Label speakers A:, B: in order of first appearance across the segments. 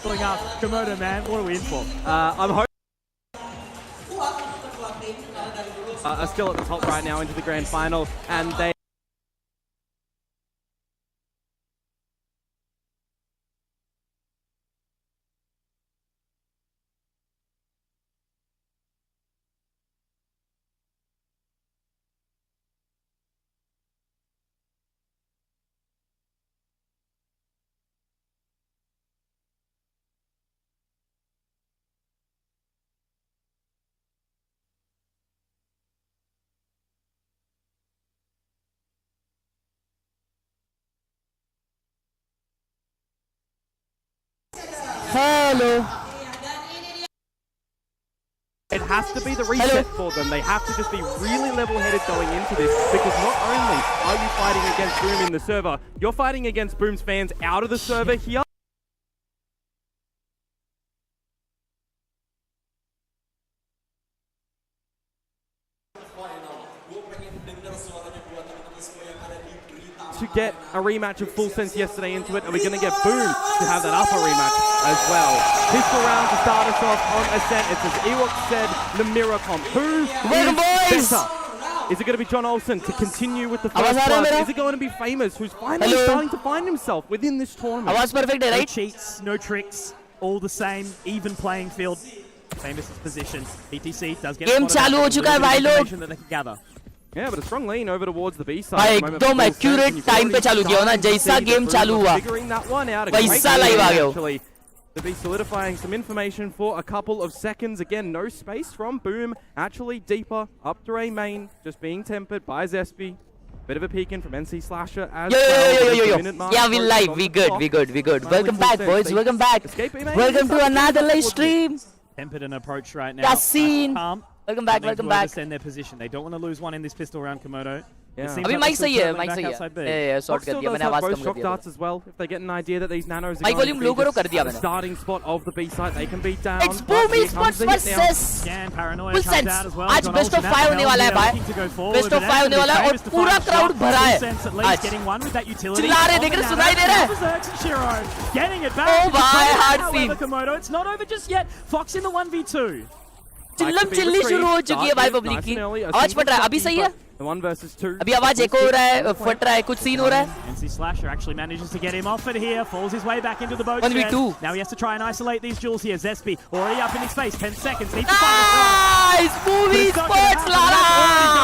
A: pulling up. Komodo, man, what are we in for?
B: I'm hoping are still at the top right now into the grand final, and they
C: Hello.
B: it has to be the reset for them. They have to just be really level-headed going into this, because not only are you fighting against Boom in the server, you're fighting against Boom's fans out of the server here. To get a rematch of Full Sense yesterday into it, and we're going to get Boom to have that upper rematch as well. Pistol round to start us off on Ascent. It's as Ewok said, the mirror comp. Who is better? Is it going to be John Olsen to continue with the first blood? Is it going to be Famous, who's finally starting to find himself within this tournament?
C: Perfect, right?
A: No cheats, no tricks, all the same, even playing field. Famous position. PTC does get
C: Game चालू हो चुका है भाई लोग.
A: that they can gather.
B: Yeah, but a strong lean over towards the B side.
C: भाई एकदम accurate time पे चालू किया हो ना, जैसा game चालू हुआ वैसा live आ गया हो.
B: To be solidifying some information for a couple of seconds. Again, no space from Boom. Actually deeper up to A main, just being tempered by Zespi. Bit of a peek in from NC Slasher as well.
C: Yeah, we live, we good. Welcome back, boys. Welcome back. Welcome to another live stream.
A: Tempered an approach right now.
C: Yassine. Welcome back.
A: Understand their position. They don't want to lose one in this pistol round, Komodo.
B: Yeah.
C: अभी mic सही है, mic सही है. Yeah, sort कर दिया मैंने, आवाज कम कर दिया.
B: As well, if they get an idea that these nanos are
C: mic volume low करो, कर दिया मैंने.
B: Starting spot of the B side, they can be down.
C: It's Boom Esports versus Full Sense. आज best of 5 होने वाला है भाई. Best of 5 होने वाला है और पूरा crowd भरा है. आज चिल्ला रहे, देख रहे, सुनाई दे रहा है. Oh भाई, hard scene.
A: It's not over just yet. Fox in the 1v2.
C: चिल्लम चिल्ली शुरू हो चुकी है भाई पब्लिक की. आवाज फट रहा है, अभी सही है.
B: The 1 versus 2.
C: अभी आवाज एको हो रहा है, फट रहा है, कुछ सीन हो रहा है.
A: NC Slasher actually manages to get him off it here, falls his way back into the boat.
C: 1v2.
A: Now he has to try and isolate these jewels here. Zespi already up in his face. 10 seconds. Needs to find
C: Nice! Movie Sports, Lara!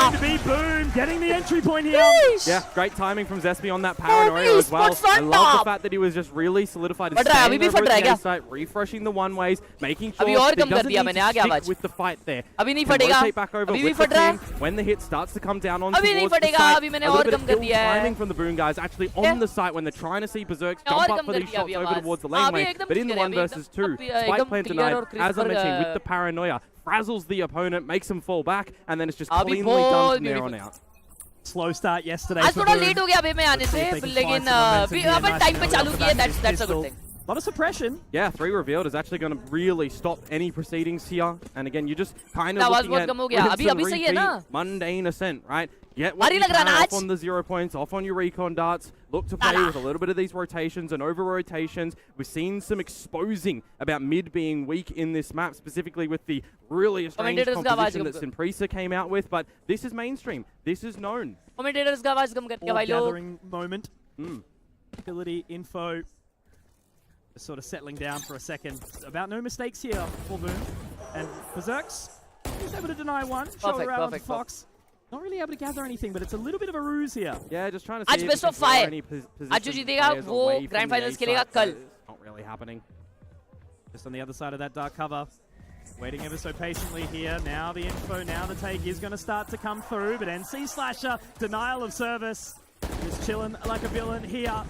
A: Going to be Boom getting the entry point here.
B: Yeah, great timing from Zespi on that paranoia as well. I love the fact that he was just really solidified his staying over at the A site, refreshing the one ways, making sure he doesn't need to stick with the fight there.
C: अभी नहीं फटेगा.
B: Rotate back over with the team when the hit starts to come down on towards the site.
C: अभी मैंने और कम कर दिया है.
B: Timing from the Boom guys actually on the site when they're trying to see Berserks jump up for these shots over towards the lane lane. But in the 1 versus 2, Spike Plant denied, as I mentioned, with the paranoia, frazzles the opponent, makes him fall back, and then it's just cleanly done from there on out.
A: Slow start yesterday.
C: आज थोड़ा late हो गया अभी मैं आने से, लेकिन अपन time पे चालू किया. That's a good thing.
A: A lot of suppression.
B: Yeah, 3 revealed is actually going to really stop any proceedings here. And again, you're just kind of looking at some mundane Ascent, right? Get what you can off on the 0 points, off on your recon darts. Look to play with a little bit of these rotations and over-rotations. We've seen some exposing about mid being weak in this map, specifically with the really strange composition that Simprisa came out with. But this is mainstream. This is known.
C: Commentators का आवाज कम कर दिया भाई लोग.
A: Gathering moment. Ability, info. Sort of settling down for a second. About no mistakes here for Boom. And Berserks, he's able to deny one. Shoulder out on Fox. Not really able to gather anything, but it's a little bit of a ruse here.
B: Yeah, just trying to see
C: if best of 5. आज जो जीतेगा वो grand finals खेलेगा कल.
B: Not really happening.
A: Just on the other side of that dark cover. Waiting ever so patiently here. Now the info, now the take is going to start to come through. But NC Slasher, denial of service. Just chilling like a villain here.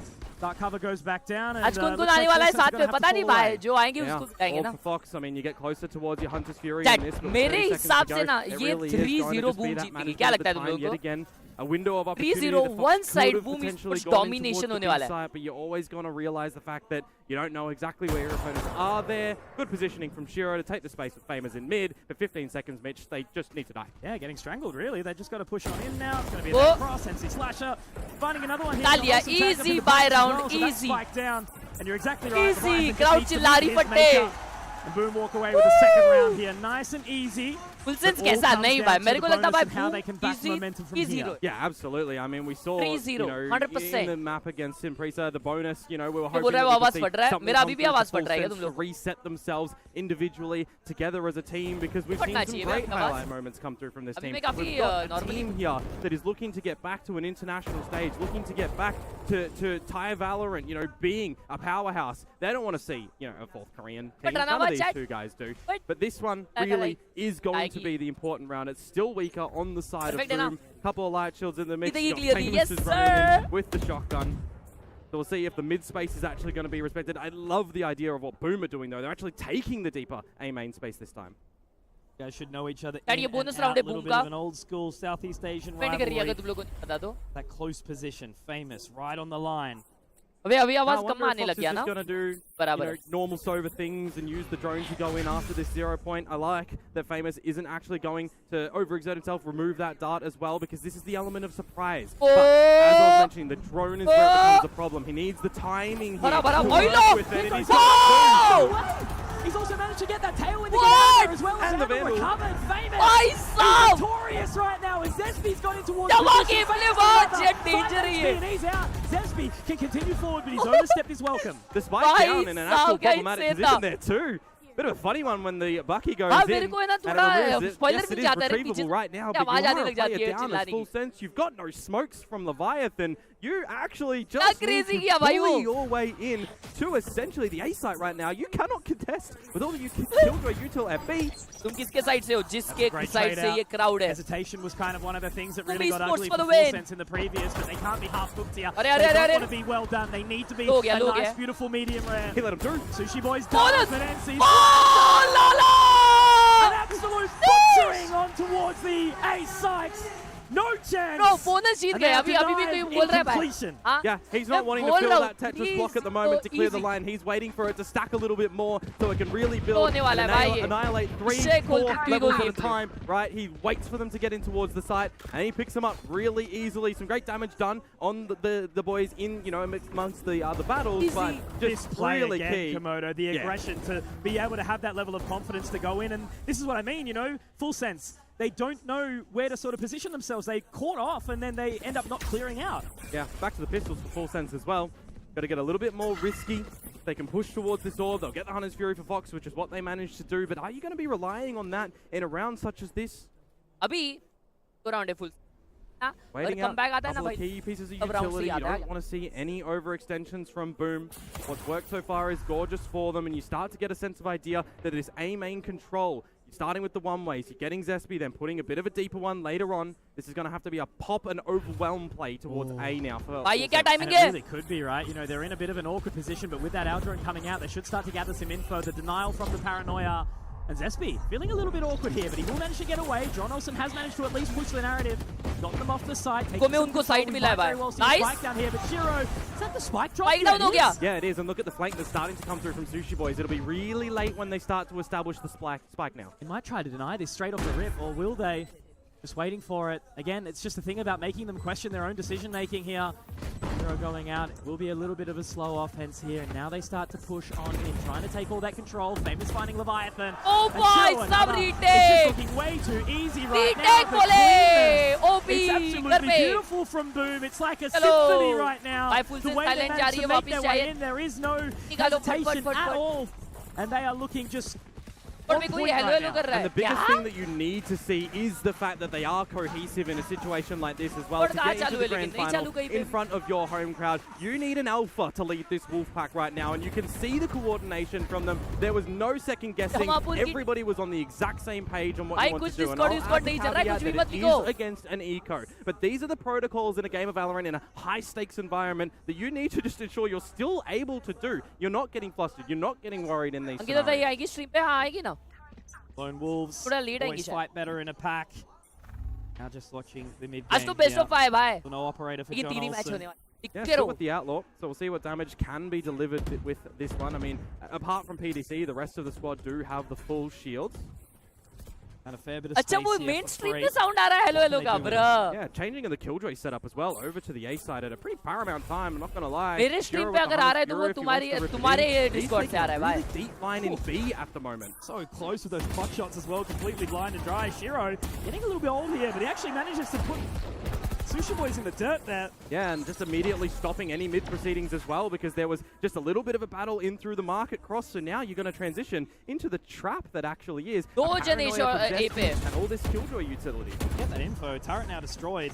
A: Dark cover goes back down.
C: आज कौन-कौन आने वाला है साथ में पता नहीं भाई. जो आएंगे उसको बताएंगे ना.
B: Fox, I mean, you get closer towards your Hunter's Fury in this.
C: मेरे हिसाब से ना ये 3-0 Boom जीतेगी. क्या लगता है तुम लोगों को?
B: A window of opportunity.
C: 3-0 one side Boom Esports domination होने वाला है.
B: But you're always going to realize the fact that you don't know exactly where your opponents are there. Good positioning from Shiro to take the space with Famous in mid. But 15 seconds, Mitch, they just need to die.
A: Yeah, getting strangled really. They just got to push on in now. It's going to be a cross. NC Slasher Finding another one here.
C: Talia, easy buy round, easy.
A: Spike down, and you're exactly right.
C: Easy, crowd chillari fatte.
A: And Boom walk away with the second round here, nice and easy.
C: Full sense कैसा नहीं भाई मेरे को लगता भाई
A: easy
C: 3-0
B: yeah absolutely I mean we saw
C: 3-0
B: you know
C: 100%
B: in the map against Impresa the bonus you know we were hoping
C: बोल रहा है आवाज फट रहा है मेरा अभी भी आवाज फट रहा है तुम
B: to reset themselves individually together as a team because we've seen some great highlight moments come through from this team. We've got a team here that is looking to get back to an international stage, looking to get back to Thai Valorant, you know, being a powerhouse. They don't want to see, you know, a fourth Korean team. None of these two guys do. But this one really is going to be the important round. It's still weaker on the side of Boom. Couple of light shields in the mix.
C: Yes, sir.
B: With the shotgun. So we'll see if the mid space is actually going to be respected. I love the idea of what Boom are doing though. They're actually taking the deeper A main space this time.
A: You guys should know each other in and out, a little bit of an old school Southeast Asian rivalry. That close position, famous, right on the line.
C: अभी आवाज कम आने लग गया ना
B: going to do normal sober things and use the drone to go in after this 0 point. I like that Famous isn't actually going to overexert himself, remove that dart as well, because this is the element of surprise. But as I was mentioning, the drone is where it becomes a problem. He needs the timing here to work with it, and he's
A: He's also managed to get that tailwind to get out there as well as Vandal recovered. Famous is victorious right now as Zespy's gone in towards and he's out. Zespy can continue forward, but he's overstepped his welcome.
B: The spike down in an actual problematic position there too. Bit of a funny one when the Bucky goes in and it removes it. Yes, it is retrievable right now, but you want to play it down as full sense. You've got no smokes from Leviathan. You actually just need to bully your way in to essentially the A site right now. You cannot contest with all of you Killjoy util at B.
C: तुम किसके side से हो जिसके side से ये crowd है.
A: Hesitation was kind of one of the things that really got ugly for full sense in the previous, but they can't be half cooked here. They don't want to be well done. They need to be a nice, beautiful medium rare.
B: He let him through.
A: Sushi Boys does, but NC's an absolute butchering on towards the A sites. No chance.
C: Bro, bonus जीत गए. अभी भी तो ये बोल रहा है भाई.
B: Yeah, he's not wanting to fill that Tetris block at the moment to clear the line. He's waiting for it to stack a little bit more so it can really build and annihilate 3-4 levels at a time. Right, he waits for them to get in towards the site and he picks them up really easily. Some great damage done on the boys in, you know, amongst the battles, but just really key.
A: Komodo, the aggression to be able to have that level of confidence to go in, and this is what I mean, you know, full sense. They don't know where to sort of position themselves. They caught off and then they end up not clearing out.
B: Yeah, back to the pistols for full sense as well. Got to get a little bit more risky. They can push towards this orb. They'll get the Hunter's Fury for Fox, which is what they managed to do. But are you going to be relying on that in a round such as this?
C: Abhi, go round full.
B: Waiting out a couple of key pieces of utility. You don't want to see any overextensions from Boom. What's worked so far is gorgeous for them, and you start to get a sense of idea that it is A main control. You're starting with the one-ways, you're getting Zespy, then putting a bit of a deeper one later on. This is going to have to be a pop and overwhelm play towards A now.
A: It really could be, right? You know, they're in a bit of an awkward position, but with that Aldrin coming out, they should start to gather some info. The denial from the Paranoia. And Zespy feeling a little bit awkward here, but he will manage to get away. John Olsen has managed to at least push the narrative. Got them off the side.
C: उनको side मिला है भाई. Nice.
A: Spike down here, but Shiro, is that the spike drop?
C: Spike down हो गया.
B: Yeah, it is. And look at the flank that's starting to come through from Sushi Boys. It'll be really late when they start to establish the spike now.
A: They might try to deny this straight off the rip, or will they? Just waiting for it. Again, it's just a thing about making them question their own decision-making here. Shiro going out. It will be a little bit of a slow offense here. And now they start to push on in, trying to take all that control. Famous finding Leviathan.
C: Oh boy, sub retake!
A: It's just looking way too easy right now. It's absolutely beautiful from Boom. It's like a symphony right now. The way they managed to make their way in, there is no hesitation at all. And they are looking just...
B: And the biggest thing that you need to see is the fact that they are cohesive in a situation like this as well. To get into the grand final in front of your home crowd, you need an alpha to lead this wolf pack right now, and you can see the coordination from them. There was no second guessing. Everybody was on the exact same page on what you want to do. And I'll add the caveat that it is against an eco. But these are the protocols in a game of Valorant in a high-stakes environment that you need to just ensure you're still able to do. You're not getting flustered. You're not getting worried in these scenarios.
A: Lone Wolves always fight better in a pack. Now just watching the mid game.
C: आज तो best of 5 भाई.
A: No operator for John Olsen.
B: Yeah, still with the outlaw, so we'll see what damage can be delivered with this one. I mean, apart from PDC, the rest of the squad do have the full shields.
A: And a fair bit of space
C: अच्छा वो
A: here
C: main
A: for
C: stream
A: three.
C: पे sound आ रहा है hello hello का bro.
B: Yeah, changing in the Killjoy setup as well over to the A side at a pretty paramount time. I'm not gonna lie.
C: मेरे stream पे अगर आ रहा है तो वो तुम्हारे Discord से आ रहा है भाई.
B: Deep line in B at the moment.
A: So close with those pot shots as well, completely blind and dry. Shiro getting a little bit old here, but he actually manages to put Sushi Boys in the dirt there.
B: Yeah, and just immediately stopping any mid proceedings as well, because there was just a little bit of a battle in through the market cross. So now you're going to transition into the trap that actually is
C: and
B: all this Killjoy utility.
A: Get that info. Turret now destroyed.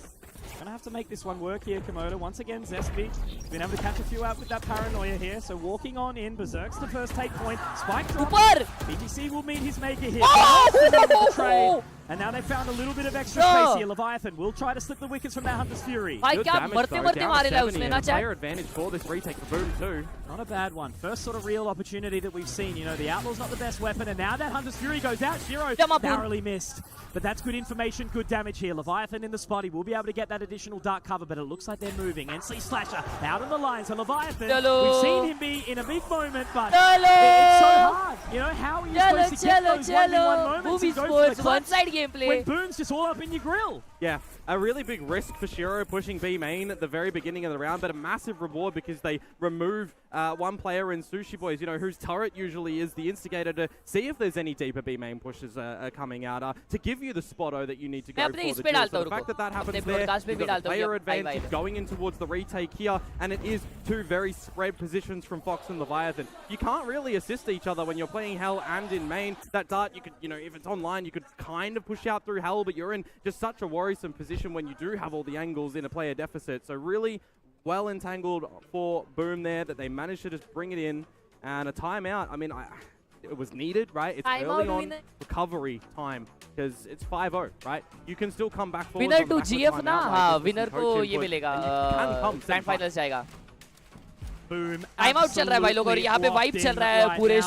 A: Gonna have to make this one work here, Komodo. Once again, Zespi been able to catch a few out with that paranoia here. So walking on in, Berserk's the first take point. Spike drop. BGC will meet his maker here.
C: Oh!
A: And now they've found a little bit of extra space here. Leviathan will try to slip the wickets from that Hunter's Fury.
B: Good damage though, down 70, and player advantage for this retake for Boom too.
A: Not a bad one. First sort of real opportunity that we've seen. You know, the Outlaw's not the best weapon, and now that Hunter's Fury goes out. Shiro narrowly missed. But that's good information, good damage here. Leviathan in the spot. He will be able to get that additional dark cover, but it looks like they're moving. NC Slasher out on the line. So Leviathan, we've seen him be in a big moment, but it's so hard. You know, how are you supposed to get those one-in-one moments and go for the
C: one-side gameplay
A: when Boom's just all up in your grill?
B: Yeah, a really big risk for Shiro pushing B main at the very beginning of the round, but a massive reward because they remove one player in Sushi Boys, you know, whose turret usually is the instigator to see if there's any deeper B main pushes coming out, to give you the spot-o that you need to go for the kill. So the fact that that happens there, you've got the player advantage going in towards the retake here, and it is two very spread positions from Fox and Leviathan. You can't really assist each other when you're playing Hell and in main. That dart, you could, you know, if it's online, you could kind of push out through Hell, but you're in just such a worrisome position when you do have all the angles in a player deficit. So really well entangled for Boom there that they managed to just bring it in, and a timeout. I mean, it was needed, right? It's early on recovery time because it's 5-0, right? You can still come back forward.
C: Winner to GF ना, हाँ, winner को ये मिलेगा. Grand finals जाएगा.
A: Boom.
C: Time out चल रहा है भाई लोग और यहाँ पे vibe चल रहा है पूरे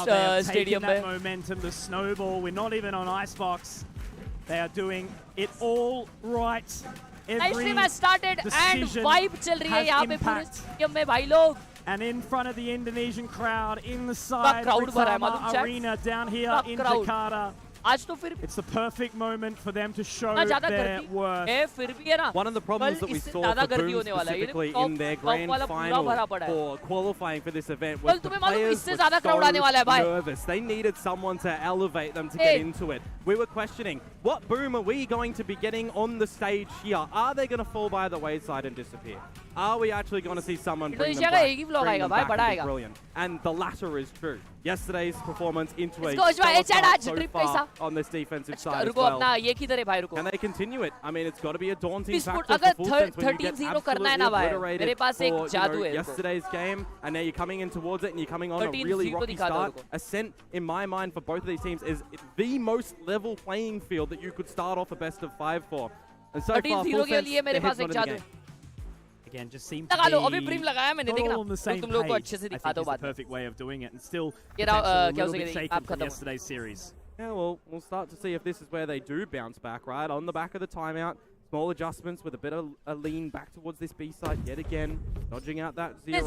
C: stadium में.
A: Momentum, the snowball. We're not even on Icebox. They are doing it all right.
C: Live stream has started and vibe चल रही है यहाँ पे पूरे stadium में भाई लोग.
A: And in front of the Indonesian crowd, inside the arena down here in Jakarta. It's the perfect moment for them to show their worth.
B: One of the problems that we saw for Boom specifically in their grand final for qualifying for this event was the players were so nervous. They needed someone to elevate them to get into it. We were questioning, what Boom are we going to be getting on the stage here? Are they going to fall by the wayside and disappear? Are we actually going to see someone bring them back and be brilliant? And the latter is true. Yesterday's performance into a so far on this defensive side as well. Can they continue it? I mean, it's got to be a daunting factor for Full Sense when you get absolutely obliterated for yesterday's game, and now you're coming in towards it and you're coming on a really rocky start. Ascent, in my mind, for both of these teams is the most level playing field that you could start off a best of 5 for. And so far, Full Sense, their head's not in the game.
A: Again, just seems to be all on the same page. I think it's the perfect way of doing it, and still a little bit shaken from yesterday's series.
B: Yeah, well, we'll start to see if this is where they do bounce back, right? On the back of the timeout, small adjustments with a bit of a lean back towards this B side yet again, dodging out that 0.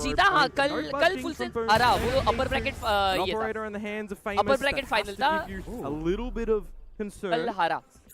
C: Upper bracket
B: operator in the hands of Famous.
C: Upper bracket final
B: to give you a little bit of concern.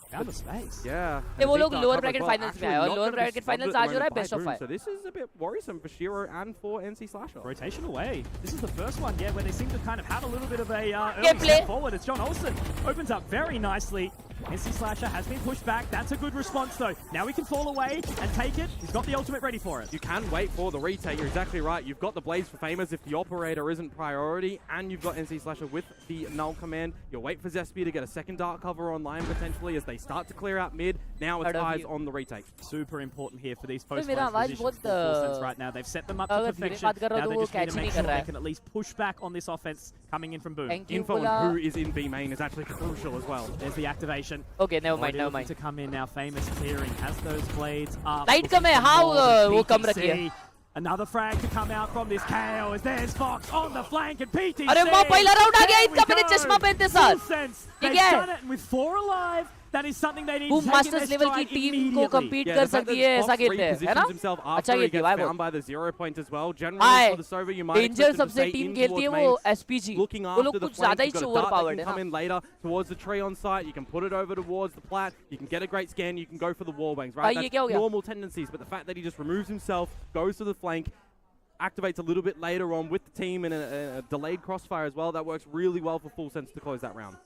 A: Found the space.
B: Yeah.
C: वो लोग lower bracket finals में आए और lower bracket finals आज हो रहा है best of 5.
B: So this is a bit worrisome for Shiro and for NC Slasher.
A: Rotation away. This is the first one, yeah, where they seem to kind of have a little bit of a early step forward. It's John Olsen opens up very nicely. NC Slasher has been pushed back. That's a good response, though. Now we can fall away and take it. He's got the ultimate ready for it.
B: You can wait for the retake. You're exactly right. You've got the Blades for Famous if the operator isn't priority, and you've got NC Slasher with the null command. You'll wait for Zespi to get a second dark cover online potentially as they start to clear out mid. Now it's eyes on the retake.
A: Super important here for these post-fight positions for Full Sense right now. They've set them up to perfection. Now they just need to make sure they can at least push back on this offense coming in from Boom.
B: Info on who is in B main is actually crucial as well.
A: There's the activation.
C: Okay, never mind.
A: To come in now, Famous clearing, has those blades up.
C: Light come hai, how wo kam rakhi hai.
A: Another frag to come out from this KO as there's Fox on the flank and PTC.
C: अरे वो पहला round आ गया इनका मैंने चश्मा पहनते साथ.
A: They've done it, and with 4 alive, That is something they need
C: वो
A: to take in their
C: masters level की
A: stride
C: टीम को
A: immediately.
C: compete कर सकती है ऐसा खेलते हैं है ना
B: himself
C: अच्छा
B: after he
C: खेलती है
B: gets
C: भाई
B: found
C: वो
B: by the 0 point as well. Generally for the Sova, you might
C: danger
B: expect them to
C: सबसे
B: stay
C: टीम
B: in
C: खेलती है
B: towards
C: वो
B: main,
C: एसपीजी
B: looking
C: वो
B: after
C: लोग
B: the
C: कुछ
B: flanks.
C: ज्यादा ही
B: You've got a
C: over
B: dart that
C: powered
B: can
C: है ना
B: come in later towards the tree on site. You can put it over towards the plat. You can get a great scan. You can go for the wall bangs, right?
C: ये क्या हो
B: That's
C: गया
B: normal tendencies, but the fact that he just removes himself, goes to the flank, activates a little bit later on with the team in a delayed crossfire as well. That works really well for Full Sense to close that round.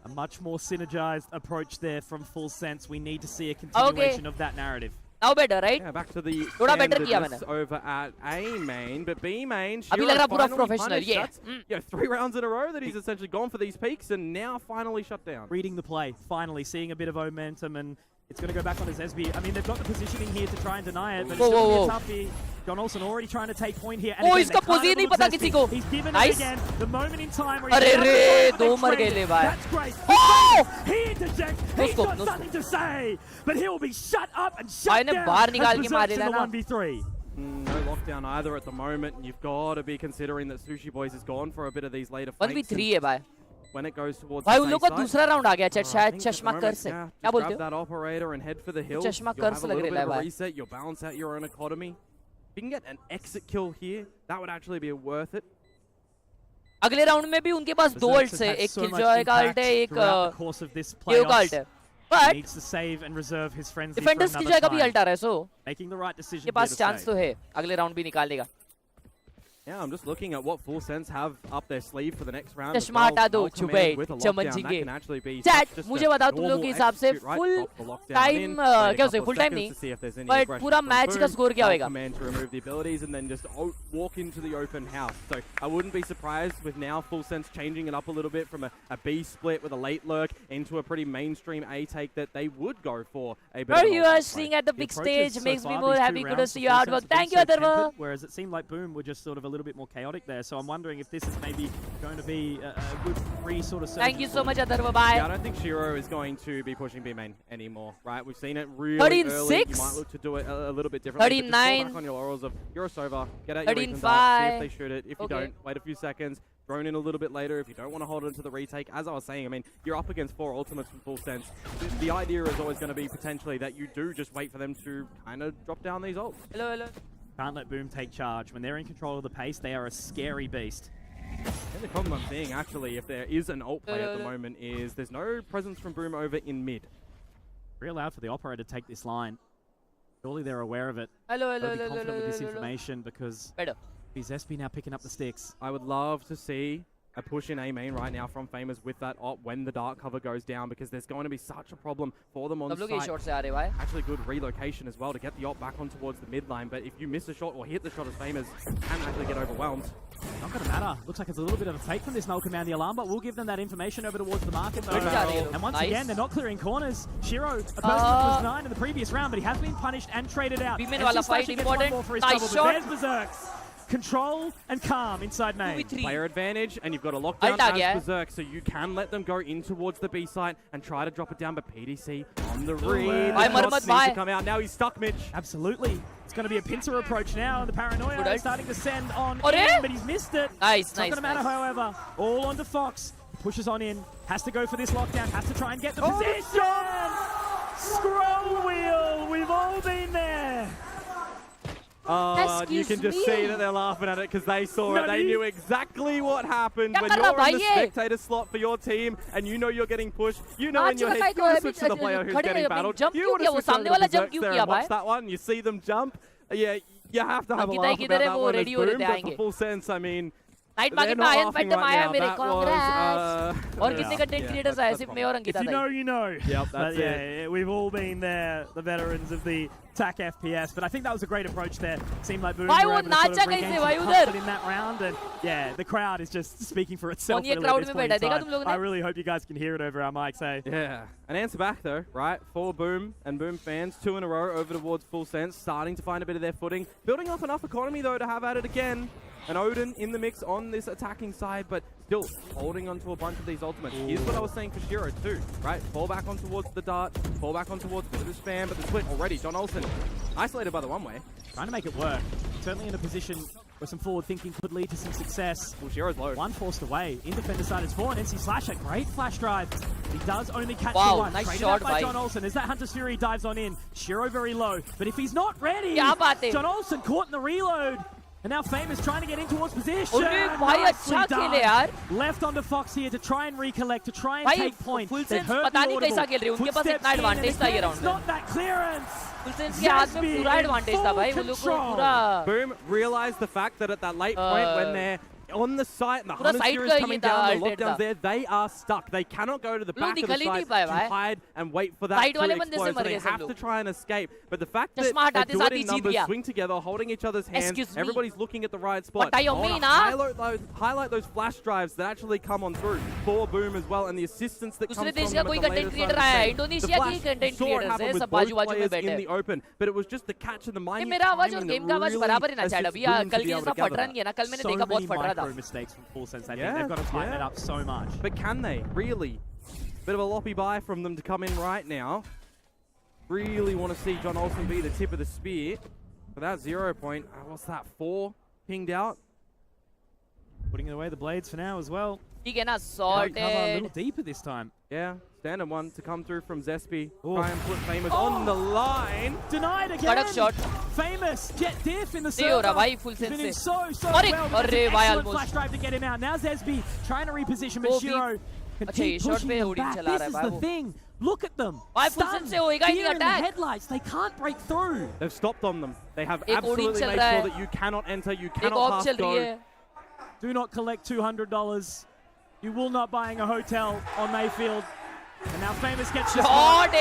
A: A much more synergized approach there from Full Sense. We need to see a continuation of that narrative.
C: Now better, right?
B: Yeah, back to the
C: थोड़ा better किया मैंने
B: over at A main, but B main.
C: अभी लग रहा पूरा professional, yeah.
B: Yeah, 3 rounds in a row that he's essentially gone for these peaks and now finally shut down.
A: Reading the play, finally seeing a bit of momentum, and it's going to go back on his SB. I mean, they've got the positioning here to try and deny it, but it's going to be tough here. John Olsen already trying to take point here. And
C: इसका position नहीं पता किसी को.
A: He's given
C: Nice.
A: it again. The moment in time where
C: अरे रे दो मर गए ले भाई.
A: That's great. He interjects. He's got something to say, but he will be shut up and shut down.
C: बाहर निकाल के मारे
A: in the
C: ना.
A: 1v3.
B: No lockdown either at the moment. You've got to be considering that Sushi Boys has gone for a bit of these later flanks.
C: 1v3 है भाई.
B: When it goes towards
C: भाई
B: the
C: उन
B: safe
C: लोग का
B: side.
C: दूसरा round आ गया शायद
B: I think at the
C: चश्मा
B: moment,
C: कर से
B: yeah,
C: क्या
B: just
C: बोलते
B: grab
C: हो
B: that operator and head for the hill.
C: चश्मा
B: You'll
C: कर
B: have
C: से
B: a
C: लग
B: little
C: रहा
B: bit
C: है
B: of a
C: भाई.
B: reset. You'll balance out your own economy. If you can get an exit kill here, that would actually be worth it.
C: अगले round में भी उनके पास दो अल्ट्स है एक किलजॉय का अल्ट है एक केओ का अल्ट है but
A: needs to save and reserve his frenzy
C: defenders
A: for
C: की
A: another
C: जगह भी
A: time.
C: अल्ट आ रहा है सो
A: Making the right decision
C: के
A: here
C: pass
A: to
C: chance
A: save.
C: तो है अगले राउंड भी निकालने का
B: Yeah, I'm just looking at what Full Sense have up their sleeve for the next round.
C: चश्मा हटा दो चुपे चमन झिंगे चैट मुझे बताओ तुम लोग के हिसाब से फुल टाइम क्या हो फुल टाइम नहीं बट पूरा मैच का स्कोर क्या होएगा
B: to remove the abilities and then just walk into the open house. So I wouldn't be surprised with now Full Sense changing it up a little bit from a B split with a late lurk into a pretty mainstream A take that they would go for a bit.
C: Bro, you are seeing at the big stage makes me more happy. Good to see your hard work. Thank you, Atharva.
A: Whereas it seemed like Boom were just sort of a little bit more chaotic there. So I'm wondering if this is maybe going to be a good free sort of.
C: Thank you so much, Atharva. Bye.
B: Yeah, I don't think Shiro is going to be pushing B main anymore, right? We've seen it really
C: 13-6.
B: early. You might look to do it a little bit differently.
C: 39.
B: But just fall back on your laurels of you're a Sova. Get out your recon
C: 13-5.
B: dart, see if they shoot it. If you
C: Okay.
B: don't, wait a few seconds. Thrown in a little bit later if you don't want to hold it into the retake. As I was saying, I mean, you're up against 4 ultimates from Full Sense. The idea is always going to be potentially that you do just wait for them to kind of drop down these ults.
C: Hello, hello.
A: Can't let Boom take charge. When they're in control of the pace, they are a scary beast.
B: And the problem I'm seeing, actually, if there is an ult play at the moment, is there's no presence from Boom over in mid.
A: Real loud for the operator to take this line. Surely they're aware of it.
C: Hello,
A: Gotta
C: hello,
A: be
C: hello,
A: confident
C: hello,
A: with this
C: hello.
A: information because
C: Better.
A: he's SP now picking up the sticks.
B: I would love to see a push in A main right now from Famous with that op when the dark cover goes down because there's going to be such a problem for them on
C: सब लोग ये
B: site.
C: Shot से आ रहे भाई
B: Actually good relocation as well to get the op back on towards the mid line, but if you miss a shot or hit the shot as Famous, can actually get overwhelmed.
A: Not going to matter. Looks like it's a little bit of a fake from this null command the alarm, but we'll give them that information over towards the market though. And once
C: Nice.
A: again, they're not clearing corners. Shiro, a person that was 9 in the previous round, but he has been punished and traded out.
C: B-main
A: And
C: वाला
A: Slash
C: fight
A: gets one
C: important.
A: more for his
C: Nice
A: trouble,
C: shot.
A: but there's Berserks. Control and calm inside main.
C: 2v3
B: Player advantage, and you've got a lockdown
C: Ult आ गया
B: as
C: है.
B: Berserk, so you can let them go in towards the B site and try to drop it down, but PDC on the read.
C: Bye,
B: The
C: Marmat,
B: shots need
C: bye.
B: to come out. Now he's stuck, Mitch.
A: Absolutely. It's going to be a pincer approach now, and the paranoia
C: Good
A: is
C: ult.
A: starting to send on
C: Ore?
A: in, but he's missed it.
C: Nice,
A: It's not
C: nice,
A: going to matter,
C: nice.
A: however. All onto Fox. Pushes on in. Has to go for this lockdown. Has to try and get the position. Scroll wheel. We've all been there.
B: You can just see that they're laughing at it because they saw it. They knew exactly what happened
C: क्या
B: when
C: कर रहा
B: you're in the
C: भाई ये?
B: spectator slot for your team and you know you're getting pushed. You know in your head you would switch to the player who's
C: खड़े
B: getting
C: हैं,
B: battled.
C: jump
B: You
C: क्यों
B: would
C: किया?
B: have
C: वो
B: switched
C: सामने
B: over
C: वाला
B: to
C: jump
B: Berserk
C: क्यों
B: there
C: किया
B: and watched
C: भाई?
B: that one. You see them jump. Yeah, you have to have a
C: Ankita
B: laugh
C: की
B: about
C: तरह
B: that
C: वो
B: one as
C: ready हो रहे
B: Boom,
C: थे
B: but
C: आएंगे.
B: for Full Sense, I mean,
C: night
B: they're
C: market में
B: not
C: ion
B: laughing
C: Phantom
B: right
C: आया
B: now.
C: मेरे
B: That
C: कांग्रेस
B: was,
C: और कितने कंटेंट
B: yeah,
C: क्रिएटर्स आए सिर्फ मैं और
A: If
C: अंकिता
A: you
C: था
A: know, you know.
B: Yep, that's
A: But yeah, we've all been there, the veterans of the TAC FPS. But I think that was a great approach there. Seemed like Boom
C: भाई
A: were
C: वो
A: able to sort
C: नाचा
A: of regain
C: कैसे
A: some
C: भाई
A: comfort
C: उधर?
A: in that round. And yeah, the crowd is just speaking for itself.
C: और ये
A: Really
C: crowd
A: at this
C: में
A: point
C: बैठा
A: in
C: देखा
A: time.
C: तुम लोगों ने?
A: I really hope you guys can hear it over our mics, eh?
B: Yeah. An answer back though, right? For Boom and Boom fans, 2 in a row over towards Full Sense, starting to find a bit of their footing. Building up enough economy though to have at it again. And Odin in the mix on this attacking side, but still holding onto a bunch of these ultimates. Here's what I was saying for Shiro too, right? Fall back on towards the dart, fall back on towards the spam, but the split already. John Olsen isolated by the one-way.
A: Trying to make it work. Certainly in a position where some forward thinking could lead to some success.
B: Well, Shiro's low.
A: One forced away. In defender side is 4, and NC Slash, a great flash drive. He does only catch the one.
C: Nice
A: Traded
C: shot
A: out by John Olsen as that Hunter's Fury dives on in. Shiro very low, but if he's not ready, John Olsen caught in the reload. And now Famous trying to get in towards position. Nicely done. Left onto Fox here to try and recollect, to try and take point. They've heard the audible. Footsteps in, and again, it's not that clearance. Zesby in full control.
B: Boom realized the fact that at that late point when they're on the site and the Hunter's Fury is coming down, the lockdown's there, they are stuck. They cannot go to the back of the site to hide and wait for that to explode. So they have to try and escape. But the fact that they do it in numbers, swing together, holding each other's hands, everybody's looking at the right spot. Highlight those flash drives that actually come on through for Boom as well, and the assistance that comes from them at the later side. The Flash saw it happen with both players in the open, but it was just the catch and the minute timing that really assisted Boom to be able to gather.
A: Micro mistakes from Full Sense. I think they've got to tighten it up so much.
B: But can they? Really? Bit of a loppy buy from them to come in right now. Really want to see John Olsen be the tip of the spear. But that 0 point, what's that, 4 pinged out?
A: Putting away the blades for now as well.
C: Cover a
A: little deeper this time.
B: Yeah, standard one to come through from Zesby. Try and put Famous on the line.
A: Denied again.
C: Shot.
A: Famous jet diff in the server. He's been in so well. Excellent flash drive to get him out. Now Zesby trying to reposition, but Shiro can keep pushing them back. This is the thing. Look at them. Stunned. Deer in the headlights. They can't break through.
B: They've stopped on them. They have absolutely made sure that you cannot enter, you cannot pass go.
A: Do not collect $200. You will not buying a hotel on Mayfield. And now Famous gets shot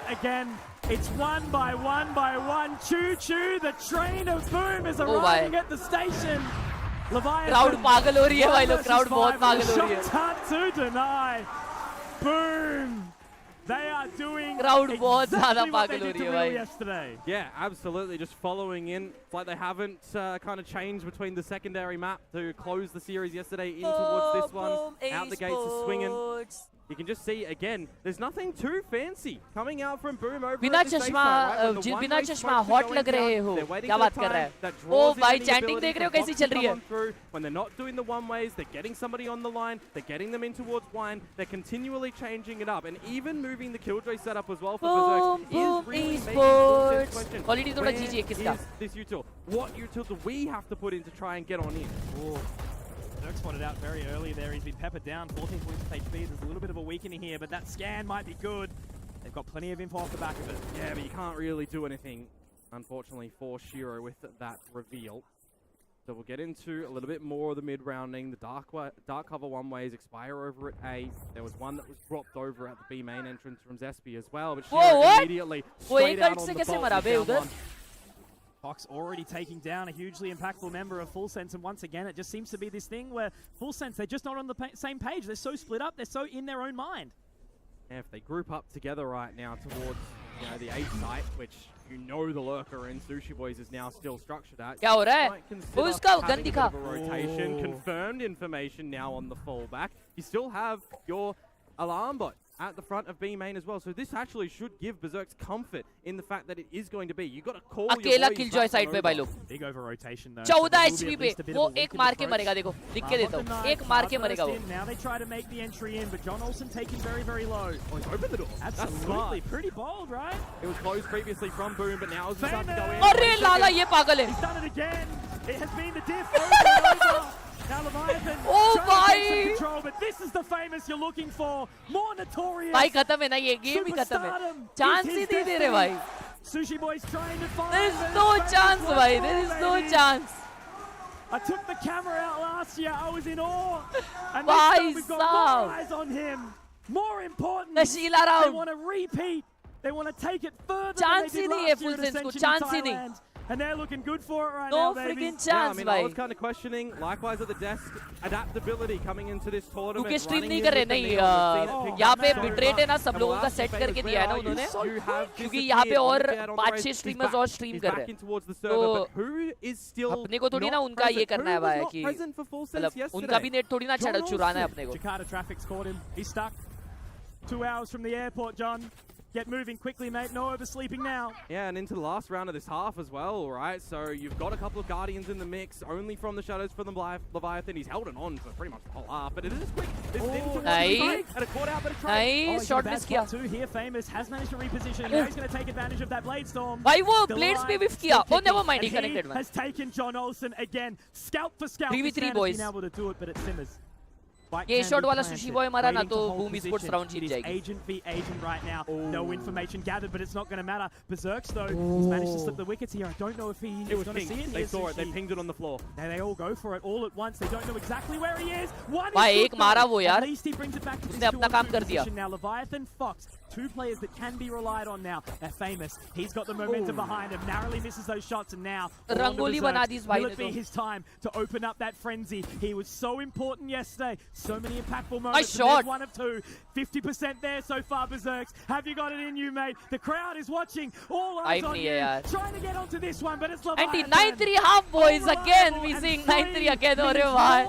A: again. It's one by one. Choo-choo, the train of Boom is arriving at the station. Leviathan.
C: Crowd pagal ho rahi hai bhai log. Crowd bahut pagal ho rahi hai.
A: Shot to deny. Boom. They are doing
C: exactly what
A: they did to Will yesterday.
B: Yeah, absolutely. Just following in. It's like they haven't kind of changed between the secondary map to close the series yesterday in towards this one. Out the gates are swinging. You can just see, again, there's nothing too fancy coming out from Boom over
C: बिना चश्मा hot लग रहे हो क्या बात कर रहा है ओ भाई चैटिंग देख रहे हो कैसी चल रही है
B: when they're not doing the one ways, they're getting somebody on the line, they're getting them in towards wine, they're continually changing it up and even moving the Killjoy setup as well for Berserk is really making a question.
C: Quality थोड़ा GG है किसका
B: this util? What util do we have to put in to try and get on in?
A: Dirk spotted out very early there. He's been peppered down. 14 points of HP. There's a little bit of a weakening here, but that scan might be good. They've got plenty of info off the back of it.
B: Yeah, but you can't really do anything, unfortunately, for Shiro with that reveal. So we'll get into a little bit more of the mid-rounding. The dark cover one-ways expire over at A. There was one that was dropped over at the B main entrance from Zesby as well, but Shiro immediately straight out on the bolt.
A: Fox already taking down a hugely impactful member of Full Sense, and once again, it just seems to be this thing where Full Sense, they're just not on the same page. They're so split up, they're so in their own mind.
B: Yeah, if they group up together right now towards the 8 site, which the lurker in Sushi Boys is now still structured at.
C: क्या हो रहा है? उसका gun दिखा.
B: Rotation, confirmed information now on the fallback. You still have your alarm bot at the front of B main as well. So this actually should give Berserk's comfort in the fact that it is going to be. You got to call
C: अकेला Killjoy side पे भाई लोग.
A: Big over rotation though.
C: 14 HP पे वो एक मार के मरेगा देखो. लिख के देता हूँ. एक मार के मरेगा वो.
A: Now they try to make the entry in, but John Olsen taking very low.
B: Oh, he's opened the door.
A: Absolutely, pretty bold, right?
B: It was closed previously from Boom, but now it's about to go in.
C: अरे लाला ये पागल है.
A: He's done it again. It has been the diff over. Now Leviathan trying to take control, but this is the Famous you're looking for. More notorious.
C: भाई खत्म है ना ये game ही खत्म है. Chance ही नहीं दे रहे भाई.
A: Sushi Boys trying to find.
C: There is no chance भाई. There is no chance.
A: I took the camera out last year. I was in awe. And this time we've got more eyes on him. More important, they want to repeat. They want to take it further than they did last year at Ascension in Thailand. And they're looking good for it right now, baby.
C: No freaking chance,
B: yeah, I mean, I was kind of questioning, likewise at the desk, adaptability coming into this tournament.
C: क्योंकि stream नहीं कर रहे नहीं यहाँ पे bitrate है ना सब लोगों का सेट करके दिया है ना उन्होंने क्योंकि यहाँ पे और 5-6 स्ट्रीमर्स और स्ट्रीम कर रहे हैं तो अपने को थोड़ी ना उनका ये करना है भाई कि मतलब उनका भी नेट थोड़ी ना चुराना है अपने को.
A: Jakarta traffic's caught him. He's stuck. 2 hours from the airport, John. Get moving quickly, mate. No oversleeping now.
B: Yeah, and into the last round of this half as well, right? So you've got a couple of Guardians in the mix, only from the shadows for the Leviathan. He's held it on for pretty much the whole half, but it is quick. This is into
C: nice.
B: And a caught out, but a try.
C: Nice. Short miss kiya.
A: Two here, Famous has managed to reposition. Now he's going to take advantage of that Blade Storm.
C: भाई वो Blades पे whiff किया. Oh, never mind. He connected.
A: He has taken John Olsen again. Scalp for scalp.
C: 3v3 boys.
A: Been able to do it, but it simmers.
C: ये shot वाला sushi boy मारा ना तो boom sports round जीत जाएगी.
A: Agent v agent right now. No information gathered, but it's not going to matter. Berserks though, he's managed to slip the wickets here. I don't know if he's going to see it.
B: They saw it. They pinged it on the floor.
A: They all go for it all at once. They don't know exactly where he is. One
C: भाई एक मारा वो यार.
A: At least he brings it back to
C: उसने अपना काम कर दिया.
A: Now Leviathan, Fox, two players that can be relied on now. They're Famous. He's got the momentum behind him. Narrowly misses those shots, and now
C: rangoli बना दी इस भाई
A: will
C: ने
A: it be
C: तो.
A: his time to open up that frenzy? He was so important yesterday. So many impactful moments.
C: Nice shot.
A: One of two. 50% there so far, Berserks. Have you got it in you, mate? The crowd is watching. All eyes on you. Trying to get onto this one, but it's Leviathan.
C: 9-3 half boys again. We seeing 9-3 again. अरे भाई.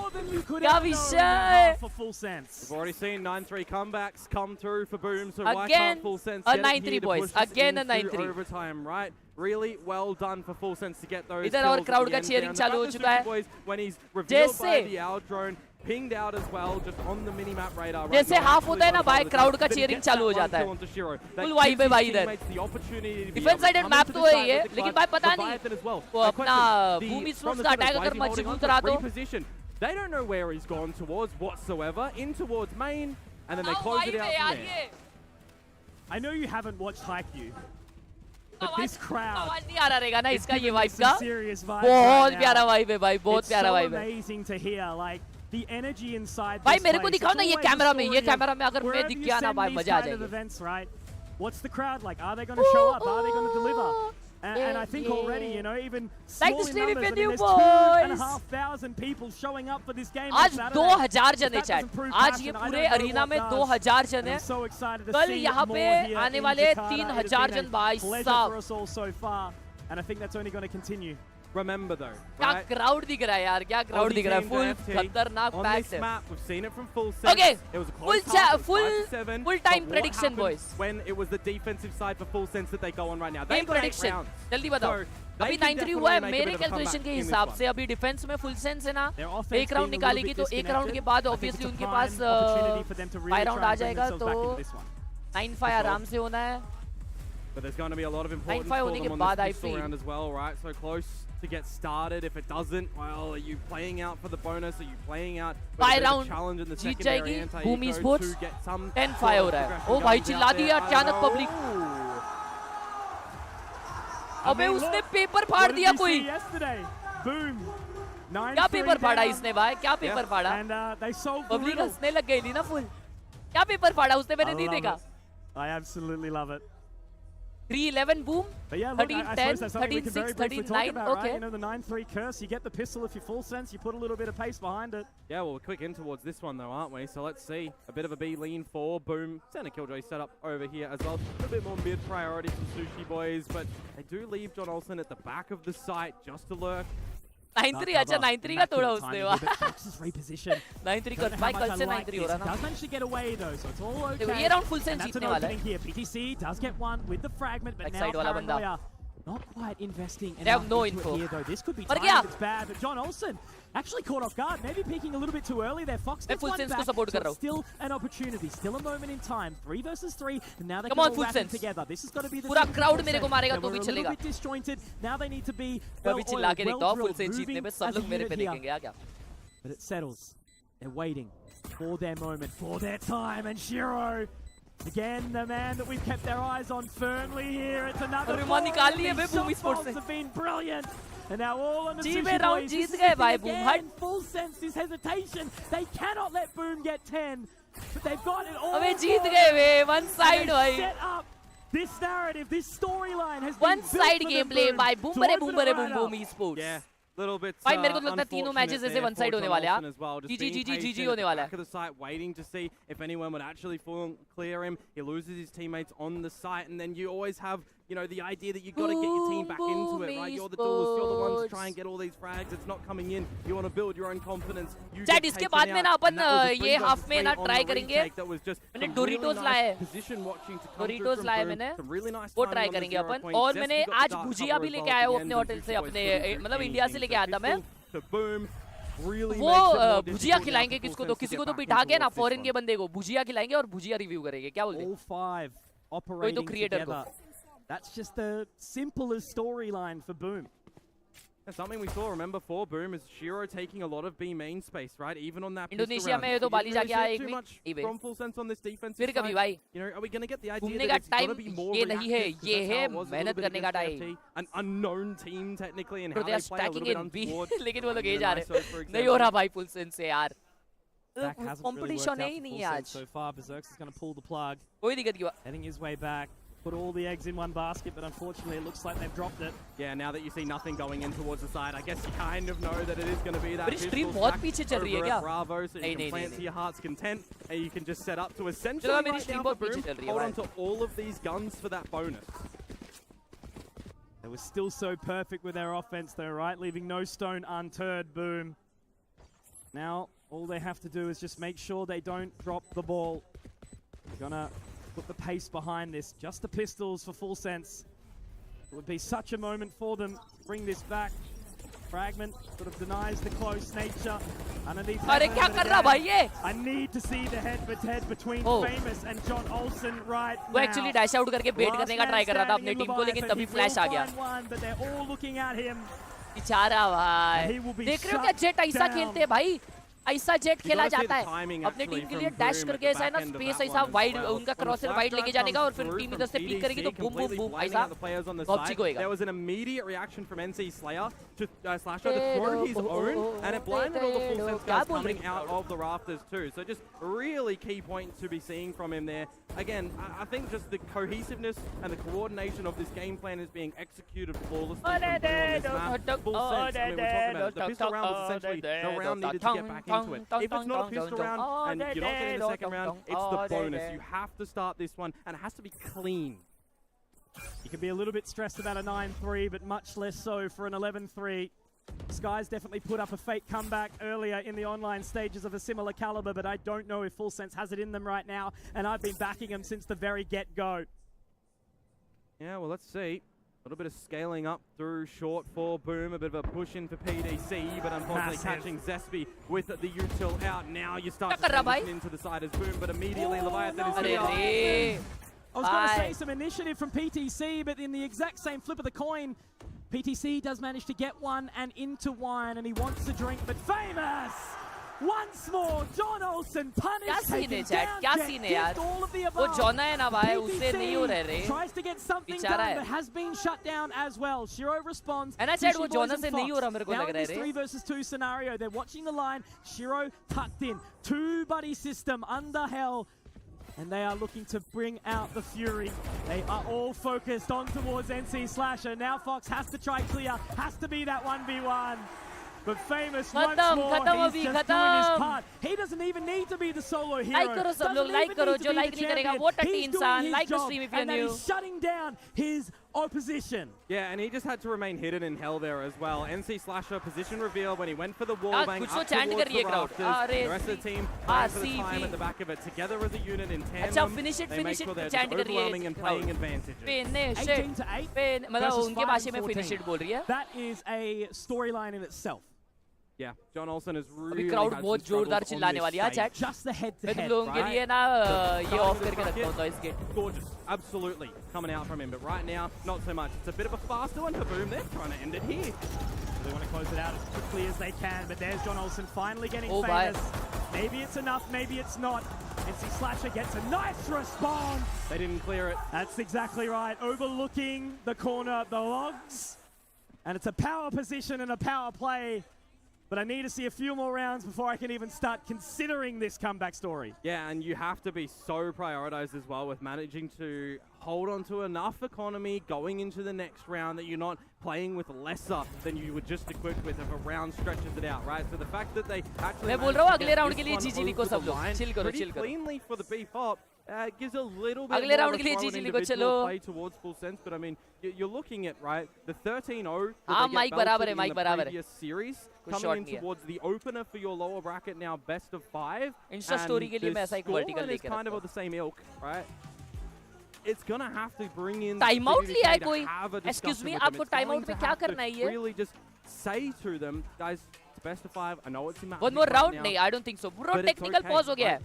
C: क्या विषय?
A: For full sense.
B: We've already seen 9-3 comebacks come through for Boom, so
C: again,
B: why can't Full Sense
C: a
B: get
C: 9-3 boys. Again a 9-3.
B: Overtime, right? Really well done for Full Sense to get those.
C: इधर और crowd का cheering चालू हो चुका है.
B: When he's revealed by the owl drone, pinged out as well, just on the minimap radar. Right
C: जैसे half होता है ना भाई, crowd का cheering चालू हो जाता है. Full vibe है भाई इधर. Defense sided map तो है ये, लेकिन भाई पता नहीं वो अपना Boom Sports का attack अगर मजबूत रहा तो.
B: They don't know where he's gone towards whatsoever. In towards main, and then they close it out from there.
A: I know you haven't watched Haikyuu, but this crowd.
C: आवाज नहीं आ रहा रहेगा ना इसका ये vibe का.
A: Serious vibe.
C: बहुत प्यारा vibe है भाई, बहुत प्यारा vibe है.
A: It's so amazing to hear, like the energy inside.
C: भाई मेरे को दिखाओ ना ये कैमरा में अगर मैं दिख गया ना भाई मजा आ
A: जाएगा. What's the crowd like? Are they going to show up? Are they going to deliver? And I think already, you know, even small numbers, I mean, there's 2,500 people showing up for this game.
C: आज 2,000 जने chat. आज ये पूरे arena में 2,000 जने. कल यहाँ पे आने वाले 3,000 जन भाई साहब.
A: And I think that's only going to continue.
B: Remember though,
C: क्या crowd दिख रहा है यार, क्या crowd दिख रहा है. Full खतरनाक packed है.
B: We've seen it from Full Sense.
C: Okay,
B: it was a
C: full time prediction boys.
B: When it was the defensive side for Full Sense that they go on right now.
C: Game prediction. जल्दी बताओ. अभी 9-3 हुआ है मेरे calculation के हिसाब से. अभी डिफेंस में Full Sense है ना. एक राउंड निकालेगी तो एक राउंड के बाद ऑब्वियसली उनके पास 5 राउंड आ जाएगा तो 9-5 आराम से होना है.
B: But there's going to be a lot of importance for them on this pistol round as well, right? So close to get started. If it doesn't, well, are you playing out for the bonus? Are you playing out for the challenge in the secondary anti-eco
C: Boom Sports
B: to get some
C: 10-5 हो रहा है. ओ भाई चिल्ला दिया अचानक public. अबे उसने paper फाड़ दिया कोई. क्या पेपर फाड़ा इसने भाई? क्या पेपर फाड़ा? पब्लिक हंसने लग गई थी ना फुल. क्या पेपर फाड़ा उसने? मैंने नहीं देखा.
A: I absolutely love it.
C: 3-11 Boom, 13-10, 13-6, 13-9, okay.
A: Right? You know, the 9-3 curse, you get the pistol if you Full Sense, you put a little bit of pace behind it.
B: Yeah, well, we're quick in towards this one though, aren't we? So let's see. A bit of a B lean for Boom. Center Killjoy set up over here as well. A little bit more mid priority from Sushi Boys, but they do leave John Olsen at the back of the site just to lurk.
C: 9-3 अच्छा 9-3 का तोड़ा उसने वाह. 9-3 का भाई कल से 9-3 हो रहा ना.
A: Does manage to get away though, so it's all okay.
C: ये राउंड Full Sense जीतने वाला है.
A: PTC does get one with the fragment, but now Paranoia not quite investing.
C: They have no info.
A: Here, though. This could be timed, it's bad, but John Olsen actually caught off guard, maybe peeking a little bit too early there. Fox gets one back, so still an opportunity, still a moment in time. 3 versus 3, and now they can all wrap it together. This is going to be the
C: पूरा crowd मेरे को मारेगा तो भी चलेगा.
A: A little bit disjointed. Now they need to be
C: अभी चिल्ला के देखता हूँ Full Sense जीतने पे सब लोग मेरे पे देखेंगे क्या.
A: But it settles. They're waiting for their moment, for their time, and Shiro. Again, the man that we've kept our eyes on firmly here. It's another ball. These shot balls have been brilliant. And now all on the Sushi Boys. This is again, Full Sense, this hesitation. They cannot let Boom get 10. But they've got it all.
C: अबे जीत गए वे, one side भाई.
A: Set up this narrative, this storyline has
C: one
A: been
C: side gameplay by Boom Esports.
B: Yeah. Little bit
C: भाई मेरे को तो लगता है तीनों मैचेस ऐसे वन साइड होने वाले हैं. GG होने वाला है.
B: Back of the site, waiting to see if anyone would actually clear him. He loses his teammates on the site, and then you always have you know, the idea that you got to get your team back into it, right? You're the duelist, you're the ones to try and get all these frags. It's not coming in. You want to build your own confidence. You
C: Chat, इसके बाद में ना अपन ये half में ना try करेंगे. मैंने Doritos लाए. Doritos लाए मैंने. वो try करेंगे अपन. और मैंने आज भुजिया भी लेके आया हूँ अपने होटल से, अपने मतलब इंडिया से लेके आया था मैं. वो भुजिया खिलाएंगे किसको तो, किसी को तो बिठा के ना फॉरेन के बंदे को भुजिया खिलाएंगे और भुजिया रिव्यू करेंगे. क्या बोलते हैं? कोई तो क्रिएटर को.
A: That's just the simplest storyline for Boom.
B: And something we saw, remember, for Boom is Shiro taking a lot of B main space, right? Even on that
C: Indonesia में तो बाली जाके आया
B: too much from full sense on this defense.
C: फिर कभी भाई.
B: You know, are we going to get the idea
C: घूमने
B: that
C: का
B: it's going to be more
C: ये नहीं है,
B: reactive?
C: ये है मेहनत करने का time.
B: An unknown team technically and how
C: they
B: they
C: are
B: play a little bit untoward.
C: लेकिन वो लोग ये जा रहे हैं. नहीं हो रहा भाई full sense से यार.
A: Competition है ही नहीं आज. So far, Berserks is going to pull the plug.
C: कोई दिक्कत नहीं हुआ.
A: Heading his way back. Put all the eggs in one basket, but unfortunately it looks like they've dropped it.
B: Yeah, now that you see nothing going in towards the side, I guess you kind of know that it is going to be that.
C: But stream बहुत पीछे चल रही है क्या?
B: Bravo, so you can plant to your heart's content, and you can just set up to Ascension
C: right
B: right now for Boom. Hold on to all of these guns for that bonus.
A: They were still so perfect with their offense though, right? Leaving no stone unturned, Boom. Now, all they have to do is just make sure they don't drop the ball. They're gonna put the pace behind this. Just the pistols for full sense. It would be such a moment for them to bring this back. Fragment sort of denies the close nature. Underneath.
C: अरे क्या कर रहा भाई ये?
A: I need to see the head-to-head between Famous and John Olsen right now.
C: वो actually dash out करके bait करने का try कर रहा था अपने team को, लेकिन तभी flash आ गया.
A: But they're all looking at him.
C: बेचारा भाई. देख रहे हो क्या जेट ऐसा खेलते हैं भाई? ऐसा जेट खेला जाता है अपने टीम के लिए. डैश करके ऐसा है ना, स्पेस ऐसा वाइड, उनका क्रॉसर वाइड लेके जाने का और फिर टीम इधर से पीक करेगी तो बूम बूम बूम ऐसा पबजी को होएगा.
B: There was an immediate reaction from NC Slayer to Slasher to throw his own, and it blinded all the full sense guys coming out of the rafters too. So just really key point to be seeing from him there. Again, I think just the cohesiveness and the coordination of this game plan is being executed flawlessly from Boom on this map. Full sense. I mean, we're talking about it. The pistol round was essentially the round needed to get back into it. If it's not a pistol round and you're not getting the second round, it's the bonus. You have to start this one, and it has to be clean.
A: You can be a little bit stressed about a 9-3, but much less so for an 11-3. Sky's definitely put up a fake comeback earlier in the online stages of a similar caliber, but I don't know if Full Sense has it in them right now, and I've been backing them since the very get-go.
B: Yeah, well, let's see. A little bit of scaling up through short for Boom, a bit of a push in for PDC, but unfortunately catching Zespi with the util out. Now you start to transition into the side as Boom, but immediately Leviathan is here.
A: I was going to say some initiative from PTC, but in the exact same flip of the coin, PTC does manage to get one and into wine, and he wants to drink, but Famous! Once more, John Olsen punished, taken down, get all of the above. PTC tries to get something done, but has been shut down as well. Shiro responds.
C: And I said, वो Jonas से नहीं हो रहा मेरे को
A: now
C: लग
A: in
C: रहा
A: this 3 versus 2 scenario, they're watching the line. Shiro tucked in, 2-buddy system under hell. And they are looking to bring out the Fury. They are all focused on towards NC Slasher. Now Fox has to try clear, has to be that 1v1. But Famous once more, he's just doing his part. He doesn't even need to be the solo hero.
C: Like करो सब लोग, like करो, जो like नहीं करेगा वो टट्टी इंसान. Like the stream if you're new.
A: And he's shutting down his opposition.
B: Yeah, and he just had to remain hidden in hell there as well. NC Slasher position reveal when he went for the wall bang up towards the rafters. The rest of the team playing for the time at the back of it. Together as a unit in tandem, they make sure they're just overwhelming and playing advantages.
A: 18 to 8
C: मतलब उनके भाषा में finish it बोल रही है.
A: That is a storyline in itself.
B: Yeah, John Olsen is really
C: crowd बहुत जोरदार चिल्लाने वाली है chat.
A: Just the head to
C: मैं
A: head.
C: तुम लोगों के लिए ना ये off करके रखता हूँ noise gate.
B: Gorgeous, absolutely coming out from him, but right now not so much. It's a bit of a faster one for Boom. They're trying to end it here.
A: They want to close it out as quickly as they can, but there's John Olsen finally getting famous. Maybe it's enough, maybe it's not. NC Slasher gets a nice response.
B: They didn't clear it.
A: That's exactly right. Overlooking the corner, the logs. And it's a power position and a power play. But I need to see a few more rounds before I can even start considering this comeback story.
B: Yeah, and you have to be so prioritized as well with managing to hold on to enough economy going into the next round that you're not playing with lesser than you were just equipped with if a round stretches it out, right? So the fact that they actually pretty cleanly for the B-Pop gives a little bit more of a individual play towards full sense, but I mean, you're looking at, right, the 13-0 that they get belted in the previous series, coming in towards the opener for your lower bracket now, best of 5, and the scoreline is kind of the same ilk, right? It's gonna have to bring in
C: timeout लिया है कोई
B: excuse
C: me आपको timeout में क्या करना है ये
B: really just say to them guys it's best of 5 I know it's in
C: one more round नहीं I don't think so bro technical pause हो गया है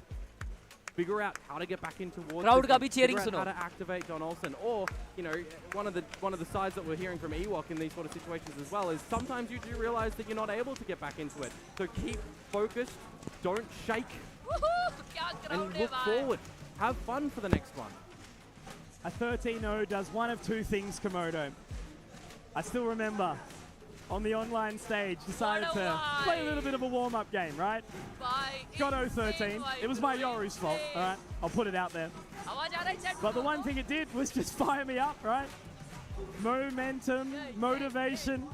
B: figure out how to get back in towards
C: crowd का भी cheering
B: suno
C: सुनो
B: how to activate John Olsen or you know one of the sides that we're hearing from Ewok in these sort of situations as well is sometimes you do realize that you're not able to get back into it so keep focused don't shake and look forward have fun for the next one.
A: A 13-0 does one of two things, Komodo. I still remember on the online stage decided to play a little bit of a warm-up game, right? Got 0-13. It was my Yoru's fault, all right? I'll put it out there. But the one thing it did was just fire me up, right? Momentum, motivation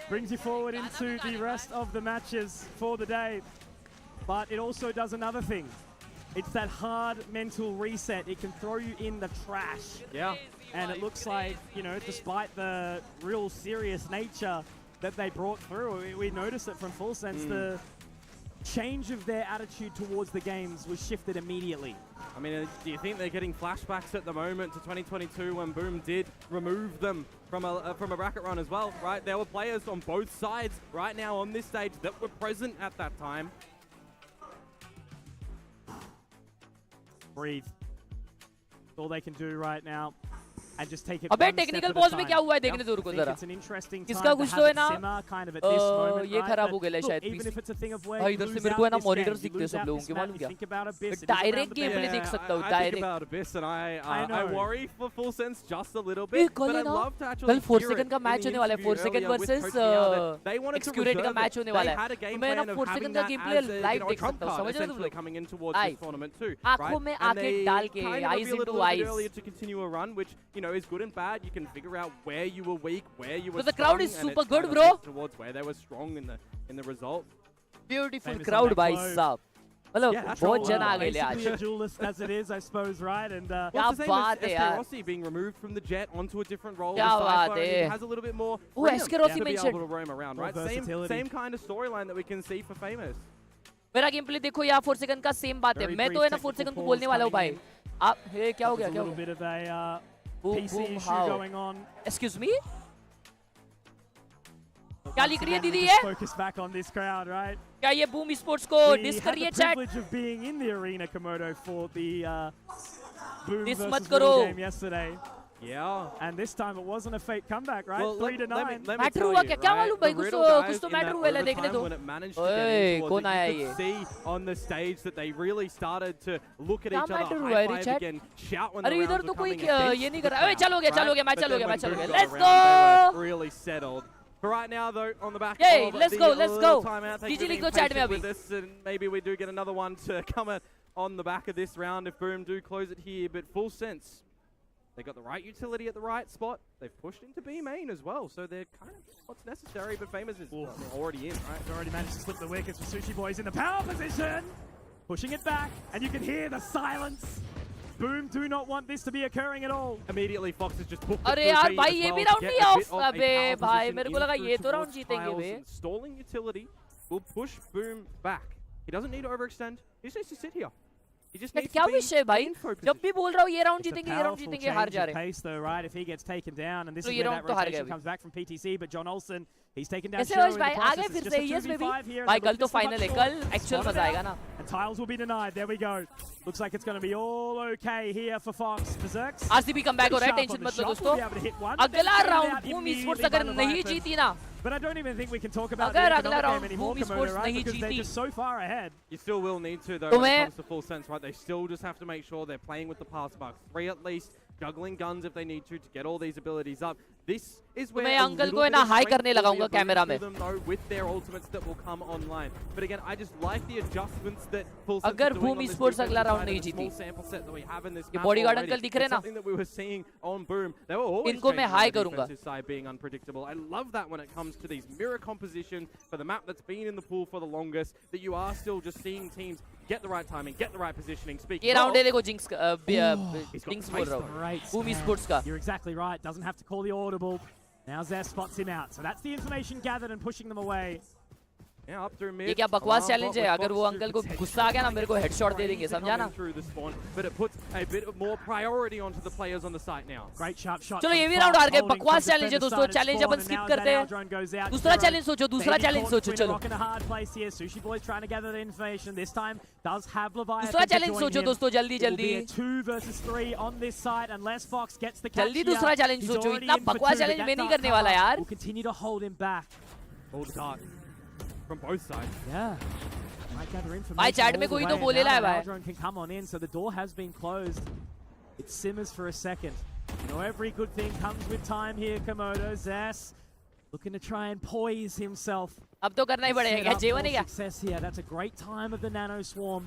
A: brings you forward into the rest of the matches for the day. But it also does another thing. It's that hard mental reset. It can throw you in the trash.
B: Yeah.
A: And it looks like, you know, despite the real serious nature that they brought through, we noticed it from Full Sense, the change of their attitude towards the games was shifted immediately.
B: I mean, do you think they're getting flashbacks at the moment to 2022 when Boom did remove them from a bracket run as well, right? There were players on both sides right now on this stage that were present at that time.
A: Breathe. That's all they can do right now. And just take it
C: अबे technical pause में क्या हुआ है देखने दो रुको जरा किसका कुछ तो है ना ये खराब हो गया शायद भाई इधर से मेरे को है ना मॉनिटर्स दिखते हैं सब लोगों के मालूम क्या डायरेक्ट गेम प्ले देख सकता हूं direct
B: I worry for Full Sense just a little bit but I love to actually
C: कल 4 सेकंड का मैच होने वाला है 4 सेकंड वर्सेस एक्सक्यूरेट का मैच होने वाला है मैं ना 4 सेकंड का गेम प्ले लाइव देख सकता हूं समझ रहे हो
B: coming in towards this tournament too
C: आंखों में आंखें डाल के eyes into eyes
B: to continue a run which you know is good and bad. You can figure out where you were weak, where you were
C: strong. The crowd is super good, bro.
B: Towards where they were strong in the result.
C: Beautiful crowd, bhai sahab. मतलब बहुत जन आ गए आज.
A: Duelist as it is, I suppose, right? And
C: क्या बात है यार.
B: Rossi being removed from the jet onto a different role.
C: क्या बात है.
B: He has a little bit more
C: Rossi
B: to be able to roam around, right? Same kind of storyline that we can see for Famous.
C: मेरा game play देखो यार 4 second का same बात है. मैं तो है ना 4 सेकंड को बोलने वाला हूँ भाई. आप ये क्या हो गया क्या हो गया?
A: PC issue going on.
C: Excuse me? क्या लिख रही है दीदी ये?
A: Focus back on this crowd, right?
C: क्या ये Boom Esports को डिस कर रही है chat?
A: We had the privilege of being in the arena, Komodo, for the Boom
C: versus
A: Will game yesterday.
B: Yeah.
A: And this time it wasn't a fake comeback, right?
B: Well,
A: 3-9.
C: Matter हुआ क्या? क्या मालूम भाई कुछ तो मैटर हुआ है देखने दो. ओए कौन आया ये?
B: See on the stage that they really started to look at each other, high five again, shout when the rounds were coming.
C: अरे इधर तो कोई ये नहीं कर रहा. ओए चलो गया मैच चलो गया. Let's go.
B: Really settled. For right now, though, on the back
C: Yay,
B: of
C: let's
B: the
C: go.
B: timeout, thank
C: GG
B: you
C: लिख
B: for
C: दो
B: being
C: chat में
B: patient
C: अभी.
B: with this, and maybe we do get another one to come on the back of this round if Boom do close it here. But Full Sense, they got the right utility at the right spot. They've pushed into B main as well, so they're kind of what's necessary. But Famous is already in, right?
A: They've already managed to slip the wickets for Sushi Boys in the power position, pushing it back, and you can hear the silence. Boom do not want this to be occurring at all.
B: Immediately Fox is just booked.
C: अरे यार भाई ये भी round नहीं of. अबे भाई मेरे को लगा ये तो राउंड जीतेंगे बे.
B: Stalling utility will push Boom back. He doesn't need to overextend. He just needs to sit here. He just needs
C: क्या
B: to be
C: विषय है भाई? जब भी बोल रहा हूँ ये राउंड जीतेंगे हार जा रहे हैं.
A: Pace though, right? If he gets taken down, and this
C: तो
A: is
C: ये
A: where that
C: राउंड तो हार गए
A: rotation comes back from PTC, but John Olsen, he's taken down.
C: ऐसे रोज भाई आगे फिर से yes baby. भाई कल तो फाइनल है. कल एक्चुअल मजा आएगा ना.
A: And tiles will be denied. There we go. Looks like it's going to be all okay here for Fox. Berserks.
C: RCB comeback हो रहा है. टेंशन मत लो दोस्तों. अगला राउंड Boom Esports अगर नहीं जीती ना.
A: But I don't even think we can talk about
C: अगर
A: the
C: अगला
A: game
C: round
A: anymore,
C: Boom Esports
A: Komodo, right?
C: नहीं
A: Because they're
C: जीती.
A: just so far ahead.
B: You still will need to though when it comes to Full Sense, right? They still just have to make sure they're playing with the pass bucks. 3 at least juggling guns if they need to get all these abilities up. This is where
C: मैं uncle को है ना high करने लगाऊंगा camera में.
B: With their ultimates that will come online. But again, I just like the adjustments that Full Sense
C: अगर भूमि sports अगला round नहीं जीती, ये बॉडीगार्ड अंकल दिख रहे ना,
B: something that we were seeing on Boom. They were always
C: इनको मैं हाई करूंगा.
B: Side being unpredictable. I love that when it comes to these mirror compositions for the map that's been in the pool for the longest, that you are still just seeing teams get the right timing, get the right positioning. Speaking
C: ये round है देखो jinx jinx बोल रहा हूँ, भूमि sports का.
A: You're exactly right. Doesn't have to call the audible. Now Zest spots him out. So that's the information gathered and pushing them away.
B: Yeah, up through mid.
C: ये क्या बकवास challenge है? अगर वो अंकल को गुस्सा आ गया ना, मेरे को हेडशॉट दे देंगे, समझा ना?
B: But it puts a bit more priority onto the players on the site now.
A: Great sharp shot.
C: चलो ये भी राउंड हार गए. बकवास चैलेंज है दोस्तों. चैलेंज अपन स्किप करते हैं. दूसरा चैलेंज सोचो, दूसरा चैलेंज सोचो. चलो
A: Sushi Boys trying to gather the information. This time does have Leviathan.
C: दूसरा चैलेंज सोचो दोस्तों, जल्दी जल्दी.
A: 2 versus 3 on this side unless Fox gets the catch.
C: जल्दी दूसरा चैलेंज सोचो. इतना बकवास चैलेंज मैं नहीं करने वाला यार.
A: Will continue to hold him back.
B: Hold dark from both sides.
A: Yeah. Might gather information.
C: भाई चैट में कोई तो बोलेला है भाई.
A: Drone can come on in, so the door has been closed. It simmers for a second. You know, every good thing comes with time here, Komodo. Zess looking to try and poise himself.
C: अब तो करना ही पड़ेगा. J1 है क्या?
A: Success here. That's a great time of the Nano Swarm.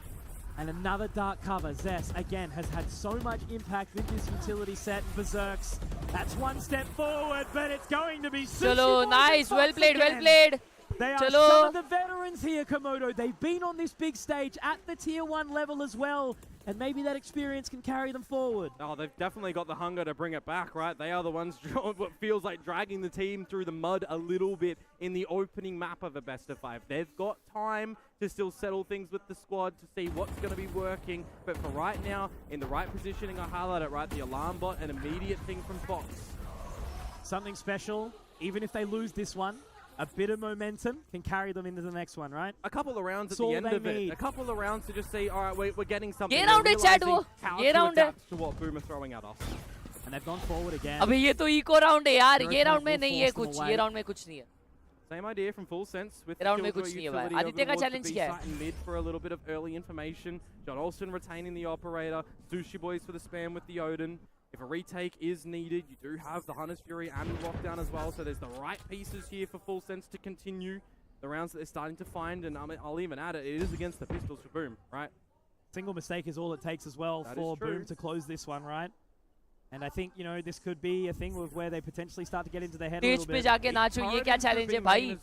A: And another dark cover. Zess, again, has had so much impact with this utility set. Berserks. That's one step forward, but it's going to be Sushi
C: चलो,
A: Boys
C: nice.
A: and
C: Well
A: Fox
C: played, well
A: again.
C: played.
A: They are
C: Chalo.
A: some of the veterans here, Komodo. They've been on this big stage at the tier 1 level as well. And maybe that experience can carry them forward.
B: Oh, they've definitely got the hunger to bring it back, right? They are the ones what feels like dragging the team through the mud a little bit in the opening map of a best of 5. They've got time to still settle things with the squad to see what's going to be working. But for right now, in the right positioning, I highlight it, right? The alarm bot, an immediate thing from Fox.
A: Something special, even if they lose this one. A bit of momentum can carry them into the next one, right?
B: A couple of rounds at the end of it. A couple of rounds to just say, all right, we're getting something.
C: ये round है chat वो. ये round है.
B: To what Boom are throwing at us.
A: And they've gone forward again.
C: अबे ये तो eco round है यार. ये राउंड में नहीं है कुछ. ये राउंड में कुछ नहीं है.
B: Same idea from Full Sense with
C: round में कुछ नहीं है भाई. आदित्य का चैलेंज क्या है?
B: Mid for a little bit of early information. John Olsen retaining the operator. Sushi Boys for the spam with the Odin. If a retake is needed, you do have the Hunter's Fury and Lockdown as well, so there's the right pieces here for Full Sense to continue the rounds that they're starting to find, and I'll even add it is against the pistols for Boom, right?
A: Single mistake is all it takes as well for Boom to close this one, right? And I think, you know, this could be a thing with where they potentially start to get into their head a little bit.
C: पे जाके नाचो, ये क्या challenge है भाई?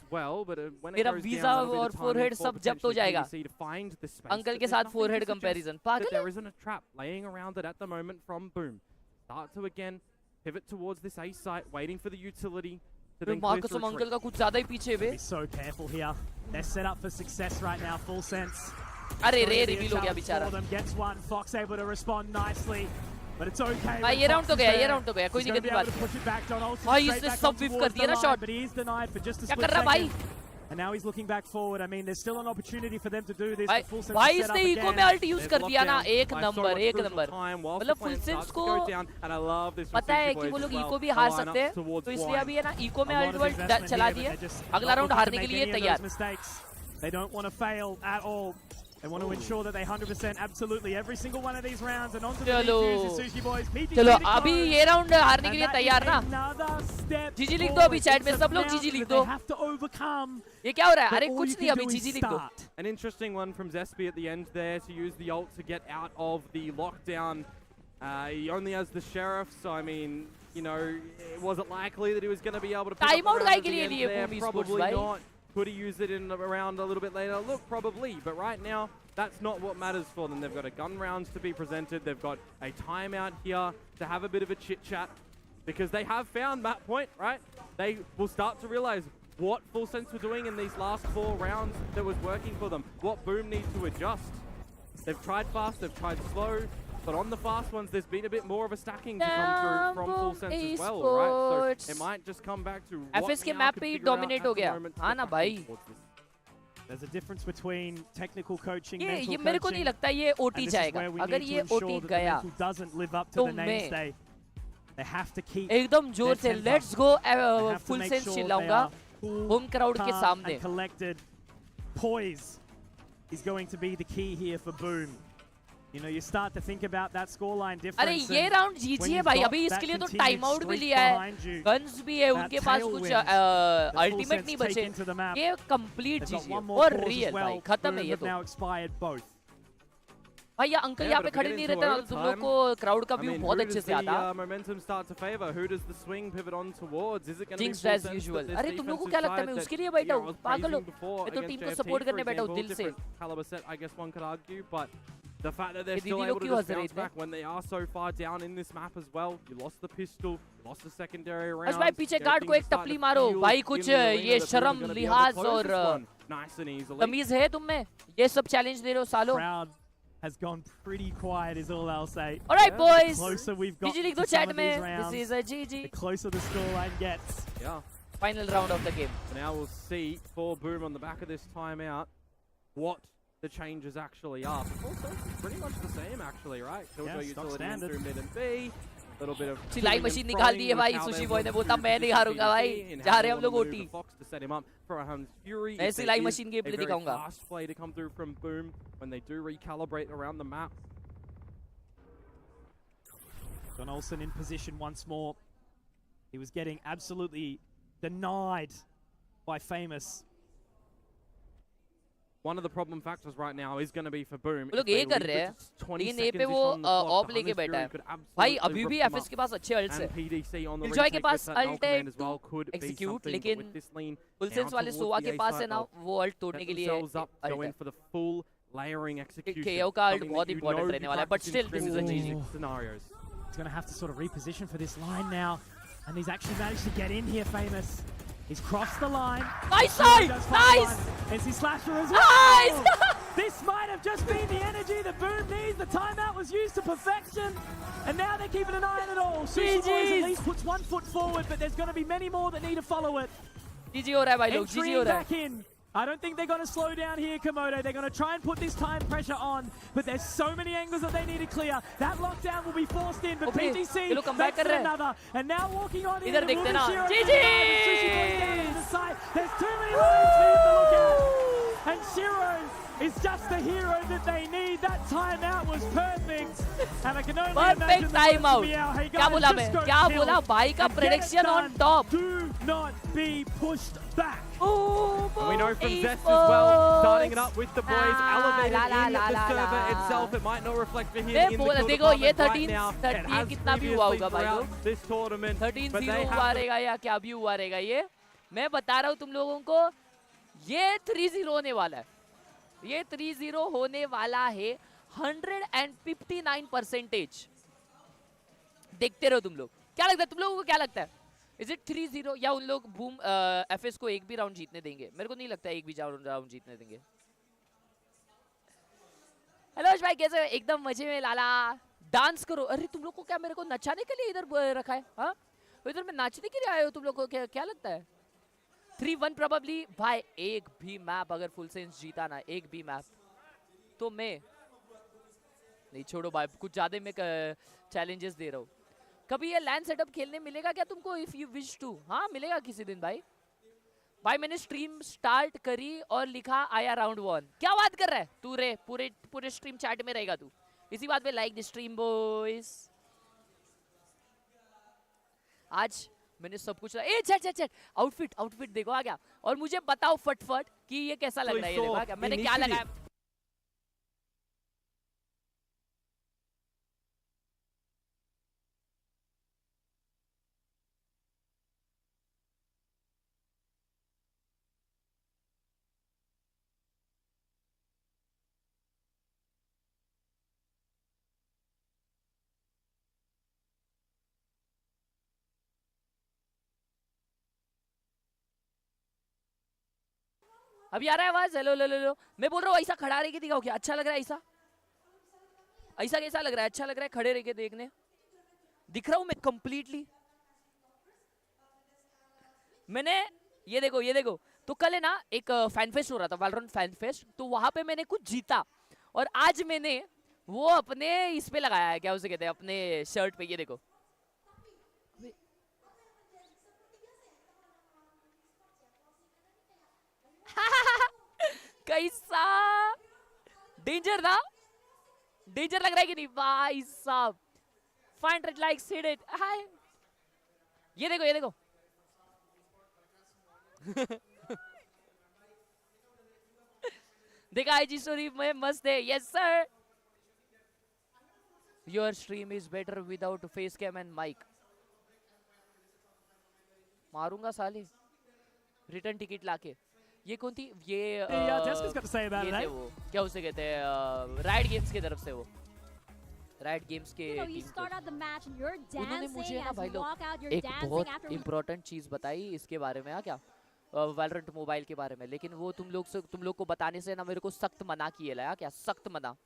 C: मेरा visa और forehead सब जब्त हो जाएगा. अंकल के साथ forehead comparison. पागल है?
B: There isn't a trap laying around it at the moment from Boom. Start to again pivot towards this A site, waiting for the utility to then clear through
C: uncle का कुछ ज़्यादा ही पीछे बे.
A: Be so careful here. They're set up for success right now. Full Sense.
C: अरे रे reveal हो गया बेचारा.
A: Gets one. Fox able to respond nicely. But it's okay.
C: भाई ये राउंड तो गया, ये राउंड तो गया, कोई दिक्कत नहीं बात. भाई इसने सब whiff कर दिया ना shot.
A: But he is denied for just a
C: क्या
A: split
C: कर रहा भाई?
A: And now he's looking back forward. I mean, there's still an opportunity for them to do this.
C: भाई इसने इको में अल्ट यूज कर दिया ना. एक नंबर. मतलब फुल सेंस को पता है कि वो लोग इको भी हार सकते हैं, तो इसलिए अभी है ना इको में अल्ट वर्ल्ड चला दिए. अगला राउंड हारने के लिए तैयार.
A: They don't want to fail at all. They want to ensure that they 100% absolutely every single one of these rounds and onto the PGs, Sushi Boys.
C: चलो अभी ये राउंड हारने के लिए तैयार ना. जीजी लिख दो अभी चैट में सब लोग जीजी लिख दो. ये क्या हो रहा है? अरे कुछ नहीं अभी जीजी लिख दो.
B: An interesting one from Zespi at the end there to use the ult to get out of the lockdown. He only has the sheriff, so I mean, you know, it wasn't likely that he was going to be able to pick
C: time
B: up
C: out
B: the round
C: के लिए
B: at the
C: लिए
B: end there. Probably not. Could he use it in around a little bit later? Look, probably. But right now, that's not what matters for them. They've got a gun rounds to be presented. They've got a timeout here to have a bit of a chit-chat. Because they have found that point, right? They will start to realize what Full Sense were doing in these last 4 rounds that was working for them. What Boom needs to adjust. They've tried fast, they've tried slow. But on the fast ones, there's been a bit more of a stacking to come through from Full Sense as well, right? So it might just come back to what
C: FS के map पे ही dominate हो गया. हाँ ना भाई.
A: There's a difference between technical coaching, mental
C: ये मेरे को नहीं लगता ये OT जाएगा. अगर ये OT गया, तो मैं एकदम जोर से Let's go Full Sense चिल्लाऊंगा home crowd के सामने.
A: Collected poise is going to be the key here for Boom. You know, you start to think about that scoreline difference.
C: अरे ये राउंड जीजिए भाई, अभी इसके लिए तो टाइम आउट भी लिया है, गन्स भी है उनके पास, कुछ अल्टीमेट नहीं बचे, ये कंप्लीट जीजिए और रियल भाई, खत्म है ये तो। भाई ये अंकल यहाँ पे खड़े नहीं रहते ना, तुम लोग को क्राउड का व्यू बहुत अच्छे से आता। Jinx as usual. अरे तुम लोग को क्या लगता है मैं उसके लिए बैठा हूँ? पागल हो, मैं तो टीम को सपोर्ट करने बैठा हूँ दिल से।
B: The fact that they're still able to just bounce back when they are so far down in this map as well. You lost the pistol, you lost the secondary round.
C: बस भाई पीछे guard को एक टपली मारो भाई, कुछ ये शर्म लिहाज और तमीज है तुम में? ये सब चैलेंज दे रहे हो सालों।
A: Has gone pretty quiet is all I'll say.
C: All right boys,
A: the closer we've got
C: GG
A: to
C: chat
A: some of these rounds,
C: this is a GG.
A: The closer the scoreline gets.
B: Yeah.
C: Final round of the game.
B: So now we'll see for Boom on the back of this timeout what the changes actually are. Also, pretty much the same actually, right? Killjoy utility in through mid and B. Little bit of
C: सिलाई machine निकाल दी है भाई, sushi boy ने बोला मैं नहीं हारूंगा भाई, जा रहे हम लोग ओटी। मैं सिलाई मशीन गेम प्ले दिखाऊंगा।
B: Fast play to come through from Boom when they do recalibrate around the map.
A: John Olsen in position once more. He was getting absolutely denied by Famous.
B: One of the problem factors right now is going to be for Boom.
C: लोग ये कर रहे हैं, लेकिन ये पे वो of लेके बैठा है। भाई अभी भी एफएस के पास अच्छे अल्ट्स है। किलजॉय के पास अल्ट है टू एक्सिक्यूट, लेकिन फुलसेंस वाले सोवा के पास है ना वो अल्ट तोड़ने के लिए अल्ट है। केओ का अल्ट बहुत इंपॉर्टेंट रहने वाला है, but still this is a GG.
A: He's going to have to sort of reposition for this line now, and he's actually managed to get in here, Famous. He's crossed the line.
C: Nice side! Nice!
A: NC Slasher as well.
C: Nice!
A: This might have just been the energy that Boom needs. The timeout was used to perfection. And now they're keeping an eye on it all. Sushi Boys at least puts 1 foot forward, but there's going to be many more that need to follow it.
C: GG हो रहा है भाई लोग, GG हो रहा है.
A: Back in. I don't think they're going to slow down here, Komodo. They're going to try and put this time pressure on, but there's so many angles that they need to clear. That lockdown will be forced in, but PTC makes it another. And now walking on in,
C: इधर देखते ना, GG!
A: There's too many lines for him to look at. And Shiro is just the hero that they need. That timeout was perfect. And I can only
C: perfect timeout. क्या बोला मैं? क्या बोला? भाई का prediction on top.
A: Do not be pushed back.
B: And we know from Zest as well, starting it up with the boys, elevated in the server itself. It might not reflect for him in the court
C: देखो ये
B: right now.
C: 13 कितना भी हुआ होगा भाई लोग,
B: this tournament
C: 13-0 हुआ रहेगा या क्या भी हुआ रहेगा, ये मैं बता रहा हूँ तुम लोगों को, ये 3-0 होने वाला है, ये 3-0 होने वाला है 159%। देखते रहो तुम लोग, क्या लगता है तुम लोगों को, क्या लगता है? Is it 3-0 या उन लोग बूम एफएस को एक भी राउंड जीतने देंगे? मेरे को नहीं लगता है एक भी राउंड जीतने देंगे। हेलो भाई कैसे हो? एकदम मजे में लाला, डांस करो। अरे तुम लोग को क्या मेरे को नचाने के लिए इधर रखा है? हाँ इधर में नाचने के लिए आए हो तुम लोग को? क्या लगता है? 3-1 प्रोबेबली भाई। एक भी मैप अगर फुल सेंस जीता ना, एक भी मैप, तो मैं नहीं, छोड़ो भाई, कुछ ज्यादा मैं चैलेंजेस दे रहा हूँ। कभी ये लैंड सेटअप खेलने मिलेगा क्या तुमको, इफ यू विश टू? हाँ मिलेगा किसी दिन भाई। भाई मैंने स्ट्रीम स्टार्ट करी और लिखा आया राउंड 1। क्या बात कर रहा है तू रे? पूरे स्ट्रीम चैट में रहेगा तू इसी बात पे। Like the stream boys. आज मैंने सब कुछ चैट आउटफिट देखो आ गया, और मुझे बताओ फटफट कि ये कैसा लग रहा है, ये देखो आ गया मैंने क्या लगाया। अभी आ रहा है आवाज? हेलो लो मैं बोल रहा हूँ ऐसा खड़ा रह के दिखाओ, क्या अच्छा लग रहा है ऐसा? ऐसा कैसा लग रहा है? अच्छा लग रहा है खड़े रह के देखने? दिख रहा हूँ मैं कंप्लीटली? मैंने ये देखो तो कल है ना एक फैन फेस्ट हो रहा था, वैलोरेंट फैन फेस्ट, तो वहां पे मैंने कुछ जीता, और आज मैंने वो अपने इस पे लगाया है, क्या उसे कहते हैं, अपने शर्ट पे। ये देखो कैसा डेंजर था। डेंजर लग रहा है कि नहीं भाई साहब? 500 लाइक्स हिट इट। हाय ये देखो, ये देखो। देखा आईजी स्टोरी में मस्त है। Yes sir. Your stream is better without face cam and mic. मारूंगा साले रिटर्न टिकट लाके। ये कौन थी? ये ये वो क्या उसे कहते हैं, राइट गेम्स की तरफ से, वो राइट गेम्स के उन्होंने मुझे ना भाई लोग एक बहुत इम्पोर्टेंट चीज बताई इसके बारे में। क्या? वैलोरेंट मोबाइल के बारे में। लेकिन वो तुम लोग को बताने से ना मेरे को सख्त मना किया है। क्या सख्त मना?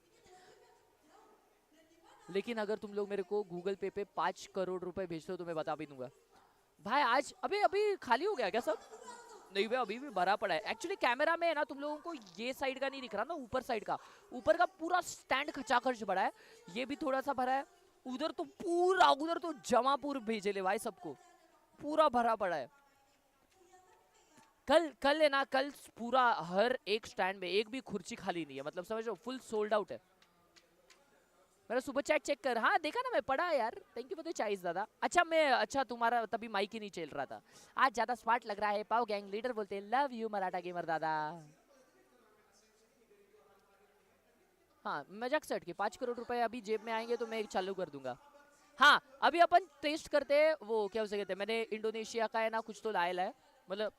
C: लेकिन अगर तुम लोग मेरे को गूगल पे 5 करोड़ रुपए भेजते हो तो मैं बता भी दूंगा भाई। आज अभी खाली हो गया क्या सब? नहीं भाई अभी भी भरा पड़ा है। एक्चुअली कैमरा में है ना, तुम लोगों को ये साइड का नहीं दिख रहा ना, ऊपर साइड का। ऊपर का पूरा स्टैंड खचाखच भरा है। ये भी थोड़ा सा भरा है। उधर तो जमापुर भेजे ले भाई सबको, पूरा भरा पड़ा है। कल है ना, कल पूरा हर एक स्टैंड में एक भी कुर्सी खाली नहीं है। मतलब समझो फुल सोल्ड आउट है। मेरा सुपर चैट चेक कर। हाँ देखा ना, मैं पढ़ा यार। Thank you for the choice दादा। अच्छा तुम्हारा तभी माइक ही नहीं चल रहा था। आज ज्यादा स्मार्ट लग रहा है। पाव गैंग लीडर बोलते हैं लव यू मराठा गेमर दादा। हाँ मजाक सेट के 5 करोड़ रुपए अभी जेब में आएंगे तो मैं चालू कर दूंगा। हाँ अभी अपन टेस्ट करते हैं वो क्या उसे कहते हैं। मैंने इंडोनेशिया का है ना कुछ तो लाया है। मतलब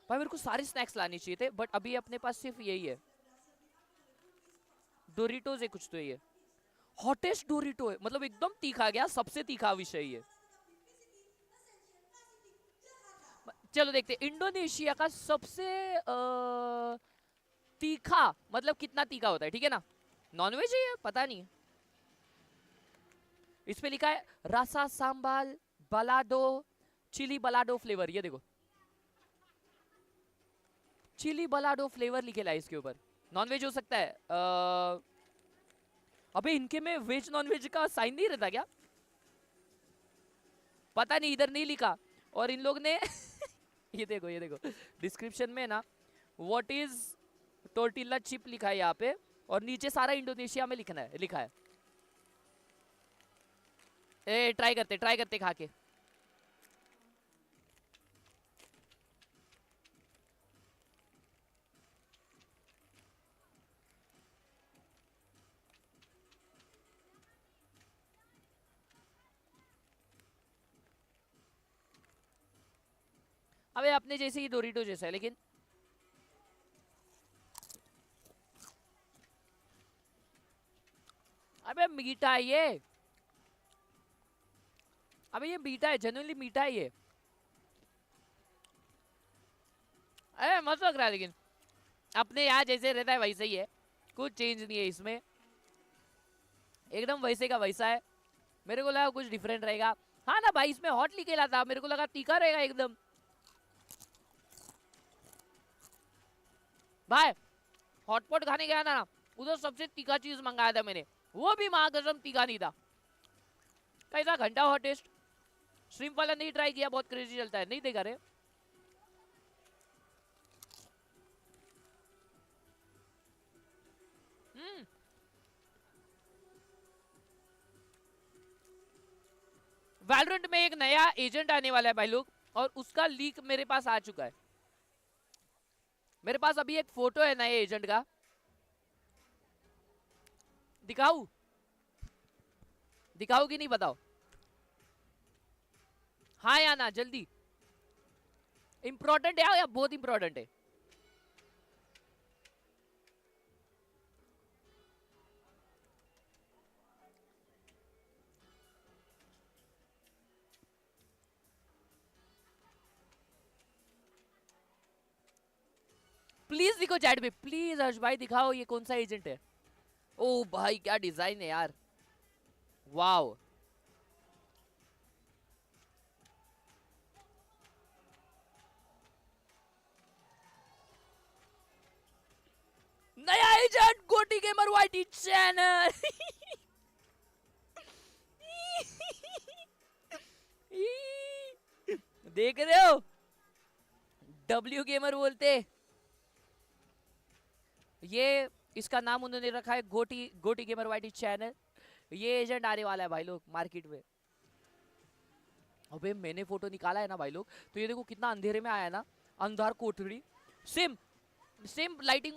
C: भाई मेरे को सारे स्नैक्स लाने चाहिए थे, बट अभी अपने पास सिर्फ यही है। डोरिटोज है कुछ तो ये हॉटेस्ट डोरिटो है। मतलब एकदम तीखा गया, सबसे तीखा विषय है। चलो देखते इंडोनेशिया का सबसे तीखा मतलब कितना तीखा होता है। ठीक है ना, नॉनवेज है पता नहीं। इस पे लिखा है रासा सांबाल बलाडो चिली बलाडो फ्लेवर। ये देखो चिली बलाडो फ्लेवर लिखेला है इसके ऊपर। नॉनवेज हो सकता है। अबे इनके में वेज नॉनवेज का साइन नहीं रहता क्या? पता नहीं, इधर नहीं लिखा। और इन लोग ने ये देखो डिस्क्रिप्शन में ना व्हाट इज टोर्टिला चिप लिखा है यहाँ पे, और नीचे सारा इंडोनेशिया में लिखा है। ए ट्राई करते खा के। अबे अपने जैसे ही डोरिटो जैसा है लेकिन अबे मीठा है ये। अबे ये मीठा है, जेन्युइनली मीठा है ये। अरे मस्त लग रहा है लेकिन अपने यहाँ जैसे रहता है वैसे ही है, कुछ चेंज नहीं है इसमें। एकदम वैसे का वैसा है। मेरे को लगा कुछ डिफरेंट रहेगा। हाँ ना भाई इसमें हॉट लिखेला था, मेरे को लगा तीखा रहेगा एकदम। भाई हॉटपॉट खाने गया था ना, उधर सबसे तीखा चीज मंगाया था मैंने, वो भी महाकसम तीखा नहीं था। कैसा घंटा हॉट टेस्ट। श्रिम्प वाला नहीं ट्राई किया, बहुत क्रेजी चलता है। नहीं देखा रे। वैलोरेंट में एक नया एजेंट आने वाला है भाई लोग, और उसका लीक मेरे पास आ चुका है। मेरे पास अभी एक फोटो है नए एजेंट का, दिखाऊं कि नहीं बताओ? हाँ या ना जल्दी। इंपॉर्टेंट है या बहुत इंपॉर्टेंट है? प्लीज दिखो चैट में, प्लीज हर्ष भाई दिखाओ ये कौन सा एजेंट है। ओ भाई क्या डिजाइन है यार, वाओ। नया एजेंट गोटी गेमर वाईटी चैनल। देख रहे हो, डब्ल्यू गेमर बोलते। ये इसका नाम उन्होंने रखा है गोटी गेमर वाईटी चैनल। ये एजेंट आने वाला है भाई लोग मार्केट में। अबे मैंने फोटो निकाला है ना भाई लोग, तो ये देखो कितना अंधेरे में आया ना, अंधार कोठरी। सेम लाइटिंग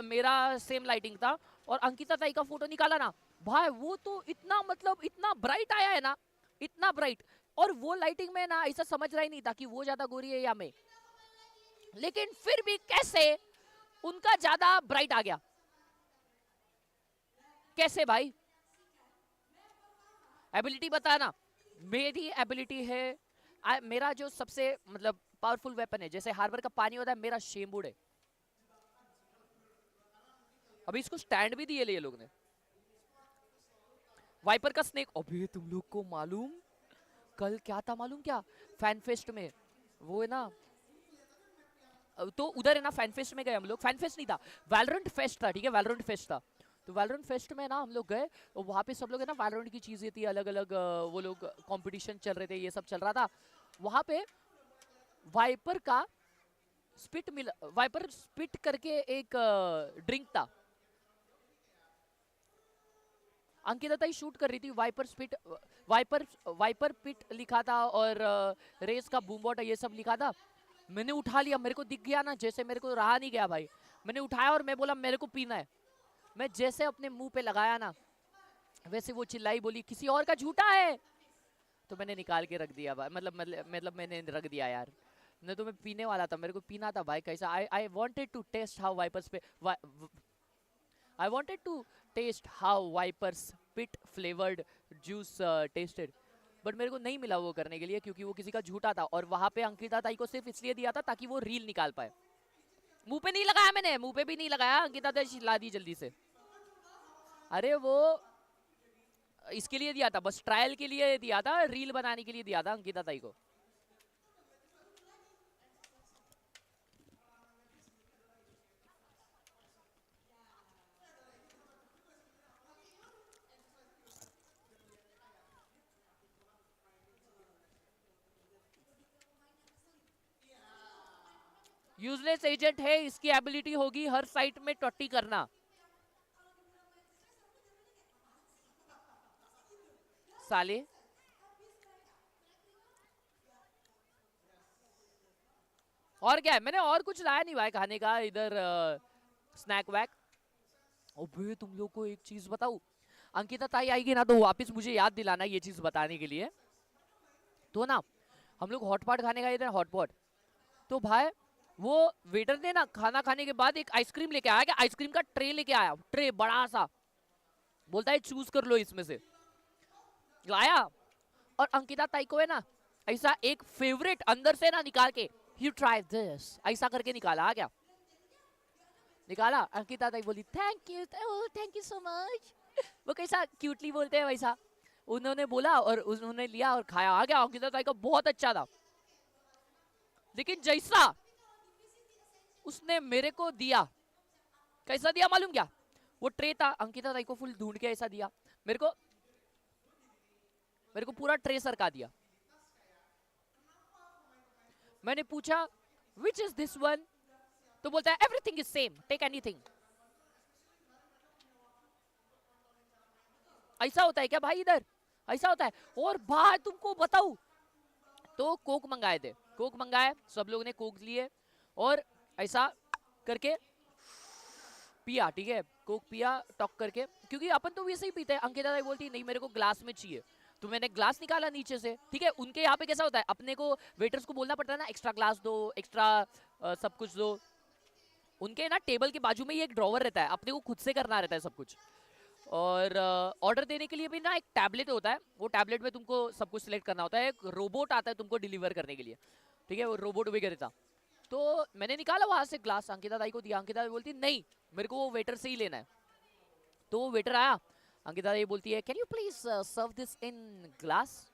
C: मेरा सेम लाइटिंग था, और अंकिता ताई का फोटो निकाला ना भाई, वो तो इतना मतलब इतना ब्राइट आया है ना, इतना ब्राइट। और वो लाइटिंग में ना ऐसा समझ रहा ही नहीं था कि वो ज्यादा गोरी है या मैं, लेकिन फिर भी कैसे उनका ज्यादा ब्राइट आ गया, कैसे भाई? एबिलिटी बता ना। मेरी एबिलिटी है, मेरा जो सबसे मतलब पावरफुल वेपन है, जैसे हार्बर का पानी होता है, मेरा शेमबुड है। अभी इसको स्टैंड भी दिए ये लोग ने। वाइपर का स्नेक। अभी तुम लोग को मालूम कल क्या था मालूम क्या? फैन फेस्ट में वो है ना, तो उधर है ना फैन फेस्ट में गए हम लोग। फैन फेस्ट नहीं था, वैलोरेंट फेस्ट था, ठीक है, वैलोरेंट फेस्ट था। तो वैलोरेंट फेस्ट में ना हम लोग गए, और वहाँ पे सब लोग है ना वैलोरेंट की चीजें थी अलग अलग, वो लोग कंपटीशन चल रहे थे, ये सब चल रहा था। वहाँ पे वाइपर का वाइपर स्पिट करके एक ड्रिंक था। अंकिता ताई शूट कर रही थी, वाइपर पिट लिखा था, और रेस का बूम वाटर ये सब लिखा था। मैंने उठा लिया, मेरे को दिख गया ना, जैसे मेरे को रहा नहीं गया भाई, मैंने उठाया और मैं बोला मेरे को पीना है। मैं जैसे अपने मुंह पे लगाया ना, वैसे वो चिल्लाई, बोली किसी और का झूठा है, तो मैंने निकाल के रख दिया भाई। मतलब मैंने रख दिया यार, नहीं तो मैं पीने वाला था, मेरे को पीना था भाई। कैसा I wanted to test how vipers पे I wanted to taste how Viper's Pit flavored juice tasted, but मेरे को नहीं मिला वो करने के लिए, क्योंकि वो किसी का झूठा था। और वहां पे अंकिता ताई को सिर्फ इसलिए दिया था ताकि वो रील निकाल पाए। मुंह पे नहीं लगाया मैंने, मुंह पे भी नहीं लगाया, अंकिता ताई चिल्ला दी जल्दी से। अरे वो इसके लिए दिया था, बस ट्रायल के लिए दिया था, रील बनाने के लिए दिया था अंकिता ताई को। यूजलेस एजेंट है, इसकी एबिलिटी होगी हर साइट में टट्टी करना। साले और क्या है, मैंने और कुछ लाया नहीं भाई खाने का इधर, स्नैक वैक। अबे तुम लोग को एक चीज बताऊं, अंकिता ताई आएगी ना तो वापस मुझे याद दिलाना ये चीज बताने के लिए। तो ना हम लोग हॉटपॉट खाने गए थे, हॉटपॉट। तो भाई वो वेटर ने ना खाना खाने के बाद एक आइसक्रीम लेके आया, क्या आइसक्रीम का ट्रे लेके आया, ट्रे बड़ा सा, बोलता है चूज कर लो इसमें से। लाया, और अंकिता ताई को है ना ऐसा एक फेवरेट अंदर से ना निकाल के, यू ट्राई दिस, ऐसा करके निकाला। क्या निकाला? अंकिता ताई बोली थैंक यू सो मच। वो कैसा क्यूटली बोलते हैं वैसा उन्होंने बोला, और उन्होंने लिया और खाया। आ गया, अंकिता ताई का बहुत अच्छा था। लेकिन जैसा उसने मेरे को दिया, कैसा दिया मालूम क्या? वो ट्रे था, अंकिता ताई को फुल ढूंढ के ऐसा दिया, मेरे को पूरा ट्रे सरका दिया। मैंने पूछा विच इज दिस वन, तो बोलता है everything is same, take anything. ऐसा होता है क्या भाई इधर? ऐसा होता है। और भाई तुमको बताऊं, तो कोक मंगाए थे, कोक मंगाए, सब लोग ने कोक लिए और ऐसा करके पिया, ठीक है, कोक पिया टॉक करके, क्योंकि अपन तो वैसे ही पीते हैं। अंकिता ताई बोलती नहीं मेरे को ग्लास में चाहिए, तो मैंने ग्लास निकाला नीचे से, ठीक है। उनके यहाँ पे कैसा होता है, अपने को वेटर्स को बोलना पड़ता है ना एक्स्ट्रा ग्लास दो, एक्स्ट्रा सब कुछ दो। उनके ना टेबल के बाजू में ही एक ड्रॉवर रहता है, अपने को खुद से करना रहता है सब कुछ। और ऑर्डर देने के लिए भी ना एक टैबलेट होता है, वो टैबलेट में तुमको सब कुछ सिलेक्ट करना होता है। एक रोबोट आता है तुमको डिलीवर करने के लिए, ठीक है, वो रोबोट वगैरह था। तो मैंने निकाला वहां से ग्लास, अंकिता ताई को दिया। अंकिता ताई बोलती नहीं मेरे को वो वेटर से ही लेना है। तो वो वेटर आया, अंकिता ताई बोलती है can you please serve this in glass.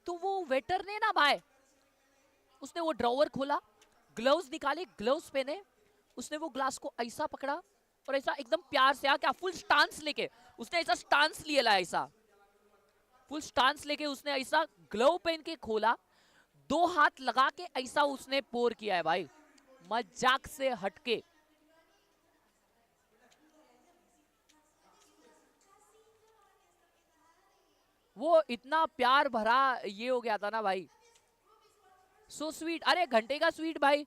C: तो वो वेटर ने ना भाई, उसने वो ड्रॉवर खोला, ग्लव्स निकाले, ग्लव्स पहने, उसने वो ग्लास को ऐसा पकड़ा और ऐसा एकदम प्यार से क्या फुल स्टांस लेके, उसने ऐसा स्टांस लिया, ऐसा फुल स्टांस लेके उसने ऐसा ग्लव पहन के खोला, 2 हाथ लगा के ऐसा उसने पोर किया है भाई, मजाक से हटके। वो इतना प्यार भरा ये हो गया था ना भाई, सो स्वीट। अरे घंटे का स्वीट भाई,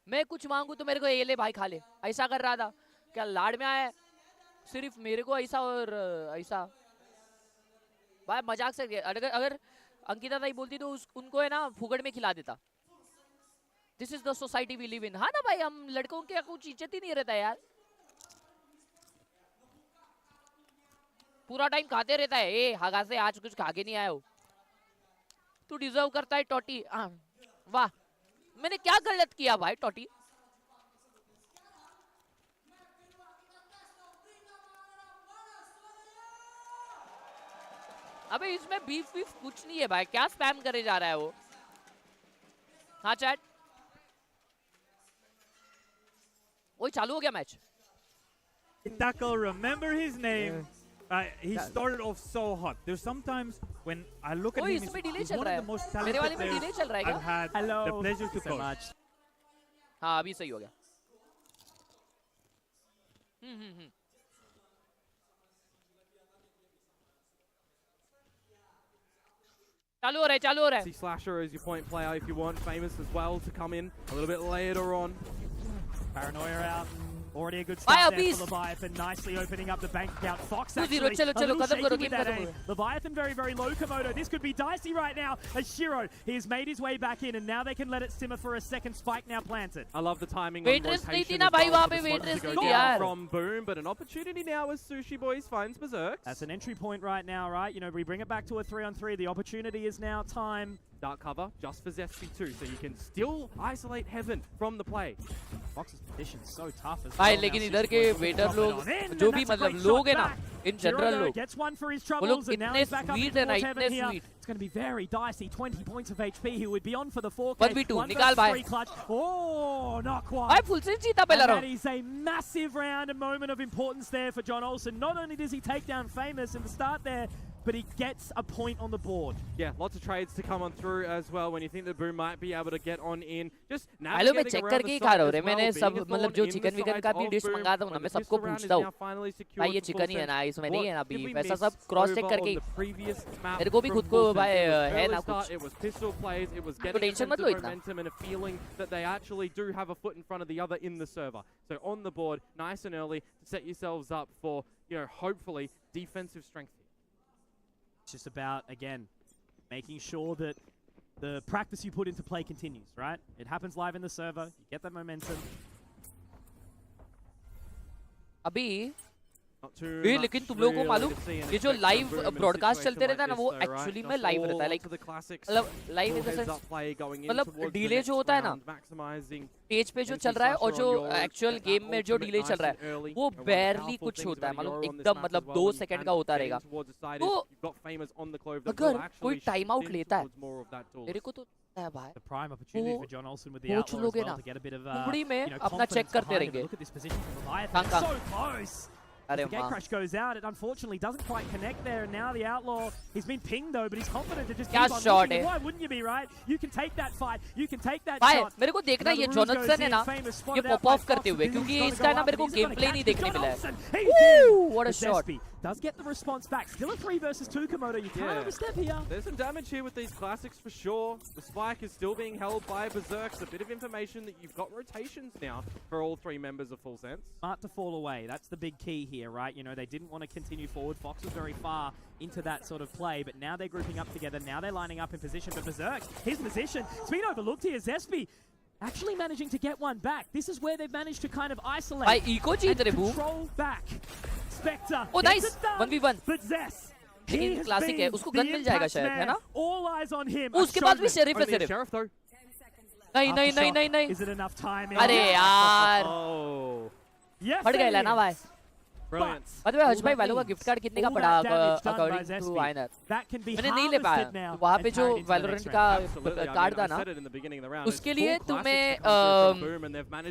C: मैं कुछ मांगू तो मेरे को ये ले भाई खा ले, ऐसा कर रहा था। क्या लाड में आया सिर्फ मेरे को ऐसा और ऐसा भाई, मजाक से। अगर अंकिता ताई बोलती तो उनको है ना फुगड़ में खिला देता। This is the society we live in. हाँ ना भाई, हम लड़कों के कुछ इज्जत ही नहीं रहता यार, पूरा टाइम खाते रहता है। ए हगा से आज कुछ खा के नहीं आया हो, तू डिजर्व करता है टोटी। वाह, मैंने क्या गलत किया भाई टोटी? अबे इसमें बीफ बीफ कुछ नहीं है भाई, क्या स्पैम करे जा रहा है वो। हाँ चैट, वही चालू हो गया match.
D: Tackle, remember his name. He started off so hot. There's sometimes when I look at him, he's one of the most talented players I've had the pleasure to coach.
C: हाँ अभी सही हो गया। चालू हो रहा है।
B: See Slasher as your point player if you want. Famous as well to come in a little bit later on.
A: Paranoia out. Already a good start there for Leviathan, nicely opening up the bank account. Fox actually a little shaky with that aim. Leviathan very, very low, Komodo. This could be dicey right now as Shiro, he's made his way back in, and now they can let it simmer for a second. Spike now planted.
B: I love the timing on rotation as well from Boom, but an opportunity now as Sushi Boys finds Berserk.
A: That's an entry point right now, right? You know, we bring it back to a 3-on-3. The opportunity is now time.
B: Dark cover just for Zesty too, so you can still isolate Heaven from the play.
A: Fox's position so tough as well.
C: भाई लेकिन इधर के waiter लोग जो भी मतलब लोग हैं ना, इन जनरल लोग, वो लोग इतने स्वीट है ना, इतने sweet.
A: It's going to be very dicey. 20 points of HP. He would be on for the 4K.
C: 1v2 निकाल भाई।
A: Oh, not quite.
C: भाई फुल से जीता पहला round.
A: That is a massive round, a moment of importance there for John Olsen. Not only does he take down Famous in the start there, but he gets a point on the board.
B: Yeah, lots of trades to come on through as well when you think that Boom might be able to get on in. Just
C: hello मैं check करके ही खा रहा हूँ रे, मैंने सब मतलब जो चिकन विकन का भी डिश मंगाता हूँ ना, मैं सबको पूछता हूँ भाई ये चिकन ही है ना, इसमें नहीं है ना बीफ, ऐसा सब क्रॉस चेक करके ही मेरे को भी खुद को भाई है ना कुछ।
B: It was pistol plays, it was
C: तो
B: getting
C: टेंशन मत लो इतना।
B: momentum and a feeling that they actually do have a foot in front of the other in the server. So on the board, nice and early to set yourselves up for, you know, hopefully defensive strength.
A: It's just about, again, making sure that the practice you put into play continues, right? It happens live in the server, you get that momentum.
C: अभी ये लेकिन तुम लोगों को मालूम ये जो live broadcast चलते रहता है ना, वो एक्चुअली में लाइव रहता है, लाइक मतलब लाइव इन द सेंस मतलब डिले जो होता है ना पेज पे जो चल रहा है और जो एक्चुअल गेम में जो डिले चल रहा है वो बारली कुछ होता है, मालूम एकदम मतलब 2 सेकंड का होता रहेगा। तो अगर कोई टाइम आउट लेता है मेरे को तो है भाई, कोच लोग है ना कुंबड़ी में अपना चेक करते रहेंगे।
A: The Gatecrash goes out, it unfortunately doesn't quite connect there, and now the Outlaw, he's been pinged though, but he's confident to just keep on pushing. Why wouldn't you be, right? You can take that fight, you can take that shot.
C: मेरे को देखना ये Jonathan है ना, ये pop of करते हुए, क्योंकि इसका ना मेरे को गेम प्ले नहीं देखने मिला है। What a shot!
A: Does get the response back. Still a 3 versus 2, Komodo. You can't overstep here.
B: There's some damage here with these classics for sure. The spike is still being held by Berserks. A bit of information that you've got rotations now for all 3 members of Full Sense.
A: Smart to fall away. That's the big key here, right? You know, they didn't want to continue forward. Fox was very far into that sort of play, but now they're grouping up together. Now they're lining up in position. But Berserks, his position, it's been overlooked here. Zespi actually managing to get one back. This is where they've managed to kind of isolate and control back. Spectre.
C: Oh, nice. 1v1.
A: But Zes,
C: लेकिन classic है, उसको gun मिल जाएगा शायद, है ना?
A: All eyes on him.
C: उसके बाद भी शेरिफ है सिर्फ। नहीं।
A: Is it enough time?
C: अरे यार। फट गया ना भाई।
B: Brilliant.
C: मतलब हज भाई वालों का गिफ्ट कार्ड कितने का पड़ा अकॉर्डिंग टू आइनर? मैंने नहीं ले पाया। वहाँ पे जो वैलोरेंट का कार्ड था ना, उसके लिए तुम्हें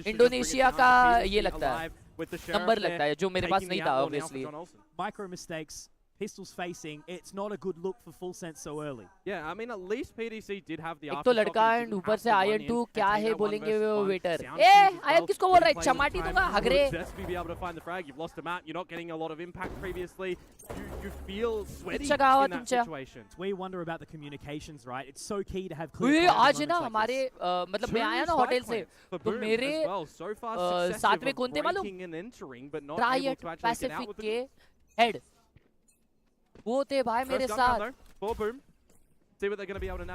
C: इंडोनेशिया का ये लगता है, नंबर लगता है जो मेरे पास नहीं था obviously.
A: Micro mistakes pistols facing, it's not a good look for Full Sense so early.
B: Yeah, I mean, at least PDC did have the
C: एक तो लड़का एंड ऊपर से IN2 क्या है बोलेंगे वो वेटर IN किसको बोल रहा है चमाटी दूंगा हगरे
B: Zespy be able to find the frag. You've lost a map. You're not getting a lot of impact previously. You feel sweaty in that situation.
A: We wonder about the communications, right? It's so key to have clear.
C: ये आज ना हमारे मतलब मैं आया ना hotel से तो मेरे साथ में कौन थे मालूम रायट पैसिफिक के हेड वो थे भाई मेरे साथ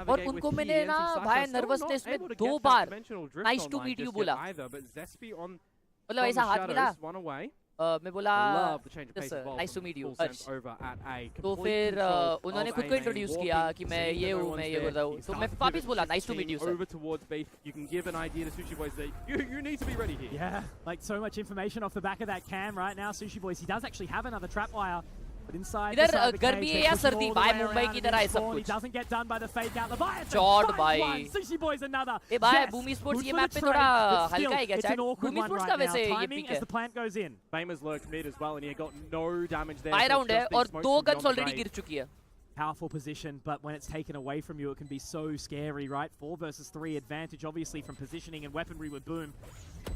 C: और उनको मैंने ना भाई नर्वसनेस में 2 बार नाइस टू मीट यू बोला मतलब ऐसा हाथ मिला मैं बोला नाइस टू मीट यू तो फिर उन्होंने खुद को इंट्रोड्यूस किया कि मैं ये हूँ मैं ये करता हूँ तो मैं वापस बोला nice to meet you sir
A: Yeah, like so much information off the back of that cam right now. Sushi Boys, he does actually have another trap wire.
C: इधर गर्मी है या सर्दी भाई मुंबई की तरह है सब कुछ चॉट भाई ए भाई बूमी स्पोर्ट्स ये मैप पे थोड़ा हल्का है क्या चैट बूमी स्पोर्ट्स का वैसे ये पिक है
B: Famous lurked mid as well and he got no damage there.
C: Buy round है और 2 गन्स ऑलरेडी गिर चुकी है
A: Powerful position, but when it's taken away from you, it can be so scary, right? 4 versus 3 advantage, obviously, from positioning and weaponry with Boom.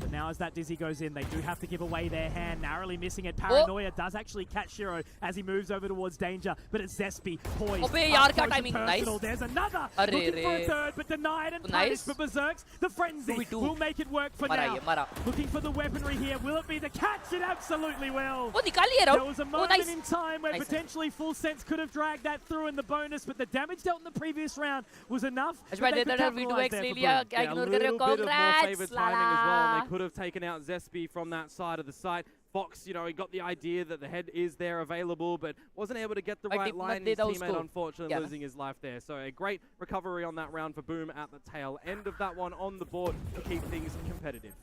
A: But now as that Dizzy goes in, they do have to give away their hand, narrowly missing it. Paranoia does actually catch Shiro as he moves over towards danger, but it's Zespy poised.
C: Obe yaar ka timing nice.
A: There's another looking for a third, but denied and punished for Berserks. The frenzy will make it work for now. Looking for the weaponry here. Will it be the catch? It absolutely will.
C: Oh, nikal liya
A: There was a moment in time where potentially Full Sense could have dragged that through in the bonus, but the damage dealt in the previous round was enough.
C: V2X ले लिया क्या ignore कर रहे हो congrats
B: They could have taken out Zespy from that side of the site. Fox, you know, he got the idea that the head is there available, but wasn't able to get the right line. His teammate, unfortunately, losing his life there. So a great recovery on that round for Boom at the tail end of that one on the board to keep things competitive.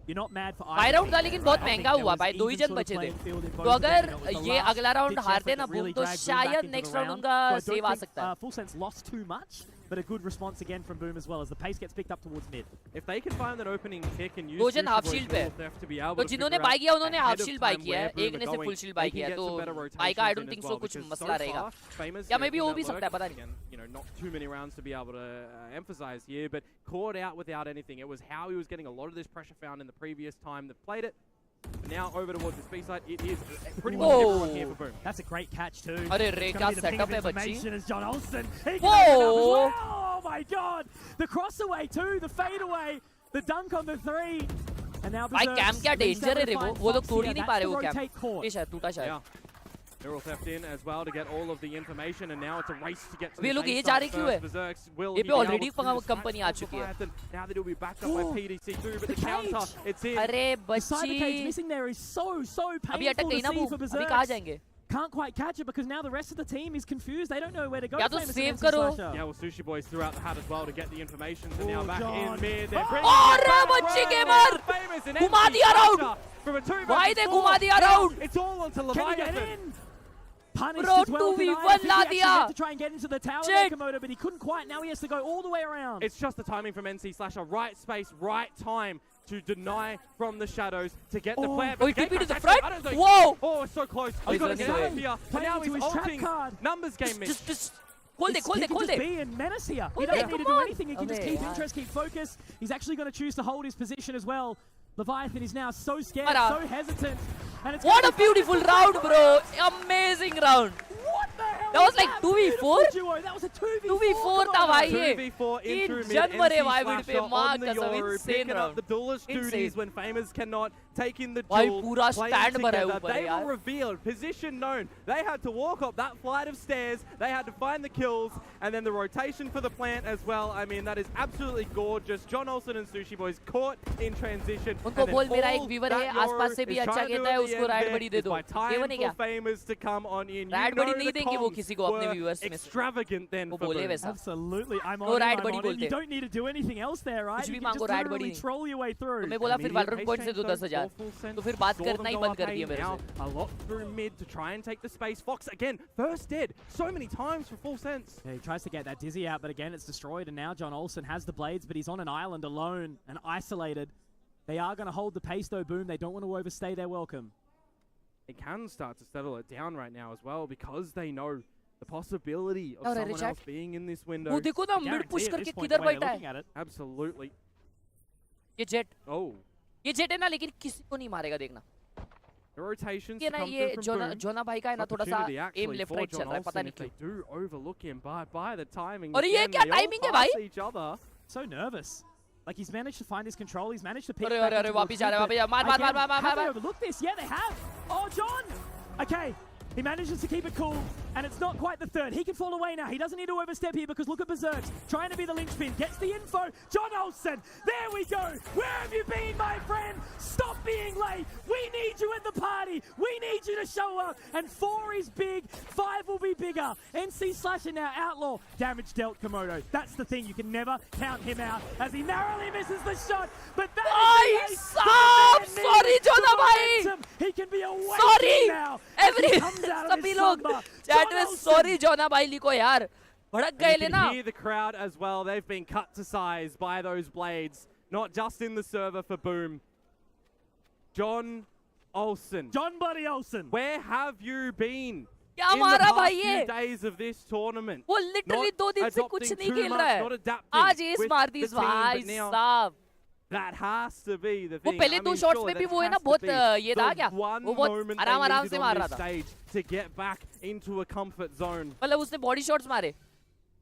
A: You're not mad for
C: buy round था लेकिन बहुत महंगा हुआ भाई 2 ही जन बचे थे तो अगर ये अगला राउंड हारते ना बूम तो शायद नेक्स्ट राउंड उनका सेव आ सकता है
A: Full Sense lost too much but a good response again from Boom as well as the pace gets picked up towards mid.
B: If they can find that opening kick and use
C: Dojan half shield पे तो जिन्होंने bye किया उन्होंने half shield bye किया है एक ने सिर्फ फुल शील्ड बाय किया है तो बाय का आई डोंट थिंक सो कुछ मसला रहेगा या मे बी हो भी सकता है पता नहीं
B: you know not too many rounds to be able to emphasize here but caught out without anything. It was how he was getting a lot of this pressure found in the previous time that played it. Now over towards the B side, it is pretty much everyone here for Boom.
A: That's a great catch too.
C: अरे रे क्या setup है बच्ची
A: John Olsen.
C: Whoa!
A: Oh my God! The cross away too, the fade away, the dunk on the 3. And now
C: भाई cam क्या danger है रे वो लोग तोड़ ही नहीं पा रहे वो कैम ये शायद टूटा शायद
B: They're all theft in as well to get all of the information and now it's a race to get to
C: वे लोग ये जा रहे क्यों है ये पे ऑलरेडी कंपनी आ चुकी है
B: now they will be backed up by PDC too but the counter it's in
C: अरे बच्ची
A: missing there is so painful
C: अभी अटक गई ना वो अभी कहाँ जाएंगे
A: Can't quite catch it because now the rest of the team is confused. They don't know where to go.
C: या तो save करो.
B: Yeah, well, Sushi Boys threw out the hat as well to get the information. So now back in mid. They're
C: bringing it बच्ची gamer घुमा दिया round भाई दे घुमा दिया round
B: It's all onto Leviathan.
A: Punished
C: Bro,
A: as well
C: 2v1 ला दिया.
A: to try and get into the tower Komodo, but he couldn't quite. Now he has to go all the way around.
B: It's just the timing from NC Slasher. Right space, right time to deny from the shadows to get the flare.
C: Oh, he TP to the front? Whoa!
B: Oh, it's so close. He's got to get out of here. And now he's ulting. Numbers game miss.
C: Just hold it.
A: He can just be in menace here. He doesn't need to do anything. He can just keep interest, keep focus. He's actually going to choose to hold his position as well. Leviathan is now so scared, so hesitant. And it's
C: what a beautiful round, bro. Amazing round.
A: What the hell?
C: That was like 2v4?
A: That was a 2v4.
C: 2v4 था भाई ये.
B: 2v4
C: in January भाई mid पे मार कसम insane round.
B: The duelist duties when Famous cannot take in the
C: भाई
B: duel.
C: पूरा stand भरा है ऊपर
B: They were revealed, position known. They had to walk up that flight of stairs. They had to find the kills and then the rotation for the plant as well. I mean that is absolutely gorgeous. John Olsen and Sushi Boys caught in transition.
C: उनको बोल मेरा एक viewer है आसपास से भी अच्छा खेलता है उसको राइड बड़ी दे दो. ये बने क्या?
B: Famous to come on in.
C: Ride बड़ी नहीं देंगे वो किसी को अपने viewers में.
B: Extravagant then.
C: वो बोले वैसा.
A: Absolutely. I'm on.
C: राइड बड़ी बोलते.
A: You don't need to do anything else there, right?
C: कुछ भी मांगो राइड बड़ी.
A: Troll your way through.
C: तो मैं बोला फिर Valorant points से दो 10,000. तो फिर बात करना ही बंद कर दिया मेरे से.
B: A lot through mid to try and take the space. Fox again, first dead so many times for Full Sense.
A: Yeah, he tries to get that Dizzy out, but again it's destroyed. And now John Olsen has the blades, but he's on an island alone and isolated. They are going to hold the pace though, Boom. They don't want to overstay their welcome.
B: it can start to settle it down right now as well, because they know the possibility of someone else being in this window.
C: वो देखो ना mid push करके किधर बैठा है.
B: Absolutely.
C: ये jet.
B: Oh.
C: ये jet है ना, लेकिन किसी को नहीं मारेगा देखना.
B: The rotations
C: ये ना ये जोना भाई का है ना थोड़ा सा aim left right चल रहा है, पता नहीं क्यों.
B: They do overlook him by the timing.
C: और ये क्या timing है भाई?
A: So nervous. Like he's managed to find his control. He's managed to pick.
C: अरे वापस जा रहा है, वापस मार.
A: Have they overlooked this? Yeah, they have. Oh, John. Okay. He manages to keep it cool, and it's not quite the third. He can fall away now. He doesn't need to overstep here because look at Berserks, trying to be the linchpin. Gets the info. John Olsen, there we go. Where have you been, my friend? Stop being late. We need you at the party. We need you to show up. And 4 is big. 5 will be bigger. NC Slasher now outlaw. Damage dealt Komodo. That's the thing. You can never count him out as he narrowly misses the shot. But that is
C: sorry, John bhai.
A: He can be away now.
C: सभी लोग chat में sorry जोना भाई लिखो यार, भड़क गए ले ना.
B: You can hear the crowd as well. They've been cut to size by those blades, not just in the server for Boom. John Olsen.
A: John Buddy Olsen.
B: Where have you been?
C: क्या
B: in the
C: मारा
B: past
C: भाई
B: few
C: ये?
B: days of this tournament?
C: वो literally 2 दिन से कुछ नहीं खेल रहा है. आज एस मार दी भाई साहब.
B: That has to be the
C: वो
B: thing.
C: पहले 2 शॉट्स में भी वो है ना बहुत ये था क्या? वो बहुत आराम से मार रहा था.
B: To get back into a comfort zone.
C: मतलब उसने बॉडी शॉट्स मारे,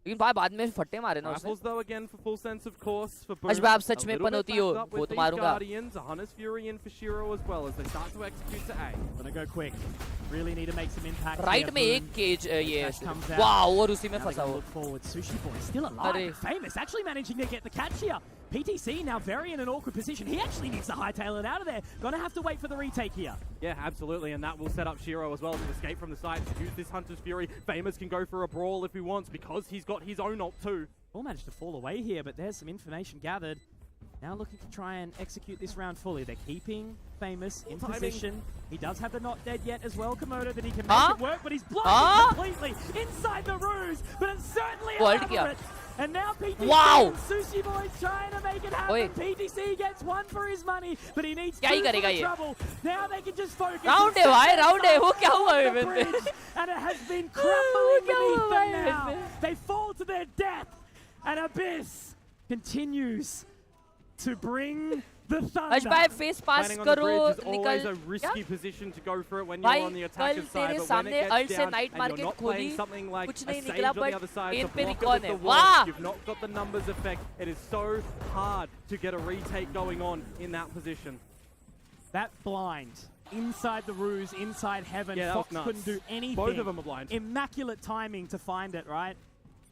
C: लेकिन भाई बाद में फट्टे मारे ना उसने.
B: Rifles though again for full sense of course for Boom.
C: आज आप सच में पनौती हो वो तो मारूंगा.
B: Guardians, Hunter's Fury in for Shiro as well as they start to execute to A.
A: Gonna go quick. Really need to make some impact.
C: Right में एक cage ये वाओ, और उसी में फंसा वो.
A: Look forward. Sushi Boy still alive. Famous actually managing to get the catch here. PTC now very in an awkward position. He actually needs to hightail it out of there. Gonna have to wait for the retake here.
B: Yeah, absolutely, and that will set up Shiro as well to escape from the site, to use this Hunter's Fury. Famous can go for a brawl if he wants, because he's got his own ult too.
A: All managed to fall away here, but there's some information gathered. Now looking to try and execute this round fully. They're keeping Famous in position. He does have the not dead yet as well, Komodo, that he can make it work, but he's blocked completely inside the ruse, but it's certainly elaborate. And now PTC and Sushi Boy's trying to make it happen. PTC gets 1 for his money, but he needs 2 for the trouble. Now they can just focus.
C: Round है वो क्या हुआ है?
A: And it has been crumbling beneath them now. They fall to their death, and Abyss continues to bring the thunder.
C: भाई face pass करो,
B: always a risky position to go for it when you're on the attacker's side, but when it gets down and you're not playing something like a Sage on the other side to block it with the wall, you've not got the numbers effect. It is so hard to get a retake going on in that position.
A: That blind inside the ruse, inside heaven, Fox couldn't do anything.
B: Both of them are blind.
A: Immaculate timing to find it, right?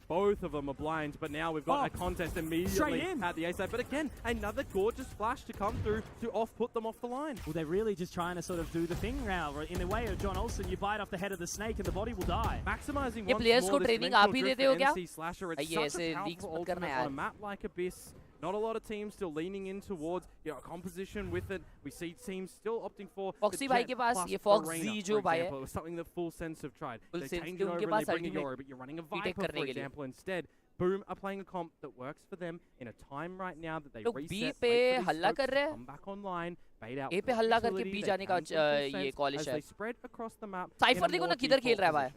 B: Both of them are blind, but now we've got a contest immediately at the A side. But again, another gorgeous flash to come through to put them off the line.
A: Well, they're really just trying to sort of do the thing now. In the way of John Olsen, you bite off the head of the snake and the body will die.
B: Maximizing
C: ये players को training आप ही देते हो क्या?
B: NC Slasher, it's such a powerful ultimate on a map like Abyss. Not a lot of teams still leaning in towards a composition with it. We see teams still opting for
C: Foxy भाई के पास ये Fox Z जो भाई है.
B: It was something that Full Sense have tried. They changed it over and they bring a Yoro, but you're running a Viper, for example, instead. Boom are playing a comp that works for them in a time right now that they reset, come back online, bait out.
C: A पे हल्ला करके B जाने का ये college है.
B: They spread across the map.
C: Cypher देखो ना किधर खेल रहा है भाई.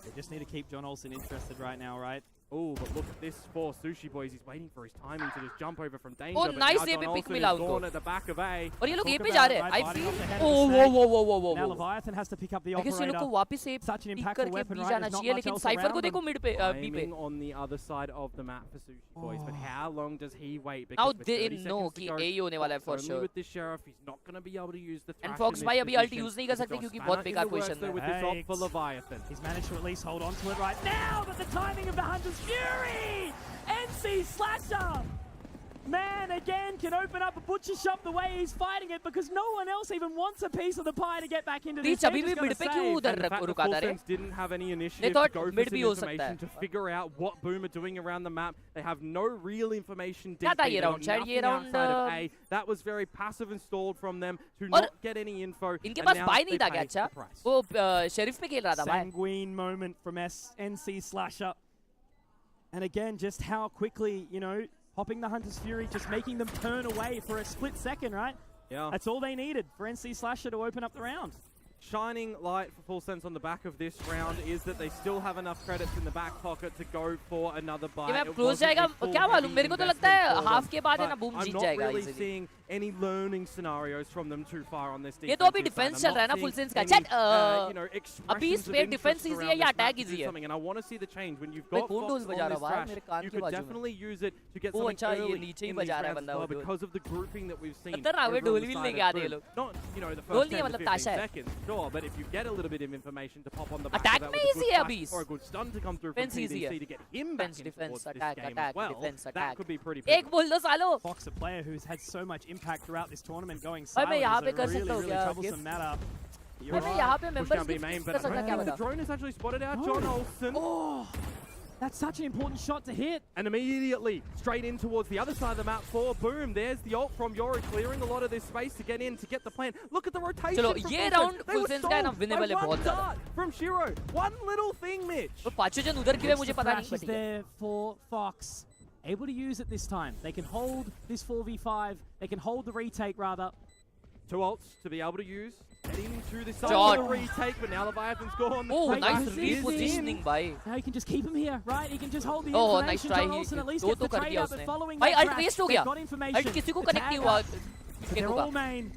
A: They just need to keep John Olsen interested right now, right?
B: Oh, but look at this for Sushi Boys. He's waiting for his timing to just jump over from danger.
C: Oh, nice
B: A पे pick मिला उनको. At the back of A.
C: और ये लोग A पे जा रहे हैं. I feel. Oh.
A: Now Leviathan has to pick up the
C: operator. I guess ये लोग को वापस A
A: such an impactful weapon, right?
C: जाना चाहिए, लेकिन Cypher को देखो mid पे B पे.
B: On the other side of the map for Sushi Boys, but how long does he wait?
C: Now they know कि A ही होने वाला है for sure.
B: With this sheriff, he's not going to be able to use the thrash.
C: And Fox भाई अभी ult use नहीं कर सकते क्योंकि बहुत बेकार position है.
B: With this ult for Leviathan.
A: He's managed to at least hold on to it right now, but the timing of the Hunter's Fury! NC Slasher! Man, again, can open up a butcher shop the way he's fighting it because no one else even wants a piece of the pie to get back into this.
C: अभी भी mid पे क्यों उधर रुका था रे?
B: Didn't have any initiative to go for some information to figure out what Boom are doing around the map. They have no real information.
C: क्या था ये round? शायद ये round
B: that was very passive installed from them to not get any info.
C: इनके पास buy नहीं था क्या अच्छा? वो sheriff पे खेल रहा था भाई.
A: Sanguine moment from NC Slasher. And again, just how quickly, you know, popping the Hunter's Fury, just making them turn away for a split second, right?
B: Yeah.
A: That's all they needed for NC Slasher to open up the round.
B: shining light for Full Sense on the back of this round is that they still have enough credits in the back pocket to go for another buy.
C: ये मैं close जाएगा क्या मालूम मेरे को तो लगता है half के बाद है ना boom जीत जाएगा
B: I'm not really seeing any learning scenarios from them too far on this defense.
C: ये तो अभी defense चल रहा है ना Full Sense का चट अभी स्पेयर defense easy है या attack easy है
B: and I want to see the change when you've got Fox on this trash you could definitely use it to get something early in these rounds because of the grouping that we've seen over on the side of Boom. Not the first 10 to 15 seconds sure but if you get a little bit of information to pop on the back
C: attack
B: of that
C: में
B: with
C: easy
B: a
C: है
B: good
C: अभी
B: flash or a good stun to come through from TDC to get him back in towards this game as well that could be pretty
C: एक बोल दो सालो
A: Fox, a player who's had so much impact throughout this tournament, going
C: भाई मैं यहाँ
A: silent
C: पे
A: is
C: कर
A: a
C: सकता हूँ
A: really
C: क्या
A: troublesome matter.
C: भाई मैं यहाँ पे members
B: be main, but
C: कर सकता क्या
B: the
C: बता
B: drone has actually spotted out John Olsen.
A: Oh, that's such an important shot to hit.
B: And immediately straight in towards the other side of the map for Boom. There's the ult from Yori clearing a lot of this space to get in to get the plan. Look at the rotation.
C: चलो
B: from
C: ये
B: Full
C: round
B: Sense. They
C: Full
B: were
C: Sense का है ना
B: solved
C: winnable है
B: by
C: बहुत
B: one
C: ज़्यादा
B: dart from Shiro. One little thing, Mitch.
C: तो पांचों जन उधर क्यों है मुझे पता नहीं
A: Flash is there for Fox. Able to use it this time. They can hold this 4v5. They can hold the retake rather.
B: Two ults to be able to use. Get into this side
C: Shot.
B: of the retake, but now Leviathan's gone.
C: Oh,
A: Great
C: nice
A: positioning.
C: repositioning भाई
A: Now he can just keep him here, right? He can just hold the
C: Oh,
A: information.
C: nice try.
A: John Olsen at least
C: दो
A: gets
C: तो
A: the
C: कर
A: trade
C: दिया
A: up, but
C: उसने
A: following
C: भाई
A: that
C: alt
A: track,
C: waste हो
A: they've
C: गया
A: got information.
C: Alt किसी को
A: The
C: कनेक्ट नहीं
A: tag
C: हुआ
A: up. So they're all main.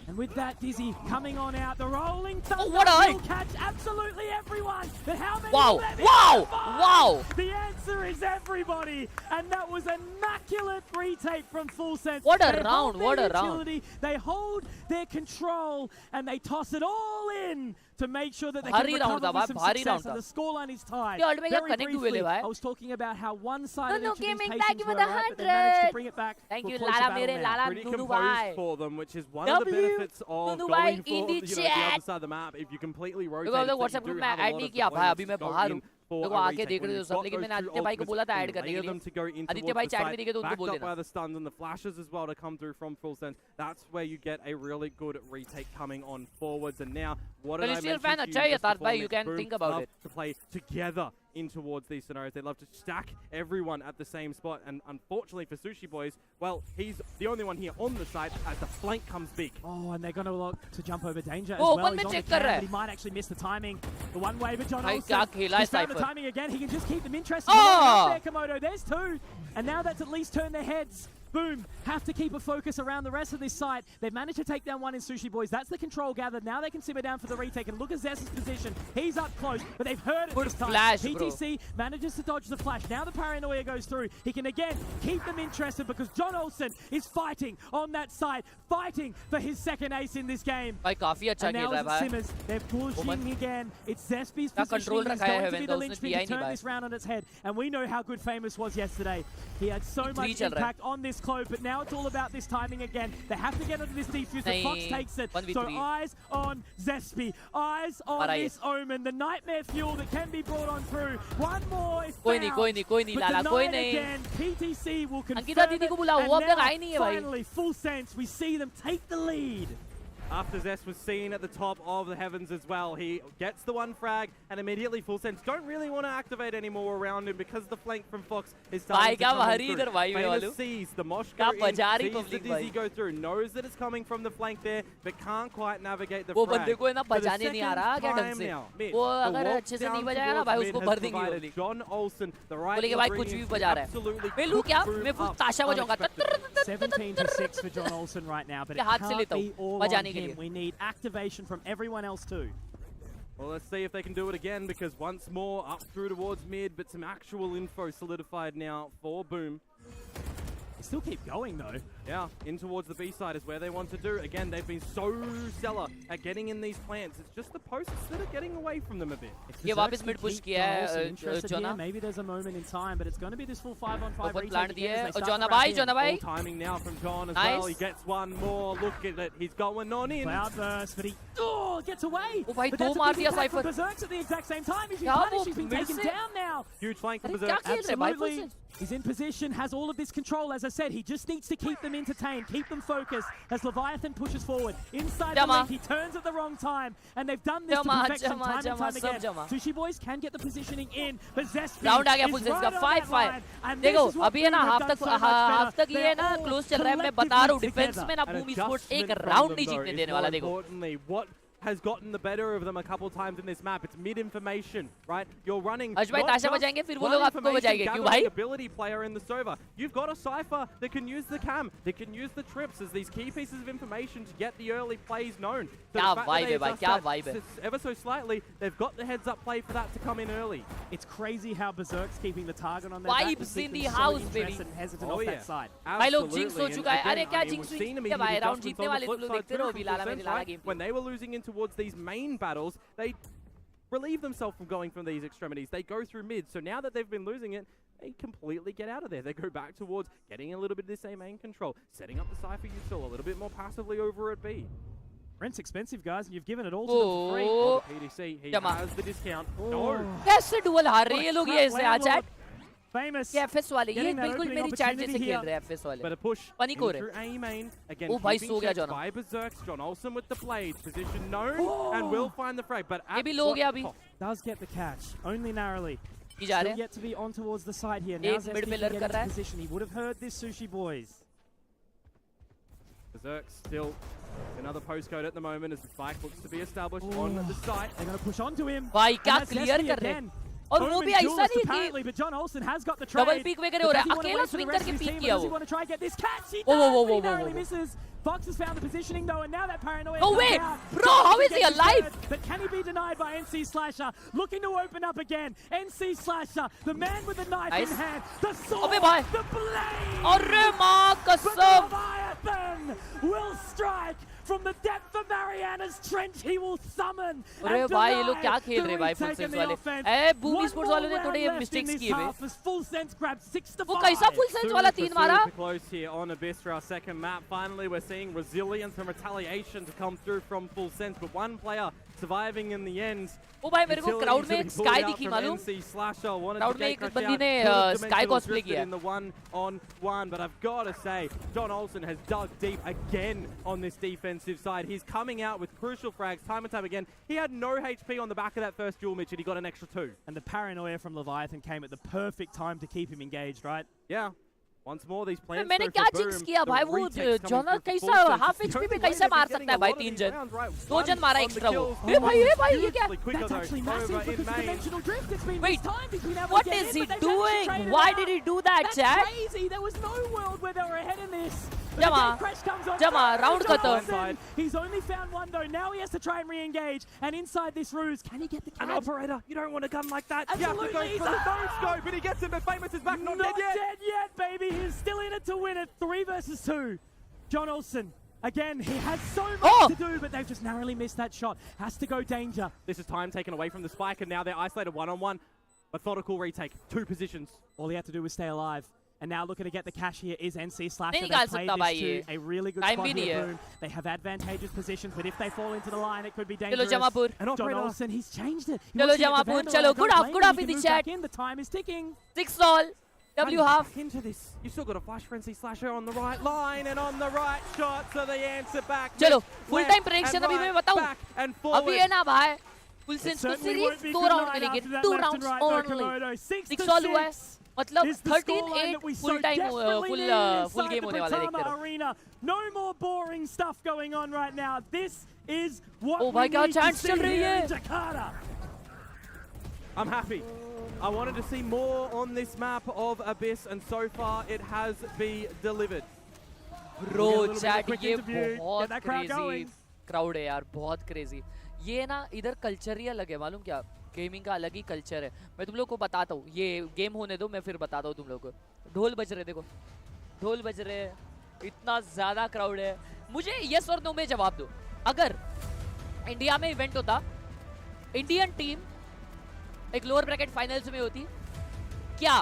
A: And with that, Dizzy coming on out, the rolling thunder
C: what a
A: will catch absolutely everyone. But how many
C: Wow,
A: will there be?
C: wow,
A: 5?
C: wow.
A: The answer is everybody. And that was an immaculate retake from Full Sense.
C: What a
A: They
C: round,
A: hold
C: what
A: their
C: a round.
A: utility, they hold their control, and they toss it all in to make sure that they
C: भारी
A: can
C: round
A: recover
C: था
A: with some
C: भारी
A: success.
C: round
A: And
C: था
A: the scoreline is tied.
C: ये ultimate
A: Very
C: connect हुए
A: briefly,
C: ले भाई
A: I was talking about how one-sided
C: No,
A: each of these
C: gaming
A: patients
C: back
A: were,
C: with a
A: right? But they managed to
C: 100.
A: bring it back.
C: Thank
A: to a
C: you,
A: closer
C: Lala
A: battle
C: mere
A: now.
C: Lala
B: Pretty
C: Dudu
B: composed
C: bhai.
B: for them, which is one of the benefits of
C: Dudu
B: going
C: bhai,
B: for
C: in the
B: the
C: chat.
B: other side of the map. If you completely rotate,
C: देखो
B: it,
C: WhatsApp
B: you
C: group
B: do
C: में
B: have a
C: add
B: lot
C: नहीं
B: of
C: किया भाई अभी
B: deployments
C: मैं
B: go
C: बाहर
B: in
C: हूँ
B: for
C: देखो
B: a
C: आके
B: retake.
C: देख
B: When
C: रहे हो
B: you've
C: सब
B: got
C: लेकिन
B: those
C: मैंने
B: two
C: आदित्य भाई को
B: ultimates,
C: बोला था
B: you
C: ऐड करने के
B: layer
C: लिए
B: them to go in
C: Aditya
B: towards
C: भाई
B: the
C: चैट
B: side,
C: में दिखे तो उनको
B: backed
C: बोल
B: up by
C: देना
B: the stuns and the flashes as well to come through from Full Sense. That's where you get a really good retake coming on forwards. And now, what did I
C: Celestial
B: mention
C: fan
B: to you
C: अच्छा है
B: just
C: Yatharth
B: before,
C: भाई, you
B: Mitch?
C: can
B: Boom
C: think about
B: love
C: it.
B: to play together in towards these scenarios. They love to stack everyone at the same spot. And unfortunately for Sushi Boys, well, he's the only one here on the site as the flank comes big.
A: Oh, and they're going to look to jump over danger as
C: Oh,
A: well.
C: open
A: He's
C: में
A: on the
C: check कर
A: cam,
C: रहा है
A: but he might actually miss the timing. The one way, but John
C: भाई
A: Olsen
C: क्या खेला है
A: just found the
C: Cypher
A: timing again. He can just keep them interested.
C: Oh!
A: There, Komodo. There's two. And now that's at least turned their heads. Boom. Have to keep a focus around the rest of this site. They've managed to take down one in Sushi Boys. That's the control gathered. Now they can simmer down for the retake. And look at Zess's position. He's up close, but they've heard it
C: Good
A: this time.
C: flash, bro.
A: PTC manages to dodge the flash. Now the paranoia goes through. He can again keep them interested because John Olsen is fighting on that side, fighting for his second ace in this game.
C: भाई काफी अच्छा
A: And
C: खेल
A: now
C: रहा है
A: as it
C: भाई
A: simmers, they're pushing again. It's Zespi's
C: क्या
A: positioning.
C: control
A: He's
C: रखा है
A: going to be
C: Heaven,
A: the
C: तो उसने
A: linchpin
C: किया
A: to
C: ही नहीं
A: turn
C: भाई
A: this round on its head. And we know how good Famous was yesterday. He had so
C: Three
A: much
C: चल रहा है
A: impact on this clove, but now it's all about this timing again. They have to get into this defuse, but Fox
C: नहीं,
A: takes it.
C: 1v3.
A: So eyes on Zespi, eyes on
C: Para
A: this Omen, the nightmare fuel that can be brought on through. One more is
C: कोई नहीं
A: found,
C: कोई नहीं
A: but
C: लाला कोई
A: denied
C: नहीं
A: again. PTC will confirm
C: Ankita दीदी को बुलाओ,
A: it,
C: वो
A: and
C: अब तक
A: now
C: आई नहीं है भाई।
A: finally, Full Sense, we see them take the lead.
B: After Zest was seen at the top of the heavens as well, he gets the one frag and immediately Full Sense don't really want to activate anymore around him because the flank from Fox is starting to come in through. Famous sees the Mosh go in, sees the Dizzy go through, knows that it's coming from the flank there, but can't quite navigate the
C: वो
B: frag.
C: बंदे को है ना
B: For the
C: बजाने नहीं आ रहा
B: second
C: क्या ढंग
B: time
C: से
B: now, Mitch,
C: वो
B: the
C: अगर
B: walk
C: अच्छे से
B: down
C: नहीं बजाएगा ना
B: towards
C: भाई
B: mid
C: उसको
B: has
C: भर देंगे वो
B: provided John Olsen the right
C: बोलेंगे भाई कुछ भी बजा रहा है मैं लूँ क्या मैं फुल ताशा बजाऊंगा
A: 17-6 for John Olsen right now, but it
C: हाथ से
A: can't
C: लेता
A: be
C: हूँ
A: all on
C: बजाने के
A: him.
C: लिए
A: We need activation from everyone else too.
B: Well, let's see if they can do it again because once more up through towards mid, but some actual info solidified now for Boom.
A: They still keep going though.
B: Yeah, in towards the B side is where they want to do. Again, they've been so stellar at getting in these plants. It's just the posts that are getting away from them a bit.
C: ये वापस mid push किया है जोना
A: Maybe there's a moment in time, but it's going to be this full 5-on-5
C: बहुत
A: retake
C: plant
A: again
C: दिए
A: as they
C: और
A: start
C: zona
A: to wrap
C: भाई
A: in.
C: जोना भाई
B: All timing now from John as
C: Nice.
B: well. He gets one more. Look at it. He's going on in.
A: Cloudburst, but he gets away.
C: ओ भाई
A: But
C: दो
A: that's a
C: मार
A: busy
C: दिया
A: flank from
C: Cypher
A: Berserks at the exact same time. He's been
C: क्या
A: punished.
C: वो
A: He's been
C: mid
A: taken
C: से
A: down now.
B: Huge flank from
C: अरे
B: Berserk.
C: क्या खेल रहे भाई full
A: Absolutely. He's in position, has all of this control. As I said, he just needs to keep them entertained, keep them focused as Leviathan pushes forward. Inside the link, he turns at the wrong time, and they've done this to perfection time and time again. Sushi Boys can get the positioning in, but Zespi
C: round आ गया
A: is
C: full
A: right
C: का
A: on
C: 5-5
A: that line, and this
C: देखो
A: is what
C: अभी है ना
A: Boom have
C: half
A: done so much
C: तक
A: better.
C: ये है ना
A: They're
C: क्लोज चल रहा है मैं
A: all
C: बता रहा हूँ
A: collectively
C: डिफेंस
A: together.
C: में ना
B: An
C: बूम स्पोर्ट्स एक
B: adjustment from
C: राउंड
B: them,
C: नहीं
B: though,
C: जीतने
B: is
C: देने
B: more
C: वाला देखो
B: importantly, what has gotten the better of them a couple times in this map. It's mid-information, right? You're running
C: Ash bhai ताशा बजाएंगे फिर वो लोग आपको बजाएंगे क्यों भाई?
B: Ability player in the server. You've got a Cypher that can use the cam, that can use the trips as these key pieces of information to get the early plays known. So
C: क्या vibe है भाई, क्या vibe है?
B: Ever so slightly, they've got the heads-up play for that to come in early.
A: It's crazy how Berserk's keeping the target on their
C: Vibes in the house, baby.
A: Hesitant off that side.
C: भाई लोग jinx हो चुका है. अरे क्या jinx हुई? क्या भाई round जीतने वाले तुम लोग देखते रहो अभी लाला मेरी लाला game.
B: When they were losing in towards these main battles, they relieve themselves from going from these extremities. They go through mid. So now that they've been losing it, they completely get out of there. They go back towards getting a little bit of the same main control, setting up the Cypher util a little bit more passively over at B.
A: Rent's expensive, guys, and you've given it all to them for free. Oh,
B: the PDC, he has the discount. No.
C: कैसे duel हार रहे हैं ये लोग ये ऐसे आ chat?
A: Famous.
C: ये FS वाले ये बिल्कुल मेरी chat जैसे खेल रहे हैं FS वाले.
B: But a push
C: Panic हो रहे.
B: through A main again.
C: Oh भाई सो गया John.
B: By Berserks, John Olsen with the blade, position known and will find the frag. But
C: ये भी लो गया अभी.
A: Does get the catch, only narrowly.
C: जा रहे
A: हैं. Yet to be on towards the side here. Now
C: mid में लड़ कर रहा है.
A: Position. He would have heard this, Sushi boys.
B: Berserks still another postcode at the moment as the spike looks to be established on the site.
A: They're going to push onto him.
C: भाई क्या clear कर रहे हैं? और वो भी ऐसा नहीं कि
A: but John Olsen has got the trade.
C: Double peek वगैरह हो रहा है. अकेला swing करके peek किया वो.
A: Want to try and get this catch? He
C: whoa.
A: narrowly misses. Fox has found the positioning though, and now that paranoia.
C: Oh wait, bro, how is he alive?
A: But can he be denied by NC Slasher? Looking to open up again. NC Slasher, the man with the knife in hand, the sword, the blade.
C: अरे माँ कसम.
A: Leviathan will strike. From the depth of Mariana's trench, he will summon.
C: अरे भाई ये लोग क्या खेल रहे भाई full sense वाले? ए BME Sports वालों ने थोड़े mistakes किए वे.
A: Full sense grabbed 6-5.
C: वो कैसा full sense वाला 3 मारा?
B: Close here on Abyss for our second map. Finally, we're seeing resilience and retaliation to come through from full sense, but one player surviving in the end.
C: ओ भाई मेरे को crowd में एक sky दिखी मालूम? Crowd में एक बंदी ने sky cosplay किया.
B: In the 1-on-1, but I've got to say, John Olsen has dug deep again on this defensive side. He's coming out with crucial frags time and time again. He had no HP on the back of that first duel, Mitch, and he got an extra 2.
A: And the paranoia from Leviathan came at the perfect time to keep him engaged, right?
B: Yeah. Once more, these plants
C: मैंने क्या jinx किया भाई वो genre कैसा half HP पे कैसे मार सकता है भाई 3 जन 2 जन मारा एक्स्ट्रा वो ए भाई ये क्या
A: That's actually massive because the dimensional drift it's been
C: Wait,
A: timed he's been able
C: what
A: to get
C: is
A: in,
C: he
A: but they've actually
C: doing?
A: traded
C: Why
A: out.
C: did he do that,
A: That's
C: Jack?
A: crazy. There was no world where they were ahead in this.
C: Jama, round cutter.
A: He's only found one though. Now he has to try and re-engage. And inside this ruse, can he get the catch?
B: An operator, you don't want a gun like that.
A: Absolutely.
B: You have to go for the no-scope, but he gets him, but Famous is back, not dead yet.
A: Not dead yet, baby. He's still in it to win it. 3 versus 2. John Olsen. Again, he has so much to do, but they've just narrowly missed that shot. Has to go danger.
B: This is time taken away from the spike, and now they're isolated one-on-one. Methodical retake, 2 positions.
A: All he had to do was stay alive. And now looking to get the cash here is NC Slasher.
C: They
A: played this to a really good spot here, Boom. They have advantageous positions, but if they fall into the line, it could be dangerous. John Olsen, he's changed it.
C: Chalo Jamapur, chalo. Good off in the chat.
A: The time is ticking.
C: 6 all. W half.
B: Into this. You've still got a flash frenzy Slasher on the right line and on the right shot, so the answer back.
C: चलो full time prediction अभी मैं बताऊँ. अभी है ना भाई. Full sense को series 2 round मिलेंगे. 2 rounds only. 6 all हुआ है. मतलब 13-8 full time full game होने वाला देखते रहो.
A: No more boring stuff going on right now. This is what
C: we need to see here
A: in Jakarta.
B: I'm happy. I wanted to see more on this map of Abyss, and so far it has been delivered.
C: Bro, chat ये बहुत crazy crowd है यार, बहुत crazy. ये ना इधर culture ही अलग है, मालूम क्या? गेमिंग का अलग ही कल्चर है. मैं तुम लोग को बताता हूँ. ये गेम होने दो, मैं फिर बताता हूँ तुम लोग को. ढोल बज रहे, देखो ढोल बज रहे. इतना ज़्यादा क्राउड है. मुझे यस और नो में जवाब दो. अगर इंडिया में इवेंट होता, इंडियन टीम एक लोअर ब्रैकेट फाइनल्स में होती, क्या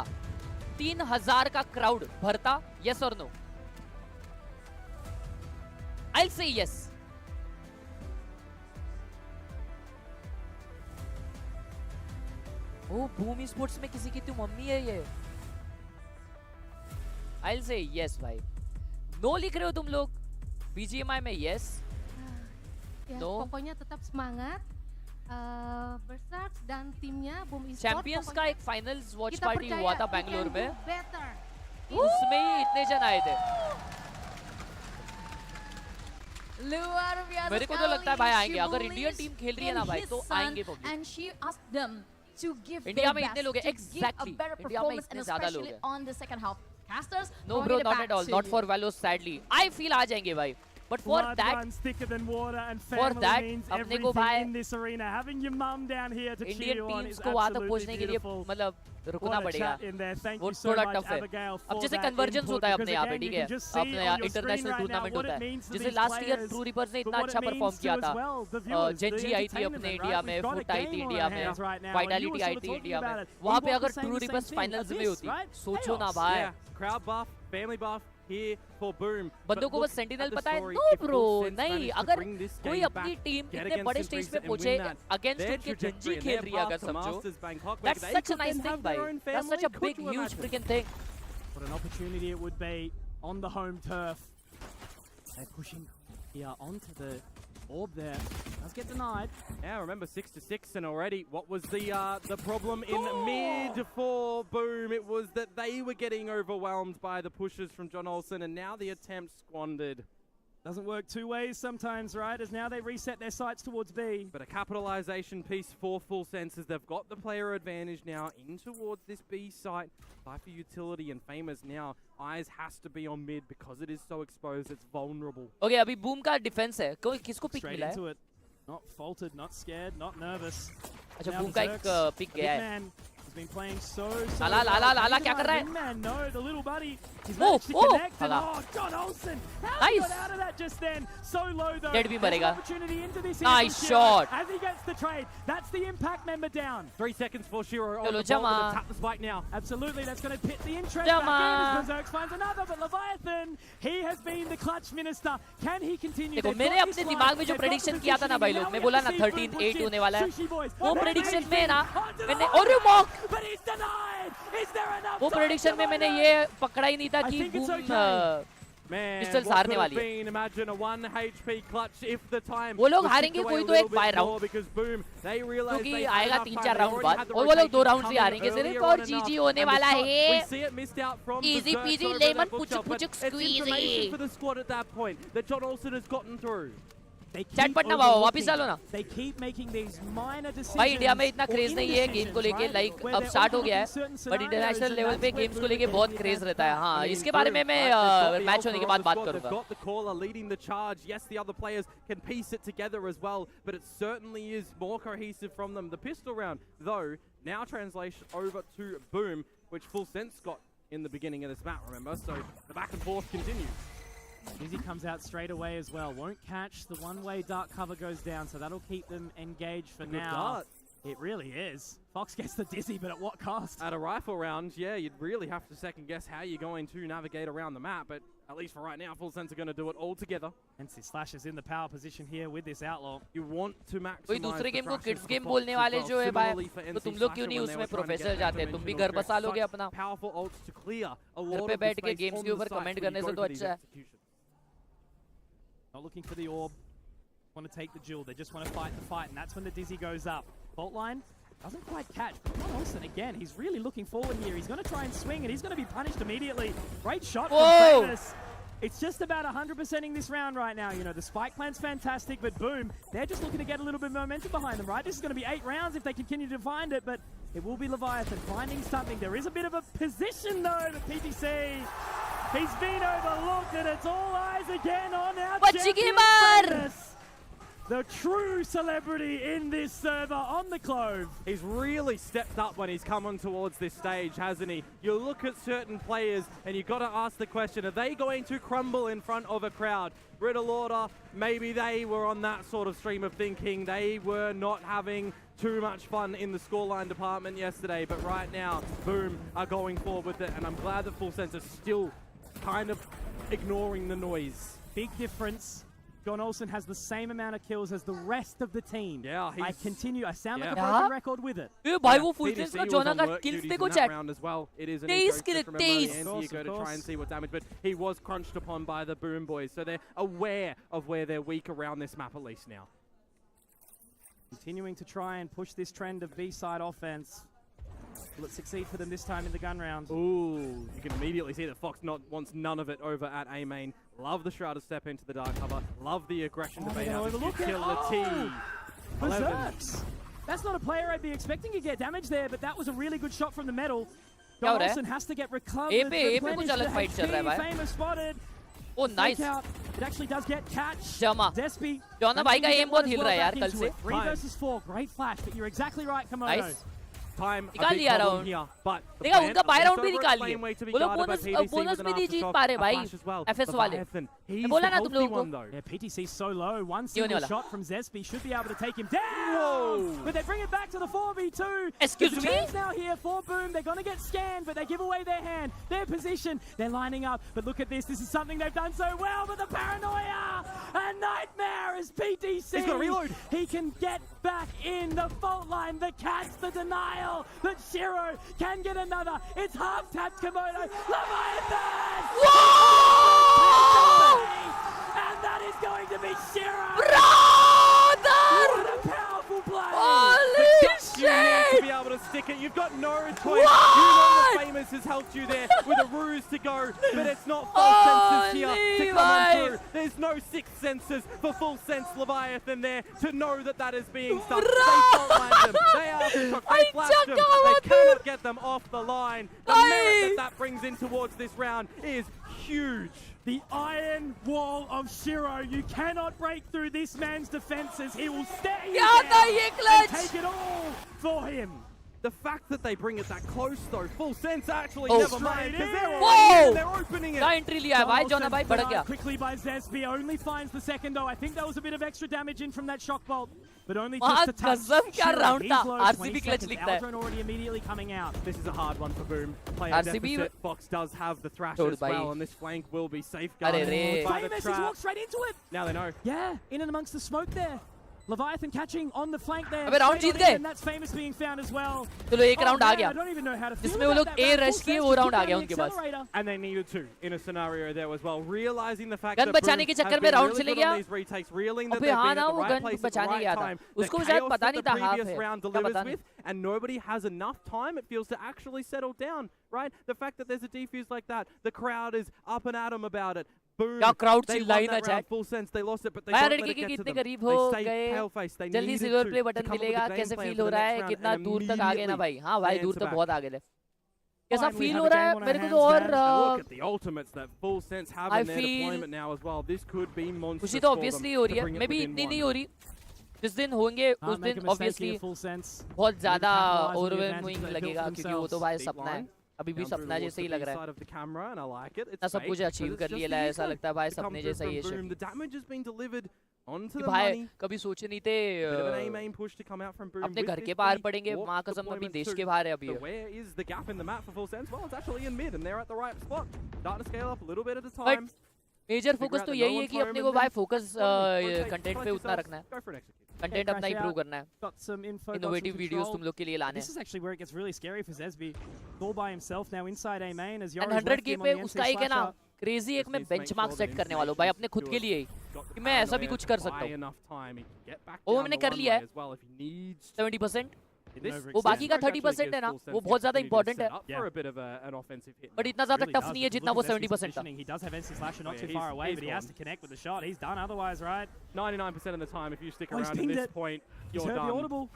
C: 3000 का क्राउड भरता? यस और no? I will say yes. Oh BME Sports में किसी की तो मम्मी है ये. I'll say yes भाई. No लिख रहे हो तुम लोग? BGMI में yes.
E: Ya,
C: no.
E: Pokoknya tetap semangat. Berserk dan timnya BME Sports.
C: Champions का एक finals watch party हुआ था बैंगलोर में. उसमें ही इतने जन आए थे.
E: luar biasa
C: मेरे को तो लगता है भाई आएंगे अगर इंडियन टीम खेल रही है ना भाई तो आएंगे public
E: and she asked them to give
C: India
E: their
C: में इतने
E: best,
C: लोग हैं
E: to give a
C: exactly
E: better
C: India में
E: performance, and
C: इतने ज्यादा लोग
E: especially
C: हैं
E: on the second half. Casters,
C: no bro not at all not for Valos sadly I feel आ जाएंगे भाई but for
A: Blood
C: that
A: runs thicker than water and
C: for
A: family
C: that
A: means
C: अपने को
A: everything
C: भाई
A: in this arena. Having your mum down here to cheer
C: Indian
A: you on
C: teams
A: is
C: को वहां तक
A: absolutely
C: पहुंचने के लिए
A: beautiful.
C: मतलब रुकना
A: What a
C: पड़ेगा
A: chat in there. Thank
C: वो
A: you so
C: थोड़ा
A: much,
C: टफ है
A: Abigail,
C: अब
A: for
C: जैसे
A: that
C: कन्वर्जेंस
A: input,
C: होता है
A: because
C: अपने यहाँ पे
A: again,
C: ठीक
A: you
C: है
A: can just see
C: अपने
A: on
C: यहाँ
A: your
C: international
A: screen right now
C: tournament
A: what
C: होता
A: it
C: है
A: means to
C: जैसे
A: these
C: last year
A: players,
C: true reapers ने
A: but
C: इतना
A: what
C: अच्छा
A: it
C: परफॉर्म
A: means
C: किया
A: to
C: था
A: as well, the viewers,
C: Gen Z
A: the
C: आई थी अपने
A: entertainment,
C: इंडिया
A: right?
C: में
A: We've got a
C: foot I थी
A: game on
C: इंडिया
A: our
C: में
A: hands right now, and
C: vitality
A: you were
C: I
A: sort of
C: थी
A: talking
C: India
A: about
C: में
A: it.
C: वहाँ
A: We
C: पे
A: want
C: अगर
A: the same
C: true reapers
A: thing.
C: Finals में
A: Abyss,
C: होती
A: right?
C: सोचो ना
A: Chaos.
C: भाई
B: Yeah, crowd buff, family buff here for Boom.
C: बंदों को बस सेंटिनल पता है नो ब्रो नहीं अगर कोई अपनी टीम इतने बड़े स्टेज पे पहुंचे अगेंस्ट उनके जेंजी खेल रही है अगर समझो that's such a nice thing भाई that's such a big huge freaking thing
A: What an opportunity it would be on the home turf. They're pushing here onto the orb there. Does get denied.
B: Yeah, remember 6-6 and already what was the problem in mid for Boom? It was that they were getting overwhelmed by the pushes from John Olsen and now the attempt squandered.
A: Doesn't work two ways sometimes, right? As now they reset their sights towards B.
B: But a capitalization piece for Full Senses. They've got the player advantage now in towards this B site. By for utility and Famous now. Eyes has to be on mid because it is so exposed. It's vulnerable.
C: Okay, अभी Boom का defence है कोई किसको pick
A: Straight
C: मिला है
A: into it. Not faltered, not scared, not nervous.
C: अच्छा
A: Now
C: Boom का एक
A: Berserks,
C: पिक
A: the
C: गया
A: big
C: है
A: man has been playing so
C: Lala,
A: well.
C: Lala, Lala,
A: He's
C: क्या कर रहा है?
A: the man, no, the little buddy. He's
C: Oh,
A: managed to
C: oh,
A: connect and
C: भागा.
A: John Olsen. How he
C: Nice.
A: got out of that just then? So low though.
C: Dead भी
A: There's an
C: मरेगा.
A: opportunity into this
C: Nice
A: here from Shiro
C: shot.
A: as he gets the trade. That's the impact member down.
B: 3 seconds for Shiro on
C: चलो
B: the ball.
C: जमा.
B: Gonna tap the spike now.
A: Absolutely, that's going to pit the interest
C: Jama.
A: back in as Berserks finds another, but Leviathan, he has been the clutch minister. Can he continue?
C: देखो
A: They've
C: मैंने
A: got
C: अपने
A: this
C: दिमाग
A: line,
C: में जो
A: they've got
C: prediction
A: the
C: किया था ना भाई
A: positioning,
C: लोग
A: now
C: मैं
A: we
C: बोला
A: have
C: ना
A: to see Boom
C: 13-8
A: push
C: होने
A: in.
C: वाला है
A: Sushi boys,
C: वो
A: they're
C: प्रेडिक्शन
A: managing
C: में ना
A: onto the
C: मैंने
A: line,
C: और mock
A: but he's denied. Is there enough
C: वो
A: time
C: प्रेडिक्शन
A: to
C: में मैंने
A: line
C: ये
A: up?
C: पकड़ा ही नहीं था
A: I
C: कि
A: think it's
C: boom
A: okay.
B: Man,
C: Pistols
B: what
C: हारने
B: could
C: वाली
B: have
C: है
B: been? Imagine a 1 HP clutch if the time
C: वो लोग
B: was
C: हारेंगे
B: ticked away
C: कोई
B: a
C: तो
B: little
C: एक
B: bit
C: buy
B: more
C: round
B: because Boom, they realized
C: क्योंकि
B: they had
C: आएगा
B: enough
C: 3-4
B: time. They
C: round
B: already
C: बाद
B: had the
C: और वो लोग 2
B: rotation
C: राउंड से
B: coming
C: हारेंगे सिर्फ
B: earlier
C: और
B: on
C: जीजी
B: enough.
C: होने
B: And the
C: वाला
B: shot,
C: है
B: we see it missed out from
C: Easy
B: Berserks
C: peasy,
B: over
C: lemon,
B: that bookshelf,
C: puchu,
B: but
C: puchu,
B: it's information
C: squeezy.
B: for the squad at that point that John Olsen has gotten through.
A: They
C: chat
A: keep
C: Patna बाबा वापस
A: overlooking.
C: डालो ना
A: They keep making these minor decisions.
C: भाई India में इतना
A: or
C: craze नहीं है game को लेके
A: indecisions,
C: लाइक
A: right? Where
C: अब
A: they're
C: स्टार्ट हो गया है
A: overlooking certain
C: but international
A: scenarios,
C: level
A: and
C: पे
A: that's
C: गेम्स
A: where
C: को लेके
A: Boom
C: बहुत
A: can
C: क्रेज
A: get
C: रहता है
A: back.
C: हाँ
B: I mean,
C: इसके बारे में
B: Boom,
C: मैं
B: right? They've got the
C: match होने
B: alpha
C: के
B: of
C: बाद
B: the
C: बात
B: squad,
C: करूंगा
B: They've got the caller leading the charge. Yes, the other players can piece it together as well, but it certainly is more cohesive from them. The pistol round, though, now translation over to Boom, which Full Sense got in the beginning of this map, remember? So the back and forth continues.
A: Dizzy comes out straight away as well. Won't catch. The one-way dart cover goes down, so that'll keep them engaged for
B: Good
A: now.
B: dart.
A: It really is. Fox gets the Dizzy, but at what cost?
B: At a rifle round, yeah, you'd really have to second guess how you're going to navigate around the map, but at least for right now, Full Sense are going to do it all together.
A: Hence his Slash is in the power position here with this Outlaw.
B: You want to maximize
C: कोई दूसरे
B: the
C: game को
B: thrashes
C: kids
B: for
C: game
B: Fox
C: बोलने
B: as
C: वाले
B: well.
C: जो है भाई
B: Similarly for
C: तो
B: NC
C: तुम लोग क्यों
B: Slasher
C: नहीं
B: when they
C: उसमें
B: were trying to
C: professor
B: get
C: जाते
B: that
C: तुम भी
B: dimensional
C: घर बसा
B: drift.
C: लोगे
B: Such
C: अपना
B: powerful ults to clear a
C: घर
B: lot
C: पे
B: of the
C: बैठ के
B: space
C: गेम्स
B: on
C: के
B: the
C: ऊपर
B: site
C: कमेंट
B: when
C: करने
B: you
C: से
B: go
C: तो
B: for these
C: अच्छा है
B: executions.
A: Not looking for the orb. Want to take the duel. They just want to fight the fight, and that's when the Dizzy goes up. Fault line doesn't quite catch. But John Olsen again. He's really looking forward here. He's going to try and swing, and he's going to be punished immediately. Great shot from
C: Whoa!
A: Famous. It's just about 100%ing this round right now. You know, the spike plan's fantastic, but Boom, they're just looking to get a little bit of momentum behind them, right? This is going to be 8 rounds if they continue to find it, but it will be Leviathan finding something. There is a bit of a position, though, the PPC. He's been overlooked, and it's all eyes again on our
C: बच्ची की
A: champion
C: मार!
A: Famous. The true celebrity in this server on the Clove.
B: He's really stepped up when he's come on towards this stage, hasn't he? You look at certain players and you've got to ask the question, are they going to crumble in front of a crowd? Riddle Order, maybe they were on that sort of stream of thinking. They were not having too much fun in the scoreline department yesterday, but right now, Boom are going forward with it, and I'm glad that Full Sense is still kind of ignoring the noise.
A: Big difference. John Olsen has the same amount of kills as the rest of the team.
B: Yeah,
A: I sound like a
C: Yeah.
A: broken record with it.
C: ए भाई वो full
B: PDC
C: sense का
B: was
C: zona
B: on
C: का
B: work
C: kills
B: duties
C: देखो
B: in that
C: chat
B: round as well. It is an
C: 23
B: eco
C: kill,
B: system, remember,
C: 23.
B: and
A: Of
B: you go to
A: course.
B: try and see what damage, but he was crunched upon by the Boom boys, so they're aware of where they're weak around this map at least now.
A: Continuing to try and push this trend of B-side offense. Will it succeed for them this time in the gun round?
B: Ooh, you can immediately see that Fox wants none of it over at A main. Love the Shroud to step into the dark cover. Love the aggression to bait out.
A: Kill
B: the T.
A: Berserks. That's not a player I'd be expecting to get damage there, but that was a really good shot from the metal. John Olsen has to get recovered.
C: कुछ अलग fight चल रहा है भाई.
A: Famous spotted.
C: Oh nice.
A: It actually does get catch.
C: Jama.
A: Zespi.
C: Jonna भाई का aim बहुत हिल रहा है यार कल से.
A: 3 versus 4, great flash, but you're exactly right, Komodo.
C: Nice.
B: Time
C: निकाल लिया राउंड. देखा उनका बाय राउंड भी निकाल लिए. वो लोग बोनस भी नहीं जीत पा रहे भाई. FS वाले. मैं बोला ना तुम लोगों को.
A: Yeah, PTC so low. One single shot from Zespi should be able to take him down. But they bring it back to the 4v2.
C: Excuse me?
A: Now here for Boom. They're going to get scanned, but they give away their hand, their position. They're lining up. But look at this. This is something they've done so well. But the paranoia, a nightmare is PTC.
B: He's got to reload.
A: He can get back in the fault line. The catch, the denial. But Shiro can get another. It's half tapped Komodo. Leviathan!
C: Whoa!
A: And that is going to be Shiro.
C: Brother!
A: What a powerful play.
C: Holy
B: You need to be able to stick it. You've got no choice.
C: What?
B: You know that Famous has helped you there with a ruse to go, but it's not full senses here to come on through. There's no sixth senses for full sense Leviathan there to know that that is being stuck. They fault line them. They aftershock. They flash them. They cannot get them off the line. The merit that brings in towards this round is huge.
A: The iron wall of Shiro. You cannot break through this man's defenses. He will stay down and take it all for him.
B: The fact that they bring it that close though, full sense actually
C: Oh.
B: never mind, because they're
C: Whoa!
B: already in, they're opening it.
C: क्या entry लिया है भाई जॉना भाई बढ़ गया.
A: Quickly by Zespi, only finds the second though. I think there was a bit of extra damage in from that shock bolt, but only
C: वहाँ
A: just a touch.
C: कसम क्या
A: Shiro,
C: round
A: he's
C: था.
A: low,
C: RCB
A: 20
C: clutch
A: seconds.
C: लिखता है.
A: Aldrin already immediately coming out.
B: This is a hard one for Boom. Player
C: RCB
B: deficit. Fox does have the thrash
C: छोड़
B: as
C: भाई.
B: well, and this flank will be safeguarded
C: अरे रे.
B: by the
A: Famous, he's
B: trap.
A: walked straight into it.
B: Now they know.
A: Yeah, in and amongst the smoke there. Leviathan catching on the flank there.
C: अबे round
A: Straight
C: Jeet
A: on in,
C: गए.
A: and that's Famous being found as well.
C: चलो एक round uh
A: I
C: गया.
A: don't even know how to feel
C: जिसमें वो
A: about
C: लोग
A: that
C: A
A: round.
C: rush
A: Full
C: किए
A: sense
C: वो
A: to
C: round
A: put
C: आ गया
A: down the
C: उनके पास.
A: accelerator.
B: And they needed to in a scenario there as well, realizing the fact
C: gun
B: that
C: बचाने
B: Boom
C: के
B: have
C: चक्कर
B: been
C: में round
B: really
C: चले
B: good on
C: गया.
B: these retakes, reeling that
C: अबे
B: they've
C: हाँ
B: been
C: ना
B: at the
C: वो
B: right
C: gun
B: place at the
C: बचाने
B: right
C: गया था.
B: time. The
C: उसको शायद
B: chaos
C: पता
B: that
C: नहीं
B: the
C: था हाफ
B: previous
C: है.
B: round
C: क्या
B: delivers
C: पता नहीं.
B: with, and nobody has enough time, it feels, to actually settle down, right? The fact that there's a defuse like that, the crowd is up and at 'em about it. Boom.
C: क्या crowd
B: They
C: चिल्लाई
B: won
C: ना
B: that round
C: chat.
B: full sense. They lost it, but they
C: भाई
B: don't
C: लड़के
B: let it
C: के
B: get to
C: कितने
B: them.
C: करीब हो
B: They
C: गए.
B: stayed pale-faced. They
C: जल्दी
B: needed
C: silver
B: to
C: play button
B: come up with
C: मिलेगा.
B: a game
C: कैसे
B: plan
C: फील
B: for
C: हो
B: the
C: रहा
B: next
C: है.
B: round,
C: कितना
B: and
C: दूर तक आ गए ना भाई. हाँ भाई
B: immediately
C: दूर तक
B: answer
C: बहुत आगे थे. कैसा
A: Finally
C: फील
A: have
C: हो
A: a
C: रहा है
A: game on
C: मेरे
A: our
C: को तो
A: hands,
C: और
A: man.
B: Look at the ultimates that Full Sense have
C: I
B: in their
C: feel-
B: deployment now as well. This could be monstrous
C: खुशी तो
B: for them
C: ऑब्वियसली हो रही
B: to
C: है.
B: bring it
C: मे भी
B: within
C: इतनी
B: one.
C: नहीं हो रही. जिस दिन होंगे उस
A: Can't make a
C: दिन
A: mistake
C: obviously
A: here, Full sense.
C: बहुत ज्यादा
A: capitalize on the
C: overwhelming
A: advantage they built
C: लगेगा
A: for
C: क्योंकि वो तो
A: themselves.
C: भाई
B: Deep
C: सपना है.
B: line.
C: अभी भी
B: Down
C: सपना
B: towards
C: जैसे ही
B: the
C: लग
B: B
C: रहा है.
B: side of the camera, and I like it. It's
C: ना सब
B: fake,
C: कुछ
B: but
C: अचीव
B: it's
C: कर
B: just
C: लिया
B: the
C: है. ऐसा
B: eagle
C: लगता है भाई
B: to come
C: सपने
B: through
C: जैसा
B: from
C: ये
B: Boom.
C: Shit.
B: The damage has been delivered onto
C: कि
B: the
C: भाई
B: money.
C: कभी सोचे नहीं थे
B: Bit of an aim push to come out from Boom.
C: अपने
B: with
C: घर
B: this
C: के बाहर
B: B.
C: पड़ेंगे.
B: Warp
C: माँ कसम अभी
B: deployment
C: देश
B: too.
C: के बाहर है अभी
B: So
C: ये.
B: where is the gap in the map for Full Sense? Well, it's actually in mid, and they're at the right spot. Starting to scale up a little bit at a
C: But
B: time.
C: Major
B: Figure
C: focus
B: out
C: तो
B: that
C: यही
B: no
C: है
B: one's
C: कि
B: home
C: अपने
B: and
C: को भाई
B: then
C: focus
B: rotate,
C: content
B: find
C: पे उतना
B: yourselves,
C: रखना है.
B: go for an execute.
C: Content अपना
A: Crash
C: इंप्रूव
A: out.
C: करना है.
A: Got some info, got some
C: innovative videos
A: control.
C: तुम लोग के लिए लाने
A: This
C: हैं.
A: is actually where it gets really scary for Zesbi. All by himself now inside A main as
C: and
A: Yori's
C: 100
A: left
C: के
A: him on
C: पे
A: the
C: उसका
A: MC
C: एक है ना
A: slasher.
C: क्रेजी एक मैं
B: Just needs to make
C: benchmark
B: sure
C: set
B: that
C: करने वाला हूँ भाई अपने खुद के लिए ही
B: Got
C: कि मैं ऐसा भी
B: paranoia
C: कुछ कर
B: to
C: सकता
B: buy
C: हूँ.
B: enough time. He can get back
C: वो
B: down
C: मैंने
B: the
C: कर लिया
B: runway
C: है.
B: as well if he needs
C: 70%.
B: this.
C: वो बाकी का
B: Smoke actually
C: 30% है
B: gives
C: ना
B: Full Sense
C: वो
B: the
C: बहुत ज्यादा
B: opportunity to
C: इंपॉर्टेंट
B: set
C: है.
B: up for a bit of an offensive hit.
C: But इतना ज्यादा
A: Really
C: टफ
A: does,
C: नहीं है
A: because
C: जितना
A: look
C: वो
A: at Zesby's
C: 70% था.
A: positioning. He does have NC Slasher not
B: Oh,
A: too
B: yeah,
A: far
B: he's-
A: away,
B: he's
A: but he has
B: gone.
A: to connect with the shot. He's done otherwise, right?
B: 99% of the time, if you stick
A: Oh, he's
B: around at
A: pinged
B: this
A: it.
B: point,
A: He's
B: you're
A: heard the
B: done.
A: audible.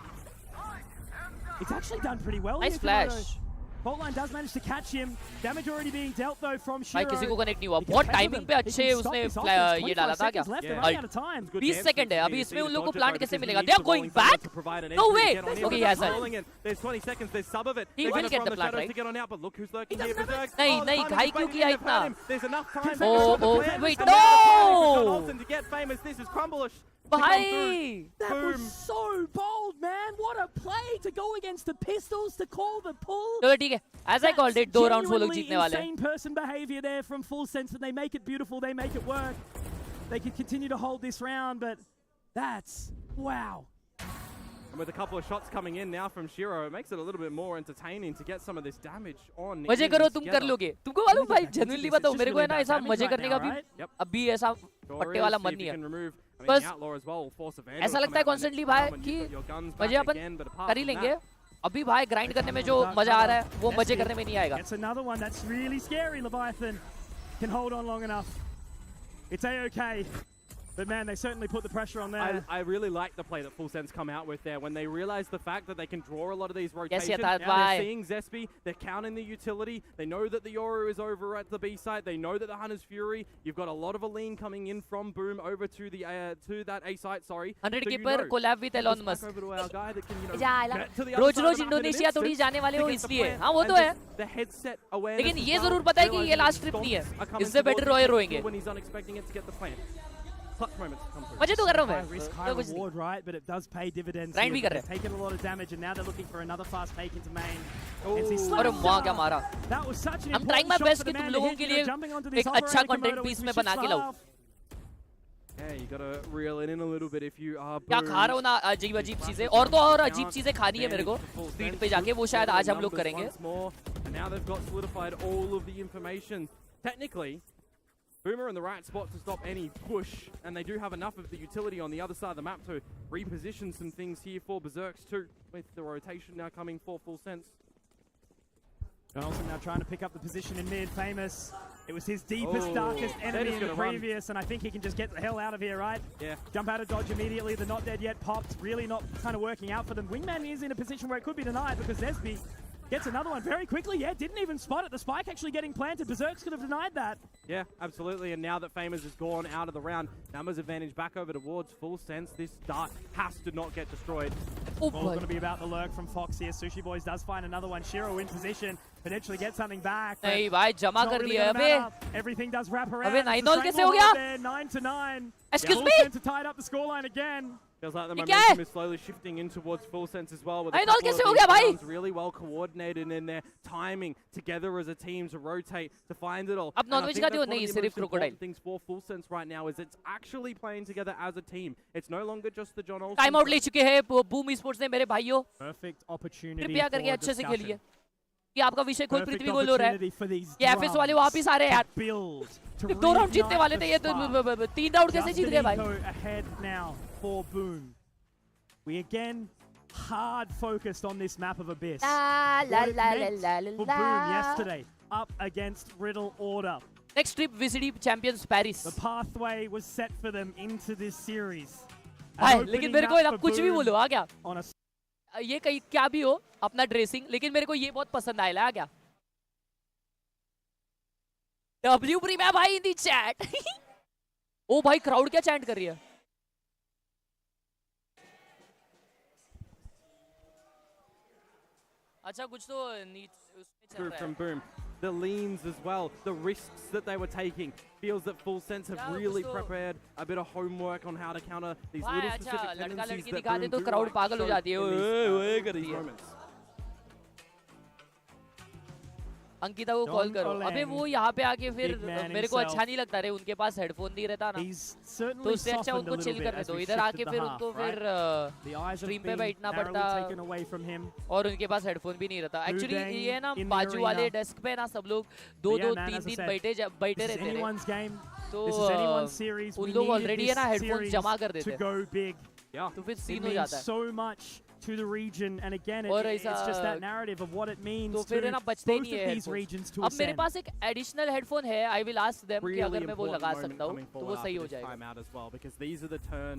A: It's actually done pretty well
C: Nice
A: here,
C: flash.
A: Komodo. Fault line does manage to catch him. Damage already being dealt though from
C: भाई
A: Shiro.
C: किसी को connect नहीं हुआ.
A: He can
C: बहुत
A: peck with
C: timing
A: him.
C: पे
A: He
C: अच्छे
A: can stop
C: उसने
A: this offense.
C: ये डाला
A: 25
C: था क्या.
A: seconds left, they're
B: Yeah.
A: running out of time.
C: 20 second है अभी
B: You
C: इसमें
B: see
C: उन
B: the
C: लोगों को
B: dodge
C: प्लांट
B: over
C: कैसे
B: because he
C: मिलेगा.
B: needs
C: They are
B: to
C: going
B: rolling thunder
C: back.
B: to provide an
C: No
B: entry to
C: way.
B: get on in.
C: Okay, he
B: They're
C: has it.
B: rolling in. There's 20 seconds. There's sub of it.
C: He
B: They're
C: will
B: gonna
C: get
B: from
C: the plant,
B: shadows
C: right?
B: to get on out, but look who's lurking
A: He
B: here.
A: doesn't have
B: Berserk.
C: नहीं,
B: Oh,
C: नहीं,
B: timing
C: घाई
B: is
C: क्यों
B: waiting
C: किया
B: in
C: इतना?
B: for him. There's enough time.
C: Oh,
B: for
C: oh,
B: the plan.
C: wait,
B: And now it's time for John
C: no.
B: Olsen to get famous. This is Crumbleish. to come
C: भाई
B: through.
A: That
B: Boom.
A: was so bold, man. What a play to go against the pistols to call the pull.
C: चलो ठीक है. As I called it, 2 rounds वो लोग
A: Genuinely
C: जीतने वाले हैं.
A: insane person behavior there from Full Sense, and they make it beautiful. They make it work. They can continue to hold this round, but that's wow.
B: And with a couple of shots coming in now from Shiro, it makes it a little bit more entertaining to get some of this damage on.
C: मजे करो तुम कर
B: together.
C: लोगे. तुमको मालूम भाई genuinely बताओ मेरे को है ना ऐसा मजे करने का भी
B: Yep.
C: अभी ऐसा
B: Sure
C: पट्टे
B: is.
C: वाला
B: See
C: मन
B: if
C: नहीं
B: you
C: है.
B: can remove- I mean,
C: बस
B: the Outlaw as well will force a Vandal
C: ऐसा
B: to
C: लगता
B: come
C: है
B: out on
C: constantly
B: next
C: भाई
B: round when
C: कि
B: you've got your guns
C: मजे
B: back
C: upon
B: again, but apart
C: कर ही
B: from
C: लेंगे.
B: that,
C: अभी भाई ग्राइंड करने में जो मजा आ रहा है वो मजे करने में नहीं आएगा.
A: That's another one that's really scary. Leviathan can hold on long enough. It's a-okay. But man, they certainly put the pressure on there.
B: I really like the play that Full Sense come out with there when they realize the fact that they can draw a lot of these rotations.
C: Yes,
B: now they're seeing Zespi, they're counting the utility, they know that the Yoru is over at the B site, they know that the Hunter's Fury, you've got a lot of a lean coming in from Boom over to the to that A site, sorry.
C: 100 keeper collab with Elon Musk.
B: Over to our guy that can, you know,
C: रोज Indonesia थोड़ी जाने वाले हो इसलिए हाँ वो तो है
B: the headset awareness
C: लेकिन ये जरूर पता है कि ये लास्ट ट्रिप नहीं है इससे बेटर रॉय रोएंगे
B: when he's unexpecting it to get the plant. Clutch moments come through.
C: मजे तो कर रहा हूँ मैं
A: Risk high reward, right? But it does pay dividends.
C: Grind भी कर रहे हैं.
A: Taking a lot of damage, and now they're looking for another fast take into main.
C: अरे वाह क्या मारा.
A: That was such an
C: I'm trying my best कि तुम लोगों के लिए एक अच्छा कंटेंट पीस में बना के लाऊं.
B: Yeah, you gotta reel it in a little bit if you are.
C: क्या खा रहा हूँ ना अजीब अजीब चीजें और तो और अजीब चीजें खानी है मेरे को स्पीड पे जाके वो शायद आज हम लोग करेंगे.
B: Now they've got solidified all of the information. Technically, Boomer in the right spot to stop any push, and they do have enough of the utility on the other side of the map to reposition some things here for Berserks too, with the rotation now coming for Full Sense.
A: Johnson now trying to pick up the position in mid. Famous. It was his deepest, darkest enemy in the previous, and I think he can just get the hell out of here, right?
B: Yeah.
A: Jump out of dodge immediately. The not dead yet popped. Really not kind of working out for them. Wingman is in a position where it could be denied because Zesby gets another one very quickly. Yeah, didn't even spot it. The spike actually getting planted. Berserks could have denied that.
B: Yeah, absolutely. And now that Famous has gone out of the round, numbers advantage back over towards Full Sense. This dart has to not get destroyed.
A: All going to be about the lurk from Fox here. Sushi Boys does find another one. Shiro in position. Potentially get something back.
C: नहीं भाई जमा कर लिया अबे.
A: Everything does wrap around.
C: अबे 9-0 कैसे हो गया?
A: 9-9.
C: Excuse me.
A: To tie up the scoreline again.
B: Feels like the momentum is slowly shifting in towards Full Sense as well. With a couple
C: कैसे
B: of
C: हो गया भाई?
B: rounds really well coordinated in their timing together as a team to rotate to find it all.
C: अब non-veg का दियो नहीं सिर्फ crocodile.
B: Things for Full Sense right now is it's actually playing together as a team. It's no longer just the John Olsen.
C: Time out ले चुके हैं boom esports ने मेरे भाइयों.
A: Perfect opportunity.
C: कृपया करके अच्छे से खेलिए. ये आपका विषय खोल पृथ्वी बोल रहा है. ये एफएस वाले वापस आ रहे हैं यार. 2 राउंड जीतने वाले थे ये तो 3 राउंड कैसे जीत गए भाई?
A: Ahead now for Boom. We again hard focused on this map of Abyss. For Boom yesterday up against Riddle Order.
C: Next trip VCT champions Paris.
A: The pathway was set for them into this series.
C: भाई लेकिन मेरे को आप कुछ भी बोलो आ क्या? ये कहीं क्या भी हो अपना ड्रेसिंग लेकिन मेरे को ये बहुत पसंद आया क्या? W प्रीम है भाई इन दी चैट. ओ भाई क्राउड क्या चैंट कर रही है? अच्छा कुछ तो नीच उसमें चल रहा है.
B: From Boom. The leans as well, the risks that they were taking. Feels that Full Sense have really prepared a bit of homework on how to counter these little specific tendencies that Boom do
C: crowd पागल हो जाती है. ओए कर रही है. अंकिता को call करो. अबे वो यहाँ पे आके फिर मेरे को अच्छा नहीं लगता रे उनके पास हेडफोन नहीं रहता ना. तो उससे अच्छा उनको चिल करने दो. इधर आके फिर उनको फिर स्ट्रीम पे बैठना पड़ता और उनके पास हेडफोन भी नहीं रहता. एक्चुअली ये ना बाजू वाले डेस्क पे ना सब लोग 2-2 3-3 बैठे रहते हैं. तो उन लोग ऑलरेडी है ना हेडफोन जमा कर देते हैं. तो फिर सीन हो जाता है.
A: To the region, and again it's just that narrative of what it means to both of these regions to
C: अब मेरे पास एक additional headphone है. I will ask them कि अगर मैं वो लगा सकता हूँ तो वो सही हो जाएगा.
B: Time out as well because these are the turn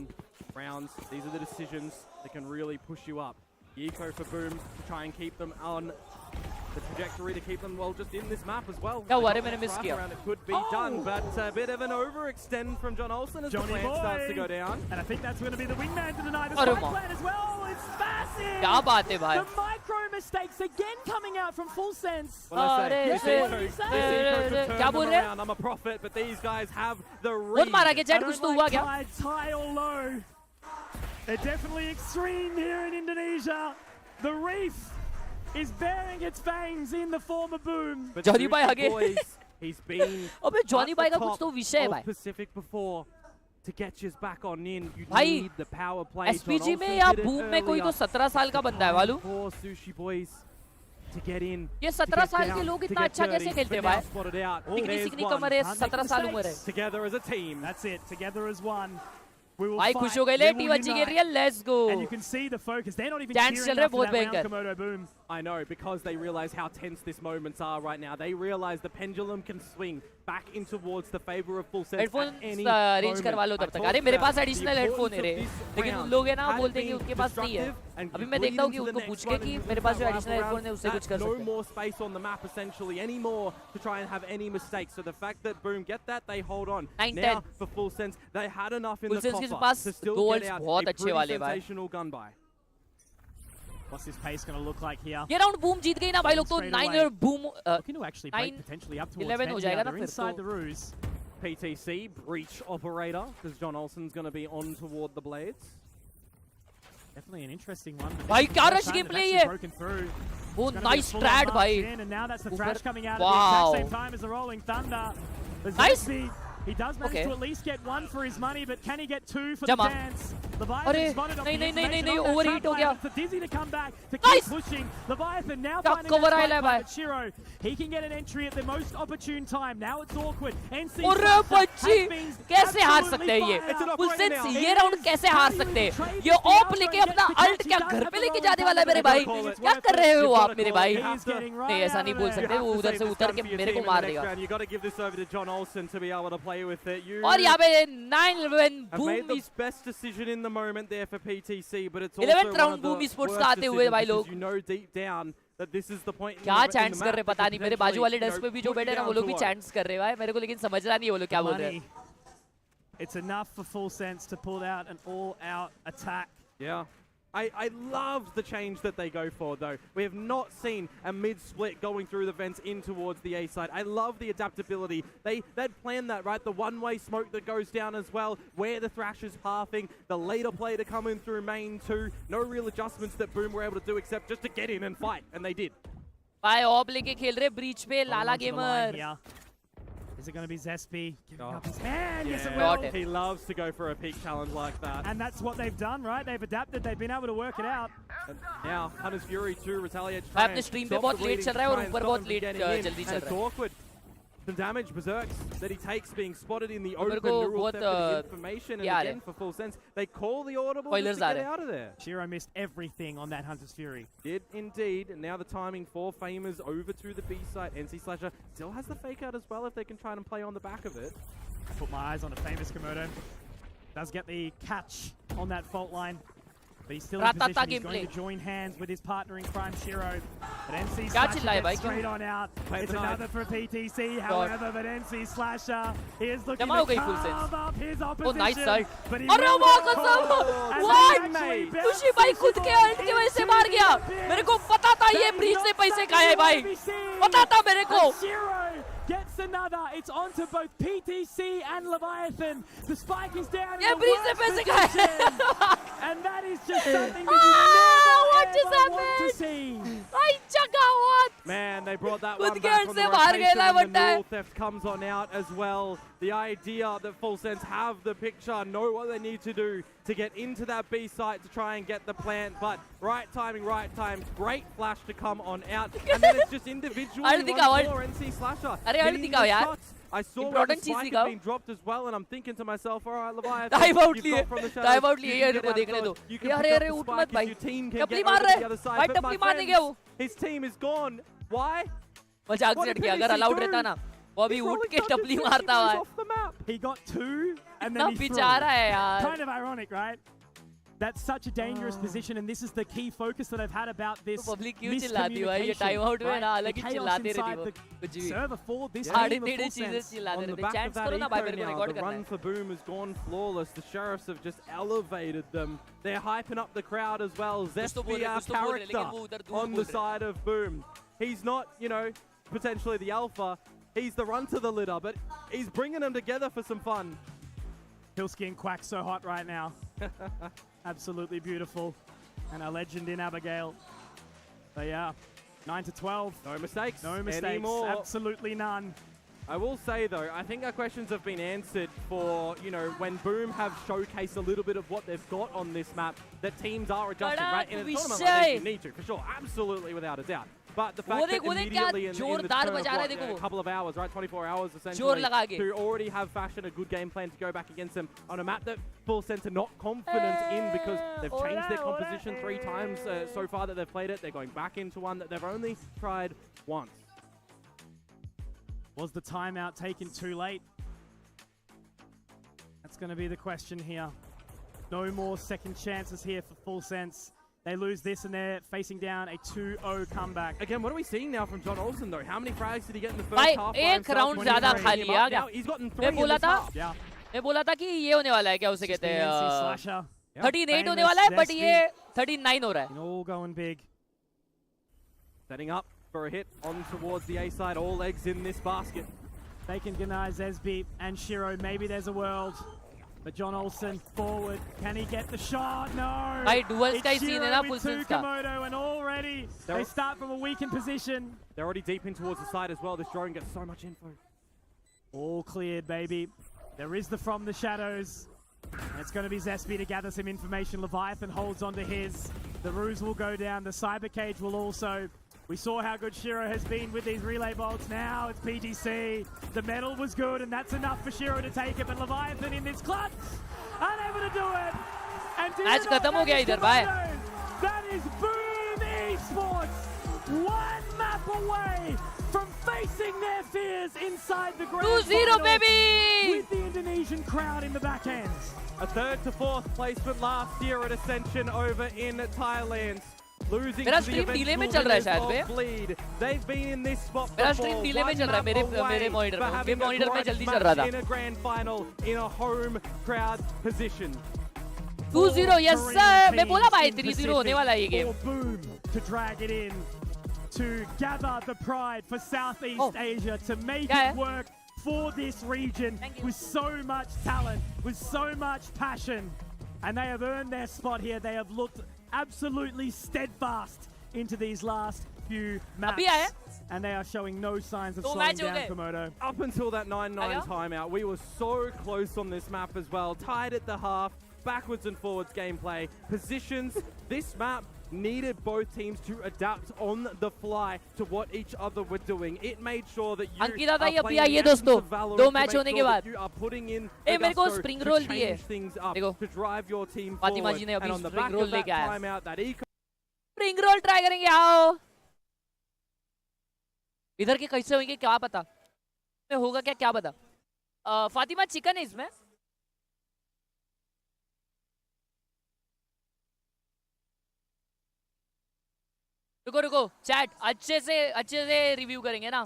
B: rounds. These are the decisions that can really push you up. Eco for Boom to try and keep them on the trajectory to keep them well just in this map as well.
C: क्या हुआ रे मैंने miss किया.
B: It could be done, but a bit of an overextend from John Olsen as the plan starts to go down.
A: And I think that's going to be the wingman to deny the spike plan as well. It's massive.
C: क्या बात है भाई.
A: The micro mistakes again coming out from Full Sense.
B: क्या
C: बोल रहे हैं?
B: I'm a prophet, but these guys have the read.
C: बहुत मारा के जेट कुछ तो हुआ क्या?
A: High or low. They're definitely extreme here in Indonesia. The reef is bearing its fangs in the form of Boom.
C: Johnny भाई आगे.
B: He's been
C: अबे Johnny भाई का कुछ तो विषय है भाई.
B: Pacific before to get you back on in. You
C: भाई
B: need the power play.
C: SPG में या Boom में कोई तो 17 साल का बंदा है मालूम.
B: For Sushi Boys to get in.
C: ये 17 साल के लोग इतना अच्छा कैसे खेलते हैं भाई? दिखनी सिकनी कमर है 17 साल उम्र है.
B: Together as a team.
A: That's it. Together as one.
C: भाई खुश हो गए ले टीम अच्छी खेल रही है. Let's go.
A: And you can see the focus. They're not even
C: cheering
A: enough for that round Komodo Boom.
B: I know, because they realize how tense these moments are right now. They realize the pendulum can swing back in towards the favor of full sense
C: headphone
B: at any
C: arrange
B: moment.
C: करवा लो तब तक. अरे मेरे पास additional headphone है रे, लेकिन उन लोग हैं ना बोलते हैं कि उनके पास नहीं है. अभी मैं देखता हूँ कि उनको पूछ के कि मेरे पास जो एडिशनल हेडफोन है उससे कुछ कर सकते हैं.
B: No more space on the map essentially anymore to try and have any mistakes. So the fact that Boom get that, they hold on.
C: 9-10.
B: Now for full sense, they had enough in
C: Full
B: the
C: sense के
B: coffer
C: pass
B: to still
C: goals
B: get out
C: बहुत
B: a
C: अच्छे
B: pretty
C: वाले भाई.
B: sensational gun buy.
A: What's this pace going to look like here?
C: ये round boom जीत गई ना भाई लोग तो 9 और boom
A: Looking to actually break potentially up towards
C: 11 हो जाएगा ना
A: They're
C: फिर
A: inside
C: तो.
A: the ruse.
B: PTC, breach operator, because John Olsen's going to be on toward the blades.
A: Definitely an interesting one.
C: भाई क्या रश गेम प्ले है. वो nice trade भाई.
A: And now that's the thrash coming out
C: Wow.
A: at the exact same time as the rolling thunder.
C: Nice.
A: He does manage
C: Okay.
A: to at least get one for his money, but can he get two for
C: Jama.
A: the chance?
C: अरे,
A: Leviathan spotted off the
C: नहीं,
A: information on that
C: overheat हो
A: trap
C: गया.
A: line. It's Dizzy to come back to keep
C: Nice.
A: pushing. Leviathan now
C: क्या
A: finding
C: cover
A: that
C: आया है
A: spot,
C: भाई.
A: but Shiro, he can get an entry at the most opportune time. Now it's awkward. NC
C: अरे बच्ची कैसे हार सकते हैं ये.
B: It's an
C: full
B: operator
C: sense
B: now.
C: ये राउंड कैसे हार सकते हैं. ये ऑप लेके अपना अल्ट क्या घर पे लेके जाने वाला है मेरे भाई. क्या कर रहे हो आप मेरे भाई. नहीं ऐसा नहीं बोल सकते. वो उधर से उतर के मेरे को मार देगा.
B: You got to give this over to John Olsen to be able to play with it. You
C: और यहाँ पे 9-11
B: have made
C: boom
B: the best decision in the moment there for PTC, but it's
C: 11th
B: also one
C: round
B: of the
C: Boom Esports
B: worst
C: का आते हुए भाई
B: decisions
C: लोग.
B: because you know deep down that this is the point in
C: क्या
B: the
C: chants कर रहे
B: map
C: पता
B: that
C: नहीं.
B: could
C: मेरे बाजू वाले
B: potentially,
C: डेस्क पे भी जो
B: put
C: बैठे
B: you
C: हैं ना वो
B: down
C: लोग
B: to
C: भी
B: low.
C: चैंट्स कर रहे हैं भाई. मेरे को लेकिन समझ रहा नहीं है वो लोग क्या बोल रहे हैं.
A: It's enough for full sense to pull out an all-out attack.
B: Yeah. I love the change that they go for, though. We have not seen a mid-split going through the vents in towards the A side. I love the adaptability. They'd planned that, right? The one-way smoke that goes down as well, where the Thrash is halving, the later play to come in through main 2. No real adjustments that Boom were able to do except just to get in and fight, and they did.
C: भाई op लेके खेल रहे breach पे लाला
A: Onto the line
C: gamer.
A: here. Is it going to be Zespi giving
B: Oh.
A: up his man? Yes, it
B: Yeah,
A: will.
C: Got it.
B: he loves to go for a peak challenge like that.
A: And that's what they've done, right? They've adapted. They've been able to work it out.
B: And now Hunter's Fury 2 retaliates.
C: भाई अपने stream पे बहुत late चल रहा है और ऊपर बहुत लेट जल्दी चल
B: It's
C: रहा है.
B: awkward. The damage berserks that he takes being spotted in the open
C: मेरे को
B: neural
C: बहुत,
B: theft of the information, and
C: यार
B: again for full sense, they call the audible
C: Spoilers
B: just to
C: uh
B: get
C: रहे हैं.
B: out of there.
A: Shiro missed everything on that Hunter's Fury.
B: Did indeed, and now the timing for Famers over to the B side. NC Slasher still has the fake out as well if they can try and play on the back of it.
A: Put my eyes on a famous Komodo. Does get the catch on that fault line. But he's still in
C: Ratata
A: position. He's
C: gameplay.
A: going to join hands with his partner in crime, Shiro. But NC
C: क्या
A: Slasher
C: चिल्ला है भाई,
A: gets
C: क्यों?
A: straight on out.
B: Play
A: It's
B: the knife.
A: another for PTC, however, but NC Slasher is looking
C: जमा हो
A: to
C: गई full sense.
A: carve up his
C: Oh,
A: opposition.
C: nice start.
A: But he
C: अरे
A: will
C: वाह
A: not
C: कसम.
A: call. And
C: What?
A: he actually
C: खुशी
A: bounces
C: भाई खुद के अल्ट की वजह से मार गया.
A: into
C: मेरे को पता था ये
A: Then
C: ब्रीच से
A: knocks
C: पैसे
A: back
C: खाए
A: the
C: भाई.
A: OVC.
C: पता था मेरे को.
A: And Shiro gets another. It's onto both PTC and Leviathan. The spike is down.
C: ये
A: in the
C: ब्रीच से
A: worst
C: पैसे खाए.
A: position. And that is just something that you
C: what
A: never
C: just
A: ever want to
C: happened?
A: see.
C: भाई जगह what?
B: Man, they brought that
C: खुद
B: one
C: के
B: back
C: alt
B: on
C: से
B: the
C: बाहर गया
B: rotation,
C: ना
B: and the
C: बंदा है.
B: neural theft comes on out as well. The idea that Full Sense have the picture, know what they need to do to get into that B site to try and get the plant, but right timing, right time, great flash to come on out, and then it's just individually
C: alt दिखाओ,
B: one
C: alt.
B: more NC Slasher.
C: अरे alt
B: hitting
C: दिखाओ
B: the
C: यार.
B: shots. I saw where the
C: Important चीज
B: spike had
C: दिखाओ.
B: been dropped as well, and I'm thinking to myself, all right, Leviathan,
C: time out
B: you've
C: लिए.
B: got from the shadows,
C: time out
B: you
C: लिए
B: can
C: ये
B: get
C: को
B: out
C: देखने
B: of
C: दो.
B: dodge, you can
C: यार
B: pick
C: यार
B: up the
C: उठ
B: spike
C: मत
B: if
C: भाई.
B: your team can
C: टपली
B: get
C: मार
B: over
C: रहा
B: to the
C: है.
B: other side,
C: भाई
B: but my
C: टपली मारने
B: friends,
C: गया वो.
B: his team is gone. Why?
C: मजाक
B: What
C: से
B: did
C: हट गया. अगर
B: PTC
C: अलाउड
B: do?
C: रहता ना वो अभी
B: He's
C: उठ
B: rolling
C: के
B: touches,
C: टपली
B: 50
C: मारता
B: moves
C: हुआ है.
B: off the map.
A: He got two, and
C: ना
A: then he threw.
C: बेचारा है यार.
A: Kind of ironic, right? That's such a dangerous position, and this is the key focus that I've had about this
C: तो public क्यों चिल्लाती है ये
A: miscommunication,
C: time out में
A: right?
C: ना
A: The
C: अलग ही
A: chaos
C: चिल्लाते रहती
A: inside
C: वो
A: the
C: कुछ भी.
A: server for this
C: आड़े
A: team of
C: टेढ़े
A: Full
C: चीजें
A: Sense.
C: चिल्लाते
B: On the
C: रहते.
B: back of
C: चैट्स
B: that
C: करो ना भाई
B: eco
C: मेरे को
B: now,
C: रिकॉर्ड
B: the
C: करना
B: run
C: है.
B: for Boom has gone flawless. The Sheriffs have just elevated them. They're hyping up the crowd as well.
C: तो बोल
B: Zespi,
C: रहे,
B: our
C: कुछ तो बोल रहे, लेकिन वो उधर
B: character,
C: दूर
B: on
C: बोल
B: the
C: रहे.
B: side of Boom. He's not, you know, potentially the alpha. He's the run to the litter, but he's bringing them together for some fun.
A: Pilsky and Quack so hot right now. Absolutely beautiful. And a legend in Abigail. They are 9-12.
B: No mistakes.
A: No mistakes.
B: anymore.
A: Absolutely none.
B: I will say though, I think our questions have been answered for, you know, when Boom have showcased a little bit of what they've got on this map, that teams are adjusting, right? In a tournament like this, you need to, for sure, absolutely, without a doubt. but the fact that immediately in the turn of a couple of hours, right, 24 hours essentially, to already have fashioned a good game plan to go back against them on a map that Full Sense are not confident in because they've changed their composition 3 times so far that they've played it. They're going back into one that they've only tried once.
A: Was the timeout taken too late? That's going to be the question here. No more second chances here for Full Sense. They lose this and they're facing down a 2-0 comeback.
B: Again, what are we seeing now from John Olsen though? How many frags did he get in the first half?
C: एक round ज़्यादा खा लिया क्या?
B: He's gotten 3 in this half.
C: मैं बोला था कि ये होने वाला है क्या उसे कहते हैं 38 होने वाला है but ये 39 हो रहा है.
A: All going big.
B: Setting up for a hit on towards the A side. All eggs in this basket.
A: They can deny Zesby and Shiro. Maybe there's a world. But John Olsen forward. Can he get the shot? No.
C: By duels ka
A: it's
C: scene
A: Shiro
C: hai na
A: with
C: full
A: two Komodo, and already they start from a weakened position.
B: They're already deep in towards the side as well. This drone gets so much info.
A: All cleared, baby. There is the from the shadows. And it's going to be Zesby to gather some information. Leviathan holds onto his. The ruse will go down. The cyber cage will also. We saw how good Shiro has been with these relay bolts. Now it's PGC. The medal was good, and that's enough for Shiro to take it. But Leviathan in this clutch, unable to do it. And
C: match खत्म हो गया इधर भाई.
A: That is Boom Esports, one map away from facing their fears inside the grand
C: 2-0 baby.
A: With the Indonesian crowd in the back end.
B: A 3rd to 4th placement last year at Ascension over in Thailand. Losing
C: मेरा stream delay में चल रहा है शायद बे.
B: They've been in this spot
C: मेरा stream delay में चल रहा है मेरे मॉनिटर में. मेरे मॉनिटर में जल्दी चल रहा था.
B: In a grand final in a home crowd position.
C: 2-0 yes sir. मैं बोला भाई 3-0 होने वाला है ये game.
A: Boom to drag it in to gather the pride for Southeast Asia to make it work for this region with so much talent, with so much passion, and they have earned their spot here. They have looked absolutely steadfast into these last few maps, and they are showing no signs of slowing down Komodo.
B: Up until that 9-9 timeout, we were so close on this map as well. Tied at the half, backwards and forwards gameplay, positions. This map needed both teams to adapt on the fly to what each other were doing. It made sure that you are playing the essence of valor to make sure that you are putting in to change things up, to drive your team forward. And on the back of that timeout, that
C: spring roll try करेंगे. आओ इधर के कैसे होंगे क्या पता. में होगा क्या पता. फातिमा चिकन है इसमें. रुको चैट अच्छे से रिव्यू करेंगे ना.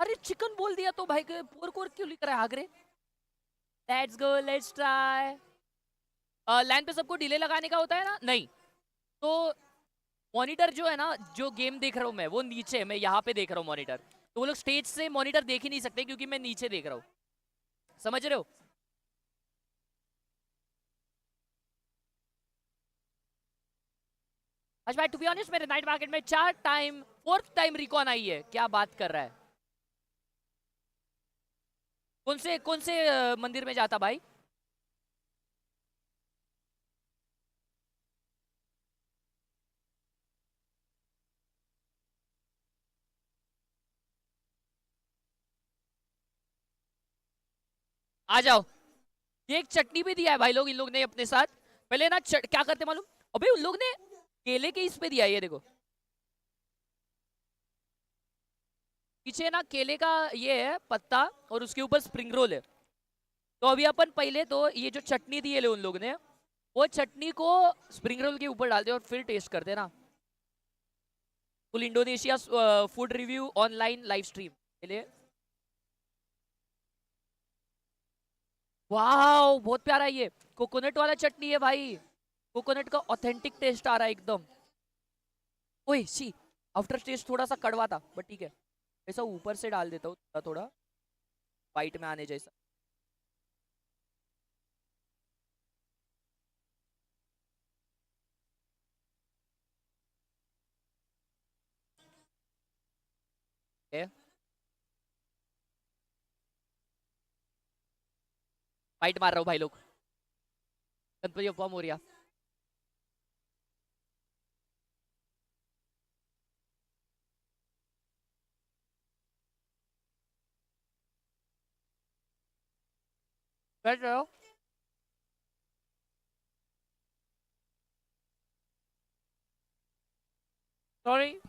C: अरे चिकन बोल दिया तो भाई पोर्क क्यों लिख रहा है आगरे. Let's go let's try. Land पे सबको डिले लगाने का होता है ना. नहीं तो मॉनिटर जो है ना, जो गेम देख रहा हूँ मैं वो नीचे, मैं यहाँ पे देख रहा हूँ मॉनिटर. तो वो लोग स्टेज से मॉनिटर देख ही नहीं सकते क्योंकि मैं नीचे देख रहा हूँ. समझ रहे हो. आज भाई टू बी ऑनेस्ट मेरे नाइट मार्केट में 4th टाइम रिकॉन आई है. क्या बात कर रहा है. कौन से मंदिर में जाता भाई. आ जाओ. ये एक चटनी भी दिया है भाई लोग इन लोग ने अपने साथ. पहले ना क्या करते मालूम. अबे उन लोग ने केले के इस पे दिया. ये देखो पीछे ना केले का ये है पत्ता और उसके ऊपर स्प्रिंग रोल है. तो अभी अपन पहले तो ये जो चटनी दी है उन लोग ने, वो चटनी को स्प्रिंग रोल के ऊपर डालते और फिर टेस्ट करते ना. Full Indonesia food review online live stream के लिए. वाह बहुत प्यारा. ये कोकोनट वाला चटनी है भाई. कोकोनट का ऑथेंटिक टेस्ट आ रहा है एकदम. ओए सी आफ्टर टेस्ट थोड़ा सा कड़वा था बट ठीक है. ऐसा ऊपर से डाल देता हूँ थोड़ा वाइट में आने जैसा. फाइट मार रहा हूँ भाई लोग. गणपति बप्पा मोरिया. बैठ रहे हो? सॉरी।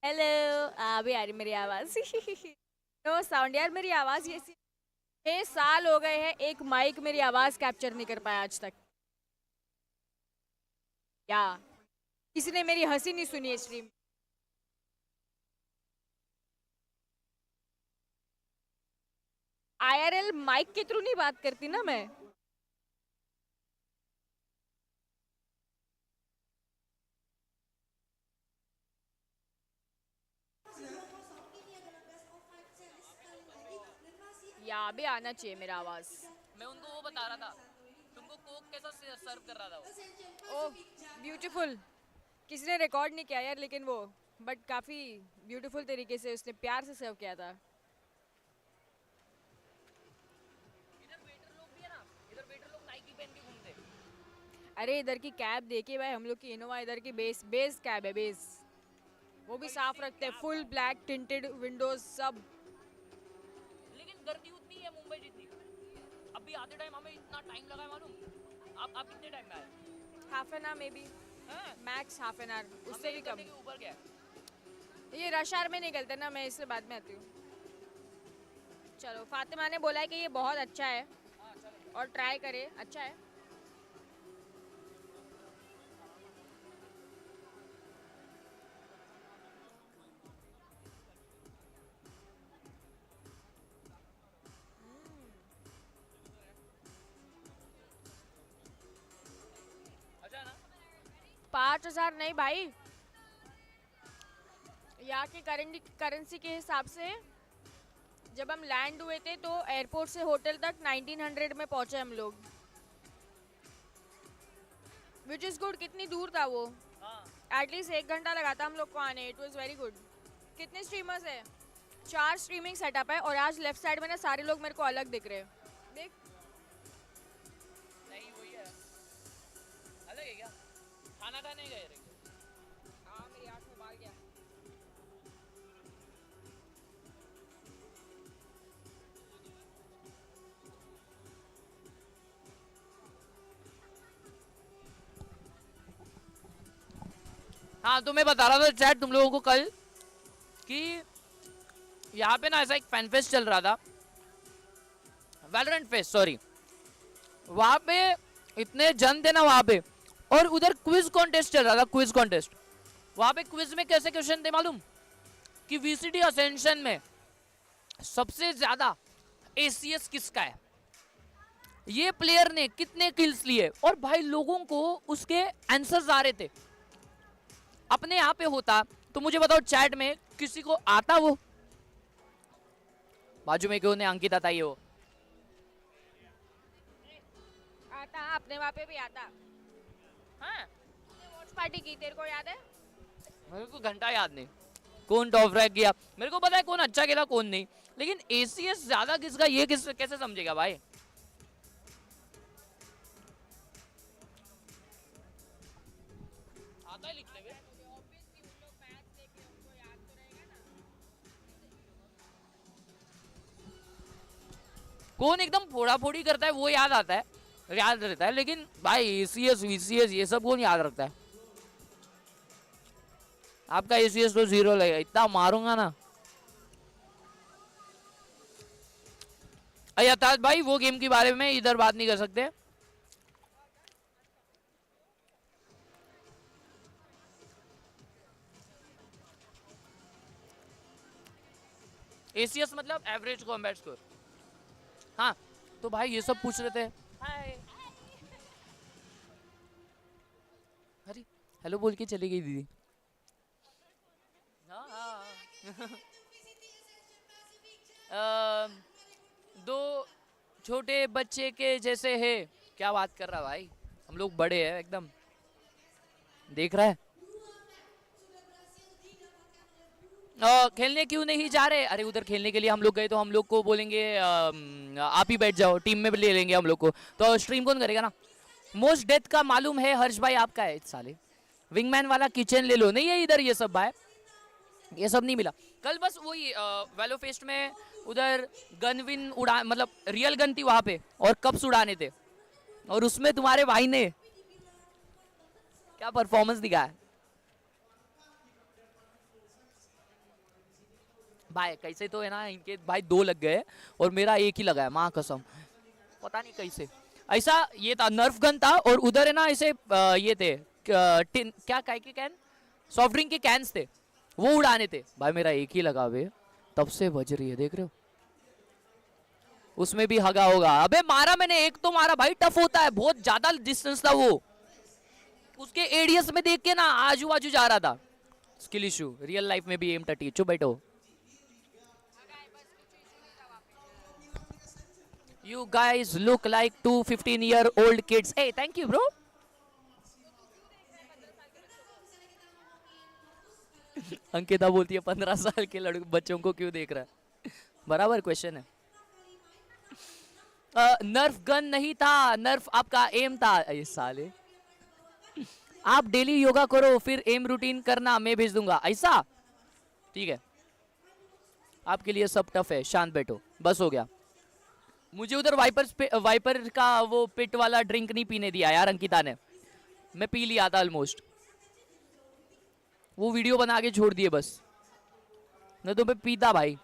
F: हेलो, अभी आ रही मेरी आवाज। नो साउंड यार, मेरी आवाज ये 6 साल हो गए हैं, एक माइक मेरी आवाज कैप्चर नहीं कर पाया आज तक। या किसी ने मेरी हंसी नहीं सुनी है स्ट्रीम। IRL माइक के थ्रू नहीं बात करती ना मैं। या अभी आना चाहिए मेरा आवाज।
C: मैं उनको वो बता रहा था, तुमको कोक कैसा सर्व कर रहा था वो।
F: Oh beautiful. किसी ने रिकॉर्ड नहीं किया यार, लेकिन वो बट काफी ब्यूटीफुल तरीके से उसने प्यार से सर्व किया था।
C: इधर वेटर लोग भी है ना, इधर वेटर लोग नाइकी पहन के घूमते।
F: अरे इधर की कैब देखिए भाई, हम लोग की इनोवा इधर की बेस कैब है, बेस वो भी साफ रखते हैं, फुल ब्लैक टिंटेड विंडोज सब।
C: लेकिन गर्दी उतनी है मुंबई जितनी। अभी आते टाइम हमें इतना टाइम लगा है मालूम। आप कितने टाइम में आए?
F: Half an hour may be, max half an hour, उससे भी कम।
C: ऊपर क्या
F: ये रश आवर में निकलते ना, मैं इसलिए बाद में आती हूँ। चलो फातिमा ने बोला है कि ये बहुत अच्छा है और ट्राई करे, अच्छा है।
C: अच्छा ना?
F: 5,000 नहीं भाई, यहाँ की करेंसी के हिसाब से जब हम लैंड हुए थे तो एयरपोर्ट से होटल तक 1900 में पहुंचे हम लोग, विच इज गुड। कितनी दूर था वो? एटलीस्ट 1 घंटा लगा था हम लोग को आने। It was very good. कितने स्ट्रीमर्स है? 4 स्ट्रीमिंग सेटअप है और आज लेफ्ट साइड में ना सारे लोग मेरे को अलग दिख रहे हैं। देख
C: नहीं वही है, अलग है क्या? खाना खाने गए रे?
F: हाँ मेरी आँख में बाल गया।
C: हाँ तो मैं बता रहा था चैट तुम लोगों को कल कि यहाँ पे ना ऐसा एक फैन फेस्ट चल रहा था, वैलोरेंट फेस्ट सॉरी। वहाँ पे इतने जन थे ना वहाँ पे, और उधर क्विज कॉन्टेस्ट चल रहा था, क्विज कॉन्टेस्ट। वहाँ पे क्विज में कैसे क्वेश्चन थे मालूम कि VCT असेंशन में सबसे ज्यादा ACS किसका है, ये प्लेयर ने कितने किल्स लिए, और भाई लोगों को उसके आंसर्स आ रहे थे। अपने यहाँ पे होता तो मुझे बताओ चैट में किसी को आता वो? बाजू में क्यों ने अंकित आता ये वो
F: आता, अपने वहाँ पे भी आता।
C: हाँ?
F: वॉच पार्टी की, तेरे को याद है?
C: मेरे को घंटा याद नहीं कौन टॉप रैंक किया। मेरे को पता है कौन अच्छा खेला कौन नहीं, लेकिन ACS ज्यादा किसका ये कैसे समझेगा भाई? आता है लिखने में। कौन एकदम फोड़ा फोड़ी करता है वो याद आता है, याद रहता है, लेकिन भाई ACS VCS ये सब कौन याद रखता है? आपका ACS तो 0 लगेगा, इतना मारूंगा ना। अयताज भाई वो गेम के बारे में इधर बात नहीं कर सकते। ACS मतलब एवरेज कॉम्बैट स्कोर। हाँ तो भाई ये सब पूछ रहे थे। हाय अरे हेलो बोल के चली गई दीदी। दो छोटे बच्चे के जैसे है। क्या बात कर रहा भाई, हम लोग बड़े हैं एकदम, देख रहा है। खेलने क्यों नहीं जा रहे? अरे उधर खेलने के लिए हम लोग गए तो हम लोग को बोलेंगे आप ही बैठ जाओ, टीम में भी ले लेंगे हम लोग को, तो स्ट्रीम कौन करेगा ना? मोस्ट डेथ का मालूम है हर्ष भाई आपका है साले, विंगमैन वाला किचन ले लो, नहीं है इधर ये सब भाई, ये सब नहीं मिला कल। बस वही वैलो फेस्ट में उधर गन विन उड़ा, मतलब रियल गन थी वहां पे और कप्स उड़ाने थे, और उसमें तुम्हारे भाई ने क्या परफॉर्मेंस दिखाया भाई। कैसे तो है ना, इनके भाई 2 लग गए और मेरा 1 ही लगा है, माँ कसम पता नहीं कैसे ऐसा। ये था नर्फ गन था और उधर है ना ऐसे ये थे क्या काय के कैन, सॉफ्ट ड्रिंक के कैंस थे, वो उड़ाने थे भाई, मेरा 1 ही लगा बे, तब से बज रही है देख रहे हो। उसमें भी हगा होगा, अबे मारा मैंने 1 तो मारा भाई, टफ होता है, बहुत ज्यादा डिस्टेंस था वो, उसके एडीएस में देख के ना आजू बाजू जा रहा था। स्किल इशू, रियल लाइफ में भी एम टटी, चुप बैठो। You guys look like 2 15-year-old kids. Hey, thank you, bro. Ankita बोलती है 15 साल के बच्चों को क्यों देख रहा है? बराबर क्वेश्चन है। नर्फ गन नहीं था, नर्फ आपका एम था। ये साले, आप डेली योगा करो फिर एम रूटीन करना, मैं भेज दूंगा। ऐसा ठीक है, आपके लिए सब टफ है, शांत बैठो, बस हो गया। मुझे उधर वाइपर का वो पिट वाला ड्रिंक नहीं पीने दिया यार अंकिता ने, मैं पी लिया था ऑलमोस्ट, वो वीडियो बना के छोड़ दिए बस, नहीं तो मैं पीता भाई।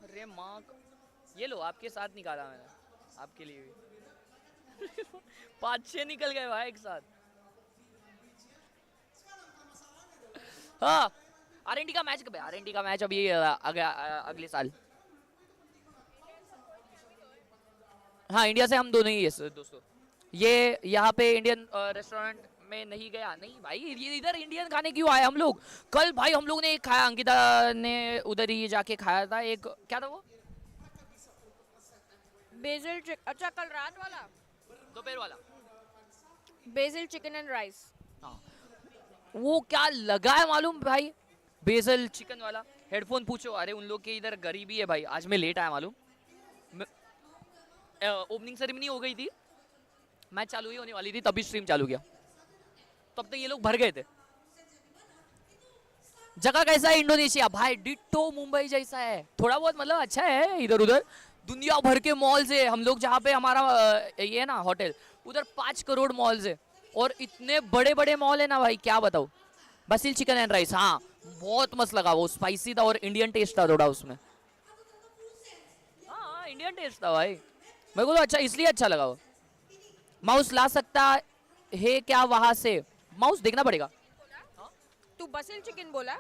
C: अरे माँ, ये लो आपके साथ निकाला मैंने, आपके लिए भी 5-6 निकल गए भाई एक साथ। हाँ, आरएनडी का मैच कब है? आरएनडी का मैच अभी अगले साल। हाँ, इंडिया से हम दोनों ही है दोस्तों। ये यहाँ पे इंडियन रेस्टोरेंट में नहीं गया, नहीं भाई, ये इधर इंडियन खाने क्यों आए हम लोग? कल भाई हम लोग ने एक खाया, अंकिता ने उधर ही जाके खाया था, एक क्या था वो,
F: बेसिल चिकन। अच्छा, कल रात वाला,
C: दोपहर वाला
F: बेसिल चिकन एंड राइस।
C: हाँ, वो क्या लगा है मालूम भाई, बेसिल चिकन वाला। हेडफोन पूछो, अरे उन लोग के इधर गरीबी है भाई। आज मैं लेट आया मालूम, ओपनिंग सेरेमनी हो गई थी, मैच चालू ही होने वाली थी, तभी स्ट्रीम चालू किया, तब तक ये लोग भर गए थे। जगह कैसा है इंडोनेशिया? भाई डिट्टो मुंबई जैसा है, थोड़ा बहुत मतलब अच्छा है, इधर उधर दुनिया भर के मॉल्स है। हम लोग जहाँ पे हमारा ये है ना होटल, उधर 5 करोड़ मॉल्स है, और इतने बड़े बड़े मॉल है ना भाई, क्या बताऊँ। बसिल चिकन एंड राइस, हाँ बहुत मस्त लगा, वो स्पाइसी था और इंडियन टेस्ट था थोड़ा उसमें। हाँ इंडियन टेस्ट था भाई, मेरे को तो अच्छा, इसलिए अच्छा लगा वो। माउस ला सकता है क्या वहां से? माउस देखना पड़ेगा।
F: तू बसिल चिकन बोला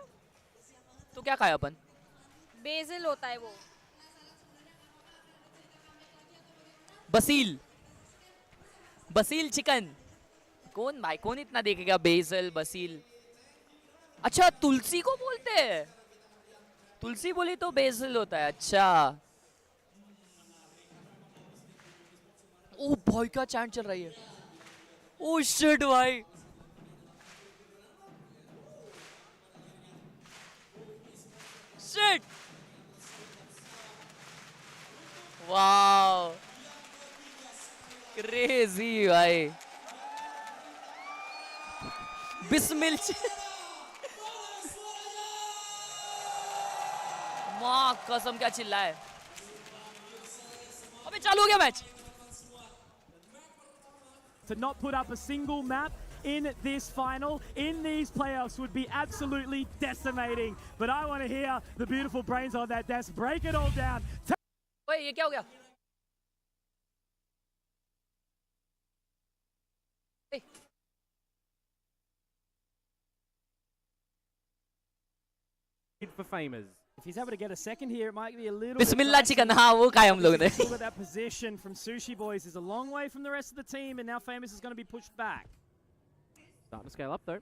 C: तो क्या खाया अपन?
F: बेसिल होता है वो,
C: बसील, बसील चिकन। कौन भाई, कौन इतना देखेगा? बेसिल, बसील। अच्छा, तुलसी को बोलते हैं, तुलसी बोली तो बेसिल होता है। अच्छा, ओ भाई क्या चैंट चल रही है, ओ शिट भाई, शिट, वाओ क्रेजी भाई। बिस्मिल माँ कसम क्या चिल्ला है। अबे चालू हो गया match.
A: To not put up a single map in this final, in these playoffs, would be absolutely decimating. But I want to hear the beautiful brains on that desk break it all down.
C: ओए ये क्या हो गया?
B: For famous.
A: If he's able to get a second here, it might be a little
C: Bismillah chicken, हाँ वो खाया हम लोगों ने।
A: Look at that position from Sushi Boys is a long way from the rest of the team, and now Famous is going to be pushed back.
B: Starting to scale up though.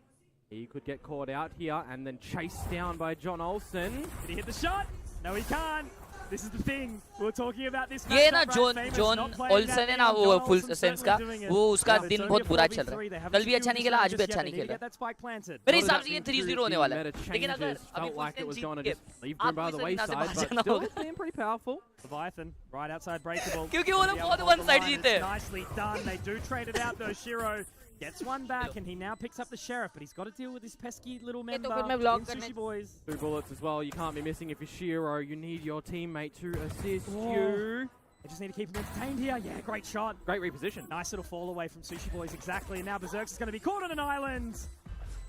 B: He could get caught out here and then chased down by John Olsen.
A: Did he hit the shot? No, he can't. This is the thing. We were talking about this.
C: ये ना John Olsen है ना वो full sense का वो उसका दिन बहुत बुरा चल रहा है. कल भी अच्छा नहीं खेला, आज भी अच्छा नहीं खेला. मेरे हिसाब से ये 3-0 होने वाला है. लेकिन अगर अभी
B: like it was going to just leave Boom by the wayside, but still being pretty powerful.
A: Leviathan right outside breakable.
C: क्योंकि वो लोग बहुत one side जीते.
A: Nicely done. They do trade it out though. Shiro gets one back and he now picks up the sheriff, but he's got to deal with this pesky little member in Sushi Boys.
B: 2 bullets as well. You can't be missing if you're Shiro. You need your teammate to assist you.
A: They just need to keep him entertained here. Yeah, great shot.
B: Great reposition.
A: Nice little fall away from Sushi Boys, exactly. And now Berserks is going to be caught on an island.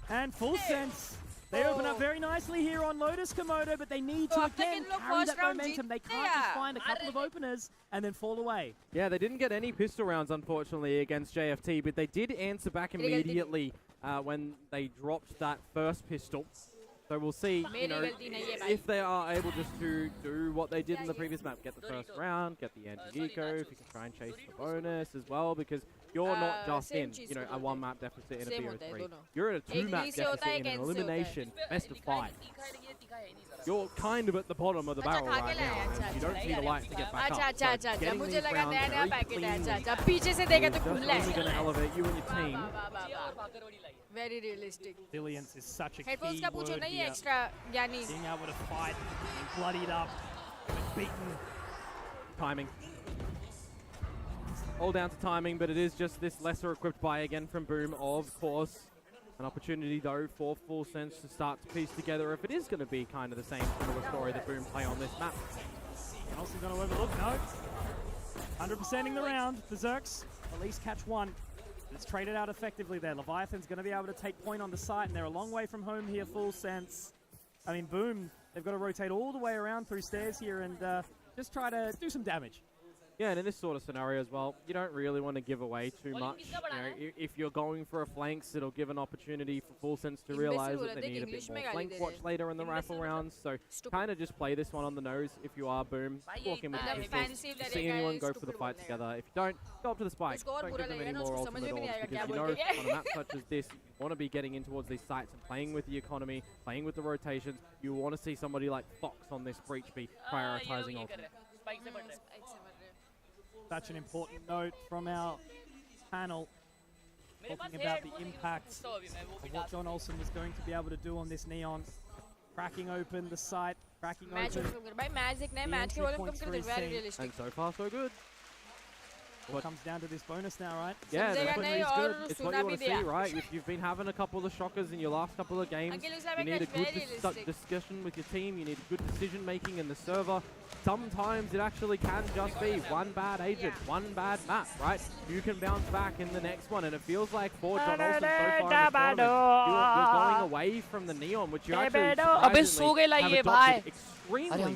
A: And full sense. They open up very nicely here on Lotus, Komodo, but they need to again carry that momentum. They can't just find a couple of openers and then fall away.
B: Yeah, they didn't get any pistol rounds, unfortunately, against JFT, but they did answer back immediately when they dropped that first pistol. So we'll see, you know, if they are able just to do what they did in the previous map, get the first round, get the anti-eco, if you can try and chase the bonus as well, because you're not just in, you know, a 1-map deficit in a BO3. You're in a 2-map deficit in an elimination, best of 5. You're kind of at the bottom of the barrel right now, and you don't see the light to get back up. So getting these rounds very clean is definitely going to elevate you and your team.
F: Very realistic.
A: Resilience is such a key
F: Headphones का पूछो
A: word
F: नहीं
A: here.
F: extra यानी.
A: Being able to fight, being bloodied up, beaten.
B: Timing. All down to timing, but it is just this lesser equipped buy again from Boom, of course. An opportunity, though, for Full Sense to start to piece together if it is going to be kind of the same similar story that Boom play on this map.
A: Also going to overlook, no. 100%ing the round. Berserks at least catch one. It's traded out effectively there. Leviathan's going to be able to take point on the site, and they're a long way from home here, Full Sense. I mean, Boom, they've got to rotate all the way around through stairs here and just try to do some damage.
B: Yeah, and in this sort of scenario as well, you don't really want to give away too much. You know, if you're going for a flanks, it'll give an opportunity for Full Sense to realize that they need a bit more flank watch later in the rifle rounds. So kind of just play this one on the nose if you are Boom. Walk in with the pistols. If you see anyone, go for the fight together. If you don't, go up to the spike. Don't give them any more ultimate orbs, because you know on a map such as this, you want to be getting in towards these sites and playing with the economy, playing with the rotations. You want to see somebody like Fox on this breach be prioritizing ultimate.
A: Such an important note from our panel, talking about the impact of what John Olsen was going to be able to do on this Neon. Cracking open the site, cracking open the entry points for his team.
B: And so far, so good.
A: What comes down to this bonus now, right?
B: Yeah, definitely is good. It's what you want to see, right? If you've been having a couple of shockers in your last couple of games, you need a good discussion with your team, you need good decision making in the server. Sometimes it actually can just be one bad agent, one bad map, right? You can bounce back in the next one, and it feels like for John Olsen so far in the tournament, you're going away from the Neon, which you actually surprisingly have adopted extremely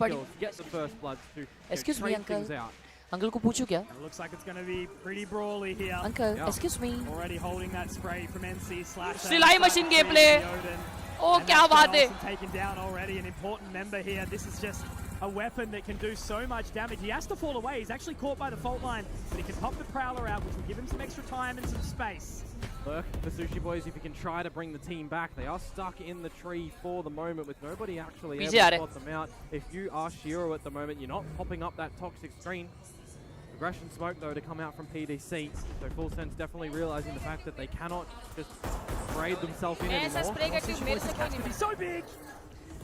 B: well. Get the first bloods to trade things out.
C: Uncle को पूछूं क्या?
A: It looks like it's going to be pretty brawly here.
C: Uncle, excuse me.
A: Already holding that spray from NC slash.
C: सिलाई machine gameplay. Oh, क्या बात है?
A: Taken down already, an important member here. This is just a weapon that can do so much damage. He has to fall away. He's actually caught by the fault line, but he can pop the Prowler out, which will give him some extra time and some space.
B: Look, the Sushi Boys, if you can try to bring the team back, they are stuck in the tree for the moment with nobody actually able to spot them out. If you are Shiro at the moment, you're not popping up that toxic screen. Aggression smoke, though, to come out from PDC. So Full Sense definitely realizing the fact that they cannot just braid themselves in anymore.
A: It's so big!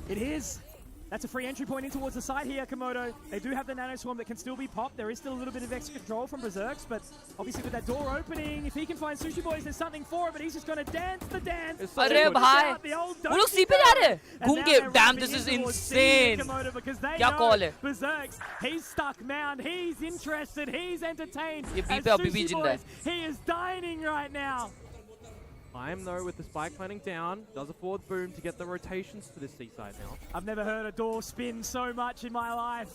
A: It is. That's a free entry point in towards the side here, Komodo. They do have the Nano Swarm that can still be popped. There is still a little bit of extra control from Berserks, but obviously with that door opening, if he can find Sushi Boys, there's something for it, but he's just going to dance the dance.
C: अरे भाई, वो लोग सी पे जा रहे हैं, घूम के, damn, this is insane. क्या call है?
A: Berserks, he's stuck, man. He's interested. He's entertained.
C: ये B पे अभी भी जिंदा है.
A: He is dining right now.
B: Time, though, with the spike planning down, does afford Boom to get the rotations to this seaside now.
A: I've never heard a door spin so much in my life.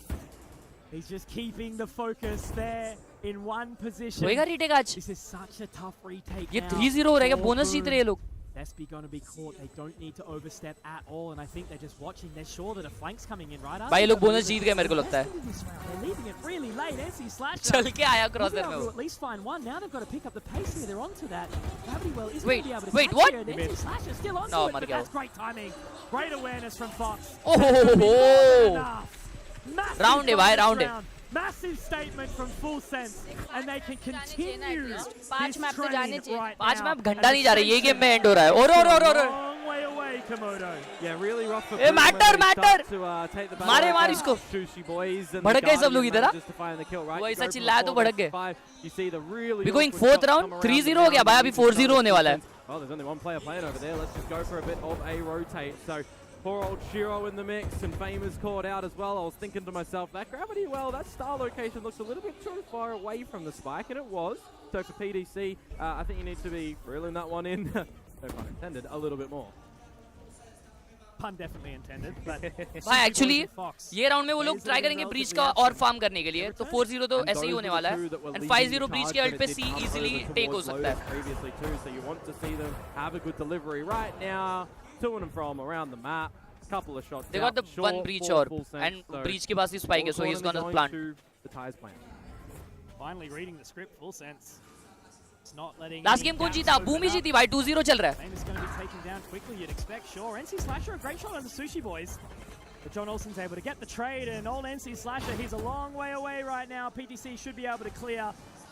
A: He's just keeping the focus there in one position.
C: होएगा retake आज.
A: This is such a tough retake.
C: ये 3-0 हो रहेगा, bonus जीत रहे हैं लोग.
A: SB going to be caught. They don't need to overstep at all, and I think they're just watching. They're sure that a flank's coming in right.
C: भाई लोग bonus जीत गए मेरे को लगता है.
A: They're leaving it really late. NC Slasher.
C: चल के आया क्रॉसर में वो.
A: At least find one. Now they've got to pick up the pace here. They're onto that. Gravity Well is
C: Wait,
A: going to be able to
C: wait,
A: catch
C: what?
A: it. NC Slasher still onto
C: No,
A: it, but that's great timing. Great awareness from Fox.
C: Oh, round है भाई, round है.
A: Massive statement from Full Sense, and they can continue this
F: 5 map तो जाने
A: train right
C: 5
A: now.
C: Map घंटा नहीं जा रही, ये गेम में एंड हो रहा है. और
A: Long way away, Komodo.
B: Yeah, really rough for
C: A matter
B: मारे
C: मार इसको. भड़क गए सब लोग इधर. वो ऐसा चिल्लाया तो भड़क गए. We going 4th round. 3-0 हो गया भाई, अभी 4-0 होने वाला है.
B: Well, there's only one player playing over there. Let's just go for a bit of a rotate. So poor old Shiro in the mix, and Famous caught out as well. I was thinking to myself, that Gravity Well, that star location looks a little bit too far away from the spike, and it was. So for PDC, I think you need to be reeling that one in, no pun intended, a little bit more.
A: Pun definitely intended, but
C: भाई actually ये round में वो लोग try करेंगे breach का और farm करने के लिए. तो 4-0 तो ऐसे ही होने वाला है, एंड 5-0 ब्रीच के अल्ट पे C इजीली टेक हो सकता है.
B: Previously too, so you want to see them have a good delivery right now. To and from around the map, couple of shots.
C: They got the one breach orb, and breach के पास ही spike है, so he's gonna plant.
B: The ties plan.
A: Finally reading the script, Full Sense. It's not letting.
C: Last game कौन जीता? Boom ही जीती भाई. 2-0 चल रहा है.
A: Famous going to be taken down quickly, you'd expect. Sure, NC Slasher a great shot on the Sushi Boys, but John Olsen's able to get the trade, and old NC Slasher, he's a long way away right now. PTC should be able to clear.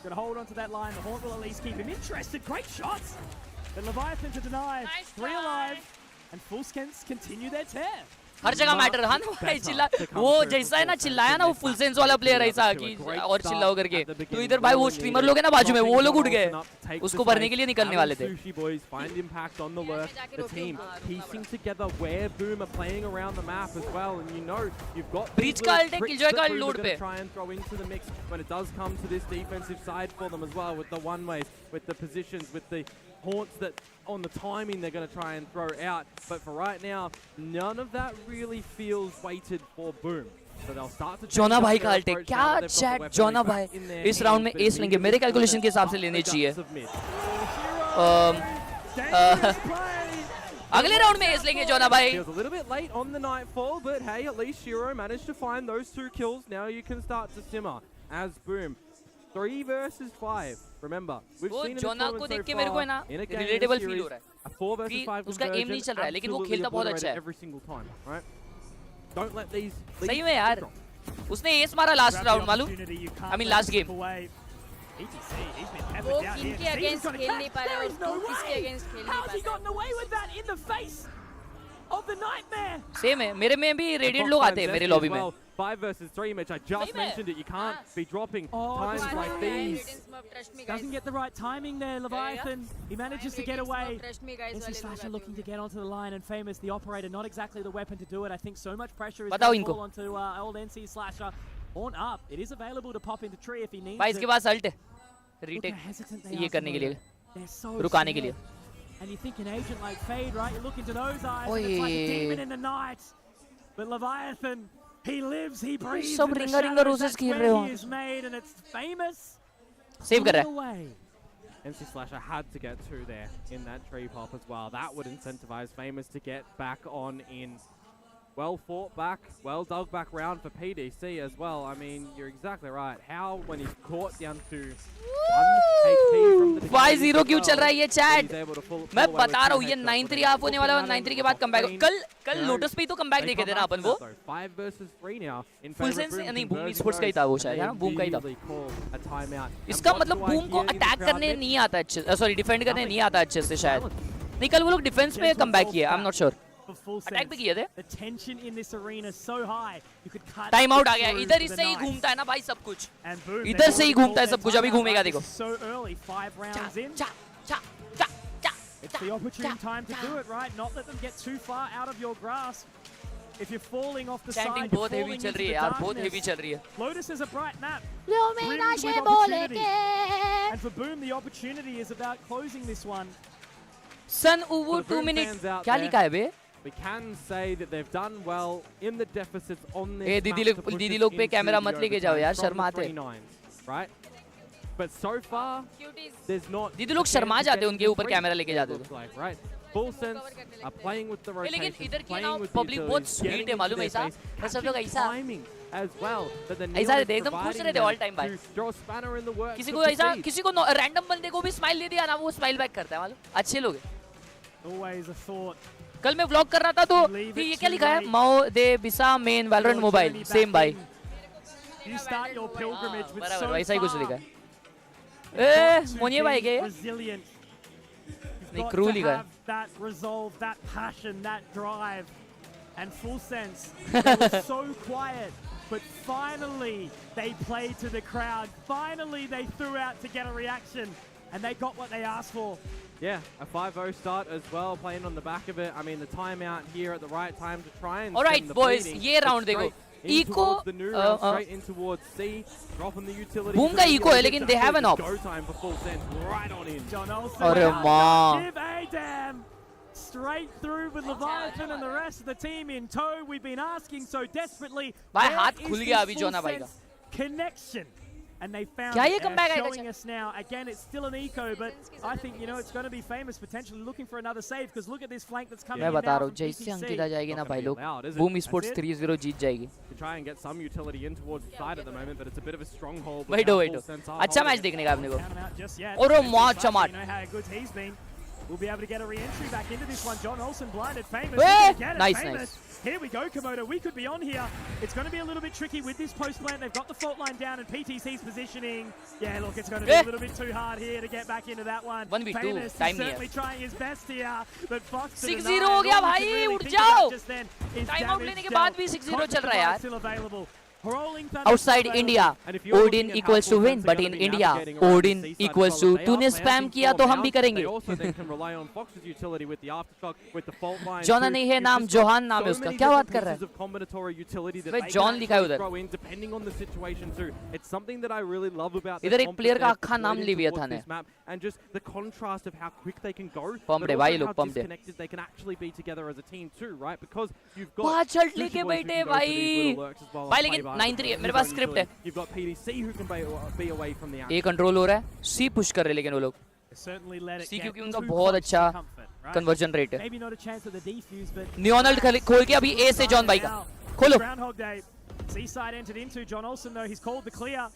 A: Got to hold on to that line. The Haunt will at least keep him interested. Great shots, but Leviathan to deny.
F: Nice
A: 3 alive, and Full Sense continue their tear.
C: हर जगह matter रहा ना भाई. चिल्ला वो जैसा है ना, चिल्लाया ना वो फुल सेंस वाला प्लेयर ऐसा कि और चिल्लाओ करके. तो इधर भाई वो स्ट्रीमर लोग हैं ना बाजू में, वो लोग उठ गए, उसको भरने के लिए निकलने वाले थे.
B: Sushi Boys find impact on the lurk. The team piecing together where Boom are playing around the map as well, and you know you've got
C: Breach का ult है, Killjoy का load पे.
B: Try and throw into the mix when it does come to this defensive side for them as well, with the one ways, with the positions, with the haunts that on the timing they're going to try and throw out. But for right now, none of that really feels weighted for Boom. So they'll start to
C: जोना भाई का alt है. क्या chat जोना भाई इस round में S लेंगे मेरे calculation के हिसाब से लेने चाहिए. अगले राउंड में एस लेंगे जोना भाई.
B: Feels a little bit late on the nightfall, but hey, at least Shiro managed to find those 2 kills. Now you can start to simmer as Boom. 3 versus 5. Remember, we've seen in the tournament so far in a game in a series, a 4 versus 5
C: उसका M नहीं चल रहा है, लेकिन वो खेलता बहुत अच्छा है.
B: every single time, right? Don't let these.
C: सही में यार, उसने एस मारा लास्ट राउंड मालूम. I mean last game.
F: वो इनके अगेंस्ट खेल नहीं पा रहा है, और इसके अगेंस्ट खेल नहीं पा रहा है.
A: gotten away with that in the face of the nightmare.
C: Same है, मेरे में भी रेडिएंट लोग आते हैं मेरे लॉबी में.
B: 5 versus 3, Mitch. I just mentioned it. You can't be dropping times like these.
A: Doesn't get the right timing there, Leviathan. He manages to get away. NC Slasher looking to get onto the line, and Famous, the operator, not exactly the weapon to do it. I think so much pressure is going to fall onto old NC Slasher. On up. It is available to pop into tree if he needs
C: भाई इसके पास alt है. Retake ये करने के लिए, रुकाने के लिए.
A: And you think an agent like Fade, right? You look into those eyes, and it's like a demon in the night. But Leviathan, he lives, he breathes in the shadows. That's where he is made, and it's Famous.
C: Save कर रहा है.
B: NC Slasher had to get 2 there in that tree pop as well. That would incentivize Famous to get back on in. Well fought back, well dug back round for PDC as well. I mean, you're exactly right. How when he's caught down to 1 HP from the
C: 5-0 क्यों चल रहा है ये chat? मैं बता रहा हूँ ये 9-3 ऑफ होने वाला है, 9-3 के बाद कमबैक. कल लोटस पे ही तो कमबैक देखे थे ना अपन वो.
B: 5 versus 3 now.
C: फुल सेंस नहीं, बूम स्पोर्ट्स का ही था वो शायद, है ना? बूम का ही था. इसका मतलब बूम को अटैक करने नहीं आता अच्छे, सॉरी डिफेंड करने नहीं आता अच्छे से शायद. नहीं कल वो लोग डिफेंस पे कमबैक किया, I am not sure. Attack भी किए थे. टाइम आउट आ गया. इधर से ही घूमता है ना भाई सब कुछ, इधर से ही घूमता है सब कुछ. अभी घूमेगा देखो.
A: It's the opportune time to do it, right? Not let them get too far out of your grasp. If you're falling off the side, you're
C: बहुत
A: falling
C: हेवी
A: into
C: चल रही
A: the
C: है यार, बहुत हेवी
A: darkness.
C: चल रही है.
A: Lotus is a bright map.
E: Brimmed with opportunity.
A: And for Boom, the opportunity is about closing this one.
C: Sun Uwu 2 minutes. क्या लिखा है बे?
B: We can say that they've done well in the deficits on this.
C: ए दीदी लोग पे camera मत लेके जाओ यार, शर्माते.
B: Right? But so far, there's not.
C: दीदी लोग शर्मा जाते हैं उनके ऊपर कैमरा लेके जाते हैं.
B: Right? Full Sense are playing with the rotation,
C: लेकिन इधर की ना
B: playing with
C: पब्लिक बहुत स्वीट है मालूम है ऐसा मैं सब लोग ऐसा
B: timing as well that the
C: ऐसा एकदम खुश रहते ऑल टाइम भाई
B: throw a spanner in the works
C: किसी को ऐसा किसी को रैंडम बंदे को भी स्माइल दे दिया ना वो स्माइल बैक करता है मालूम अच्छे लोग हैं
A: Always a thought.
C: कल मैं व्लॉग कर रहा था तो ये क्या लिखा है माओ दे बिसा मेन वैलोरेंट मोबाइल सेम भाई
A: You start your pilgrimage with so
C: वैसा ही कुछ लिखा
A: far.
C: है ए मोनिए भाई के
A: Resilient.
C: नहीं
A: Got
C: क्रू
A: to
C: लिखा है
A: have that resolve, that passion, that drive, and full sense. They were so quiet, but finally they played to the crowd. Finally they threw out to get a reaction, and they got what they asked for.
B: Yeah, a 5-0 start as well, playing on the back of it. I mean, the timeout here at the right time to try and
C: All right,
B: stem the
C: boys,
B: bleeding.
C: ये round देखो.
B: Eco the new round, straight in towards C, dropping the utility.
C: Boom का eco है, लेकिन they have an op.
B: Go time for full sense, right on in.
A: John Olsen.
C: अरे माँ.
A: Give a damn. Straight through with Leviathan and the rest of the team in tow. We've been asking so desperately.
C: भाई
A: where
C: हाथ
A: is
C: खुल
A: this
C: गया अभी
A: full
C: जोना भाई का.
A: sense connection? And they found
C: क्या ये
A: it.
C: comeback
A: They're
C: आएगा
A: showing us now. Again, it's still an eco, but I think, you know, it's going to be famous, potentially looking for another save, because look at this flank that's coming
C: मैं
A: in
C: बता
A: now
C: रहा हूँ
A: from
C: जैसे
A: PTC.
C: Ankita जाएगी ना भाई लोग
B: Loud, is it?
C: Boom sports
A: That's it.
C: 3-0 जीत जाएगी
B: To try and get some utility in towards the side at the moment, but it's a bit of a stronghold.
C: वही दो अच्छा मैच देखने का आपने को
A: Count him out just yet.
C: और वो माँ
A: You
C: चमाट
A: know how good he's been. We'll be able to get a re-entry back into this one. John Olsen blinded, famous.
C: Hey!
A: Again,
C: Nice,
A: famous.
C: nice.
A: Here we go, Komodo. We could be on here. It's going to be a little bit tricky with this post plant. They've got the fault line down and PTC's positioning. Yeah, look, it's going to be a little bit too hard here to get back into that one.
C: 1v2,
A: Famous is
C: time
A: certainly trying his best here, but Fox to
C: 6-0
A: deny.
C: हो गया
A: All we
C: भाई,
A: can really
C: उठ
A: think
C: जाओ.
A: about just then is
C: Time out
A: damage
C: लेने के बाद
A: dealt.
C: भी 6-0
A: Constant
C: चल रहा है यार.
A: still available. Rolling Thunder
C: Outside
A: still
C: India,
B: And if you're
C: Odin
B: looking at
C: equals
B: how
C: to
B: full
C: win,
B: sense
C: but
B: are
C: in
B: gonna be
C: India,
B: navigating around
C: Odin
B: the seaside
C: equals
B: as
C: to
B: well, they
C: तूने
B: are
C: spam
B: planting
C: किया
B: for
C: तो हम
B: now.
C: भी करेंगे.
B: They also then can rely on Fox's utility with the aftershock, with the fault line.
C: जॉना नहीं है नाम, Johan नाम है
B: So
C: उसका.
B: many
C: क्या बात
B: different
C: कर रहा है?
B: pieces of combinatory utility that
C: भाई
B: they
C: जॉन
B: can
C: लिखा है
B: actually
C: उधर.
B: throw in depending on the situation too. It's something that I really love about
C: इधर
B: the
C: एक player का
B: competence
C: अक्खा नाम
B: deployed
C: लिया
B: towards
C: था ने.
B: this map and just the contrast of how quick they can go,
C: Pumped
B: but
C: है भाई
B: also
C: लोग,
B: how
C: pumped है.
B: disconnected they can actually be together as a team too, right? Because you've got
C: पाछल
B: Sushi
C: लेके
B: boys who
C: बैठे
B: can go for these
C: भाई.
B: little lurks as well
C: भाई
B: and
C: लेकिन
B: play by
C: 9-3 है,
B: the
C: मेरे
B: zone
C: पास script है.
B: utility. You've got PDC who can be away from the
C: A control हो रहा है, सी पुश कर रहे लेकिन वो लोग.
A: certainly let it
C: C
A: get
C: क्योंकि उनका
A: too
C: बहुत
A: close
C: अच्छा
A: to comfort, right?
C: Conversion rate है.
A: Maybe not a chance of the defuse, but
C: नियोनल्ड खोल के अभी ए से जॉन भाई का. खोलो.
A: Groundhog Day. Seaside entered into John Olsen though. He's called the clear.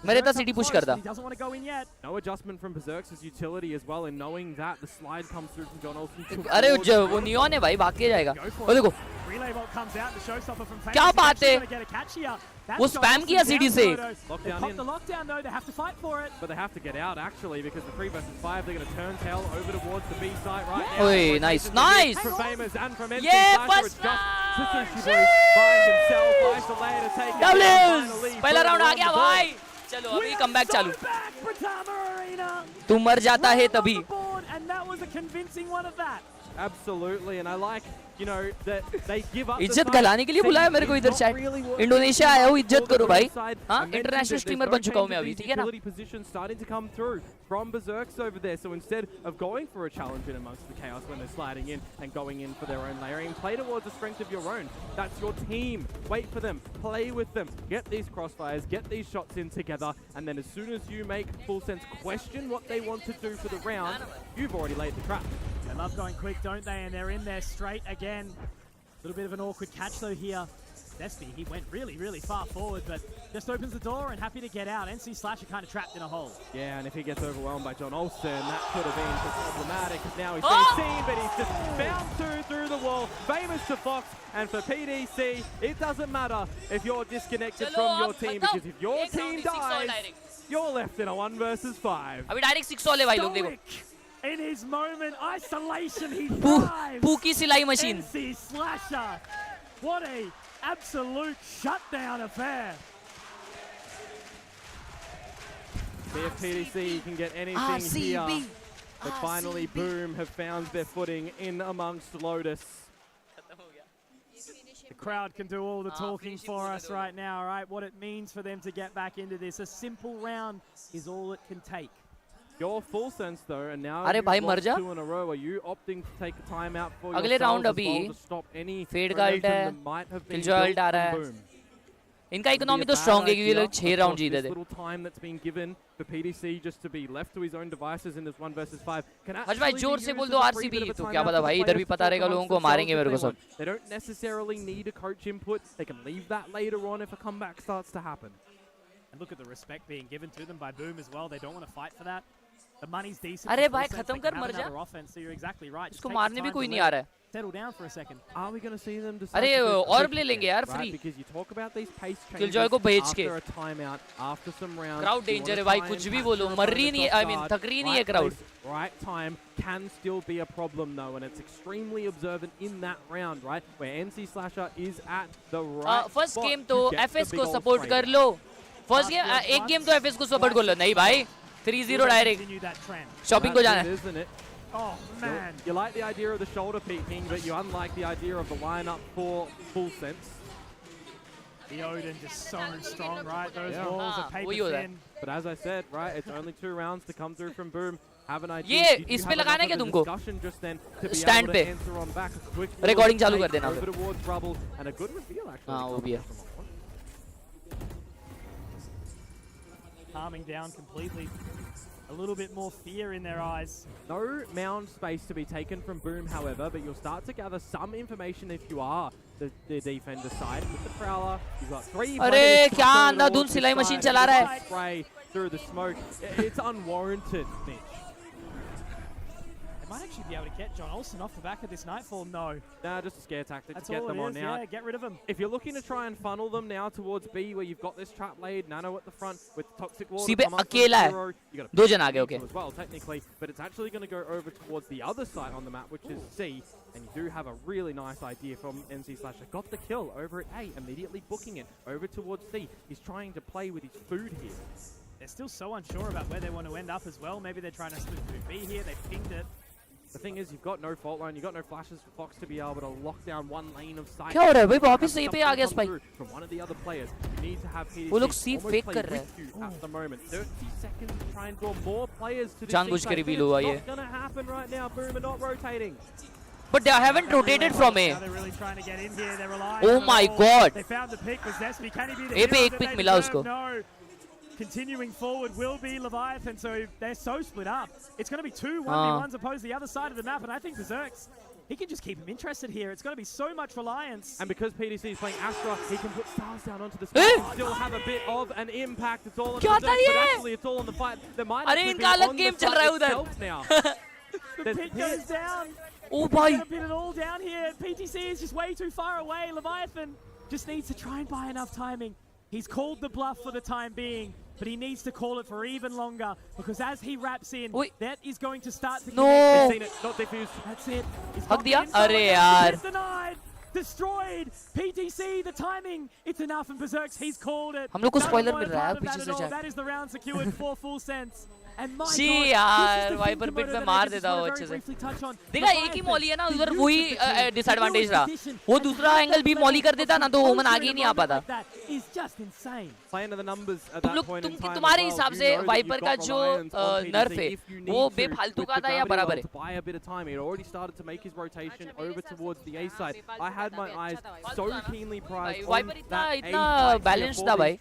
C: मेरे तो सिटी पुश करता.
A: He doesn't want to go in yet.
B: No adjustment from Berserk's utility as well in knowing that the slide comes through from John Olsen.
C: अरे वो neon है भाई, भाग के जाएगा. वो देखो
A: Relay Vault comes out. The showstopper from Famous.
C: क्या
A: He's
C: बात
A: actually
C: है?
A: gonna get a catch here. That's
C: वो
A: John
C: spam
A: Olsen
C: किया
A: down,
C: CD से.
A: Loto. They
B: Lockdown
A: pop
B: in.
A: the lockdown though. They have to fight for it.
B: But they have to get out actually because the 3 versus 5 they're going to turn tail over towards the B site right now.
C: Oi, nice, nice.
B: From Famous and from NC
C: Yeah,
B: Slasher,
C: first
B: it's just
C: round.
B: Sushi Boys by himself, isolated, taking
C: W's. पहला round आ गया भाई. चलो अभी comeback चालू.
A: Back for Tama Arena.
C: तू मर जाता है तभी.
A: And that was a convincing one of that.
B: Absolutely, and I like, you know, that they give up.
C: इज्जत गलाने के लिए बुलाया मेरे को इधर चैट. इंडोनेशिया आया हूँ, इज्जत करो भाई. हाँ, इंटरनेशनल स्ट्रीमर बन चुका हूँ मैं अभी, ठीक है ना?
B: Position starting to come through from Berserks over there. So instead of going for a challenge in amongst the chaos when they're sliding in and going in for their own layering, play towards the strength of your own. That's your team. Wait for them, play with them, get these crossfires, get these shots in together, and then as soon as you make full sense question what they want to do for the round, you've already laid the trap.
A: They love going quick, don't they? And they're in there straight again. A little bit of an awkward catch though here. Despy, he went really, really far forward, but just opens the door and happy to get out. NC Slasher kind of trapped in a hole.
B: Yeah, and if he gets overwhelmed by John Olsen, that could have been problematic, because now he's being seen, but he's just bound through the wall. Famous to Fox, and for PDC, it doesn't matter if you're disconnected from your team, because if your team dies, you're left in a 1 versus 5.
C: अभी direct 6 वाले भाई लोग देखो.
A: In his moment, isolation, he thrives.
C: पू की सिलाई machine.
A: NC Slasher, what a absolute shutdown affair.
B: See if PDC can get anything here. But finally, Boom have found their footing in amongst Lotus.
A: The crowd can do all the talking for us right now, right? What it means for them to get back into this. A simple round is all it can take.
B: Your full sense though, and now
C: अरे भाई
B: you've
C: मर
B: lost
C: जा.
B: 2 in a row. Are you opting to take a time out for
C: अगले
B: yourselves
C: round
B: as
C: अभी
B: well to stop any
C: Fade का ult
B: momentum
C: है,
B: that might have been
C: Killjoy
B: built
C: ult आ रहा
B: from
C: है.
B: Boom?
C: इनका economy तो strong है क्योंकि ये लोग 6 राउंड जीते थे.
B: Little time that's been given for PDC just to be left to his own devices in this 1 versus 5.
C: हज भाई जोर से बोल दो RCB तो क्या पता भाई इधर भी पता रहेगा लोगों को मारेंगे मेरे को सब.
B: They don't necessarily need a coach input. They can leave that later on if a comeback starts to happen.
A: And look at the respect being given to them by Boom as well. They don't want to fight for that. The money's decent.
C: अरे भाई खत्म कर मर जा.
A: So you're exactly right.
C: इसको मारने भी कोई नहीं आ रहा है.
A: Settle down for a second.
B: Are we going to see them decide?
C: अरे और ले लेंगे यार free.
B: Because you talk about these pace changes
C: Killjoy को भेज के.
B: after a timeout, after some rounds.
C: Crowd danger है भाई कुछ भी बोलो मर रही नहीं I mean थक रही नहीं है crowd.
B: Right time can still be a problem though, and it's extremely observant in that round, right? Where NC Slasher is at the right
C: First
B: spot
C: game
B: to
C: तो
B: get
C: FS
B: the
C: को
B: big
C: support
B: old
C: कर लो. First game एक game तो FS को support कर लो. नहीं भाई 3-0 direct. Shopping को जाना है.
B: Isn't it?
A: Oh man.
B: You like the idea of the shoulder peeking, but you unlike the idea of the lineup for full sense.
A: The Odin just so strong, right? Those walls are paper thin.
B: But as I said, right, it's only 2 rounds to come through from Boom. Have an idea.
C: ये इस पे लगाना है क्या तुमको? Stand पे. Recording चालू कर देना फिर.
B: And a good reveal actually.
C: हाँ वो भी है.
A: Calming down completely. A little bit more fear in their eyes.
B: No mound space to be taken from Boom, however, but you'll start to gather some information if you are the defender side. With the Prowler, you've got 3
C: अरे क्या अंधाधुंध सिलाई machine चला रहा है?
B: Spray through the smoke. It's unwarranted, Mitch.
A: They might actually be able to get John Olsen off the back of this Nightfall. No.
B: Nah, just a scare tactic
A: That's
B: to get them on now.
A: Yeah, get rid of them.
B: If you're looking to try and funnel them now towards B, where you've got this trap laid, Nano at the front with toxic wall.
C: C पे अकेला है. 2 जन आगे okay.
B: As well, technically, but it's actually going to go over towards the other side on the map, which is C, and you do have a really nice idea from NC Slasher. Got the kill over at A, immediately booking it over towards C. He's trying to play with his food here.
A: They're still so unsure about where they want to end up as well. Maybe they're trying to split through B here. They pinged it.
B: The thing is, you've got no fault line, you've got no flashes for Fox to be able to lock down one lane of sight.
C: क्या हो रहा है भाई वापस सही पे आ गया spike.
B: From one of the other players, you need to have PDC
C: वो लोग सी फेक कर रहे
B: हैं at the moment. 30 seconds to try and draw more players to this.
C: जानबूझ के रिवील हुआ ये.
B: It's not going to happen right now. Boom are not rotating.
C: But they haven't rotated from A.
A: They're really trying to get in here. They're relying.
C: Oh my God.
A: They found the pick. Was Zespi? Can he be the
C: A पे एक pick मिला उसको.
A: No. Continuing forward will be Leviathan, so they're so split up. It's going to be 2 1v1s opposed to the other side of the map, and I think Berserks, he can just keep him interested here. It's going to be so much reliance.
B: And because PDC is playing Astra, he can put stars down onto the screen and still have a bit of an impact. It's all on the Berserks, but actually it's all on the fight. There might actually be on the fight itself now.
A: The pit goes down.
C: Oh boy.
A: They're going to pin it all down here. PTC is just way too far away. Leviathan just needs to try and buy enough timing. He's called the bluff for the time being, but he needs to call it for even longer, because as he wraps in, that is going to start to
C: connect.
B: Seen it, not defused.
A: That's it.
C: हक दिया? अरे यार.
A: Denied. Destroyed. PTC, the timing. It's enough, and Berserks, he's called it.
C: हम लोग को spoiler मिल रहा है पीछे से.
A: That is the round secured for full sense.
C: She यार वाइपर पिट में मार देता वो अच्छे से. देखा एक ही मॉली है ना उधर वही डिसएडवांटेज रहा. वो दूसरा एंगल भी मॉली कर देता ना तो ओमन आगे ही नहीं आ पाता. तुम लोग तुम्हारे हिसाब से वाइपर का जो नर्फ है वो बेफालतू का था या बराबर है? वाइपर इतना बैलेंस्ड था भाई.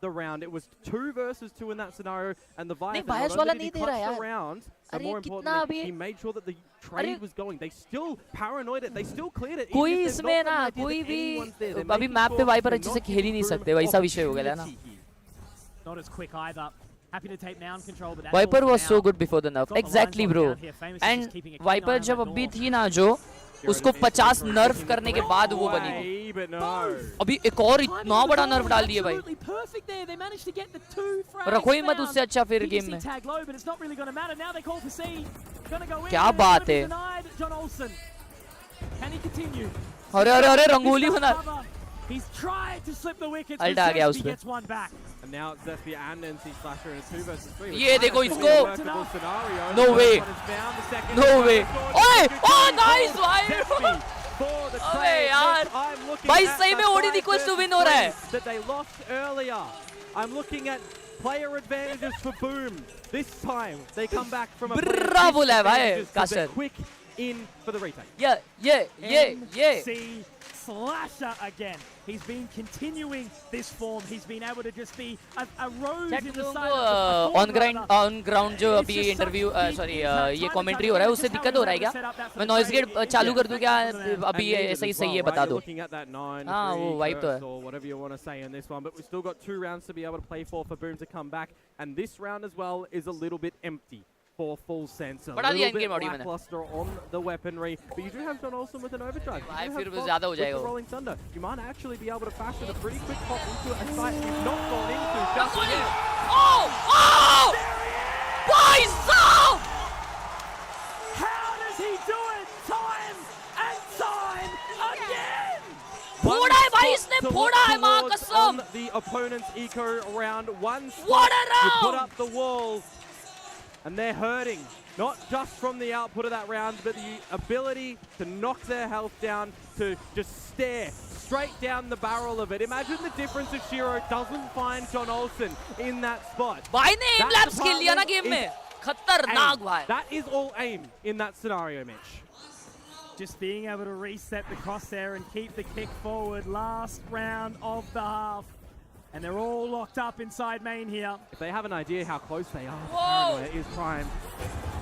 B: The round. It was 2 versus 2 in that scenario, and the Viper
C: the
B: round. And more importantly, he made sure that the trade was going. They still paranoid it. They still cleared it.
C: कोई इसमें ना कोई भी अभी map पे wiper अच्छे से खेल ही नहीं सकते. वैसा विषय हो गया ना.
A: Not as quick either. Happy to take mound control, but
C: Viper was so good before the nerf. Exactly, bro. And Viper जब अभी थी ना जो उसको 50 नर्फ करने के बाद वो बनी थी. अभी एक और इतना बड़ा नर्फ डाल दिए भाई. रखो ही मत उससे अच्छा फिर गेम में. क्या बात है. अरे अरे अरे रंगोली बना. अल्ट आ गया उसपे. ये देखो इसको. नो वे. नो वे. ओए ओह नाइस भाई. अबे यार भाई सही में ओडी इक्वल्स टू विन हो रहा है.
B: I'm looking at player advantages for Boom. This time they come back from a
C: bravo है भाई. Caster
B: quick in for the retake.
C: Yeah.
A: slasher again. He's been continuing this form. He's been able to just be a rose in the side of
C: on ground जो अभी interview sorry ये commentary हो रहा है उससे दिक्कत हो रहा है क्या? मैं नॉइज गेट चालू कर दूं क्या? अभी ऐसा ही सही है बता दो. हाँ वो वाइप तो है.
B: Whatever you want to say in this one, but we've still got 2 rounds to be able to play for Boom to come back, and this round as well is a little bit empty for full sense. A little bit lackluster on the weaponry, but you do have John Olsen with an overdrive. Rolling Thunder. You might actually be able to fashion a pretty quick pop into a site you've not gone into.
C: Oh! Boys!
A: How does he do it? Time and time again!
C: फोड़ा है भाई इसने फोड़ा है माँ कसम.
B: The opponent's eco round one.
C: What a round!
B: You put up the wall. And they're hurting, not just from the output of that round, but the ability to knock their health down, to just stare straight down the barrel of it. Imagine the difference if Shiro doesn't find John Olsen in that spot.
C: भाई ने aim labs खेल लिया ना game में. खतरनाक भाई.
B: That is all aim in that scenario, Mitch.
A: Just being able to reset the crosshair and keep the kick forward. Last round of the half. And they're all locked up inside main here.
B: If they have an idea how close they are, Paranoia is prime.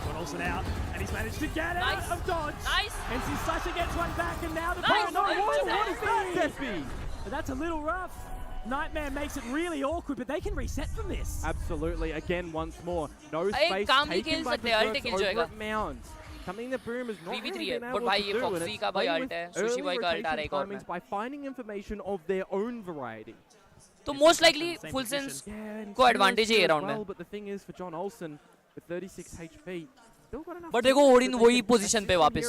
A: John Olsen out, and he's managed to get out of dodge.
C: Nice.
A: And Sasha gets one back, and now the Paranoia.
C: What
A: is that? But that's a little rough. Nightmare makes it really awkward, but they can reset from this.
B: Absolutely. Again, once more. No space taken by Berserks over at Mounds. Something that Boom is not really been able to do. And it's playing with early rotation timings by finding information of their own variety.
C: तो most likely full sense को advantage है ये round में.
B: But the thing is for John Olsen with 36 HP, still got enough.
C: But देखो Odin वही position पे वापस.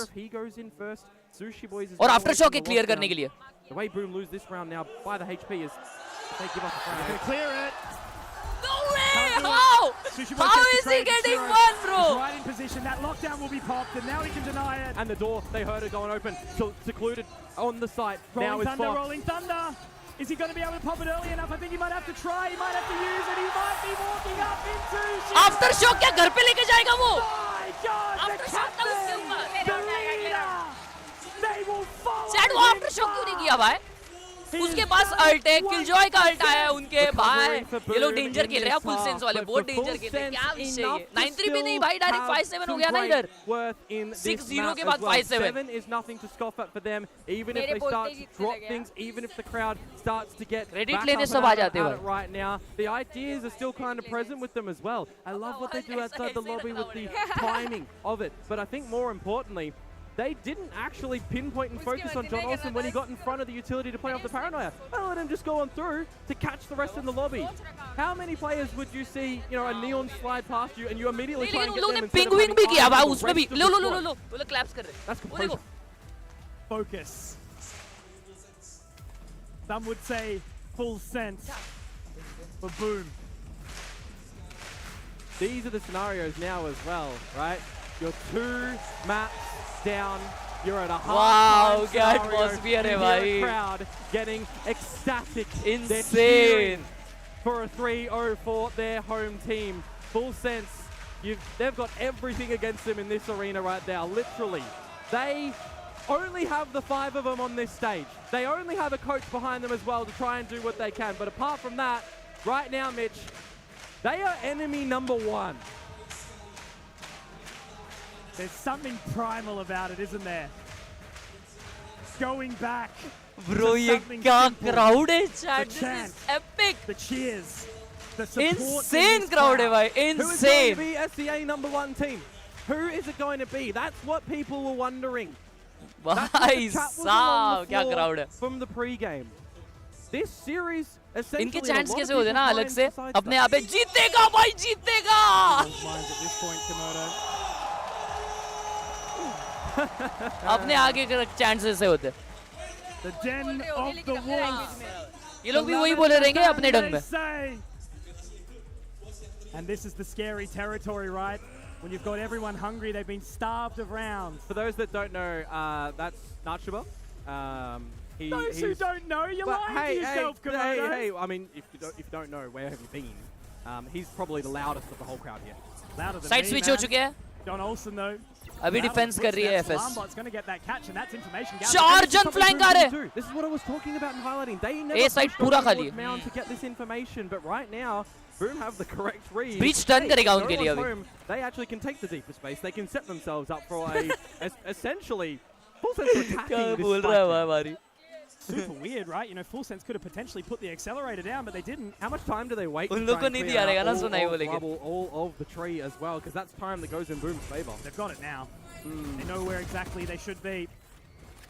C: और आफ्टर शॉक है क्लियर करने के लिए.
B: The way Boom lose this round now by the HP is they give up the round.
A: They clear it.
C: No way! How is he getting one, bro?
A: He's right in position. That lockdown will be popped, and now he can deny it.
B: And the door they heard it going open. So secluded on the site. Now is Fox.
A: Rolling Thunder. Is he going to be able to pop it early enough? I think he might have to try. He might have to use it. He might be walking up into.
C: Aftershock क्या घर पे लेके जाएगा वो?
A: My God!
C: Aftershock था उसके ऊपर.
A: The leader. They will follow.
C: Chat वो aftershock क्यों नहीं किया भाई? उसके पास अल्ट है, किलजॉय का अल्ट आया है उनके भाई. ये लोग डेंजर खेल रहे हैं फुल सेंस वाले, बहुत डेंजर खेल रहे हैं. क्या विषय है? 9-3 भी नहीं भाई, डायरेक्ट 5-7 हो गया ना इधर. 6-0 के बाद 5-7.
B: 7 is nothing to scoff at for them, even if they start to drop things, even if the crowd starts to get
C: Reddit लेने सब आ जाते हैं
B: right now. The ideas are still kind of present with them as well. I love what they do outside the lobby with the timing of it, but I think more importantly, they didn't actually pinpoint and focus on John Olsen when he got in front of the utility to play off the Paranoia. They let him just go on through to catch the rest in the lobby. How many players would you see, you know, a neon slide past you and you immediately try and get them instead of having
C: भी किया भाई
B: the
C: उसमें भी.
B: rest of
C: low
B: the
C: low low
B: squad?
C: लो वो लोग claps कर रहे हैं.
B: That's composure.
A: Focus. Some would say full sense for Boom.
B: These are the scenarios now as well, right? You're 2 maps down. You're at a
C: wow,
B: क्या
C: atmosphere है भाई.
B: Crowd getting ecstatic.
C: Insane.
B: For a 3-0 for their home team. Full sense. They've got everything against them in this arena right now. Literally, they only have the 5 of them on this stage. They only have a coach behind them as well to try and do what they can. But apart from that, right now, Mitch, they are enemy number 1.
A: There's something primal about it, isn't there? Going back.
C: Bro, ये क्या crowd है chat. This is epic.
A: The cheers. The support.
C: Insane crowd है भाई. Insane.
B: Who is going to be SCA number 1 team? Who is it going to be? That's what people were wondering.
C: भाई साहब क्या crowd है.
B: From the pre-game. This series essentially
C: इनके chants कैसे होते हैं ना अलग से अपने आप पे जीतेगा भाई जीतेगा. अपने आगे के chants ऐसे होते हैं. ये लोग भी वही बोले रहेंगे अपने ढंग में.
A: And this is the scary territory, right? When you've got everyone hungry, they've been starved of rounds.
B: For those that don't know, that's Nachuba.
A: Those who don't know, you're lying to yourself, Komodo.
B: Hey, I mean, if you don't know, where have you been? He's probably the loudest of the whole crowd here.
A: Louder than
C: Side
A: me,
C: switch
A: man.
C: हो चुके हैं.
A: John Olsen, though.
C: अभी defence कर रही है FS.
B: 4 जन flank आ रहे. This is what I was talking about and highlighting. They never
C: side पूरा खाली है.
B: to get this information, but right now Boom have the correct read.
C: Breach turn करेगा उनके लिए अभी.
B: They actually can take the deeper space. They can set themselves up for a essentially full sense attacking this fight.
A: Super weird, right? You know, Full Sense could have potentially put the accelerator down, but they didn't.
B: How much time do they wait to
C: उन लोग को नहीं दिया रहेगा ना सुनाई बोलेंगे.
B: all of the tree as well, because that's time that goes in Boom's favor.
A: They've got it now. They know where exactly they should be.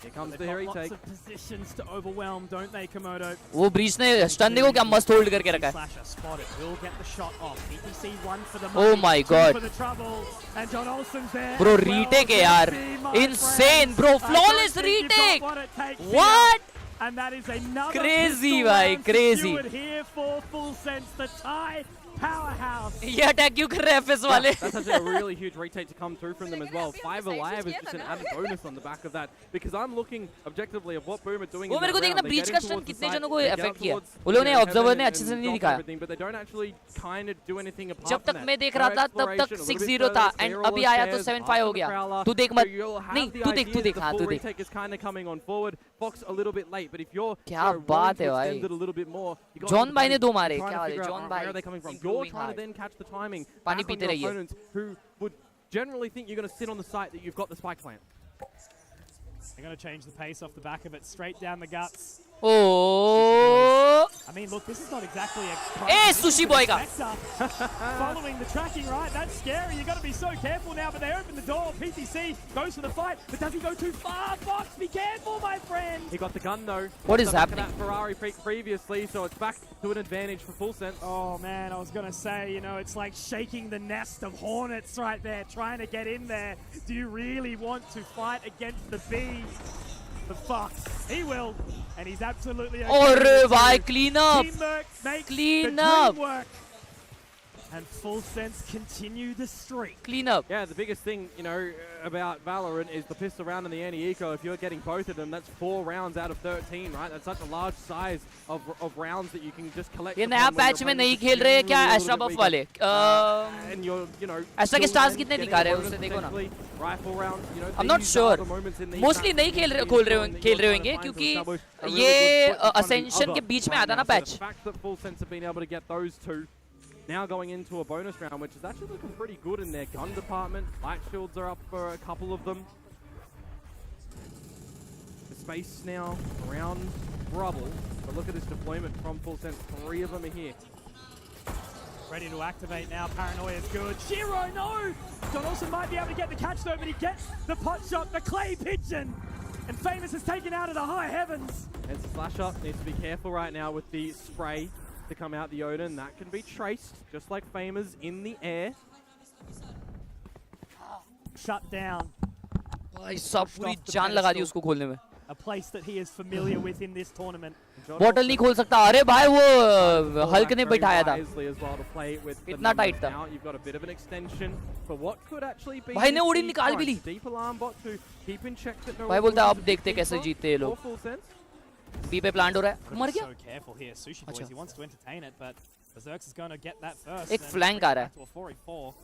B: Here comes the
A: retake.
B: retake.
A: Lots of positions to overwhelm, don't they, Komodo?
C: वो breach ने stun देखो क्या मस्त hold करके रखा है.
A: Slasher spotted. Will get the shot off. PTC one for the
C: Oh my God.
A: for the trouble. And John Olsen's there.
C: Bro, retake है यार. Insane, bro. Flawless retake. What?
A: And that is another
C: crazy, bhai. Crazy.
A: Here for Full Sense, the tie powerhouse.
C: ये attack क्यों कर रहे हैं FS वाले?
B: That's actually a really huge retake to come through from them as well. 5 alive is just an added bonus on the back of that. Because I'm looking objectively of what Boom are doing.
C: वो मेरे को देखना breach का stun कितने जनों को affect किया. वो लोगों ने ऑब्जर्वर ने अच्छे से नहीं दिखाया.
B: But they don't actually kind of do anything apart
C: जब तक मैं देख रहा था तब तक 6-0 था एंड अभी आया तो 7-5 हो गया. तू देख मत. नहीं तू देख हाँ तू देख.
B: Retake is kind of coming on forward. Fox a little bit late, but if you're
C: क्या बात है भाई. जॉन भाई ने 2 मारे. क्या बात है जॉन भाई.
B: You're trying to then catch the timing.
C: पानी पीते रहिए.
B: Who would generally think you're going to sit on the site that you've got the spike plant.
A: They're going to change the pace off the back of it, straight down the guts.
C: Oh!
A: I mean, look, this is not exactly a...
C: Hey, Sushi Boy ka.
A: Following the tracking, right? That's scary. You got to be so careful now, but they open the door. PTC goes for the fight, but does he go too far? Fox, be careful, my friend.
B: He got the gun, though.
C: What is happening?
B: That Khelraay previously, so it's back to an advantage for Full Sense.
A: Oh, man, I was going to say, you know, it's like shaking the nest of hornets right there, trying to get in there. Do you really want to fight against the bee? The Fox, he will, and he's absolutely okay.
C: Oh, bhai, clean up.
A: Teamwork makes
C: Clean
A: the
C: up.
A: dream work. And Full Sense continue the streak.
C: Clean up.
B: Yeah, the biggest thing, you know, about Valorant is the pistol round and the anti-eco. If you're getting both of them, that's 4 rounds out of 13, right? That's such a large size of rounds that you can just collect.
C: ये नया patch में नहीं खेल रहे हैं क्या extra बफ वाले?
B: And you're, you know,
C: Astra के स्टार्स कितने दिखा रहे हैं उससे देखो ना.
B: Rifle rounds, you know,
C: I'm not sure. Mostly नहीं खेल रहे होंगे क्योंकि ये Ascension के बीच में आता ना patch.
B: The fact that Full Sense have been able to get those two now going into a bonus round, which is actually looking pretty good in their gun department. Light shields are up for a couple of them. The space now around Rubble, but look at this deployment from Full Sense. 3 of them are here.
A: Ready to activate now. Paranoia is good. Shiro, no! John Olsen might be able to get the catch though, but he gets the pot shot, the clay pigeon. And Famous is taken out of the high heavens.
B: And Slasher needs to be careful right now with the spray to come out the Odin. That can be traced, just like Famous in the air.
A: Shut down.
C: भाई सब पूरी जान लगा दी उसको खोलने में.
A: A place that he is familiar with in this tournament.
C: Bottle नहीं खोल सकता. अरे भाई वो हल्क ने बैठाया था. इतना टाइट था. भाई ने ओडिन निकाल भी ली. भाई बोलता अब देखते कैसे जीते ये लोग. बी पे प्लांट हो रहा है. मर गया. एक फ्लैंक आ रहा है.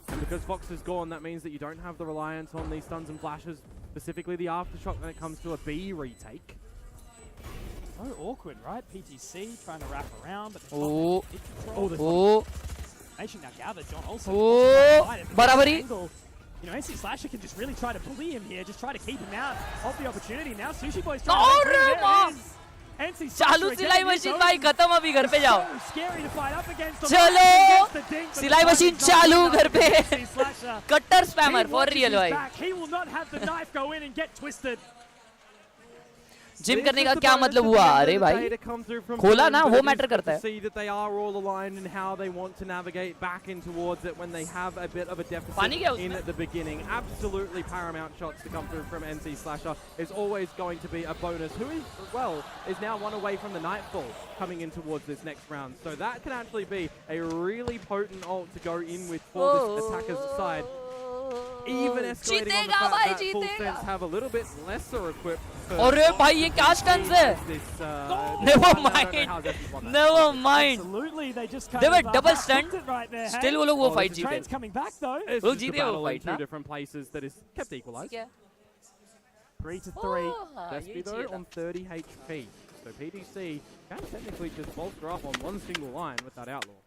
B: And because Fox is gone, that means that you don't have the reliance on these stuns and flashes, specifically the aftershock when it comes to a B retake.
A: So awkward, right? PTC trying to wrap around, but
C: oh,
A: Nation now gathered. John Olsen.
C: बराबरी.
A: You know, NC Slasher can just really try to bully him here, just try to keep him out of the opportunity. Now Sushi Boy's trying to
C: चालू सिलाई machine भाई खत्म अभी घर पे जाओ. चलो सिलाई मशीन चालू घर पे. कट्टर स्पैमर फॉर रियल भाई. जिम करने का क्या मतलब हुआ? अरे भाई खोला ना, वो मैटर करता है. पानी क्या उसमें?
B: In the beginning, absolutely paramount shots to come through from NC Slasher is always going to be a bonus. Who is, well, is now 1 away from the Nightfall coming in towards this next round. So that can actually be a really potent ult to go in with for this attacker's side. even escalating on the fact that Full Sense have a little bit lesser equipment.
C: अरे भाई ये क्या स्टंस है? Never mind. Never mind.
A: Absolutely, they just
C: They were double stunned.
A: right there.
C: Still वो लोग वो fight जीते.
A: Train's coming back though.
C: वो जीते वो fight
B: two
C: ना.
B: different places that is kept equalized.
A: 3-3.
B: Despy though on 30 HP. So PDC can technically just bolster up on one single line with that outlaw.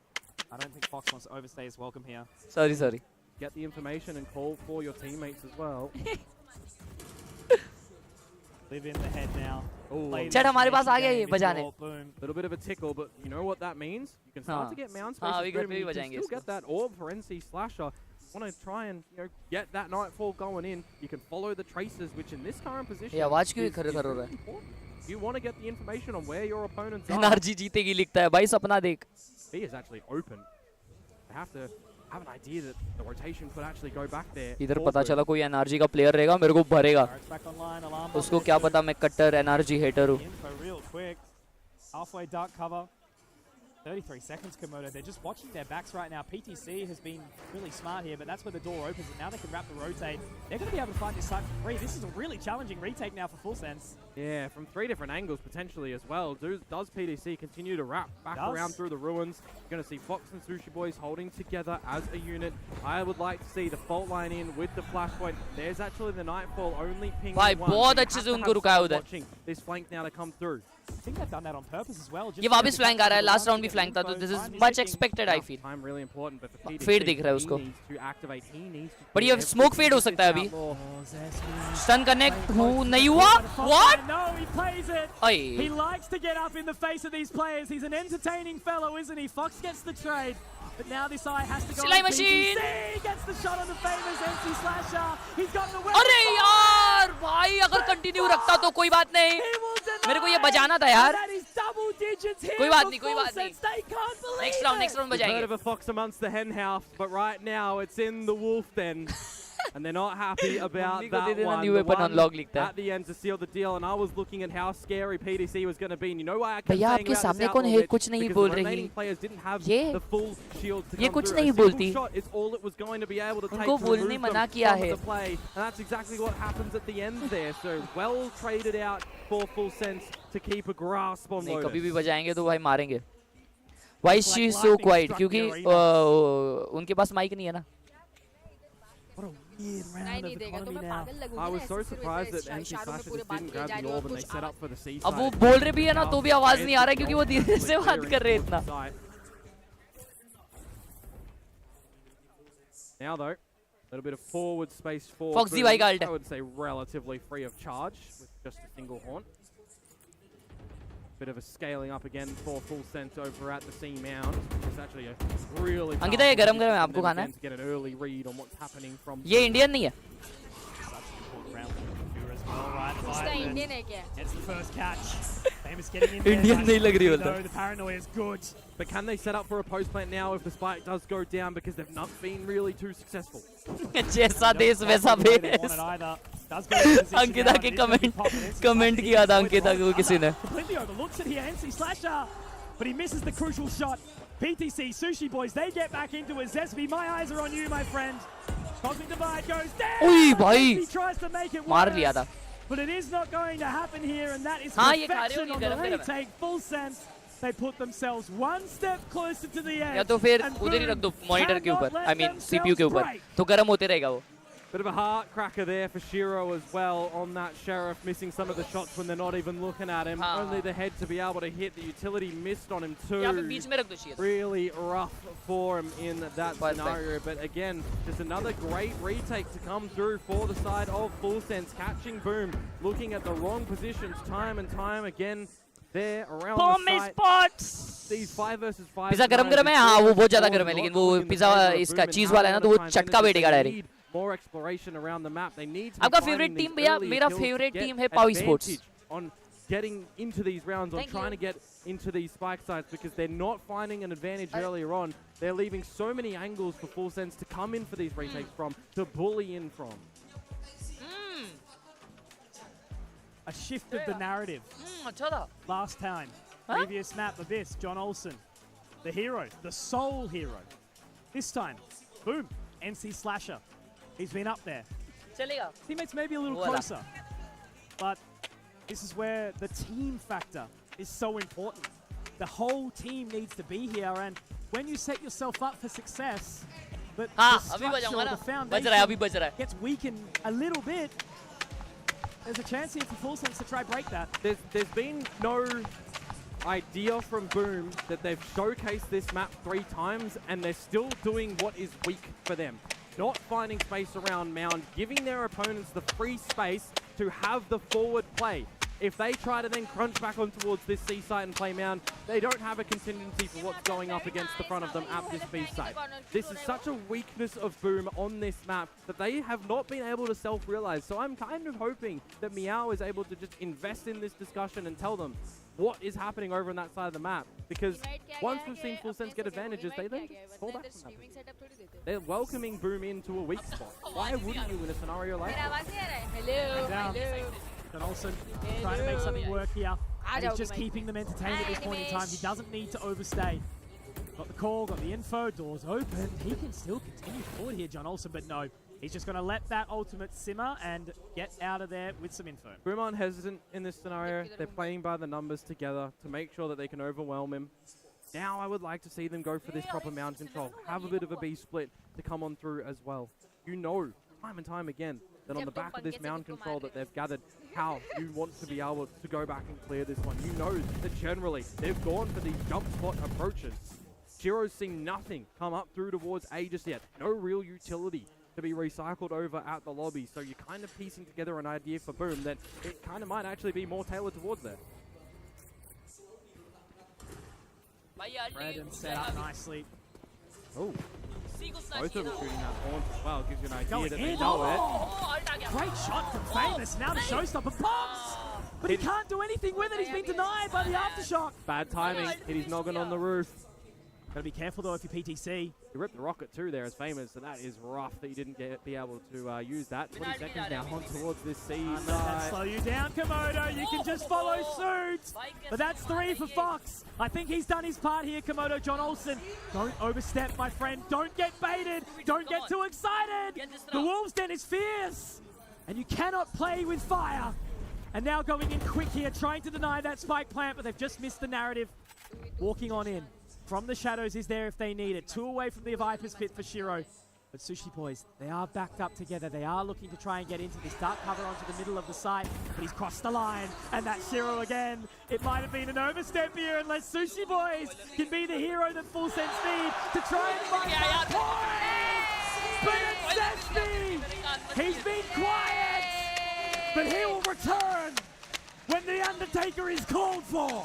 A: I don't think Fox wants to overstay his welcome here.
C: Sorry.
B: Get the information and call for your teammates as well.
A: Live in the head now.
C: Chat हमारे पास आ गया ये बजाने.
B: Little bit of a tickle, but you know what that means? You can start to get mount space.
C: We can
B: still get that orb for NC Slasher. Want to try and get that Nightfall going in. You can follow the traces, which in this current position.
C: ये आवाज क्यों खर खर हो रहा है?
B: You want to get the information on where your opponents are.
C: NRG जीतेगी लिखता है भाई सपना देख.
B: He is actually open. They have to have an idea that the rotation could actually go back there.
C: इधर पता चला कोई NRG का प्लेयर रहेगा मेरे को भरेगा. उसको क्या पता मैं कट्टर NRG हेटर हूँ.
A: Halfway dark cover. 33 seconds, Komodo. They're just watching their backs right now. PTC has been really smart here, but that's where the door opens, and now they can wrap the rotate. They're going to be able to find this side for free. This is a really challenging retake now for Full Sense.
B: Yeah, from 3 different angles potentially as well. Does PDC continue to wrap back around through the ruins? You're going to see Fox and Sushi Boys holding together as a unit. I would like to see the fault line in with the flashpoint. There's actually the Nightfall only ping one.
C: बहुत अच्छे से उनको रुकाया उधर.
B: Watching this flank now to come through.
A: I think they've done that on purpose as well.
C: ये वापस flank आ रहा है. Last round भी flank था, तो this is much expected I feel.
B: Time really important, but for PDC,
C: Fade दिख रहा है उसको.
B: he needs to activate. He needs to.
C: But ये smoke fade हो सकता है अभी. Stun connect नहीं हुआ? What?
A: No, he plays it.
C: He
A: likes to get up in the face of these players. He's an entertaining fellow, isn't he? Fox gets the trade. But now this eye has to go.
C: Silai machine.
A: He gets the shot on the famous NC Slasher. He's got the weapon.
C: अरे यार भाई अगर continue रखता तो कोई बात नहीं. मेरे को ये बजाना था यार. कोई बात नहीं. Next round बजाएंगे.
B: Heard of a fox amongst the hen house, but right now it's in the wolf den. And they're not happy about that one.
C: New weapon unlock
B: at the end to seal the deal, and I was looking at how scary PDC was going to be. And you know why I kept
C: saying
B: about this outlaw
C: है कुछ नहीं बोल
B: the
C: रही.
B: remaining players didn't have the full shield to
C: ये
B: come
C: कुछ
B: through.
C: नहीं
B: A
C: बोलती.
B: shot is all it was going to be able to take
C: उनको
B: to
C: बोलने
B: remove
C: मना
B: them
C: किया
B: from
C: है.
B: the play. And that's exactly what happens at the end there. So well traded out for Full Sense to keep a grasp on Lotus.
C: कभी भी बजाएंगे तो भाई मारेंगे. Why is she so quiet? क्योंकि उनके पास माइक नहीं है ना.
A: What a weird round of economy now.
B: I was so surprised that NC Slasher just didn't grab the orb and they set up for the C side.
C: अब वो बोल रहे भी है ना तो भी आवाज नहीं आ रहा है क्योंकि वो धीरे से बात कर रहे इतना.
B: Now though, a little bit of forward space for
C: Fox भाई का ult.
B: I would say relatively free of charge with just a single haunt. Bit of a scaling up again for Full Sense over at the C mound. It's actually a really
C: Ankita ये गरम है आपको खाना है.
B: to get an early read on what's happening from.
C: ये Indian नहीं है.
F: Indian है क्या?
A: It's the first catch. Famous getting in
C: Indian नहीं लग रही बोलता.
A: The paranoia is good.
B: But can they set up for a post plant now if the spike does go down because they've not been really too successful?
C: जैसा देश वैसा भेष. अंकिता के comment किया था अंकिता को किसी ने.
A: Completely overlooks it here, NC Slasher, but he misses the crucial shot. PTC, Sushi Boys, they get back into it. Zesby, my eyes are on you, my friend. Cosmic Divide goes down.
C: ओए भाई.
A: He tries to make it
C: मार लिया था.
A: But it is not going to happen here, and that is perfection on the retake. Full Sense. They put themselves one step closer to the edge.
C: या तो फिर उधर ही रख दो monitor के ऊपर. I mean CPU के ऊपर. तो गर्म होते रहेगा वो.
B: Bit of a heart cracker there for Shiro as well on that Sheriff, missing some of the shots when they're not even looking at him. Only the head to be able to hit. The utility missed on him too. Really rough for him in that scenario. But again, just another great retake to come through for the side of Full Sense. Catching Boom, looking at the wrong positions time and time again. There around the
C: spots.
B: These 5 versus 5.
C: Pizza गरम है. हाँ वो बहुत ज़्यादा गरम है लेकिन वो पिज़्ज़ा इसका चीज़ वाला है ना तो वो चटका बैठेगा direct.
B: More exploration around the map. They need to.
C: आपका favorite team भैया मेरा favorite team है Power Sports.
B: On getting into these rounds, on trying to get into these spike sites because they're not finding an advantage earlier on. They're leaving so many angles for Full Sense to come in for these retakes from, to bully in from.
A: A shift of the narrative. Last time. Previous map, Abyss, John Olsen. The hero, the sole hero. This time, boom, NC Slasher. He's been up there.
C: चलेगा.
A: Teammates maybe a little closer. But this is where the team factor is so important. The whole team needs to be here, and when you set yourself up for success, but the structure or the foundation gets weakened a little bit, there's a chance here for Full Sense to try break that.
B: There's been no idea from Boom that they've showcased this map 3 times, and they're still doing what is weak for them. Not finding space around Mound, giving their opponents the free space to have the forward play. If they try to then crunch back on towards this C site and play Mound, they don't have a contingency for what's going up against the front of them at this B site. This is such a weakness of Boom on this map that they have not been able to self-realize. So I'm kind of hoping that Meow is able to just invest in this discussion and tell them what is happening over on that side of the map. Because once we've seen Full Sense get advantages, they then just fall back from that. They're welcoming Boom into a weak spot. Why wouldn't you in a scenario like this?
A: And also trying to make something work here. And he's just keeping them entertained at this point in time. He doesn't need to overstay. Got the call, got the info, doors open. He can still continue forward here, John Olsen, but no. He's just going to let that ultimate simmer and get out of there with some info.
B: Boom aren't hesitant in this scenario. They're playing by the numbers together to make sure that they can overwhelm him. Now I would like to see them go for this proper Mound control. Have a bit of a B split to come on through as well. You know, time and time again, that on the back of this Mound control that they've gathered, how you want to be able to go back and clear this one. You know that generally they've gone for these jump spot approaches. Shiro's seen nothing come up through towards A just yet. No real utility to be recycled over at the lobby. So you're kind of piecing together an idea for Boom that it kind of might actually be more tailored towards that.
A: Brandon set up nicely.
B: Oh. Both of them shooting that horn as well. Gives you an idea that they know it.
A: Great shot from Famous. Now the showstopper pops! But he can't do anything with it. He's been denied by the aftershock.
B: Bad timing. Hit his noggin on the roof.
A: Gotta be careful though if you're PTC.
B: He ripped the rocket too there as Famous, and that is rough that you didn't be able to use that. 20 seconds now on towards this C side.
A: Slow you down, Komodo. You can just follow suit. But that's 3 for Fox. I think he's done his part here, Komodo. John Olsen, don't overstep, my friend. Don't get baited. Don't get too excited. The Wolves Den is fierce. And you cannot play with fire. And now going in quick here, trying to deny that spike plant, but they've just missed the narrative. Walking on in. From the shadows is there if they need it. 2 away from the Viper's pit for Shiro. But Sushi Boys, they are backed up together. They are looking to try and get into this dark cover onto the middle of the site. But he's crossed the line. And that's Shiro again. It might have been an overstep here unless Sushi Boys can be the hero that Full Sense need to try and find points. But it's Zesty. He's been quiet. But he will return when the Undertaker is called for.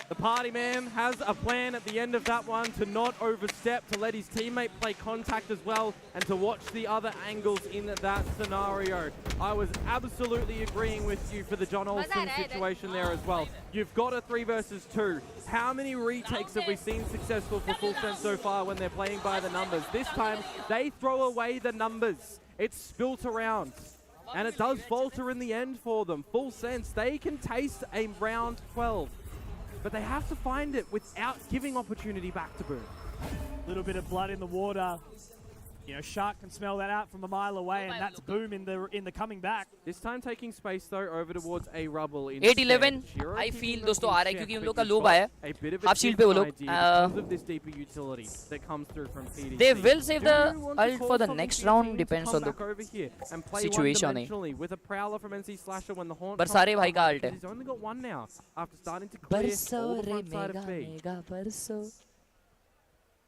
B: The party man has a plan at the end of that one to not overstep, to let his teammate play contact as well, and to watch the other angles in that scenario. I was absolutely agreeing with you for the John Olsen situation there as well. You've got a 3 versus 2. How many retakes have we seen successful for Full Sense so far when they're playing by the numbers? This time, they throw away the numbers. It's spilt around. And it does falter in the end for them. Full Sense, they can taste a round 12. But they have to find it without giving opportunity back to Boom.
A: A little bit of blood in the water. You know, Shark can smell that out from a mile away, and that's Boom in the coming back.
B: This time taking space though over towards a rubble.
C: 8-11 I feel दोस्तों आ रहा है क्योंकि हम लोग का low आया है. Half shield पे वो लोग.
B: Because of this deeper utility that comes through from PDC.
C: They will save the ult for the next round. Depends on the situation.
B: With a prowler from NC Slasher when the haunt.
C: बरसारे भाई का ult है.
B: He's only got 1 now after starting to clear all the front side of B.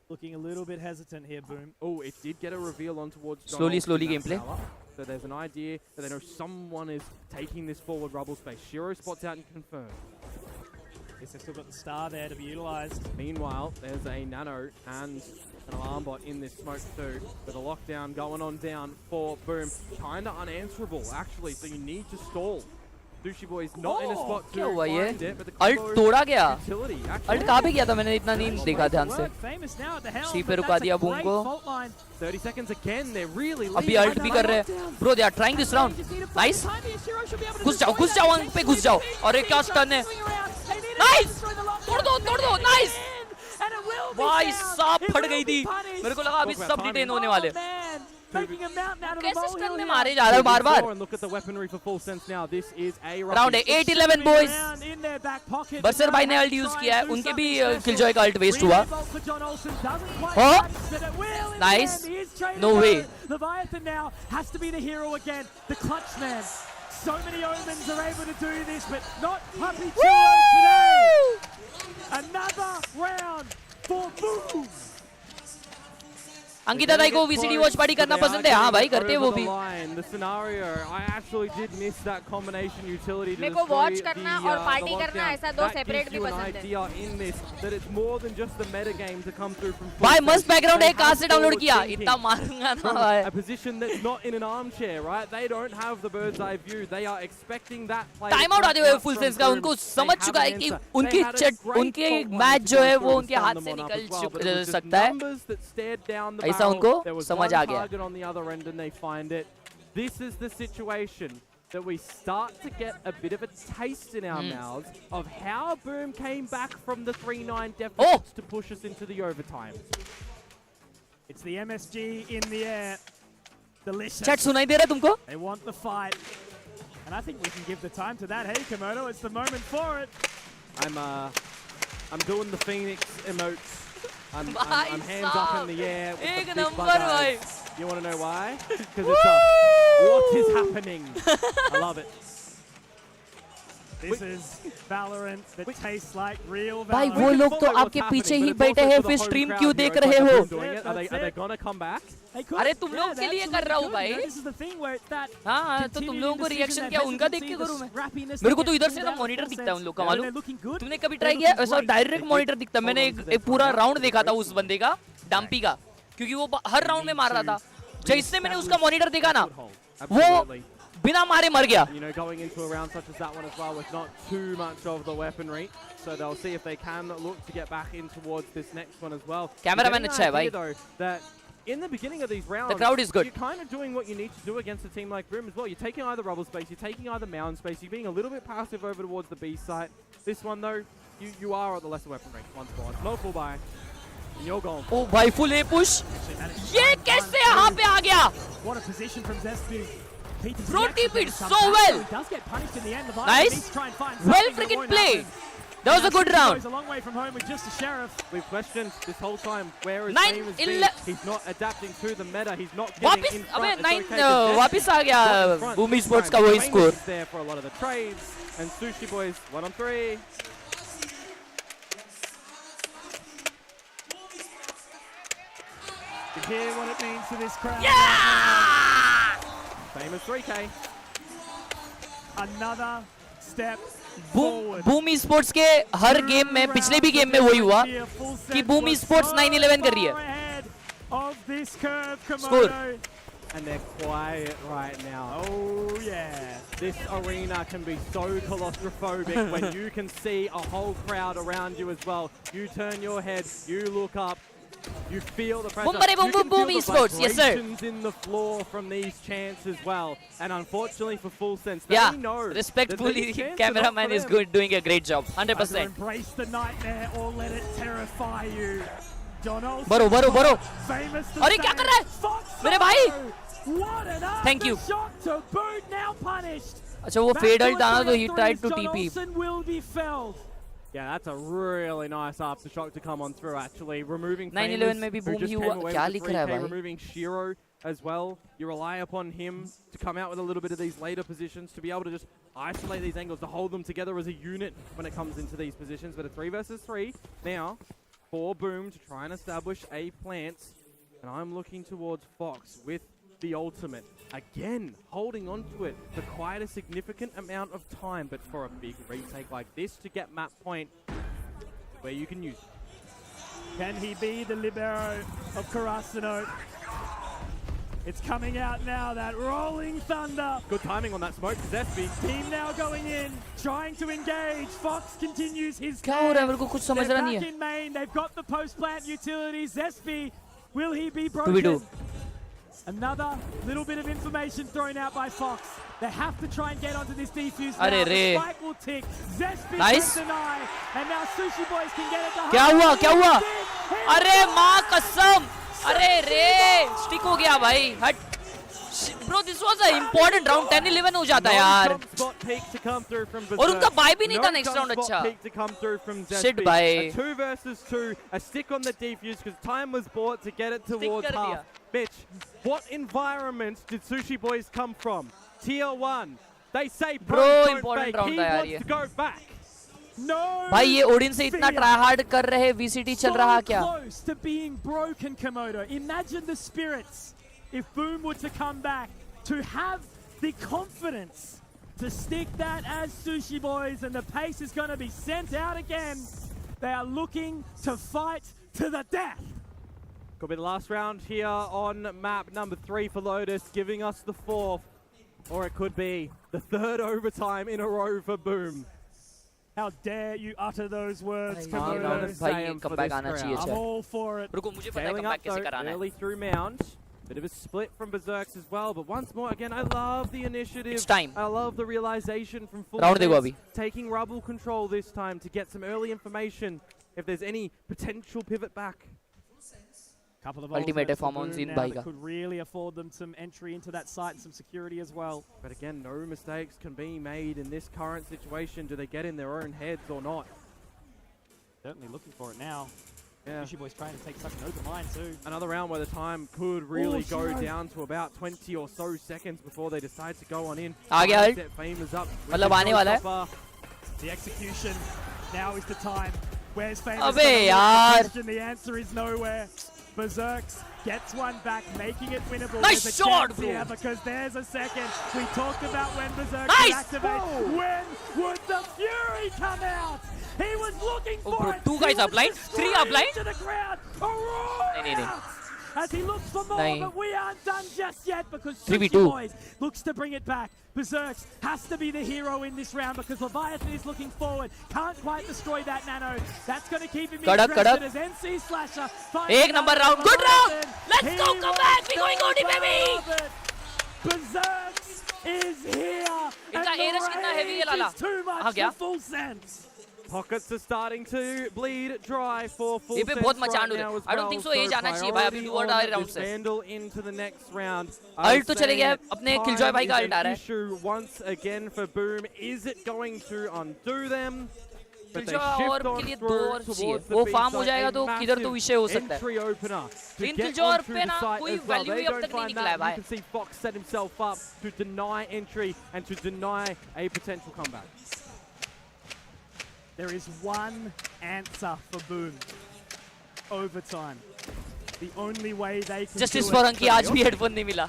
A: Looking a little bit hesitant here, Boom.
B: Oh, it did get a reveal on towards John
C: slowly gameplay.
B: So there's an idea that they know someone is taking this forward rubble space. Shiro spots out and confirms.
A: Guess they've still got the star there to be utilized.
B: Meanwhile, there's a nano and an alarm bot in this smoke too, with a lockdown going on down for Boom. Kinda unanswerable, actually, so you need to stall. Sushi Boy is not in a spot to find it, but the
C: ult तोड़ा गया.
B: utility.
C: ult कहाँ पे गया था? मैंने इतना नहीं देखा ध्यान से. सी पे रुका दिया बूम को.
B: 30 seconds again. They're really
C: अभी ult भी कर रहे हैं. Bro, they are trying this round. Nice. घुस जाओ वहाँ पे घुस जाओ. अरे क्या स्टन है. Nice. तोड़ दो. Nice. भाई साहब फट गई थी. मेरे को लगा अभी सब डिटेन होने वाले.
A: making a mountain out of a molehill here.
C: मारे जा रहा है बार-बार.
B: And look at the weaponry for full sense now. This is a
C: round 8-11 boys. बर्सर भाई ने अल्ट यूज किया है. उनके भी किलजॉय का अल्ट वेस्ट हुआ. Oh, nice. No way.
A: Leviathan now has to be the hero again. The clutch man. So many omens are able to do this, but not Puppy Chulo today. Another round for Boom.
C: Ankita दाई को VCT watch party करना पसंद है. हाँ भाई करते हैं वो भी.
B: The scenario, I actually did miss that combination utility.
F: मेरे को वॉच करना और पार्टी करना ऐसा दो सेपरेट भी पसंद है.
B: In this, that it's more than just the meta game to come through from.
C: भाई मस्त बैकग्राउंड है. कहाँ से डाउनलोड किया? इतना मारूंगा ना भाई.
B: A position that's not in an armchair, right? They don't have the bird's eye view. They are expecting that play.
C: Time out आते हुए फुल सेंस का उनको समझ चुका है कि उनके मैच जो है वो उनके हाथ से निकल सकता है. ऐसा उनको समझ आ गया.
B: On the other end and they find it. This is the situation that we start to get a bit of a taste in our mouths of how Boom came back from the 3-9 deficits to push us into the overtime.
A: It's the MSG in the air. Delicious.
C: Chat सुनाई दे रहा तुमको?
A: They want the fight. And I think we can give the time to that. Hey Komodo, it's the moment for it.
B: I'm doing the Phoenix emotes. I'm hands up in the air with the big bug eyes. You want to know why? Because it's what is happening? I love it.
A: This is Valorant that tastes like real Valorant.
C: भाई वो लोग तो आपके पीछे ही बैठे हैं. फिर stream क्यों देख रहे हो?
B: Are they gonna come back?
C: अरे तुम लोगों के लिए कर रहा हूँ भाई. हाँ तो तुम लोगों को रिएक्शन क्या उनका देख के करूँ मैं? मेरे को तो इधर से ना मॉनिटर दिखता है उन लोग का. मालूम? तुमने कभी ट्राई किया? ऐसा डायरेक्ट मॉनिटर दिखता. मैंने एक पूरा राउंड देखा था उस बंदे का, डम्पी का, क्योंकि वो हर राउंड में मार रहा था. जैसे मैंने उसका मॉनिटर देखा ना, वो बिना मारे मर गया.
B: You know, going into a round such as that one as well with not too much of the weaponry, so they'll see if they can look to get back in towards this next one as well.
C: Cameraman अच्छा है भाई.
B: That in the beginning of these rounds,
C: the crowd is good.
B: You're kind of doing what you need to do against a team like Boom as well. You're taking either rubble space, you're taking either mound space, you're being a little bit passive over towards the B site. This one though, you are at the lesser weapon range. One squad, no full buy, and you're gone.
C: Oh भाई full A push. ये कैसे यहाँ पे आ गया?
A: What a position from Zesty.
C: Bro TP'd so well. Nice. Well freaking played. That was a good round.
A: Goes a long way from home with just a sheriff.
B: We've questioned this whole time where his game has been. He's not adapting to the meta. He's not getting in front.
C: वापिस आ गया BME Sports का वही score.
B: There for a lot of the trades and Sushi Boys 1-on-3.
A: You hear what it means to this crowd.
C: Yeah!
B: Famous 3K.
A: Another step forward.
C: BME Sports के हर game में, पिछले भी game में वही हुआ कि BME Sports 9-11 कर रही है. Score.
B: And they're quiet right now.
A: Oh yeah.
B: This arena can be so claustrophobic when you can see a whole crowd around you as well. You turn your head, you look up. You feel the pressure.
C: BME Sports, yes sir.
B: In the floor from these chants as well, and unfortunately for full sense, they know.
C: Respectfully, cameraman is good, doing a great job, 100%.
A: Embrace the nightmare or let it terrify you.
C: बरो. अरे क्या कर रहा है? मेरे भाई. Thank you. अच्छा वो फेड अल्ट आना तो he tried to TP.
B: Yeah, that's a really nice aftershock to come on through, actually. Removing
C: 9-11 में भी boom ही हुआ. क्या लिख रहा है भाई?
B: Removing Shiro as well. You rely upon him to come out with a little bit of these later positions, to be able to just isolate these angles, to hold them together as a unit when it comes into these positions. But a 3 versus 3 now for Boom to try and establish a plant. And I'm looking towards Fox with the ultimate. Again, holding on to it for quite a significant amount of time, but for a big retake like this to get map point where you can use it.
A: Can he be the libero of Karasuno? It's coming out now, that rolling thunder.
B: Good timing on that smoke, Zesby.
A: Team now going in, trying to engage. Fox continues his
C: क्या हो रहा है? मेरे को कुछ समझ रहा नहीं है.
A: In main, they've got the post-plant utilities. Zesby, will he be broken? Another little bit of information thrown out by Fox. They have to try and get onto this defuse now. The spike will tick. Zesby
C: nice.
A: can deny. And now Sushi Boys can get it to
C: क्या हुआ? अरे माँ कसम. अरे रे stick हो गया भाई हट Bro, this was an important round. 10-11 हो जाता यार. और उनका buy भी नहीं था next round अच्छा. Shit भाई.
B: 2 versus 2. A stick on the defuse because time was bought to get it towards half. Mitch, what environment did Sushi Boys come from? Tier 1. They say
C: Bro,
B: don't
C: important
B: fake.
C: round
B: He
C: था यार
B: wants
C: ये.
B: to go back.
A: No.
C: भाई ये Odin से इतना try hard कर रहे VCT चल रहा क्या?
A: So close to being broken, Komodo. Imagine the spirits. If Boom were to come back, to have the confidence to stick that as Sushi Boys, and the pace is going to be sent out again. They are looking to fight to the death.
B: Could be the last round here on map number 3 for Lotus, giving us the 4th. Or it could be the 3rd overtime in a row for Boom.
A: How dare you utter those words,
B: I'm
A: all for it.
B: Sailing up though, early through Mound. Bit of a split from Berserks as well, but once more, again, I love the initiative.
C: It's time.
B: I love the realization from full taking Rubble control this time to get some early information if there's any potential pivot back.
A: Couple of
C: ultimate performance in
A: that could really afford them some entry into that site and some security as well.
B: But again, no mistakes can be made in this current situation. Do they get in their own heads or not?
A: Certainly looking for it now.
B: Yeah.
A: Sushi Boys trying to take such an open line too.
B: Another round where the time could really go down to about 20 or so seconds before they decide to go on in. Fame is up.
A: The execution. Now is the time. Where's Fame?
C: The
A: answer is nowhere. Berserks gets one back, making it winnable.
C: Nice shot, bro.
A: Yeah, because there's a second. We talked about when Berserks would activate. When would the Fury come out? He was looking for it.
C: 2 guys are blind, 3 are blind.
A: To the ground. As he looks for more, but we aren't done just yet because Sushi Boys looks to bring it back. Berserks has to be the hero in this round because Leviathan is looking forward. Can't quite destroy that nano. That's going to keep him interested as NC Slasher.
C: 1 number round. Good round. Let's go. Come back. We're going OD, baby.
A: Berserks is here.
C: And the rage is
A: too much for Full Sense.
B: Pockets are starting to bleed dry for Full Sense
C: right
B: now as well.
C: I don't think so. Age आना चाहिए भाई अभी 2 और rounds है.
B: Vandal into the next round.
C: Ult तो चले गया अपने Killjoy भाई का ult आ रहा है.
B: Issue once again for Boom. Is it going to undo them?
C: Killjoy और के लिए 2 और चाहिए. वो farm हो जाएगा तो किधर तो विषय हो सकता है. Green Killjoy पे ना कोई value ही अब तक नहीं निकला है भाई.
B: You can see Fox set himself up to deny entry and to deny a potential comeback.
A: There is one answer for Boom. Overtime. The only way they can
C: Justice for Anki आज भी headphone नहीं मिला.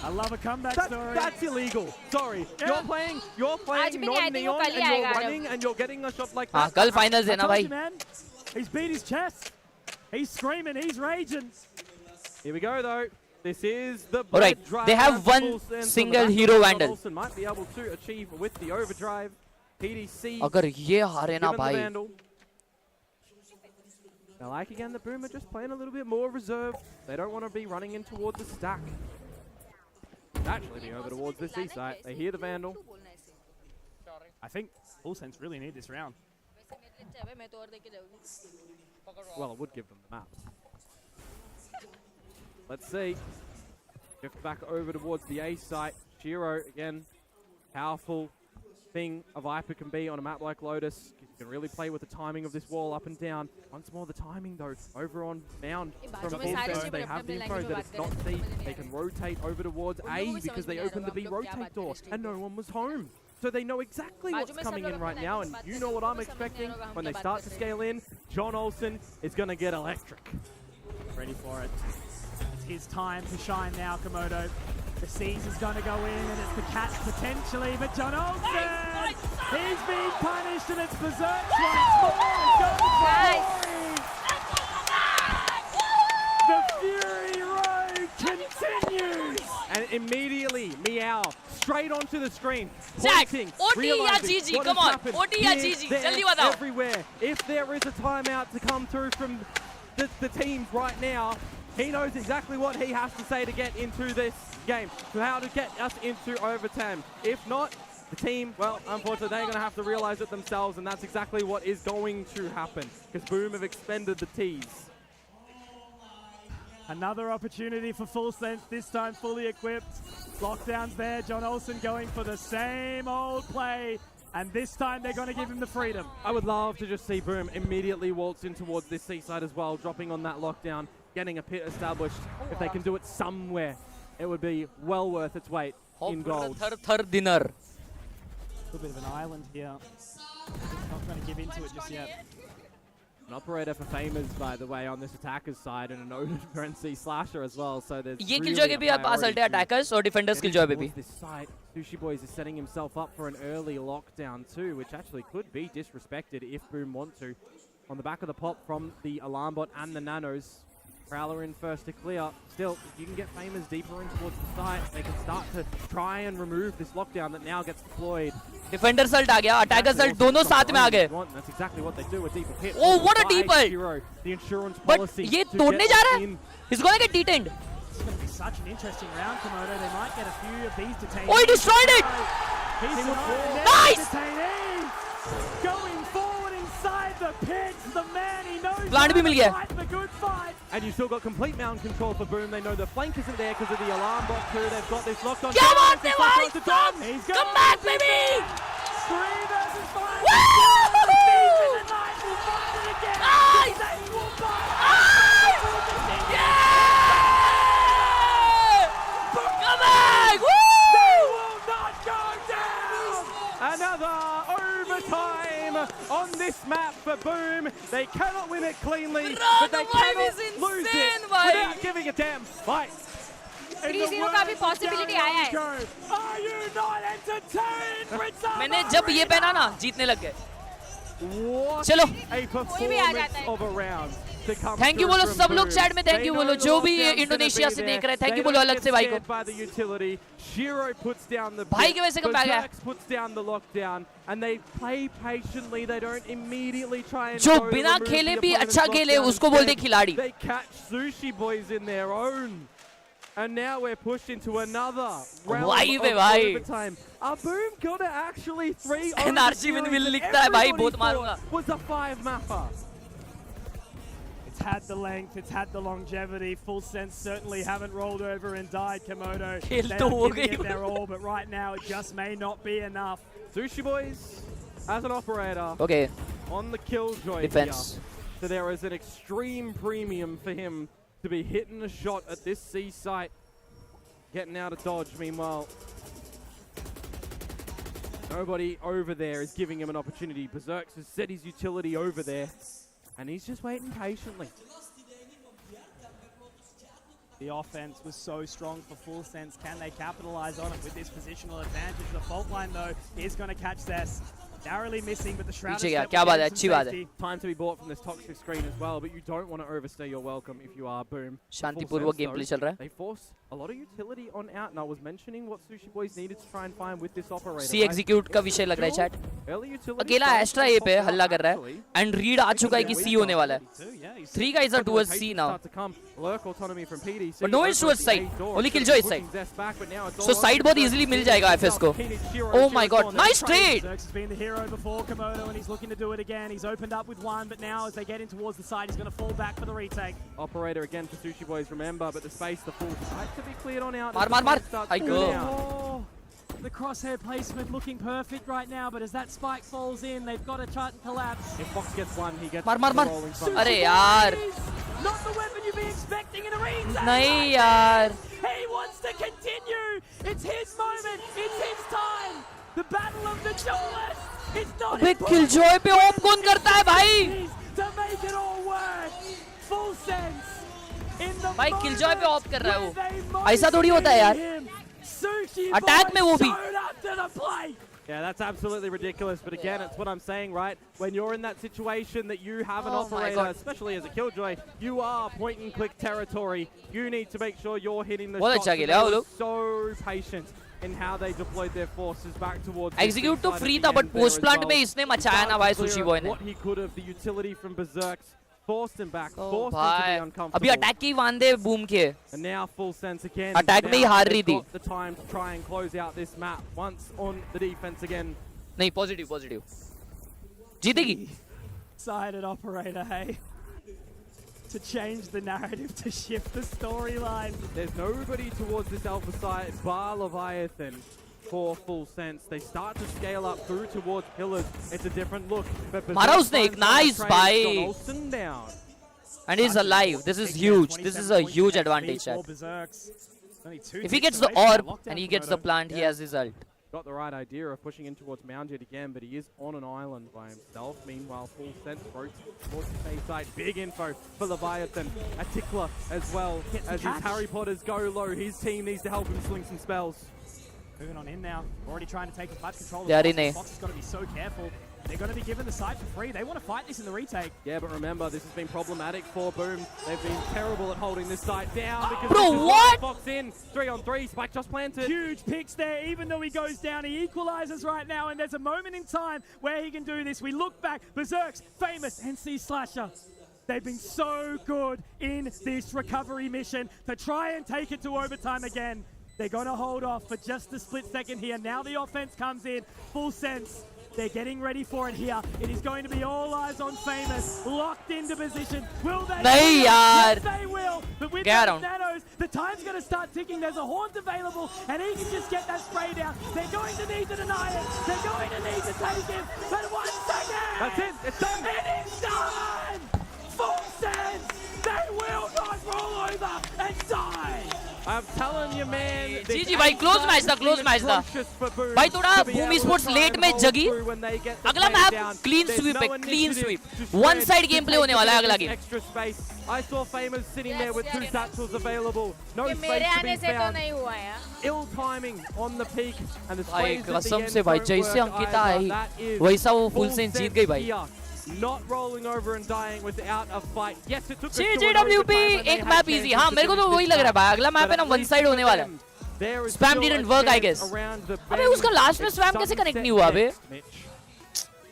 A: I love a comeback story.
B: That's illegal. Sorry. Yeah. You're playing non-neon and you're running and you're getting a shot like that.
C: कल finals है ना भाई.
A: He's beat his chest. He's screaming. He's raging.
B: Here we go though. This is the
C: Alright, they have one single hero Vandal.
B: Olsen might be able to achieve with the overdrive. PDC.
C: अगर ये हारे ना भाई.
B: Now, like again, the Boom are just playing a little bit more reserved. They don't want to be running in towards the stack. Actually, being over towards this C site. They hear the Vandal.
A: I think Full Sense really need this round.
B: Well, it would give them the map. Let's see. Shift back over towards the A site. Shiro again, powerful thing a Viper can be on a map like Lotus. You can really play with the timing of this wall up and down. Once more, the timing though, over on Mound from Full Sense, they have the info that it's not C. They can rotate over towards A because they opened the B rotate door and no one was home. So they know exactly what's coming in right now, and you know what I'm expecting when they start to scale in. John Olsen is going to get electric.
A: Ready for it. It's his time to shine now, Komodo. The Seas is going to go in, and it's the Cats potentially, but John Olsen! He's being punished, and it's Berserk once more. The Fury Road continues!
B: And immediately, Meow, straight onto the screen,
C: Jack,
B: pointing,
C: OT या GG, come on, OT या GG, जल्दी बताओ.
B: Everywhere. If there is a timeout to come through from the teams right now, he knows exactly what he has to say to get into this game, to how to get us into overtime. If not, the team, well, unfortunately, they're going to have to realize it themselves, and that's exactly what is going to happen, because Boom have expended the T's.
A: Another opportunity for Full Sense, this time fully equipped. Lockdown's there, John Olsen going for the same old play, and this time they're going to give him the freedom.
B: I would love to just see Boom immediately waltz in towards this seaside as well, dropping on that lockdown, getting a pit established. If they can do it somewhere, it would be well worth its weight in gold.
C: Third dinner.
A: A little bit of an island here. Not going to give into it just yet.
B: An operator for Famers, by the way, on this attacker's side, and a noted frenzy slasher as well. So there's
C: ये killjoy के भी आप आ सकते हैं attackers और defenders killjoy पे भी.
B: This side, Sushi Boys is setting himself up for an early lockdown too, which actually could be disrespected if Boom want to. On the back of the pop from the alarm bot and the nanos, Prowler in first to clear. Still, if you can get Famers deeper in towards the side, they can start to try and remove this lockdown that now gets deployed.
C: Defender salt आ गया, attacker salt दोनों साथ में आ गए.
B: That's exactly what they do. A deeper hit.
C: Oh, what a deep hit!
B: The insurance
C: But
B: policy.
C: ये तोड़ने जा रहा है. He's gonna get detained.
A: It's going to be such an interesting round, Komodo. They might get a few of these detained.
C: Oh, he destroyed it! Nice!
A: Going forward inside the pits. The man, he knows
C: Plant भी मिल गया.
A: fight the good fight.
B: And you still got complete mountain control for Boom. They know the flank isn't there because of the alarm bot too. They've got this locked on.
C: क्या बात है भाई? Come back, baby!
A: 3 versus 5.
C: Woo! Nice! Come back! Woo!
B: Another overtime on this map for Boom. They cannot win it cleanly, but they cannot lose it without giving a damn fight.
F: 3-0 का भी possibility आया है.
A: Are you not entertained, Rizzo?
C: मैंने जब ये पहना ना जीतने लग गए.
B: What
C: चलो.
B: a performance of a round.
C: Thank you बोलो सब लोग चैट में थैंक यू बोलो जो भी इंडोनेशिया से देख रहे हैं थैंक यू बोलो अलग से भाई को भाई की वजह से कम बैक है जो बिना खेले भी अच्छा खेले उसको बोलते खिलाड़ी.
B: And now we're pushed into another round
C: भाई
B: of overtime. Boom got it actually 3
C: NRC में भी लिखता है भाई बहुत मारूंगा.
B: Was a 5-mapper.
A: It's had the length, it's had the longevity. Full Sense certainly haven't rolled over and died, Komodo.
C: खेल
A: They
C: तो हो
A: are giving
C: गई.
A: it their all, but right now it just may not be enough.
B: Sushi Boys, as an operator,
C: Okay.
B: on the killjoy
C: Defense.
B: here. So there is an extreme premium for him to be hitting a shot at this C site. Getting out of dodge, meanwhile. Nobody over there is giving him an opportunity. Berserks has set his utility over there. And he's just waiting patiently.
A: The offense was so strong for Full Sense. Can they capitalize on it with this positional advantage? The fault line, though, is going to catch this. Narrowly missing, but the shroud
C: पीछे गया क्या बात है अच्छी बात है.
B: Time to be bought from this toxic screen as well, but you don't want to overstay your welcome if you are Boom.
C: शांतिपूर्वक game play चल रहा है.
B: They force a lot of utility on out, and I was mentioning what Sushi Boys needed to try and find with this operator.
C: C execute का विषय लग रहा है chat.
B: Early utility
C: अकेला एस्ट्रा ए पे हल्ला कर रहा है एंड रीड आ चुका है कि सी होने वाला है. 3 guys are towards C now.
B: Lurk autonomy from PD.
C: But no one's towards side. Only Killjoy is side. So side बहुत easily मिल जाएगा FS को. Oh my god, nice trade!
A: Berserks has been the hero before Komodo and he's looking to do it again. He's opened up with one, but now as they get in towards the side, he's going to fall back for the retake.
B: Operator again for Sushi Boys, remember, but the space, the full site to be cleared on out.
C: मार. I go.
A: The crosshair placement looking perfect right now, but as that spike falls in, they've got to try and collapse.
B: If Fox gets one, he gets
C: मार.
B: the rolling front.
C: अरे यार.
A: Not the weapon you'd be expecting in a retake.
C: नहीं यार.
A: He wants to continue. It's his moment. It's his time. The battle of the duelists. It's not
C: अबे Killjoy पे of कौन करता है भाई?
A: To make it all work. Full Sense. In the
C: भाई Killjoy पे ऑफ कर रहा है वो. ऐसा थोड़ी होता है यार. Attack में वो भी.
B: Yeah, that's absolutely ridiculous. But again, it's what I'm saying, right? When you're in that situation that you have an operator, especially as a Killjoy, you are point and click territory. You need to make sure you're hitting the shots. They were so patient in how they deployed their forces back towards.
C: Execute तो free था, but post plant में इसने मचाया ना भाई Sushi Boy ने.
B: What he could have, the utility from Berserks. Forced him back, forced him to
C: भाई
B: be uncomfortable.
C: अभी अटैक की वांदे बूम के.
B: And now Full Sense again.
C: Attack में ही हार रही थी.
B: The time to try and close out this map once on the defense again.
C: नहीं पॉजिटिव जीतेगी.
A: Sided operator, hey. to change the narrative, to shift the storyline.
B: There's nobody towards this alpha site bar Leviathan for full sense. They start to scale up through towards pillars. It's a different look.
C: Mara usne ek nice bhai.
B: Down.
C: And he's alive. This is huge. This is a huge advantage. If he gets the orb and he gets the plant, he has his ult.
B: Got the right idea of pushing in towards Moundjet again, but he is on an island by himself. Meanwhile, full sense rotates towards the safe side. Big info for Leviathan. A tickler as well. As his Harry Potters go low, his team needs to help him sling some spells.
A: Moving on in now. Already trying to take as much control.
C: They are in A.
A: Fox has got to be so careful. They're going to be given the site for free. They want to fight this in the retake.
B: Yeah, but remember, this has been problematic for Boom. They've been terrible at holding this site down because
C: bro, what?
B: Fox in 3-on-3. Spike just planted.
A: Huge picks there. Even though he goes down, he equalizes right now, and there's a moment in time where he can do this. We look back. Berserk's famous NC Slasher. They've been so good in this recovery mission to try and take it to overtime again. They're going to hold off for just a split second here. Now the offense comes in. Full sense. They're getting ready for it here. It is going to be all eyes on Famous. Locked into position. Will they?
C: Nahi yaar.
A: Yes, they will. But with
C: Get
A: those
C: on.
A: nanos, the time's going to start ticking. There's a haunt available, and he can just get that spray down. They're going to need to deny it. They're going to need to take it. But 1 second.
B: That's it. It's done.
A: It is done. Full sense. They will not roll over and die.
B: I'm telling you, man.
C: GG भाई, close match था, close match था. भाई थोड़ा Boom Esports late में जगी. अगला map clean sweep है, clean sweep. One side gameplay होने वाला है अगला game.
B: Extra space. I saw Famous sitting there with 2 satchels available. No space to be found. Ill timing on the peak and the
C: भाई
B: sprays at the
C: कसम
B: end
C: से भाई
B: for
C: जैसे
B: both
C: Ankita
B: either.
C: I
B: That is
C: वैसा वो full
B: full
C: sense जीत
B: sense
C: गई भाई.
B: here. Not rolling over and dying without a fight. Yes, it took us to an
C: GGWP
B: overtime when they
C: एक
B: had
C: map
B: chances
C: easy. हाँ मेरे को तो वही लग रहा है भाई. अगला मैप है ना one side होने वाला है.
B: There is
C: Spam
B: still
C: didn't
B: a
C: work, I
B: chance
C: guess.
B: around the
C: अबे
B: bend.
C: उसका last में
B: It's
C: spam कैसे connect
B: sunset
C: नहीं हुआ अबे?
B: Mitch.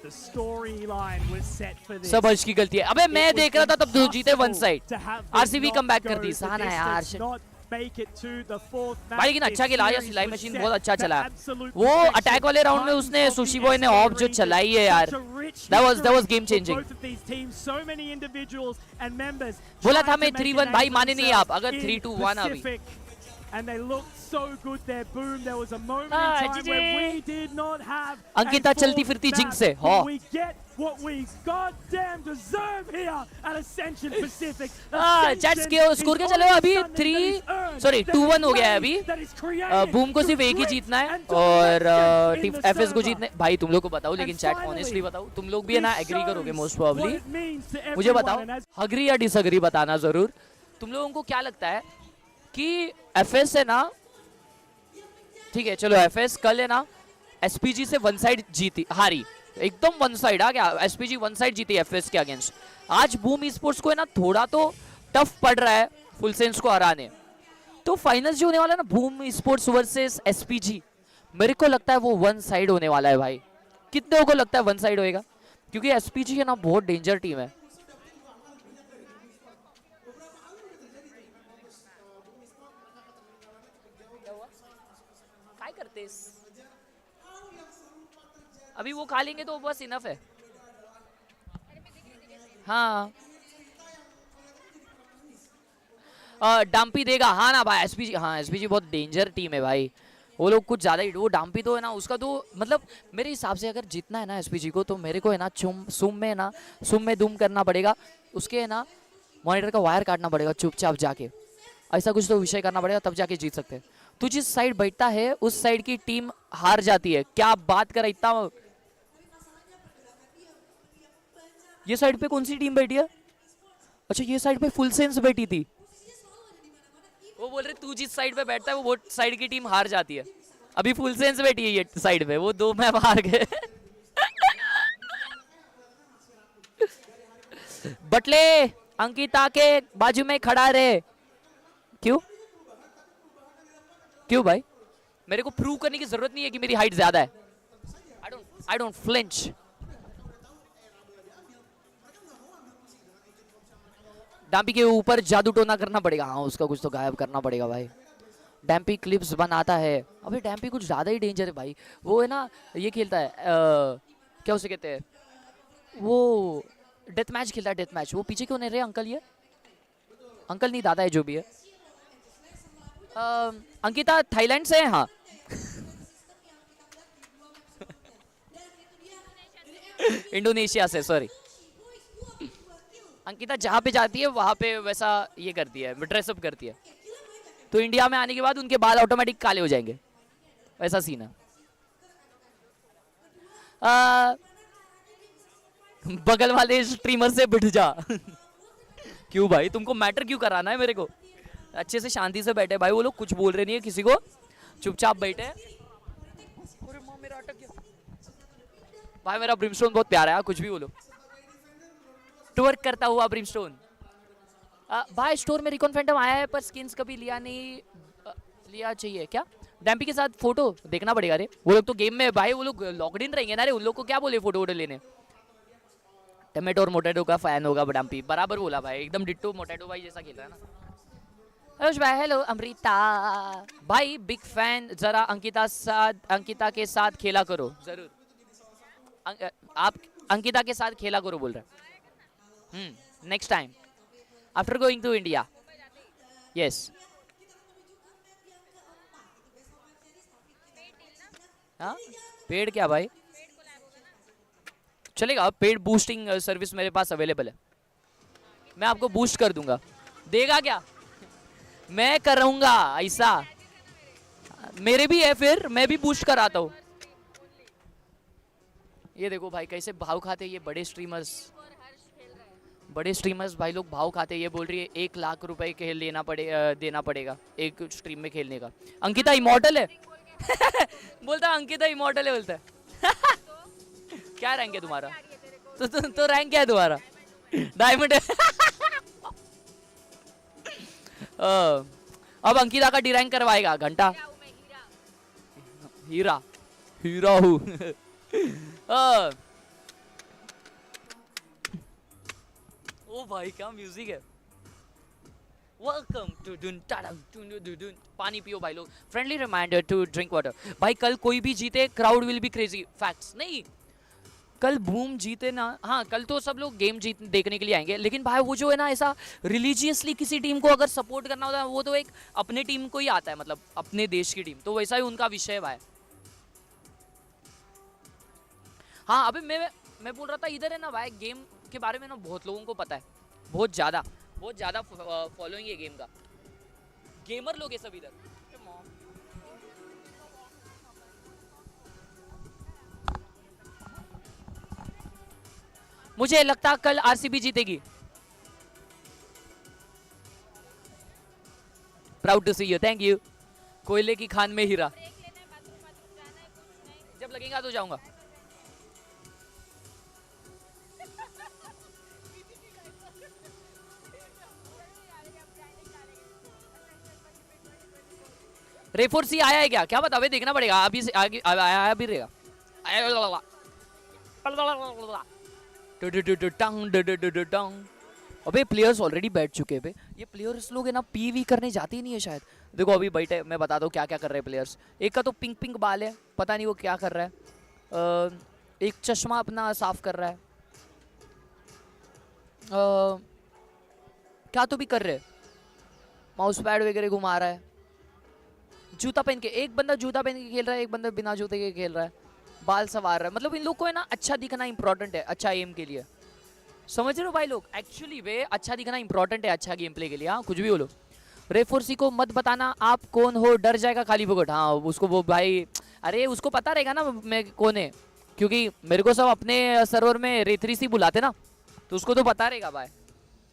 A: The storyline was set for this.
C: सब हर्ष की गलती है. अबे मैं देख रहा था तब दो जीते one side.
A: To have
C: RCB
A: them
C: come back
A: not
C: कर
A: go
C: दी.
A: the
C: सहाना यार.
A: distance, not make it to the fourth match.
C: भाई लेकिन अच्छा खेला यार. सिलाई
A: This
C: मशीन
A: series
C: बहुत
A: was
C: अच्छा
A: set
C: चला.
A: to absolute
C: वो
A: perfection.
C: अटैक वाले राउंड में उसने सुशी बॉय ने ऑफ जो चलाई है यार.
A: Such a rich
C: That was
A: history
C: game
A: for
C: changing.
A: both of these teams. So many individuals and members
C: बोला
A: trying
C: था
A: to
C: मैं
A: make a
C: 3-1
A: name
C: भाई
A: for
C: माने नहीं
A: themselves
C: आप. अगर
A: in
C: 3-2-1 अभी.
A: Pacific. And they looked so good there. Boom. There was a moment
C: Ah,
A: in time
C: GG.
A: where we did not have
C: Ankita
A: a
C: चलती
A: full
C: फिरती
A: map,
C: जिंक से.
A: but
C: हाँ.
A: we get what we goddamn deserve here at Ascension Pacific.
C: Chat score क्या चले अभी 2-1 हो गया है अभी. बूम को सिर्फ एक ही जीतना है और टीम एफएस को जीतने. भाई तुम लोग को बताओ लेकिन चैट ऑनेस्टली बताओ तुम लोग भी है ना एग्री करोगे मोस्ट प्रोबेबली. मुझे बताओ अग्री या डिसएग्री बताना जरूर. तुम लोगों को क्या लगता है कि एफएस है ना, ठीक है चलो एफएस कल है ना एसपीजी से वन साइड जीती हारी एकदम वन साइड आ गया. एसपीजी वन साइड जीती एफएस के अगेंस्ट. आज बूम स्पोर्ट्स को है ना थोड़ा तो टफ पड़ रहा है फुल सेंस को हराने. तो फाइनल्स जो होने वाला है ना बूम स्पोर्ट्स वर्सेस एसपीजी, मेरे को लगता है वो वन साइड होने वाला है भाई. कितने को लगता है वन साइड होएगा? क्योंकि एसपीजी है ना बहुत डेंजर टीम है. काय करतेस? अभी वो खा लेंगे तो बस इनफ है. हाँ डाम्पी देगा. हाँ ना भाई एसपीजी. हाँ एसपीजी बहुत डेंजर टीम है भाई. वो लोग कुछ ज्यादा ही. वो डाम्पी तो है ना उसका तो मतलब मेरे हिसाब से अगर जीतना है ना एसपीजी को तो मेरे को है ना सुम में दुम करना पड़ेगा. उसके है ना मॉनिटर का वायर काटना पड़ेगा चुपचाप जाके. ऐसा कुछ तो विषय करना पड़ेगा तब जाके जीत सकते हैं. तू जिस साइड बैठता है उस साइड की टीम हार जाती है. क्या बात कर इतना. ये साइड पे कौन सी टीम बैठी है? अच्छा ये साइड पे फुल सेंस बैठी थी. वो बोल रहे तू जिस साइड पे बैठता है वो साइड की टीम हार जाती है. अभी फुल सेंस बैठी है ये साइड पे. वो 2 मैच हार गए. बटले अंकिता के बाजू में खड़ा रहे. क्यों भाई? मेरे को प्रूव करने की जरूरत नहीं है कि मेरी हाइट ज्यादा है. I don't flinch. डैम्पी के ऊपर जादू टोना करना पड़ेगा. हाँ उसका कुछ तो गायब करना पड़ेगा भाई. डैम्पी क्लिप्स बनाता है. अबे डैम्पी कुछ ज्यादा ही डेंजर है भाई. वो है ना ये खेलता है क्या उसे कहते हैं वो डेथ मैच खेलता है. Death match. वो पीछे क्यों नहीं रहे अंकल? ये अंकल नहीं दादा है जो भी है। अंकिता थाईलैंड से है। हाँ इंडोनेशिया से, सॉरी। अंकिता जहाँ पे जाती है वहाँ पे वैसा ये करती है, ड्रेसअप करती है, तो इंडिया में आने के बाद उनके बाल ऑटोमेटिक काले हो जाएंगे, वैसा सीन है। बगल वाले स्ट्रीमर से बिठ जा। क्यों भाई, तुमको मैटर क्यों कराना है मेरे को? अच्छे से शांति से बैठे भाई, वो लोग कुछ बोल रहे नहीं है किसी को, चुपचाप बैठे। मेरा अटक गया भाई, मेरा ब्रिमस्टोन बहुत प्यारा है, कुछ भी बोलो। ट्वर्क करता हुआ ब्रिमस्टोन। भाई स्टोर में रिकॉन फैंटम आया है पर स्किन्स कभी लिया नहीं, लिया चाहिए क्या? डैम्पी के साथ फोटो देखना पड़ेगा रे, वो लोग तो गेम में भाई, वो लोग लॉक्ड इन रहेंगे ना रे, उन लोग को क्या बोले फोटो वोटो लेने। टमेटो और मोटेटो का फैन होगा डैम्पी, बराबर बोला भाई, एकदम डिट्टो मोटेटो भाई जैसा खेल रहा है ना। भाई हेलो अमृता भाई, बिग फैन, जरा अंकिता के साथ खेला करो जरूर। आप अंकिता के साथ खेला करो बोल रहे हैं। Next time after going to India. Yes हाँ पेड क्या भाई चलेगा, पेड बूस्टिंग सर्विस मेरे पास अवेलेबल है, मैं आपको बूस्ट कर दूंगा। देगा क्या? मैं करूंगा ऐसा, मेरे भी है, फिर मैं भी बूस्ट कराता हूँ। ये देखो भाई कैसे भाव खाते ये बड़े स्ट्रीमर्स, भाई लोग भाव खाते। ये बोल रही है 1 लाख रुपए के देना पड़ेगा एक स्ट्रीम में खेलने का। अंकिता इमॉर्टल है। बोलता अंकिता इमॉर्टल है, बोलता है। क्या रैंक है तुम्हारा? तो रैंक क्या है तुम्हारा? डायमंड है। अब अंकिता का डी रैंक करवाएगा घंटा। हीरा हूँ। ओ भाई क्या म्यूजिक है। वेलकम टू डुन टाडम। पानी पियो भाई लोग। Friendly reminder to drink water. भाई कल कोई भी जीते crowd will be crazy. Facts नहीं, कल बूम जीते ना, हाँ कल तो सब लोग गेम देखने के लिए आएंगे, लेकिन भाई वो जो है ना ऐसा रिलीजियसली किसी टीम को अगर सपोर्ट करना होता है, वो तो एक अपने टीम को ही आता है, मतलब अपने देश की टीम, तो वैसा ही उनका विषय है भाई। हाँ अभी मैं बोल रहा था इधर है ना भाई, गेम के बारे में ना बहुत लोगों को पता है, बहुत ज़्यादा फॉलोइंग है गेम का, गेमर लोग है सब इधर। मुझे लगता कल आरसीबी जीतेगी। Proud to see you, thank you. कोयले की खान में हीरा। जब लगेगा तो जाऊंगा। रेफोर सी आया है क्या? क्या बता, देखना पड़ेगा, अभी से आगे आया भी रहेगा। अबे प्लेयर्स ऑलरेडी बैठ चुके हैं। ये प्लेयर्स लोग है ना पीवी करने जाते ही नहीं है शायद। देखो अभी बैठे, मैं बता दूं क्या क्या कर रहे हैं प्लेयर्स। एक का तो पिंक बाल है, पता नहीं वो क्या कर रहा है। एक चश्मा अपना साफ कर रहा है। क्या तो भी कर रहे, माउस पैड वगैरह घुमा रहा है। जूता पहन के, एक बंदा जूता पहन के खेल रहा है, एक बंदा बिना जूते के खेल रहा है, बाल सवार रहा है। मतलब इन लोग को है ना अच्छा दिखना इंपॉर्टेंट है, अच्छा एम के लिए, समझ रहे हो भाई लोग? एक्चुअली वे अच्छा दिखना इंपॉर्टेंट है अच्छा गेम प्ले के लिए। हाँ कुछ भी बोलो। रेफोर्सी को मत बताना आप कौन हो, डर जाएगा खाली फुकट। हाँ उसको वो भाई, अरे उसको पता रहेगा ना मैं कौन है, क्योंकि मेरे को सब अपने सर्वर में रेथरी सी बुलाते ना, तो उसको तो पता रहेगा भाई।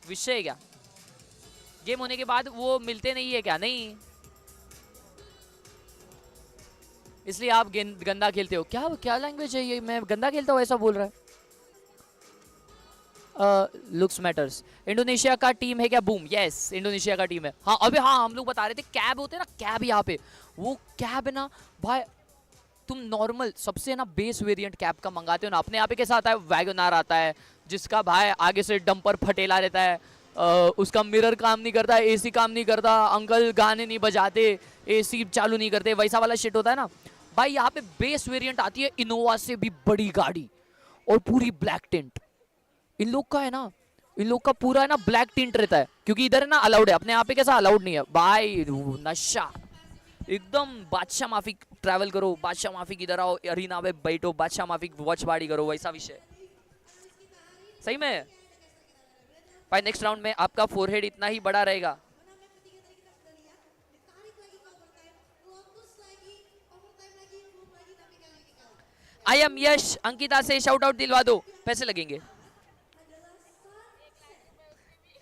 C: विषय है क्या, गेम होने के बाद वो मिलते नहीं है क्या? नहीं, इसलिए आप गंदा खेलते हो। क्या लैंग्वेज है ये, मैं गंदा खेलता हूँ ऐसा बोल रहा है। Looks matters. इंडोनेशिया का टीम है क्या? बूम, यस इंडोनेशिया का टीम है। हाँ अबे हाँ हम लोग बता रहे थे कैब होते हैं ना, कैब यहाँ पे, वो कैब है ना भाई, तुम नॉर्मल सबसे ना बेस वेरिएंट कैब का मंगाते हो ना, अपने यहाँ पे कैसा आता है, वैगनार आता है जिसका भाई आगे से डंपर फटेला रहता है, उसका मिरर काम नहीं करता, एसी काम नहीं करता, अंकल गाने नहीं बजाते, एसी चालू नहीं करते, वैसा वाला शिट होता है ना भाई। यहाँ पे बेस वेरिएंट आती है इनोवा से भी बड़ी गाड़ी और पूरी ब्लैक टेंट। इन लोग का है ना इन लोग का पूरा है ना ब्लैक टिंट रहता है, क्योंकि इधर है ना अलाउड है, अपने यहाँ पे कैसा अलाउड नहीं है भाई। नशा एकदम, बादशाह माफिक ट्रैवल करो, बादशाह माफिक इधर आओ, अरीना में बैठो, बादशाह माफिक वॉच पार्टी करो, वैसा विषय सही में भाई। नेक्स्ट राउंड में आपका फोरहेड इतना ही बड़ा रहेगा। आई एम यश, अंकिता से शाउट आउट दिलवा दो, पैसे लगेंगे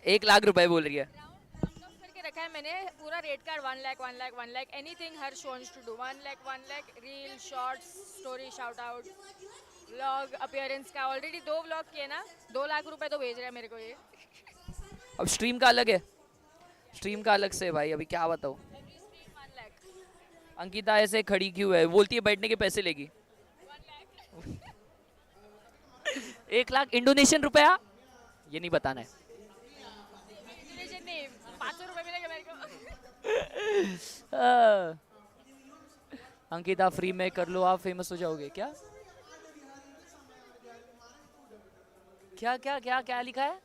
C: 1 लाख रुपए बोल रही है।
F: करके रखा है मैंने पूरा rate card 1 lakh 1 lakh 1 lakh anything हर शोन्स to do 1 lakh reel shorts story shout out vlog appearance का ऑलरेडी 2 व्लॉग किए ना, 2 लाख रुपए तो भेज रहा है मेरे को ये।
C: अब स्ट्रीम का अलग है, स्ट्रीम का अलग से भाई, अभी क्या बताऊं। अंकिता ऐसे खड़ी क्यों है, बोलती है बैठने के पैसे लेगी। 1 लाख इंडोनेशियन रुपया, ये नहीं बताना है।
F: 500 रुपए मिलेगा मेरे को।
C: अंकिता फ्री में कर लो, आप फेमस हो जाओगे। क्या क्या क्या क्या क्या लिखा है?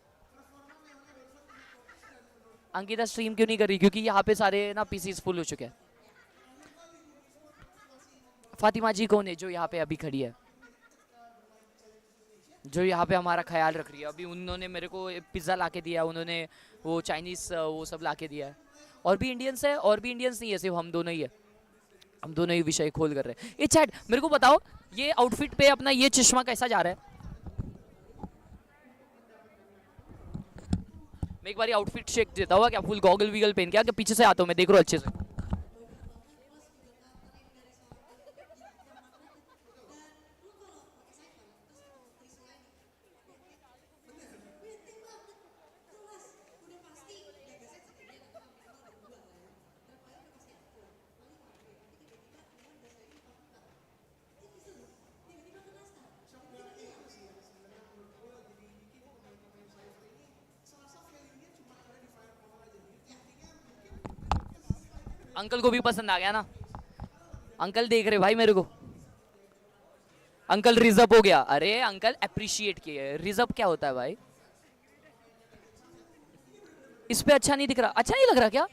C: अंकिता स्ट्रीम क्यों नहीं कर रही? क्योंकि यहाँ पे सारे ना पीसीज फुल हो चुके हैं। फातिमा जी कौन है जो यहाँ पे अभी खड़ी है, जो यहाँ पे हमारा ख्याल रख रही है? अभी उन्होंने मेरे को पिज्ज़ा लाके दिया, उन्होंने वो चाइनीज वो सब लाके दिया है। और भी इंडियंस है, और भी इंडियंस नहीं है, सिर्फ हम दोनों ही है। हम दोनों ही विषय खोल कर रहे हैं। ये चैट मेरे को बताओ, ये आउटफिट पे अपना ये चश्मा कैसा जा रहा है? मैं एक बार आउटफिट चेक देता हुआ, क्या फुल गॉगल वीगल पहन के, क्या पीछे से आता हूँ मैं, देख रहा हूँ अच्छे से। अंकल को भी पसंद आ गया ना, अंकल देख रहे भाई मेरे को। अंकल रिजर्व हो गया। अरे अंकल अप्रिशिएट किए। रिजर्व क्या होता है भाई? इस पे अच्छा नहीं दिख रहा, अच्छा नहीं लग रहा क्या?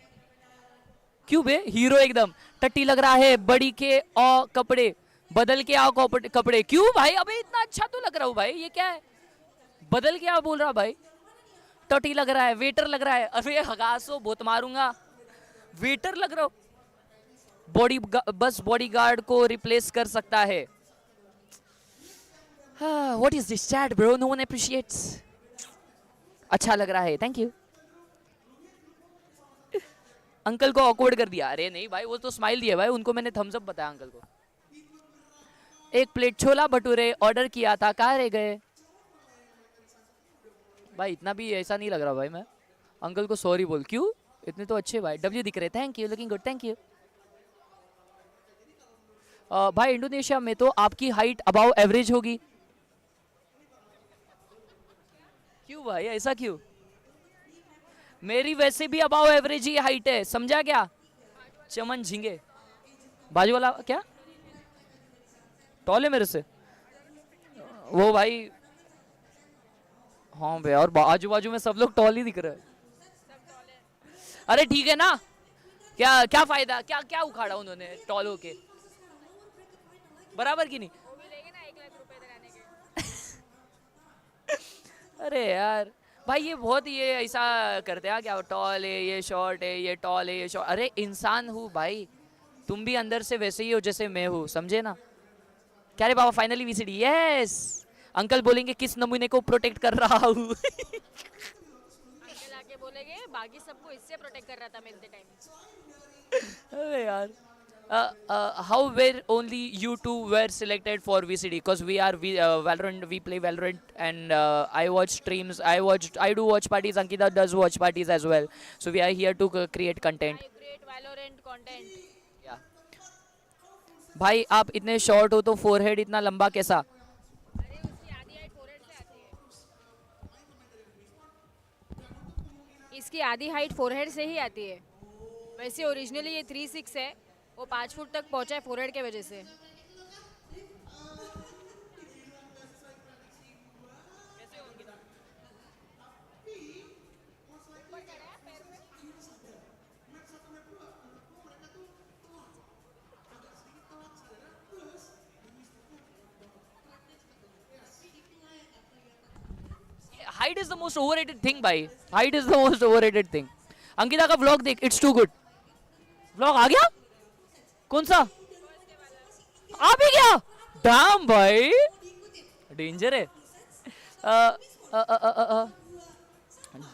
C: क्यों बे, हीरो एकदम टट्टी लग रहा है। बड़ी के और कपड़े बदल के आओ, कपड़े क्यों भाई? अबे इतना अच्छा तो लग रहा हूँ भाई, ये क्या है? बदल के आओ बोल रहा भाई, टट्टी लग रहा है, वेटर लग रहा है। अरे हगासो बहुत मारूंगा, वेटर लग रहा हो। बस बॉडीगार्ड को रिप्लेस कर सकता है। What is this chat bro, no one appreciates. अच्छा लग रहा है, थैंक यू। अंकल को ऑकवर्ड कर दिया। अरे नहीं भाई, वो तो स्माइल दिया भाई, उनको मैंने थम्स अप बताया अंकल को। 1 प्लेट छोला भटूरे ऑर्डर किया था, कहाँ रह गए भाई? इतना भी ऐसा नहीं लग रहा भाई मैं। अंकल को सॉरी बोल। क्यों? इतने तो अच्छे भाई, डब्ल्यू दिख रहे, thank you, looking good, thank you. भाई इंडोनेशिया में तो आपकी हाइट अबाव एवरेज होगी। क्यों भाई, ऐसा क्यों? मेरी वैसे भी अबाव एवरेज ही हाइट है, समझा क्या? चमन झिंगे बाजू वाला क्या टॉल है मेरे से वो भाई? हाँ भाई, और आजू बाजू में सब लोग टॉल ही दिख रहे हैं। अरे ठीक है ना, क्या क्या फायदा, क्या क्या उखाड़ा उन्होंने टॉल होके? बराबर की नहीं?
F: वो भी लेंगे ना 1 लाख रुपए इधर आने के।
C: अरे यार भाई, ये बहुत ये ऐसा करते हैं क्या? टॉल है, ये शॉर्ट है, ये टॉल है, ये शॉर्ट। अरे इंसान हूँ भाई, तुम भी अंदर से वैसे ही हो जैसे मैं हूँ, समझे ना? क्या रे बाबा, फाइनली वीसीडी। यस, अंकल बोलेंगे किस नमूने को प्रोटेक्ट कर रहा हूँ।
F: अंकल आके बोलेंगे बाकी सबको इससे प्रोटेक्ट कर रहा था मैं इतने टाइम।
C: अरे यार, how were only you two were selected for VCD? Because we are Valorant, we play Valorant, and I watch streams, I do watch parties, Ankita does watch parties as well, so we are here to create content.
F: I create Valorant content.
C: Yeah. भाई आप इतने short हो तो forehead इतना लंबा कैसा?
F: अरे उसकी आधी हाइट फोरहेड से आती है। इसकी आधी हाइट फोरहेड से ही आती है। वैसे ओरिजिनली ये 3'6" है, वो 5 फुट तक पहुंचा है फोरहेड के वजह से।
C: Height is the most overrated thing, भाई. Height is the most overrated thing. Ankita का vlog देख, it's too good. Vlog आ गया? कौन सा? आ भी गया? Damn भाई. Danger है.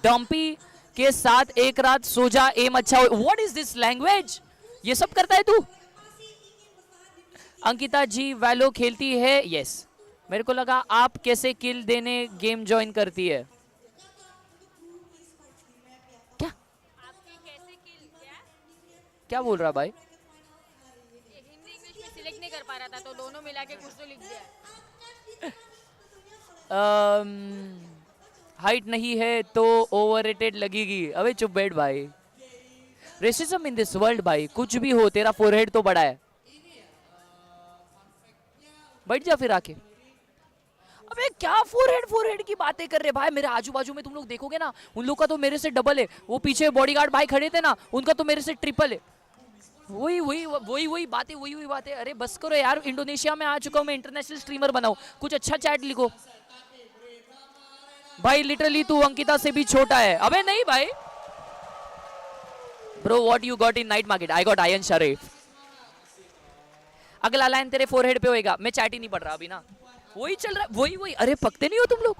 C: डम्पी के साथ एक रात सो जा एम अच्छा हो. What is this language? ये सब करता है तू? अंकिता जी वैलो खेलती है. Yes. मेरे को लगा आप कैसे किल देने गेम ज्वाइन करती है. क्या क्या बोल रहा भाई?
F: हिंदी इंग्लिश में सिलेक्ट नहीं कर पा रहा था तो दोनों मिला के कुछ तो लिख दिया.
C: हाइट नहीं है तो ओवररेटेड लगेगी. अबे चुप बैठ भाई. रेसिज्म इन दिस वर्ल्ड भाई. कुछ भी हो तेरा फोरहेड तो बड़ा है. बैठ जा फिर आके. अबे क्या फोरहेड की बातें कर रहे भाई. मेरे आजू बाजू में तुम लोग देखोगे ना, उन लोग का तो मेरे से डबल है. वो पीछे बॉडीगार्ड भाई खड़े थे ना, उनका तो मेरे से ट्रिपल है. वही बातें. अरे बस करो यार. इंडोनेशिया में आ चुका हूं मैं. इंटरनेशनल स्ट्रीमर बनाऊं. कुछ अच्छा चैट लिखो भाई. लिटरली तू अंकिता से भी छोटा है. अबे नहीं भाई. Bro what you got in night market? I got Ayan Sharif. अगला लाइन तेरे फोरहेड पे होएगा. मैं चैट ही नहीं पढ़ रहा अभी ना. वही चल रहा है. वही. अरे पकते नहीं हो तुम लोग.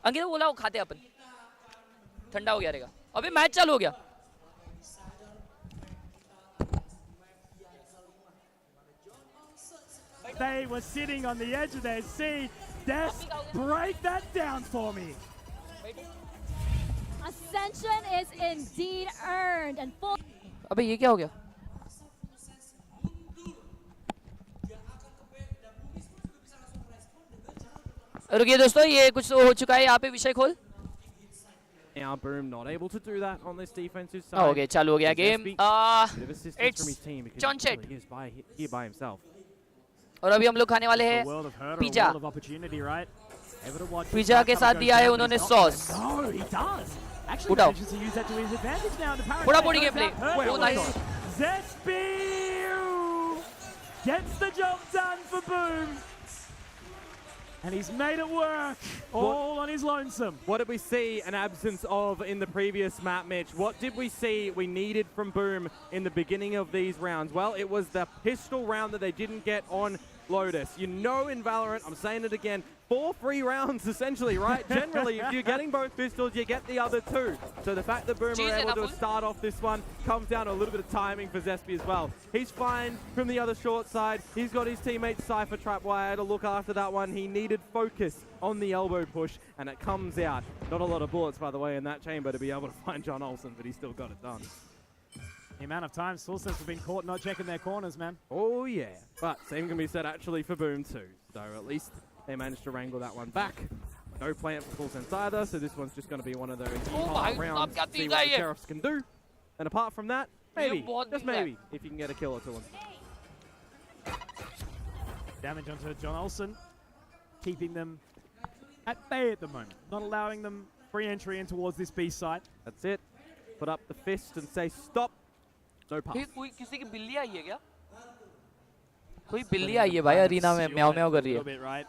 C: अंकिता बोला वो खाते अपन. ठंडा हो गया रहेगा. अबे मैच चालू हो गया.
A: They were sitting on the edge of their seat. Des, break that down for me.
G: Ascension is indeed earned and full.
C: अबे ये क्या हो गया? रुकिए दोस्तों, ये कुछ हो चुका है यहाँ पे. विषय खोल.
B: Now Boom not able to do that on this defensive side.
C: Okay, चालू हो गया game.
B: It's
C: Jonchet.
B: He is here by himself.
C: और अभी हम लोग खाने वाले हैं पिज्जा. पिज्जा के साथ दिया है उन्होंने सॉस. उठाओ. बड़ा body game play. Oh nice.
A: Gets the job done for Boom. And he's made it work, all on his lonesome.
B: What did we see an absence of in the previous map, Mitch? What did we see we needed from Boom in the beginning of these rounds? Well, it was the pistol round that they didn't get on Lotus. You know in Valorant, I'm saying it again, 4 free rounds essentially, right? Generally, if you're getting both pistols, you get the other 2. So the fact that Boom were able to start off this one comes down to a little bit of timing for Zespi as well. He's fine from the other short side. He's got his teammate Cypher Trapwire to look after that one. He needed focus on the elbow push, and it comes out. Not a lot of bullets, by the way, in that chamber to be able to find John Olsen, but he still got it done.
A: The amount of times Sources have been caught not checking their corners, man.
B: Oh, yeah. But same can be said actually for Boom too. So at least they managed to wrangle that one back. No plant for Full Sense either, so this one's just going to be one of those rounds to see what the Sheriffs can do. And apart from that, maybe, just maybe, if you can get a kill or 2 on.
A: Damage onto John Olsen, keeping them at bay at the moment, not allowing them free entry in towards this B site.
B: That's it. Put up the fist and say stop. No pass.
C: कोई किसी की बिल्ली आई है क्या? कोई बिल्ली आई है भाई अरीना में म्याऊ म्याऊ कर रही है.
A: Right.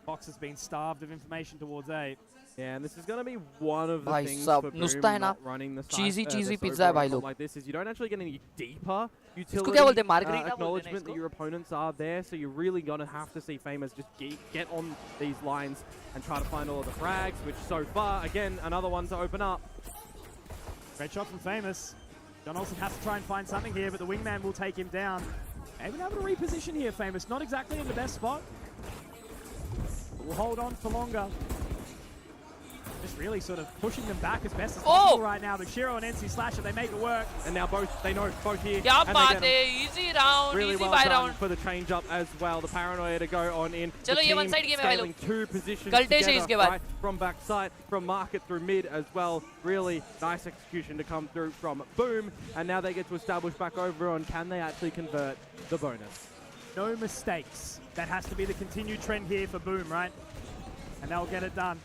A: Fox has been starved of information towards A.
B: Yeah, and this is going to be one of the things for Boom not running the
C: cheesy pizza है भाई लोग.
B: Like this is you don't actually get any deeper
C: इसको क्या बोलते हैं?
B: utility acknowledgement that your opponents are there, so you're really going to have to see Famous just get on these lines and try to find all of the frags, which so far, again, another one to open up.
A: Great shot from Famous. John Olsen has to try and find something here, but the wingman will take him down. Able to reposition here, Famous. Not exactly in the best spot. But will hold on for longer. Just really sort of pushing them back as best as possible right now. But Shiro and NC Slasher, they make it work.
B: And now they know both here.
C: क्या बात है? Easy round,
B: really
C: easy
B: well
C: buy
B: done
C: round.
B: For the change up as well. The paranoia to go on in.
C: चलो ये one side game है भाई लोग.
B: 2 positions
C: गलते से इसके बाद.
B: right from backside, from market through mid as well. Really nice execution to come through from Boom. And now they get to establish back over on can they actually convert the bonus.
A: No mistakes. That has to be the continued trend here for Boom, right? And they'll get it done.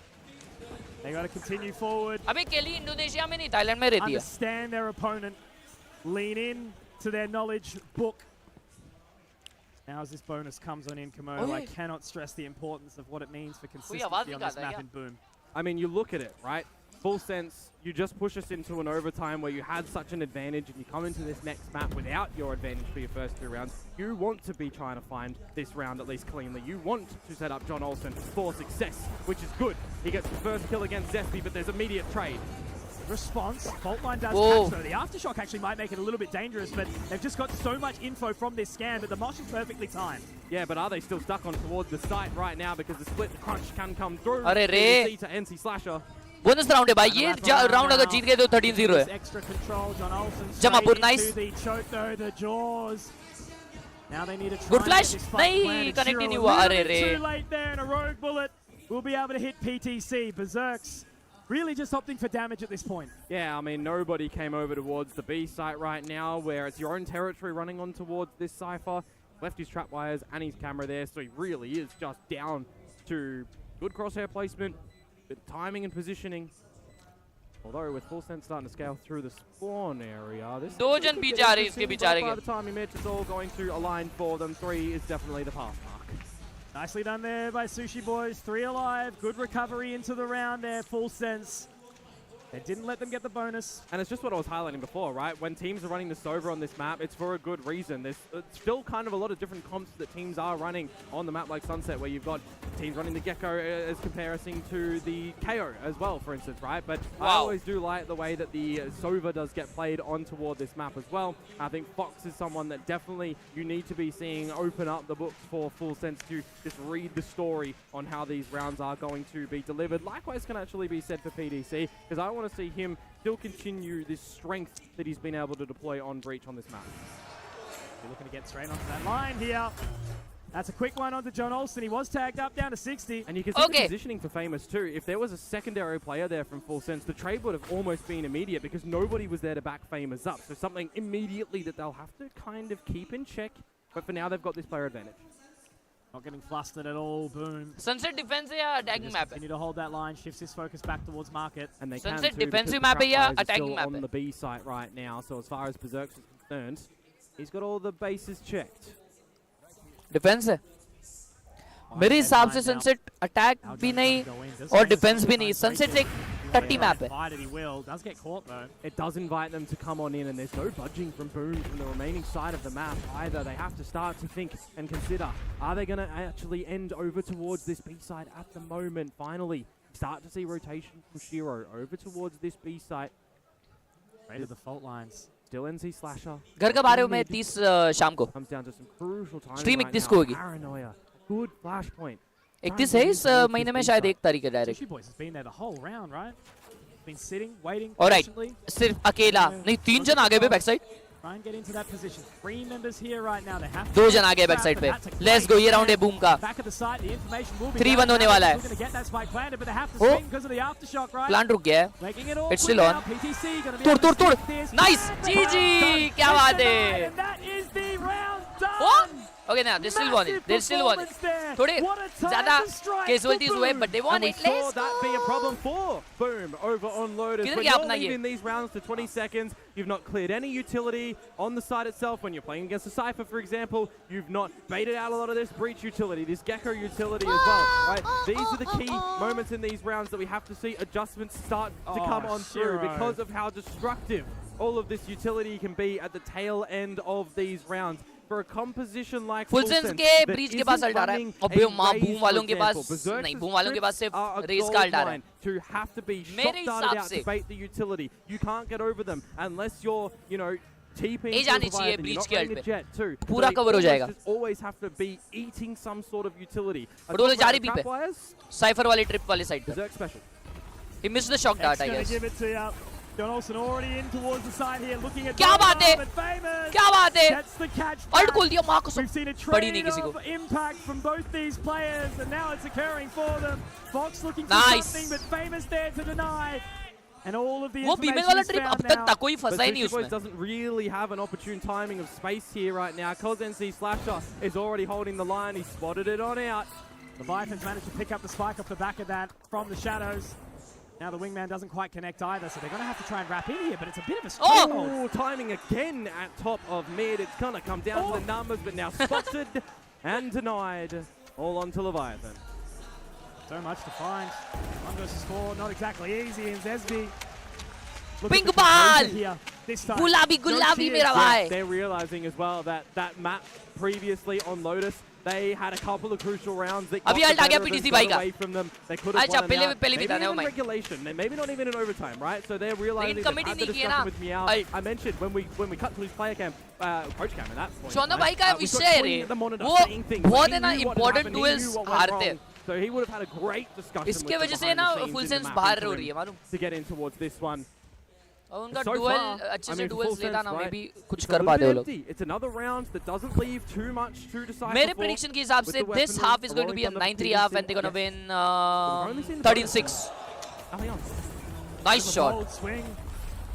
A: They got to continue forward.
C: अबे केली Indonesia में नहीं Thailand में रहती है.
A: Understand their opponent. Lean in to their knowledge book. Now as this bonus comes on in, Komodo, I cannot stress the importance of what it means for consistency on this map in Boom.
B: I mean, you look at it, right? Full sense, you just push us into an overtime where you had such an advantage and you come into this next map without your advantage for your first 2 rounds. You want to be trying to find this round at least cleanly. You want to set up John Olsen for success, which is good. He gets the first kill against Zesty, but there's immediate trade.
A: Response. Fault line does catch, though. The aftershock actually might make it a little bit dangerous, but they've just got so much info from this scan, but the mosh is perfectly timed.
B: Yeah, but are they still stuck on towards the site right now because the split crunch can come through?
C: अरे रे
B: to NC Slasher.
C: Bonus round है भाई ये round अगर जीत गए तो 13-0 है
A: Extra control. John Olsen
C: Jamapur nice
A: the choke though, the jaws. Now they need to try
C: good flash
A: to get this fight
C: नहीं
A: planted.
C: कनेक्ट
A: Zero
C: नहीं
A: a
C: हुआ
A: little
C: अरे
A: bit
C: रे
A: too late there, and a rogue bullet will be able to hit PTC. Berserks really just opting for damage at this point.
B: Yeah, I mean, nobody came over towards the B site right now, where it's your own territory running on towards this Cypher. Left his trap wires and his camera there, so he really is just down to good crosshair placement, good timing and positioning. Although with full sense starting to scale through the spawn area, this
C: दो जन पीछे आ रहे हैं इसके पीछे आ रहे
B: by
C: हैं
B: the time he met, it's all going to align for them. 3 is definitely the pass mark.
A: Nicely done there by Sushi Boys. 3 alive. Good recovery into the round there. Full sense. They didn't let them get the bonus.
B: And it's just what I was highlighting before, right? When teams are running the Sova on this map, it's for a good reason. There's still kind of a lot of different comps that teams are running on the map like Sunset, where you've got teams running the Gecko as comparison to the KO as well, for instance, right? But I always do like the way that the Sova does get played on toward this map as well. I think Fox is someone that definitely you need to be seeing open up the books for Full Sense to just read the story on how these rounds are going to be delivered. Likewise can actually be said for PDC, because I want to see him still continue this strength that he's been able to deploy on Breach on this map.
A: They're looking to get straight onto that line here. That's a quick one onto John Olsen. He was tagged up down to 60.
B: And you can see the positioning for Famous too. If there was a secondary player there from Full Sense, the trade would have almost been immediate because nobody was there to back Famous up. So something immediately that they'll have to kind of keep in check. But for now, they've got this player advantage.
A: Not getting flustered at all. Boom.
C: Sunset defense या attacking map है
A: Continue to hold that line. Shifts his focus back towards market.
B: And they
C: Sunset
B: can too,
C: defensive
B: because
C: map है या
B: Khelraay is
C: attacking
B: still
C: map
B: on
C: है
B: the B site right now. So as far as Berserk is concerned, he's got all the bases checked.
C: Defence है मेरे हिसाब से sunset attack भी नहीं और डिफेंस भी नहीं सनसेट एक टट्टी मैप है
A: He will. Does get caught though.
B: It does invite them to come on in, and there's no budging from Boom from the remaining side of the map either. They have to start to think and consider, are they going to actually end over towards this B side at the moment? Finally, start to see rotation from Shiro over towards this B site.
A: Right to the fault lines.
B: Still NC Slasher.
C: घर कब आ रहे हो मैं 30 शाम को
B: Comes down to some crucial time
C: Stream
B: right
C: 31
B: now.
C: को होगी
B: Paranoia. Good flashpoint.
C: 31 है इस महीने में शायद 1 तारीख है direct
A: Sushi Boys has been there the whole round, right? Been sitting, waiting
C: Alright,
A: patiently.
C: सिर्फ अकेला नहीं 3 जन आगे पे back side
A: Try and get into that position. 3 members here right now. They have to
C: 2 जन आगे बैक साइड पे let's go ये राउंड है बूम का
A: back at the site. The information will be
C: 3-1 होने वाला है
A: going to get that spike planted, but they have to swing because of the aftershock, right?
C: Plant रुक गया है
A: Making it all
C: It's still on.
A: PTC going to be
C: तोड़
A: able to
C: तोड़
A: stick this.
C: Nice जीजी क्या बात है
A: And that is the round done.
C: What? Okay, now they still won it. They still won it. थोड़े ज़्यादा casualties हुए, but they won
B: and
C: it.
B: we saw
C: Let's
B: that be a
C: go.
B: problem for Boom over on Lotus.
C: किधर
B: When
C: गया
B: you're
C: अपना ये?
B: leaving these rounds to 20 seconds, you've not cleared any utility on the side itself. When you're playing against a Cypher, for example, you've not baited out a lot of this Breach utility, this Gecko utility as well. Right? These are the key moments in these rounds that we have to see adjustments start to come on through because of how destructive all of this utility can be at the tail end of these rounds. For a composition like
C: Full Sense के breach के पास alt आ रहा है और मां boom वालों के पास नहीं boom वालों के पास सिर्फ रेस का अल्ट आ रहा है
B: to have to be
C: मेरे
B: shot
C: हिसाब
B: out
C: से
B: to bait the utility. You can't get over them unless you're, you know, TPing.
C: ए जानी चाहिए ब्रीच के अल्ट पे पूरा
B: They
C: कवर हो जाएगा
B: always have to be eating some sort of utility.
C: और वो जा रही बी पे साइफर वाले ट्रिप वाले साइड पे
B: Berserk special.
C: he missed the shock dart I guess
A: Give it to you. John Olsen already in towards the side here, looking at
C: क्या बात है क्या बात है
A: Gets the catch
C: alt
A: back.
C: खोल दिया मां को
A: We've seen a
C: पड़ी नहीं
A: trade
C: किसी को
A: of impact from both these players, and now it's occurring for them. Fox looking for
C: Nice.
A: something, but Famous there to deny. And all of the
C: वो
A: information
C: बीमेल वाला
A: is
C: trip
A: found
C: अब तक
A: now.
C: तक कोई फंसा ही नहीं
B: Sushi Boys
C: उसमें
B: doesn't really have an opportune timing of space here right now. Cause NC Slasher is already holding the line. He spotted it on out.
A: Leviathan's managed to pick up the spike off the back of that from the shadows. Now the wingman doesn't quite connect either, so they're going to have to try and wrap in here, but it's a bit of a struggle.
B: Oh, timing again at top of mid. It's going to come down to the numbers, but now spotted and denied. All on to Leviathan.
A: So much to find. 1 versus 4, not exactly easy. And Zesby.
C: Pink ball!
A: Gulabi
C: mera bhai.
B: They're realizing as well that that map previously on Lotus, they had a couple of crucial rounds that got away from them. They could have won an out. Maybe even in regulation, maybe not even in overtime, right? So they're realizing that had the discussion with Meow. I mentioned when we cut to his player cam, coach cam at that point.
C: Chona bhai ka विषय है वो बहुत है ना important duels हारते हैं.
B: So he would have had a great discussion
C: इसके वजह से ना full sense बाहर हो रही है मालूम.
B: To get in towards this one.
C: और उनका duel अच्छे से duels लेता ना maybe कुछ कर पाते वो लोग.
B: It's another round that doesn't leave too much true decisive.
C: मेरे prediction के हिसाब से this half is going to be a 9-3 half and they're going to win 13-6. Nice shot.
A: Swing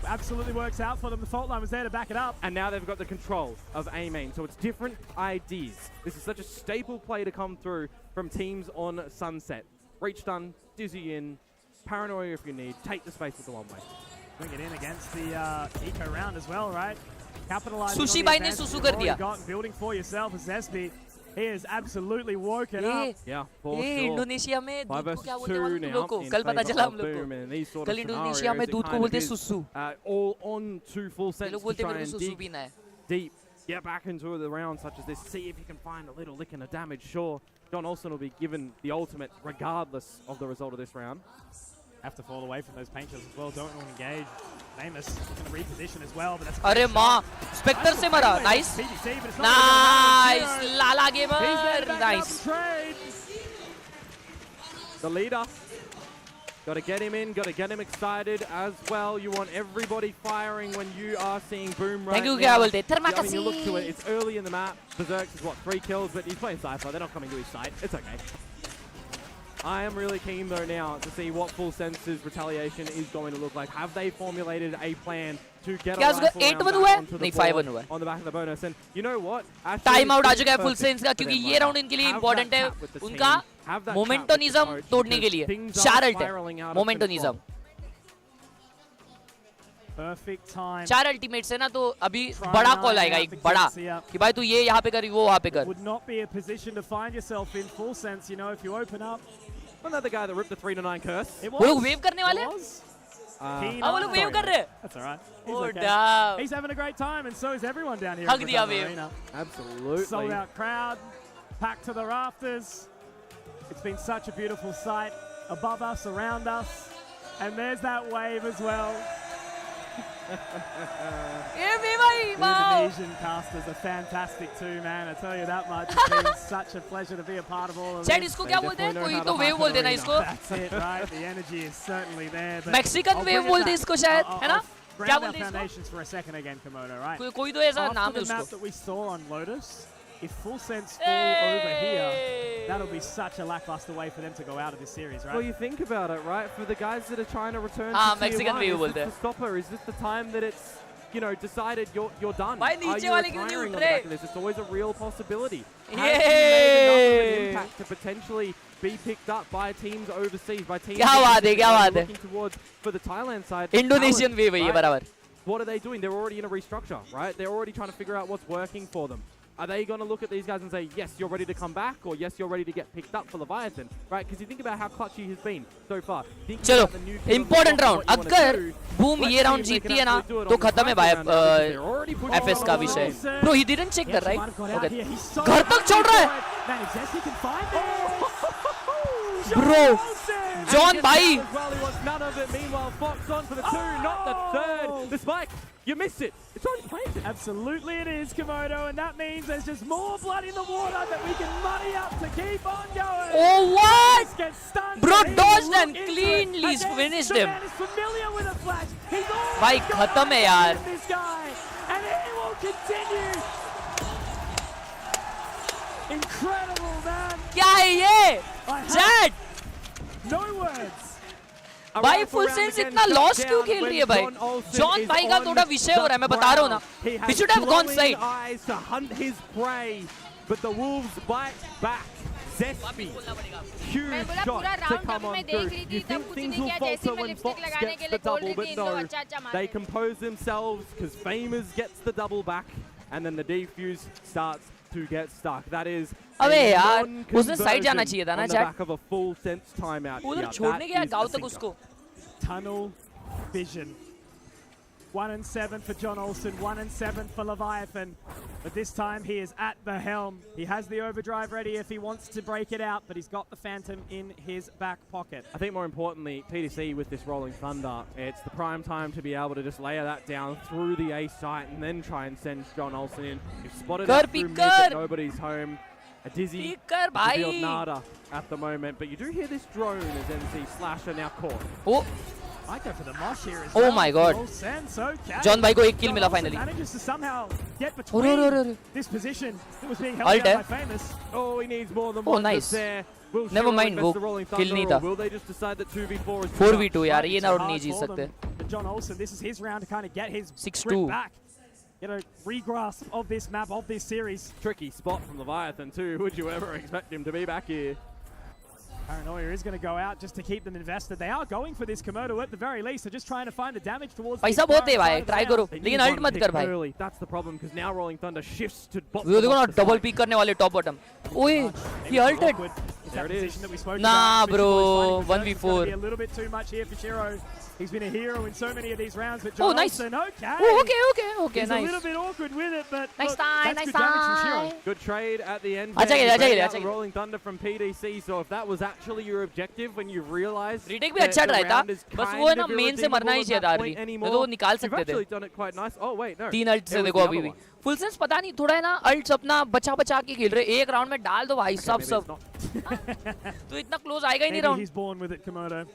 A: absolutely works out for them. The fault line was there to back it up.
B: And now they've got the control of A main. So it's different IDs. This is such a staple play to come through from teams on Sunset. Reach done, dizzy in, paranoia if you need, take the space with the one-way.
A: Bring it in against the eco round as well, right? Capitalizing
C: Sushi
A: on the
C: bhai ne susu kar diya.
A: Got building for yourself as Zesby. He is absolutely woken up.
B: Yeah, for sure.
C: Indonesia में
B: 5
C: दूध को क्या
B: versus
C: बोलते हैं
B: 2
C: तुम
B: now
C: लोग को?
B: in
C: कल पता
B: favour
C: चला
B: of
C: हम लोग
B: Boom and these
C: को.
B: sort
C: कल
B: of
C: इंडोनेशिया में
B: scenarios,
C: दूध
B: it
C: को
B: kind
C: बोलते
B: of
C: हैं
B: is,
C: सुसु.
B: all on to full
C: ये
B: sense
C: लोग
B: to
C: बोलते हैं
B: try
C: मेरे को
B: and
C: सुसु
B: dig
C: पीना है.
B: deep. Get back into the round such as this. See if you can find a little lick in the damage. Sure, John Olsen will be given the ultimate regardless of the result of this round.
A: Have to fall away from those painters as well. Don't want to engage. Famous going to reposition as well, but that's
C: अरे माँ, Spectre से मरा. Nice. Nice. Lala gamer. Nice.
B: The leader. Got to get him in, got to get him excited as well. You want everybody firing when you are seeing Boom right
C: Thank you,
B: now.
C: I
B: mean, you look to it, it's early in the map. Berserk's is what, 3 kills, but he's playing Cypher. They're not coming to his side. It's okay. I am really keen though now to see what Full Sense's retaliation is going to look like. Have they formulated a plan to get a rifle round back onto the board on the back of the bonus? And you know what?
C: Time out आ चुका है Full Sense का क्योंकि ये round इनके लिए important है. उनका momentonism तोड़ने के लिए. Charlotte है. Momentonism.
A: Perfect time.
C: 4 ultimates है ना तो अभी बड़ा call आएगा एक बड़ा कि भाई तू ये यहाँ पे कर वो वहाँ पे कर.
A: Would not be a position to find yourself in Full Sense, you know, if you open up.
B: Another guy that ripped the 3-9 curse.
C: वो लोग wave करने वाले?
A: हाँ
C: वो लोग wave कर रहे.
A: That's all right.
C: Oh damn.
A: He's having a great time, and so is everyone down here.
C: Hug दिया wave.
B: Absolutely.
A: Sold out crowd, packed to the rafters. It's been such a beautiful sight above us, around us, and there's that wave as well. Indonesian casters are fantastic too, man. I tell you that much. It's been such a pleasure to be a part of all of this.
C: Chat इसको क्या बोलते हैं? कोई तो wave बोल देना इसको.
A: That's it, right? The energy is certainly there.
C: Mexican wave बोलते इसको शायद, है ना? क्या
A: Ground our
C: बोलते
A: foundations for a second again, Komodo, right?
C: कोई तो ऐसा नाम है
A: After the map
C: उसको.
A: that we saw on Lotus, if Full Sense fall over here, that'll be such a lackluster way for them to go out of this series, right?
B: Well, you think about it, right? For the guys that are trying to return to
C: Mexican
B: Tier 1,
C: wave
B: is this the stopper? Is this the time that it's, you know, decided you're done?
C: भाई
B: Are
C: नीचे
B: you
C: वाले क्यों नहीं
B: retiring
C: उठ
B: on the
C: रहे?
B: back of this? It's always a real possibility. Have you made enough of an impact to potentially be picked up by teams overseas, by teams
C: क्या बात है, क्या बात है.
B: looking towards for the Thailand side?
C: Indonesian wave है ये बराबर.
B: What are they doing? They're already in a restructure, right? They're already trying to figure out what's working for them. Are they going to look at these guys and say, yes, you're ready to come back, or yes, you're ready to get picked up for Leviathan, right? Because you think about how clutch he has been so far.
C: चलो, important round. अगर Boom ये round जीतती है ना, तो खत्म है भाई FS का विषय. Bro, he didn't check that, right? Okay. घर तक छोड़ रहा है. Bro, John भाई.
B: Well, he wants none of it. Meanwhile, Fox on for the 2, not the 3rd. The spike. You missed it. It's already planted.
A: Absolutely it is, Komodo, and that means there's just more blood in the water that we can money up to keep on going.
C: Oh, what?
A: Gets stunned,
C: Bro,
A: and
C: dodged and cleanly finished him.
A: Man is familiar with a flash. He's
C: भाई खत्म है यार.
A: this guy, and he will continue. Incredible, man.
C: क्या है ये? Chat.
A: No words.
C: भाई full sense इतना loss क्यों खेल रही है भाई? जॉन भाई का थोड़ा विषय हो रहा है, मैं बता रहा हूँ ना. He should have gone side.
B: Eyes to hunt his prey, but the wolves bite back. Zesby, huge shot to come on through. You think things will falter when Fox gets the double, but no. They compose themselves because Famous gets the double back, and then the defuse starts to get stuck. That is
C: अबे यार उसने side जाना चाहिए था ना
B: chat back of a full sense timeout.
C: उधर छोड़ने गया गांव तक उसको.
A: Tunnel vision. 1-7 for John Olsen, 1-7 for Leviathan. But this time he is at the helm. He has the overdrive ready if he wants to break it out, but he's got the Phantom in his back pocket.
B: I think more importantly, PDC with this Rolling Thunder, it's the prime time to be able to just layer that down through the A site and then try and send John Olsen in. You've spotted it through mid, but nobody's home. A dizzy revealed nada at the moment, but you do hear this drone as NC Slasher now caught.
C: Oh.
A: I go for the mosh here as
C: oh my god. John भाई को एक kill मिला finally.
A: Manages to somehow get between this position. It was being held down by Famous.
B: Oh, he needs more than one.
C: Nice.
B: There.
C: Never mind, वो kill नहीं था.
B: Will they just decide that 2v4 is
C: 4v2 यार ये ना नहीं जीत सकते.
A: John Olsen, this is his round to kind of get his
C: 6-2
A: back. Get a regrasp of this map, of this series.
B: Tricky spot from Leviathan too. Would you ever expect him to be back here?
A: Paranoia is going to go out just to keep them invested. They are going for this Komodo at the very least. They're just trying to find the damage towards.
C: पैसा बहुत है भाई. Try करो. लेकिन ult मत कर भाई.
B: That's the problem because now Rolling Thunder shifts to bottom.
C: देखो ना double peek करने वाले top bottom. ओए he ulted.
A: There it is.
C: Nah bro. 1v4.
A: A little bit too much here for Shiro. He's been a hero in so many of these rounds, but John Olsen, okay.
C: Oh, okay,
A: He's
C: nice.
A: a little bit awkward with it, but
C: nice
A: look,
C: time,
A: that's
C: nice
A: good damage from
C: time.
A: Shiro.
B: Good trade at the end.
C: अच्छा
B: Rolling Thunder from PDC. So if that was actually your objective when you realized
C: retake भी अच्छा try था. बस वो है ना main से मरना ही चाहिए था आरवी. तो वो निकाल सकते थे.
B: You've actually done it quite nice. Oh wait, no.
C: 3 ult से देखो अभी भी. फुल सेंस पता नहीं थोड़ा है ना अल्ट्स अपना बचा के खेल रहे. एक राउंड में डाल दो भाई सब. तो इतना क्लोज आएगा ही नहीं round.
A: He's born with it, Komodo.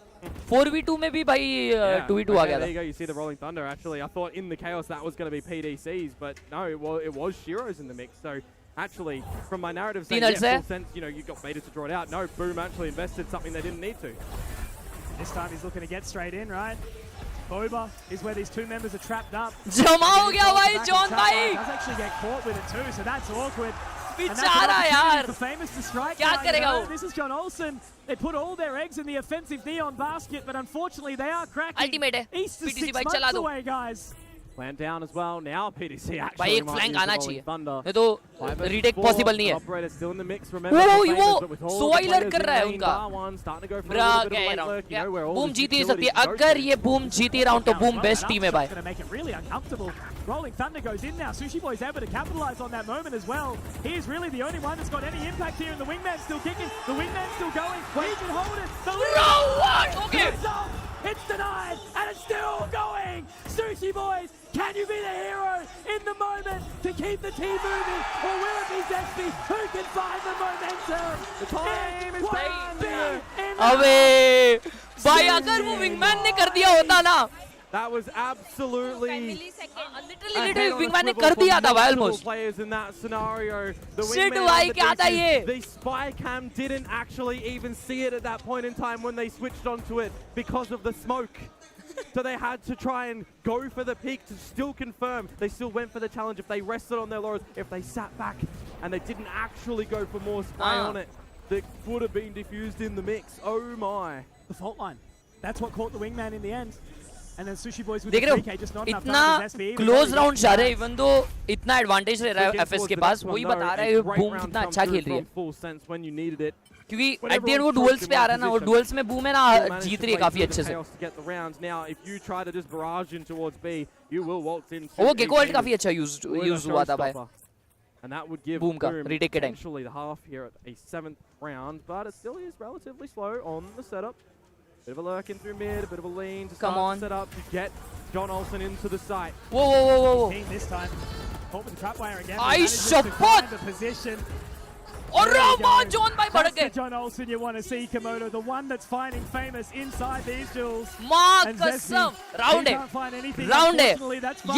C: 4v2 में भी भाई 2v2 आ गया था.
B: There you go. You see the Rolling Thunder. Actually, I thought in the chaos that was going to be PDCs, but no, it was Shiro's in the mix. So actually, from my narrative, saying, full sense, you know, you got baited to draw it out. No, Boom actually invested something they didn't need to.
A: This time he's looking to get straight in, right? Boba is where these two members are trapped up.
C: जमा हो गया भाई John भाई.
A: Does actually get caught with it too, so that's awkward.
C: बेचारा यार.
A: Famous to strike.
C: क्या करेगा वो?
A: This is John Olsen. They put all their eggs in the offensive neon basket, but unfortunately they are cracking.
C: Ultimate है.
A: East is
C: PTC
A: 6
C: भाई
A: months
C: चला दो.
A: away, guys.
B: Plant down as well. Now PDC actually
C: भाई एक flank आना चाहिए. नहीं तो retake
B: possible
C: possible नहीं है.
B: Operator still in the mix. Remember
C: वो सोइलर कर रहा है उनका. ब्रा गए राउंड. बूम जीती सकती है. अगर ये बूम जीती राउंड तो बूम बेस्ट टीम है भाई.
A: Going to make it really uncomfortable. Rolling Thunder goes in now. Sushi Boy's able to capitalize on that moment as well. He is really the only one that's got any impact here, and the wingman's still kicking. The wingman's still going. He can hold it.
C: What? Okay.
A: It's denied, and it's still going. Sushi Boys, can you be the hero in the moment to keep the team moving, or will it be Zesty who can find the momentum?
B: The time is playing.
C: अबे भाई अगर वो wingman ने कर दिया होता ना.
B: That was absolutely
C: literally wingman ने कर दिया था भाई almost.
B: Players in that scenario.
C: Shit भाई क्या था ये?
B: The spy cam didn't actually even see it at that point in time when they switched onto it because of the smoke. So they had to try and go for the peak to still confirm. They still went for the challenge. If they rested on their laurels, if they sat back and they didn't actually go for more spy on it, that would have been diffused in the mix. Oh my.
A: The fault line. That's what caught the wingman in the end. And then Sushi Boys with
C: देख रहे हो
A: just not
C: इतना close round जा रहे हैं even though इतना advantage ले रहा है एफएस के पास वही बता रहा है बूम कितना अच्छा खेल रही है क्योंकि एट द एंड वो डुअल्स पे आ रहा है ना और डुअल्स में बूम है ना जीत रही है काफी अच्छे से वो गेको अल्ट काफी अच्छा यूज हुआ था भाई
B: and that would give
C: Boom
B: retake potentially the half here at a 7th round, but it still is relatively slow on the setup. Bit of a lurk in through mid, a bit of a lean to start the setup to get John Olsen into the site.
C: Whoa.
A: This time, caught with the trapwire again.
C: I support
A: the position.
C: और Rahman John भाई बढ़ गए.
A: John Olsen you want to see, Komodo, the one that's finding Famous inside these duels.
C: माँ कसम round है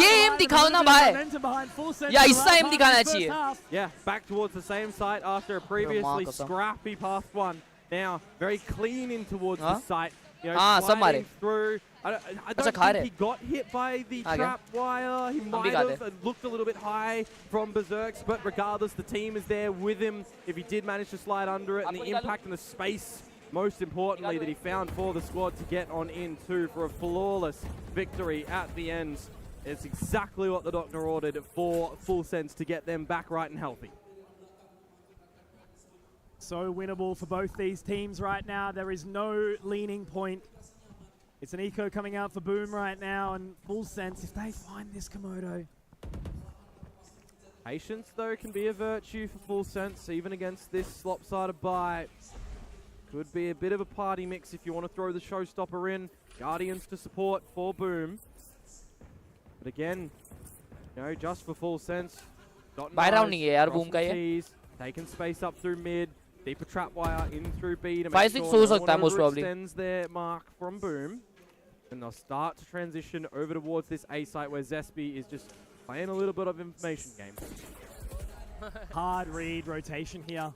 C: ये M दिखाओ ना भाई या इसका एम दिखाना चाहिए.
B: Yeah, back towards the same site after a previously scrappy path one. Now very clean in towards the site. You know, sliding through. I don't think he got hit by the trap wire. He might have looked a little bit high from Berserks, but regardless, the team is there with him. If he did manage to slide under it, and the impact and the space, most importantly, that he found for the squad to get on in too for a flawless victory at the end. It's exactly what the doctor ordered for Full Sense to get them back right and healthy.
A: so winnable for both these teams right now. There is no leaning point. It's an eco coming out for Boom right now, and Full Sense, if they find this Komodo.
B: Patience, though, can be a virtue for Full Sense, even against this lopsided buy. Could be a bit of a party mix if you want to throw the showstopper in. Guardians to support for Boom. But again, you know, just for Full Sense. Taking space up through mid. Deeper trap wire in through B to make sure no one overextends their mark from Boom. And they'll start to transition over towards this A site where Zespi is just playing a little bit of information game.
A: Hard read rotation here.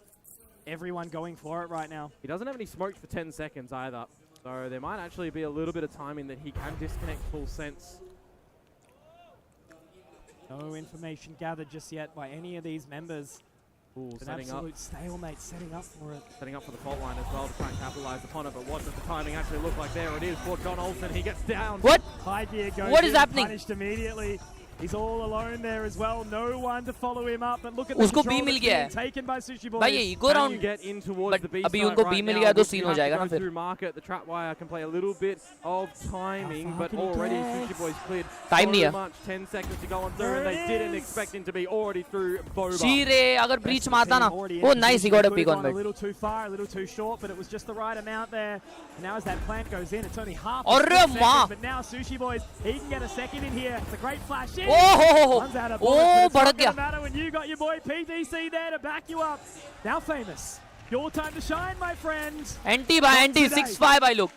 A: Everyone going for it right now.
B: He doesn't have any smokes for 10 seconds either. So there might actually be a little bit of timing that he can disconnect Full Sense.
A: No information gathered just yet by any of these members.
B: Ooh,
A: An
B: setting
A: absolute
B: up.
A: stalemate, setting up for it.
B: Setting up for the fault line as well to try and capitalize upon it, but what does the timing actually look like? There it is for John Olsen. He gets down.
C: What?
A: High gear goes
C: What is
A: in,
C: happening?
A: Punished immediately. He's all alone there as well. No one to follow him up. But look at the
C: उसको
A: control
C: B mill
A: that's
C: गया
A: being
C: है.
A: taken by Sushi Boys.
C: भाई ये eco
B: Can you
C: round
B: get in towards the B
C: अभी
B: site
C: उनको
B: right
C: B मिल
B: now?
C: गया तो
B: Would
C: scene
B: you
C: हो
B: have to
C: जाएगा
B: go
C: ना फिर.
B: through market. The trap wire can play a little bit of timing, but
A: can he
B: already
A: get?
B: Sushi Boys cleared
C: Time
B: so
C: नहीं है.
B: much. 10 seconds to go on through, and
A: There
B: they
A: it
B: didn't
A: is.
B: expect him to be already through Boba.
C: शीरे अगर breach मारता ना.
A: Already in
C: Oh nice, he
A: position.
C: got a
A: Could've
C: pick on
A: gone a
C: mid.
A: little too far, a little too short, but it was just the right amount there. And now as that plant goes in, it's only half.
C: Arre
A: a second,
C: माँ.
A: but now Sushi Boys, he can get a second in here. It's a great flash in.
C: Oh,
A: Runs out of
C: oh,
A: bullets, but
C: बढ़
A: it's not
C: गया.
A: gonna matter when you got your boy PVC there to back you up. Now Famous, your time to shine, my friend.
C: Anti by anti
A: today.
C: 6-5 भाई लोग.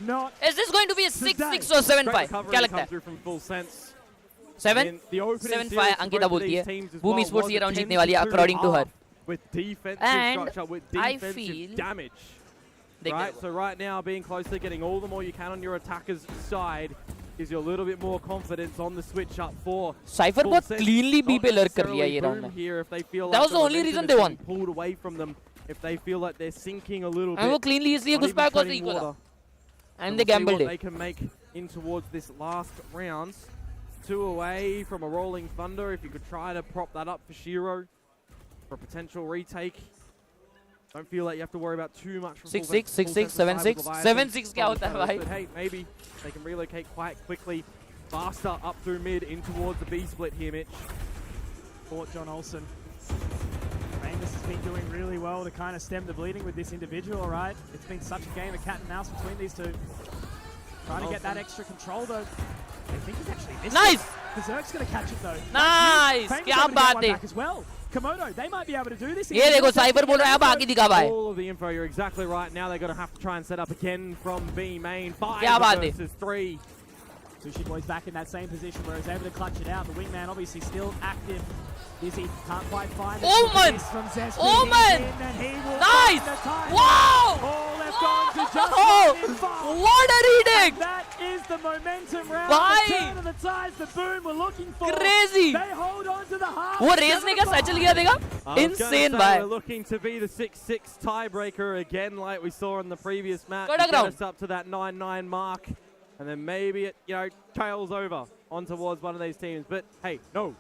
A: Not
C: Is this going to be a 6-6 or
B: Great
C: 7-5?
B: recovery
C: क्या
B: to
C: लगता
B: come
C: है?
B: through from Full Sense.
C: 7?
B: In the opening
C: 7-5
B: series for
C: Ankita
B: both of
C: बोलती
B: these
C: है.
B: teams as
C: Boom
B: well
C: Esports
B: was
C: ये
B: a
C: round
B: 10
C: जीतने वाली है
B: to
C: according to
B: 2
C: her.
B: with defensive
C: And
B: structure, with
C: I
B: defensive
C: feel-
B: damage.
C: देख
B: Right,
C: low.
B: so right now being closer, getting all the more you can on your attacker's side gives you a little bit more confidence on the switch up for
C: Cypher
B: Full
C: बहुत
B: Sense.
C: cleanly B
B: Not
C: पे lurk कर लिया
B: necessarily
C: ये
B: Boom
C: round में.
B: here if they feel
C: That
B: like
C: was the only
B: momentum
C: reason
B: is
C: they
B: being
C: won.
B: pulled away from them, if they feel like they're sinking a little
C: And वो
B: bit.
C: cleanly इसलिए
B: not
C: घुस पाया
B: even
C: because
B: treading
C: equal था.
B: water.
C: And
B: So
C: they
B: we'll see
C: gambled
B: what they
C: it.
B: can make in towards this last round. 2 away from a rolling thunder. If you could try to prop that up for Shiro for a potential retake. Don't feel like you have to worry about too much from
C: 6-6,
B: Full
C: 6-6,
B: Sense
C: 7-6,
B: side.
C: 7-6 क्या होता है भाई?
B: But hey, maybe they can relocate quite quickly, faster up through mid in towards the B split here, Mitch.
A: Fought John Olsen. Famous has been doing really well to kind of stem the bleeding with this individual, right? It's been such a game of cat and mouse between these two. Trying to get that extra control though. I think he's actually missed
C: Nice!
A: it. Berserk's going to catch it though.
C: Nice!
A: Famous
C: क्या
A: able to get
C: बात
A: one
C: है?
A: back as well. Komodo, they might be able to do this.
C: ये देखो Cypher बोल रहा है अब आगे दिखा भाई.
B: All of the info, you're exactly right. Now they're going to have to try and set up again from B main.
C: क्या बात
B: 5
C: है?
B: versus 3.
A: Sushi Boy's back in that same position where he's able to clutch it out. The wingman obviously still active. Izzy can't quite find it.
C: Omen!
A: From Zespi.
C: Omen!
A: He's in and he will
C: Nice!
A: find the time.
C: Wow!
A: All left on to just
C: Oh!
A: one in five.
C: What a reading!
A: That is the momentum round.
C: Bye.
A: The turn of the tides the Boom were looking for.
C: Crazy!
A: They hold on to the half.
C: वो race ने क्या cycle किया देगा? Insane भाई.
B: We're looking to be the 6-6 tiebreaker again, like we saw in the previous match.
C: Good
B: Get
C: ground.
B: us up to that 9-9 mark, and then maybe it, trails over on towards one of these teams. But hey, no.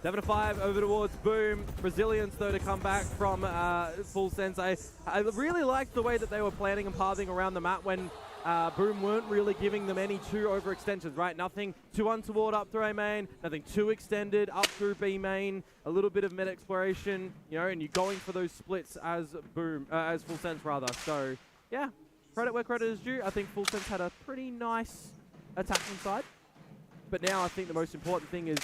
B: 7-5 over towards Boom. Brazilians though to come back from Full Sense. I really liked the way that they were planning and pathing around the map when Boom weren't really giving them any too overextensions, right? Nothing too untoward up through A main, nothing too extended up through B main. A little bit of mid exploration, and you're going for those splits as as Full Sense rather. So yeah, credit where credit is due. I think Full Sense had a pretty nice attacking side, but now I think the most important thing is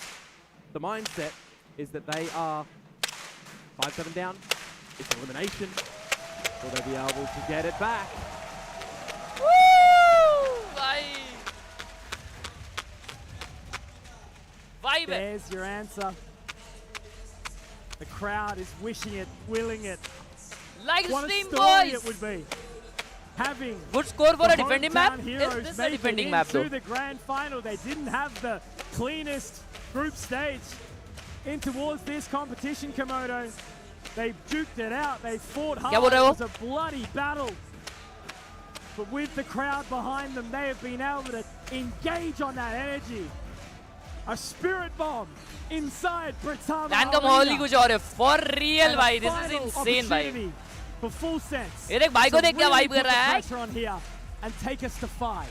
B: the mindset is that they are 5-7 down. It's elimination. Will they be able to get it back?
C: Woo! भाई. Vibe.
A: There's your answer. The crowd is wishing it, willing it.
C: Like
A: What a
C: Steam
A: story
C: boys.
A: it would be. Having
C: Good score for
A: the
C: a defending map.
A: hometown
C: Is
A: heroes
C: this a
A: make
C: defending
A: it
C: map though?
A: into the grand final. They didn't have the cleanest group stage in towards this competition, Komodo. They juked it out. They fought hard.
C: क्या बोल
A: It
C: रहे हो?
A: was a bloody battle. But with the crowd behind them, they have been able to engage on that energy. A spirit bomb inside Britama.
C: Plan का माहौल ही कुछ और है for real भाई, this is insane भाई.
A: For full sense.
C: ये देख भाई को देख क्या वाइब कर रहा है.
A: And take us to 5.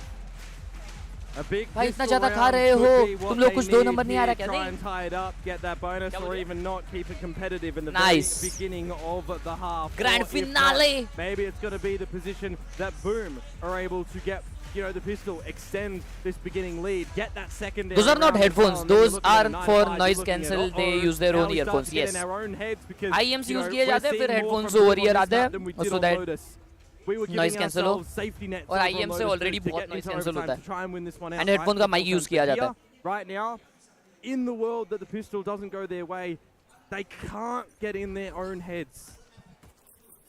C: भाई इतना ज्यादा खा रहे हो तुम लोग, कुछ 2 नंबर नहीं आ रहा क्या?
B: Try and tie it up, get that bonus, or even not keep it competitive in the
C: Nice.
B: very beginning of the half.
C: Grand finale.
B: Not, maybe it's going to be the position that Boom are able to get, you know, the pistol, extend this beginning lead, get that second.
C: Those are not headphones. Those are for noise cancel. They use their own earphones. Yes. IEMs use किए जाते हैं, फिर headphones over ear आते हैं, so that noise cancel हो. और IEM से already बहुत noise cancel होता है. And headphone का mic use किया जाता है.
B: Right now, in the world that the pistol doesn't go their way, they can't get in their own heads.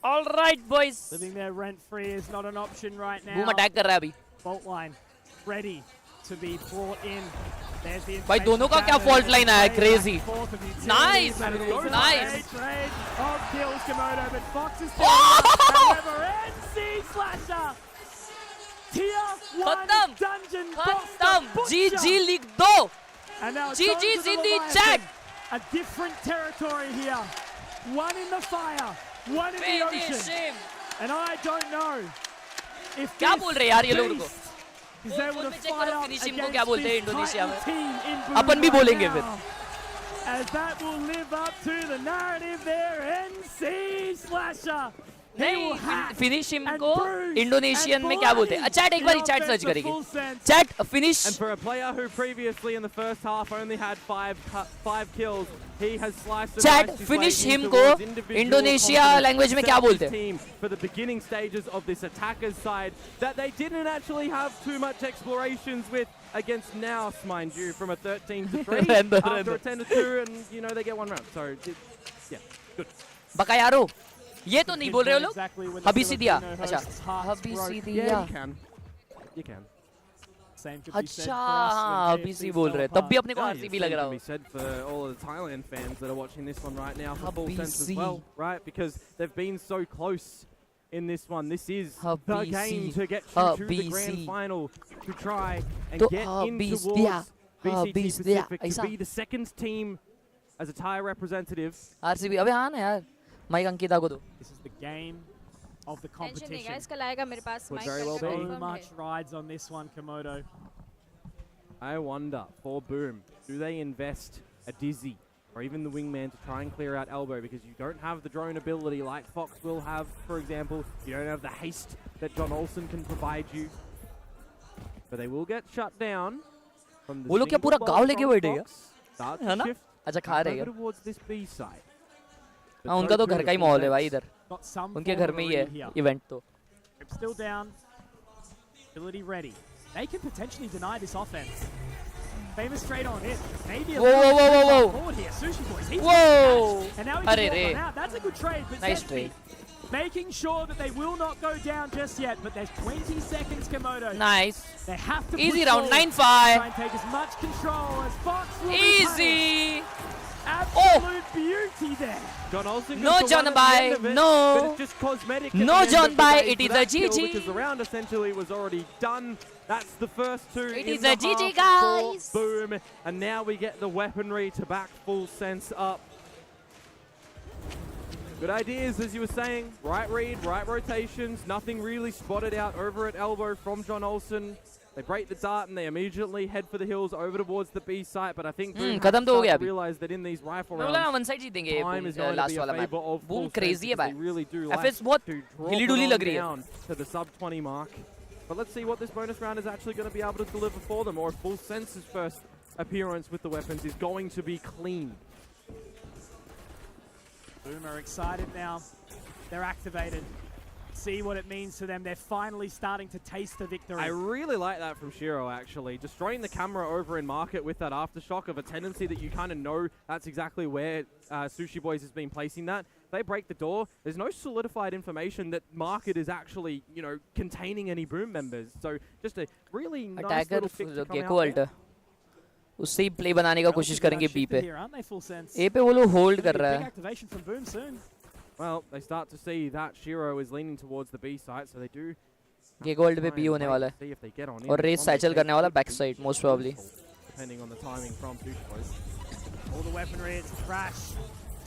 C: All right, boys.
A: Living there rent free is not an option right now.
C: Boom attack कर रहा है अभी.
A: Fault line ready to be brought in. There's the
C: भाई दोनों का क्या fault line है? Crazy. Nice. Nice.
A: Of kills Komodo, but Fox is however, NC slasher. Tier 1 dungeon box.
C: GG लिख दो.
A: And now
C: GG's in the chat.
A: A different territory here. One in the fire, one in the ocean. And I don't know if
C: क्या बोल रहे यार ये लोग को?
A: is able to fight up
C: finishing को क्या बोलते हैं इंडोनेशिया में?
A: में?
C: अपन भी बोलेंगे फिर.
A: As that will live up to the narrative there, NC slasher.
C: नहीं, फिनिशिंग को इंडोनेशियन में क्या बोलते हैं? चैट एक बार चैट सर्च करेंगे. Chat finish.
B: And for a player who previously in the first half only had 5 kills, he has sliced.
C: Chat finish him को Indonesia language में क्या बोलते हैं?
B: For the beginning stages of this attacker's side that they didn't actually have too much explorations with against Naus, mind you, from a 13-3 after a 10-2, and you know they get 1 round. So yeah, good.
C: बकायारो ये तो नहीं बोल रहे हो लोग? हबी सी दिया. अच्छा हबी सी दिया.
B: Yeah, you can.
C: अच्छा हाँ हबी सी बोल रहे. तब भी अपने को हंसी भी लग रहा हो.
B: Said for all of the Thailand fans that are watching this one right now, for full sense as well, right? Because they've been so close in this one. This is the game to get you to the grand final, to try and get in towards VCT Pacific, to be the second team as a Thai representative.
C: RCB अबे हाँ ना यार. Mic Ankita को दो.
A: This is the game of the competition.
F: Tension नहीं guys, कल आएगा मेरे पास mic.
A: So much rides on this one, Komodo.
B: I wonder for Boom, do they invest a Dizzy or even the Wingman to try and clear out Elbow, because you don't have the drone ability like Fox will have, for example. You don't have the haste that John Olsen can provide you. But they will get shut down from the.
C: वो लोग क्या पूरा गांव लेके बैठे हैं?
B: Start
C: है
B: to
C: ना?
B: shift
C: अच्छा खा रहे हैं.
B: towards this B side.
C: हाँ उनका तो घर का ही माहौल है भाई इधर. उनके घर में ही है इवेंट तो.
A: Still down. Ability ready. They can potentially deny this offense. Famous straight on it. Maybe a
C: whoa.
A: forward here. Sushi Boys. He's
C: Whoa.
A: and now he
C: Arre
A: can
C: re.
A: walk out. That's a good trade. But
C: Nice
A: Zetsy making sure that they will not go down just yet. But there's 20 seconds, Komodo.
C: Nice.
A: They have to
C: Easy
A: push
C: round.
A: forward.
C: 9-5.
A: Try and take as much control as Fox will be
C: Easy.
A: Absolute beauty there.
B: John Olsen
C: No John Bai. No.
B: But it's just cosmetic.
C: No John Bai. It is a
B: GG.
C: GG.
B: Because the round essentially was already done. That's the first 2
C: It
B: in
C: is
B: the
C: a GG,
B: half
C: guys.
B: for Boom. And now we get the weaponry to back full sense up. Good ideas, as you were saying. Right read, right rotations. Nothing really spotted out over at elbow from John Olsen. They break the dart and they immediately head for the hills over towards the B site. But I think Boom has to realize that in these rifle rounds, time is going to be a favor of full
C: crazy है भाई.
B: They really do like
C: FS बहुत
B: to
C: हिली डुली लग रही है.
B: down to the sub 20 mark. But let's see what this bonus round is actually going to be able to deliver for them, or if Full Sense's first appearance with the weapons is going to be clean.
A: Boom are excited now. They're activated. See what it means to them. They're finally starting to taste the victory.
B: I really like that from Shiro, actually. Destroying the camera over in Market with that aftershock of a tendency that you kind of know that's exactly where Sushi Boys has been placing that. They break the door. There's no solidified information that Market is actually, you know, containing any Boom members. So just a really nice little fix to come out there.
C: उससे ही play बनाने का कोशिश करेंगे B पे. ए पे वो लोग hold कर रहा है.
B: Well, they start to see that Shiro is leaning towards the B site, so they do.
C: ये गोल्ड पे बी होने वाला है. और रेस सैचल करने वाला back side most probably.
B: depending on the timing from Sushi Boys.
A: All the weaponry, it's Crash.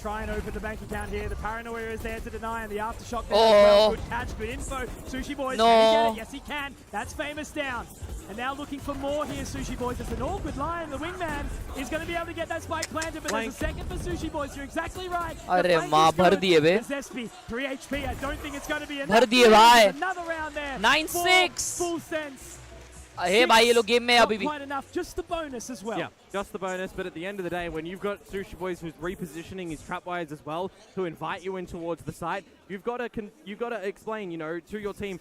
A: Try and open the bank account here. The paranoia is there to deny, and the aftershock there as well. Good catch, good info. Sushi Boys, can he get it? Yes, he can. That's Famous down. And now looking for more here, Sushi Boys. It's an awkward line. The wingman is going to be able to get that spike planted, but there's a second for Sushi Boys. You're exactly right.
C: अरे माँ भर दिए बे.
A: Zespi, 3 HP. I don't think it's going to be enough.
C: भर दिए भाई.
A: Another round there.
C: 9-6.
A: Full sense.
C: Hey, भाई ये लोग गेम में अभी भी.
A: Quite enough. Just the bonus as well.
B: Yeah, just the bonus. But at the end of the day, when you've got Sushi Boys who's repositioning his trap wires as well to invite you in towards the site, you've got to explain, you know, to your team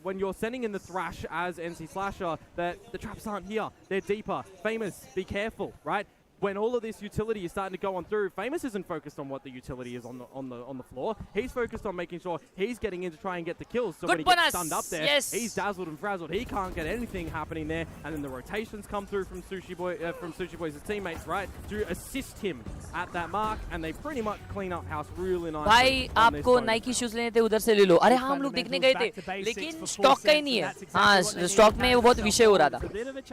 B: when you're sending in the Thrash as NC Slasher that the traps aren't here. They're deeper. Famous, be careful, right? When all of this utility is starting to go on through, Famous isn't focused on what the utility is on the floor. He's focused on making sure he's getting in to try and get the kills. So when he gets stunned up there, he's dazzled and frazzled. He can't get anything happening there. And then the rotations come through from Sushi Boy's teammates, right, to assist him at that mark. And they pretty much clean up house really nice.
C: भाई आपको Nike shoes लेने थे उधर से ले लो. अरे हम लोग देखने गए थे, लेकिन स्टॉक का ही नहीं है. हाँ, स्टॉक में वो बहुत विषय हो रहा था.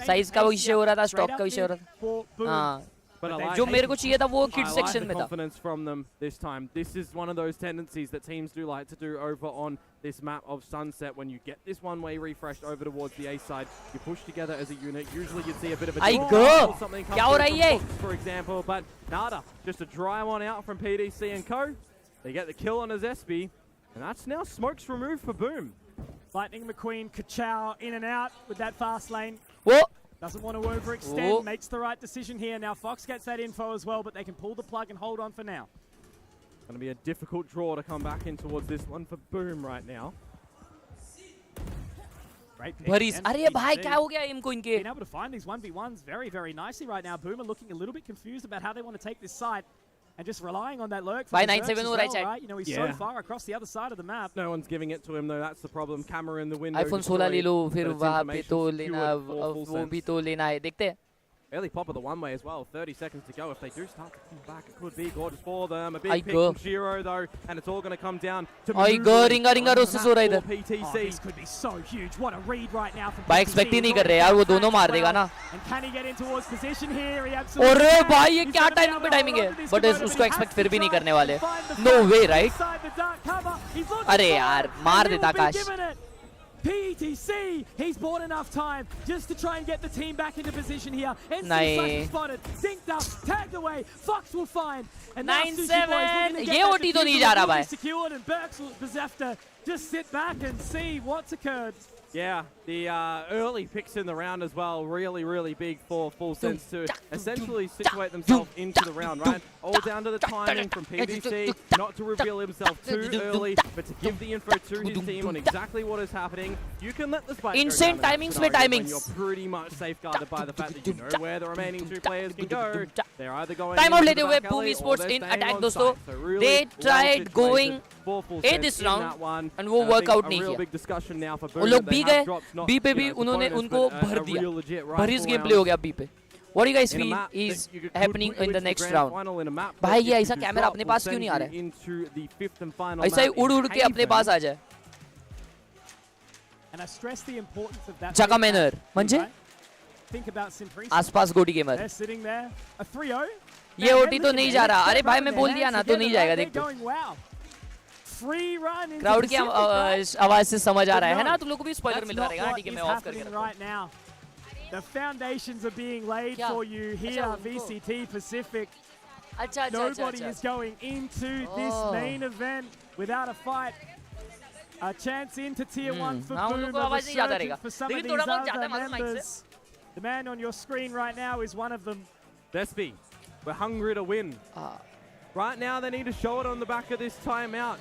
C: साइज का विषय हो रहा था, स्टॉक का विषय हो रहा था. हाँ. जो मेरे को चाहिए था वो किड सेक्शन में था.
B: Confidence from them this time. This is one of those tendencies that teams do like to do over on this map of Sunset. When you get this one-way refresh over towards the A side, you push together as a unit. Usually you'd see a bit of a
C: or something come through,
B: for example, but nada. Just a dry one out from PDC and co. They get the kill on his SB, and that's now smokes removed for Boom.
A: Lightning McQueen, Kachow in and out with that fast lane.
C: Whoa.
A: Doesn't want to overextend, makes the right decision here. Now Fox gets that info as well, but they can pull the plug and hold on for now.
B: Going to be a difficult draw to come back in towards this one for Boom right now.
A: Great pick.
C: अरे भाई क्या हो गया इनको इनके?
A: Being able to find these 1v1s very, very nicely right now. Boom are looking a little bit confused about how they want to take this site. And just relying on that lurk for
C: by
A: Berserks
C: 9-7
A: as
C: right
A: well,
C: side.
A: right? You know, he's so far across the other side of the map.
B: No one's giving it to him though. That's the problem. Camera in the window.
C: iPhone 16 ले लो, फिर वहाँ पे तो लेना, वो भी तो लेना है. देखते हैं.
B: Early pop of the one-way as well. 30 seconds to go. If they do start to come back, it could be gorgeous for them. A big pick from Shiro though, and it's all going to come down to
C: रिंगा रोसेस हो रहा है इधर.
A: PTC. This could be so huge. What a read right now from
C: भाई expect ही नहीं कर रहे यार, वो दोनों मार देगा ना.
A: And can he get in towards position here? He absolutely.
C: अरे भाई ये क्या टाइमिंग पे टाइमिंग है? बट उसको एक्सपेक्ट फिर भी नहीं करने वाले. No way, right? अरे यार मार देता आकाश.
A: PTC, he's bought enough time just to try and get the team back into position here.
C: Nahin.
A: Spotted, synced up, tagged away. Fox will find. And
C: 9-7. ये OT तो नहीं जा रहा भाई.
A: Secured and Berks will have to just sit back and see what's occurred.
B: Yeah, the early picks in the round as well, really big for Full Sense to essentially situate themselves into the round, right? All down to the timing from PDC, not to reveal himself too early, but to give the info to his team on exactly what is happening. You can let the spike
C: insane timings पे timings.
B: You're pretty much safeguarded by the fact that you know where the remaining two players can go. They're either going
C: Timeout लेते हुए Boom Esports in attack दोस्तों. They tried going A this round and वो workout नहीं किया. वो लोग B गए, B पे भी उन्होंने उनको भर दिया. भरीस गेम प्ले हो गया B पे. What do you guys feel is happening in the next round? भाई ये ऐसा कैमरा अपने पास क्यों नहीं आ रहा है? ऐसा ही उड़ के अपने पास आ जाए.
A: And I stress the importance of that.
C: जगह मैनर म्हणजे?
A: Think about Simprisi.
C: आसपास गोटी gamer.
A: They're sitting there. A 3-0.
C: ये OT तो नहीं जा रहा. अरे भाई मैं बोल दिया ना तो नहीं जाएगा देख तो. क्राउड की आवाज से समझ आ रहा है ना? तुम लोगों को भी स्पॉइलर मिल रहा है. ठीक है मैं ऑफ करके रखता हूं.
A: The foundations are being laid for you here, VCT Pacific. Nobody is going into this main event without a fight. A chance into Tier 1 for Boom, a resurgence for some of these other members. The man on your screen right now is one of them.
B: Despi, we're hungry to win. Right now they need to show it on the back of this timeout.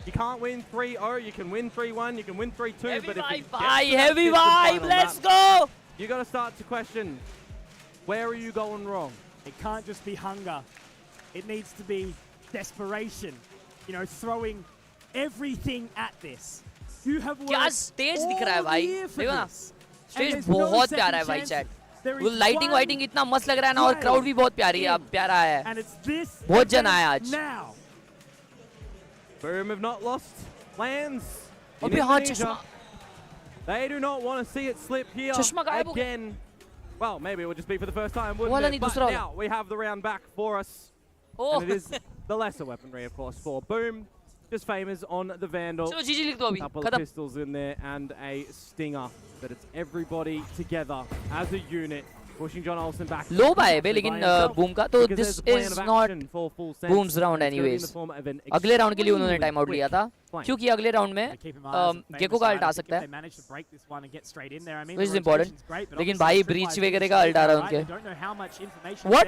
B: You can't win 3-0, you can win 3-1, you can win 3-2,
C: heavy
B: but if you
C: heavy vibe, let's go!
B: You got to start to question, where are you going wrong?
A: It can't just be hunger. It needs to be desperation. You know, throwing everything at this. You have worked all year for this.
C: Stage बहुत प्यारा है भाई chat. वो lighting वाइटिंग इतना मस्त लग रहा है ना, और क्राउड भी बहुत प्यारी है, प्यारा है. बहुत जन आया आज.
B: Boom have not lost lands.
C: अबे हाँ चश्मा.
B: They do not want to see it slip here again. Well, maybe it would just be for the first time, wouldn't it? But now we have the round back for us.
C: Oh.
B: And it is the lesser weaponry, of course, for Boom. Just famous on the Vandal. Couple of pistols in there and a stinger. But it's everybody together as a unit. Pushing John Olsen back.
C: Low by लेकिन Boom का तो this is not Boom's round anyways. अगले round के लिए उन्होंने time out लिया था क्योंकि अगले round में गेको का ult आ सकता है which is important. लेकिन भाई breach वगैरह का ult आ रहा है उनके. What?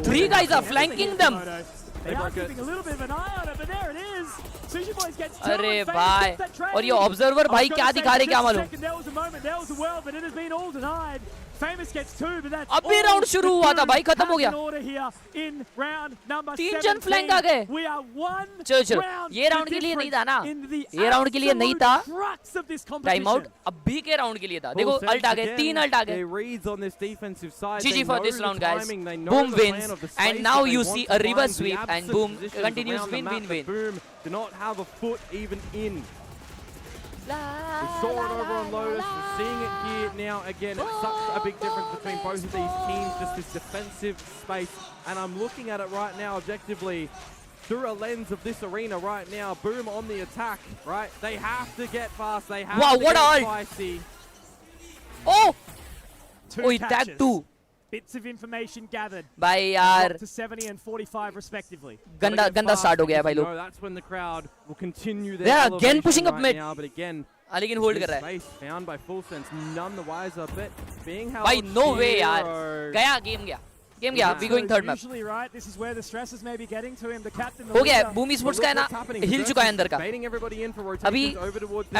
C: 3 guys are flanking them.
A: They are keeping a little bit of an eye on it, but there it is. Sushi Boys gets two.
C: अरे भाई और ये observer भाई क्या दिखा रहे क्या मालूम.
A: There was a moment, there was a world, but it has been all denied. Famous gets 2, but that's
C: अभी round शुरू हुआ था भाई खत्म हो गया. 3 जन flank आ गए. चलो ये round के लिए नहीं था ना. ये round के लिए नहीं था. Time out अभी के round के लिए था. देखो ult आ गए 3 ult आ गए. GG for this round guys. Boom wins and now you see a reverse sweep and Boom continues win.
B: Boom do not have a foot even in. We saw it over on Lotus, we're seeing it here now again. It's such a big difference between both of these teams, just this defensive space. And I'm looking at it right now objectively through a lens of this arena right now. Boom on the attack, right? They have to get fast, they have to get spicy.
C: Oh!
A: Oh,
C: he tagged 2.
A: Bits of information gathered.
C: भाई यार
A: to 70 and 45 respectively.
C: गंदा start हो गया भाई लोग.
B: That's when the crowd will continue their
C: they are again pushing up mid.
B: Now, but again
C: लेकिन hold कर रहा है.
B: Space found by Full Sense, none the wiser, but being held.
C: भाई no way यार. गया game गया. Game गया. We going third map.
A: Usually right, this is where the stress is maybe getting to him. The captain.
C: हो गया. Boom Esports का है ना हिल चुका है अंदर का. अभी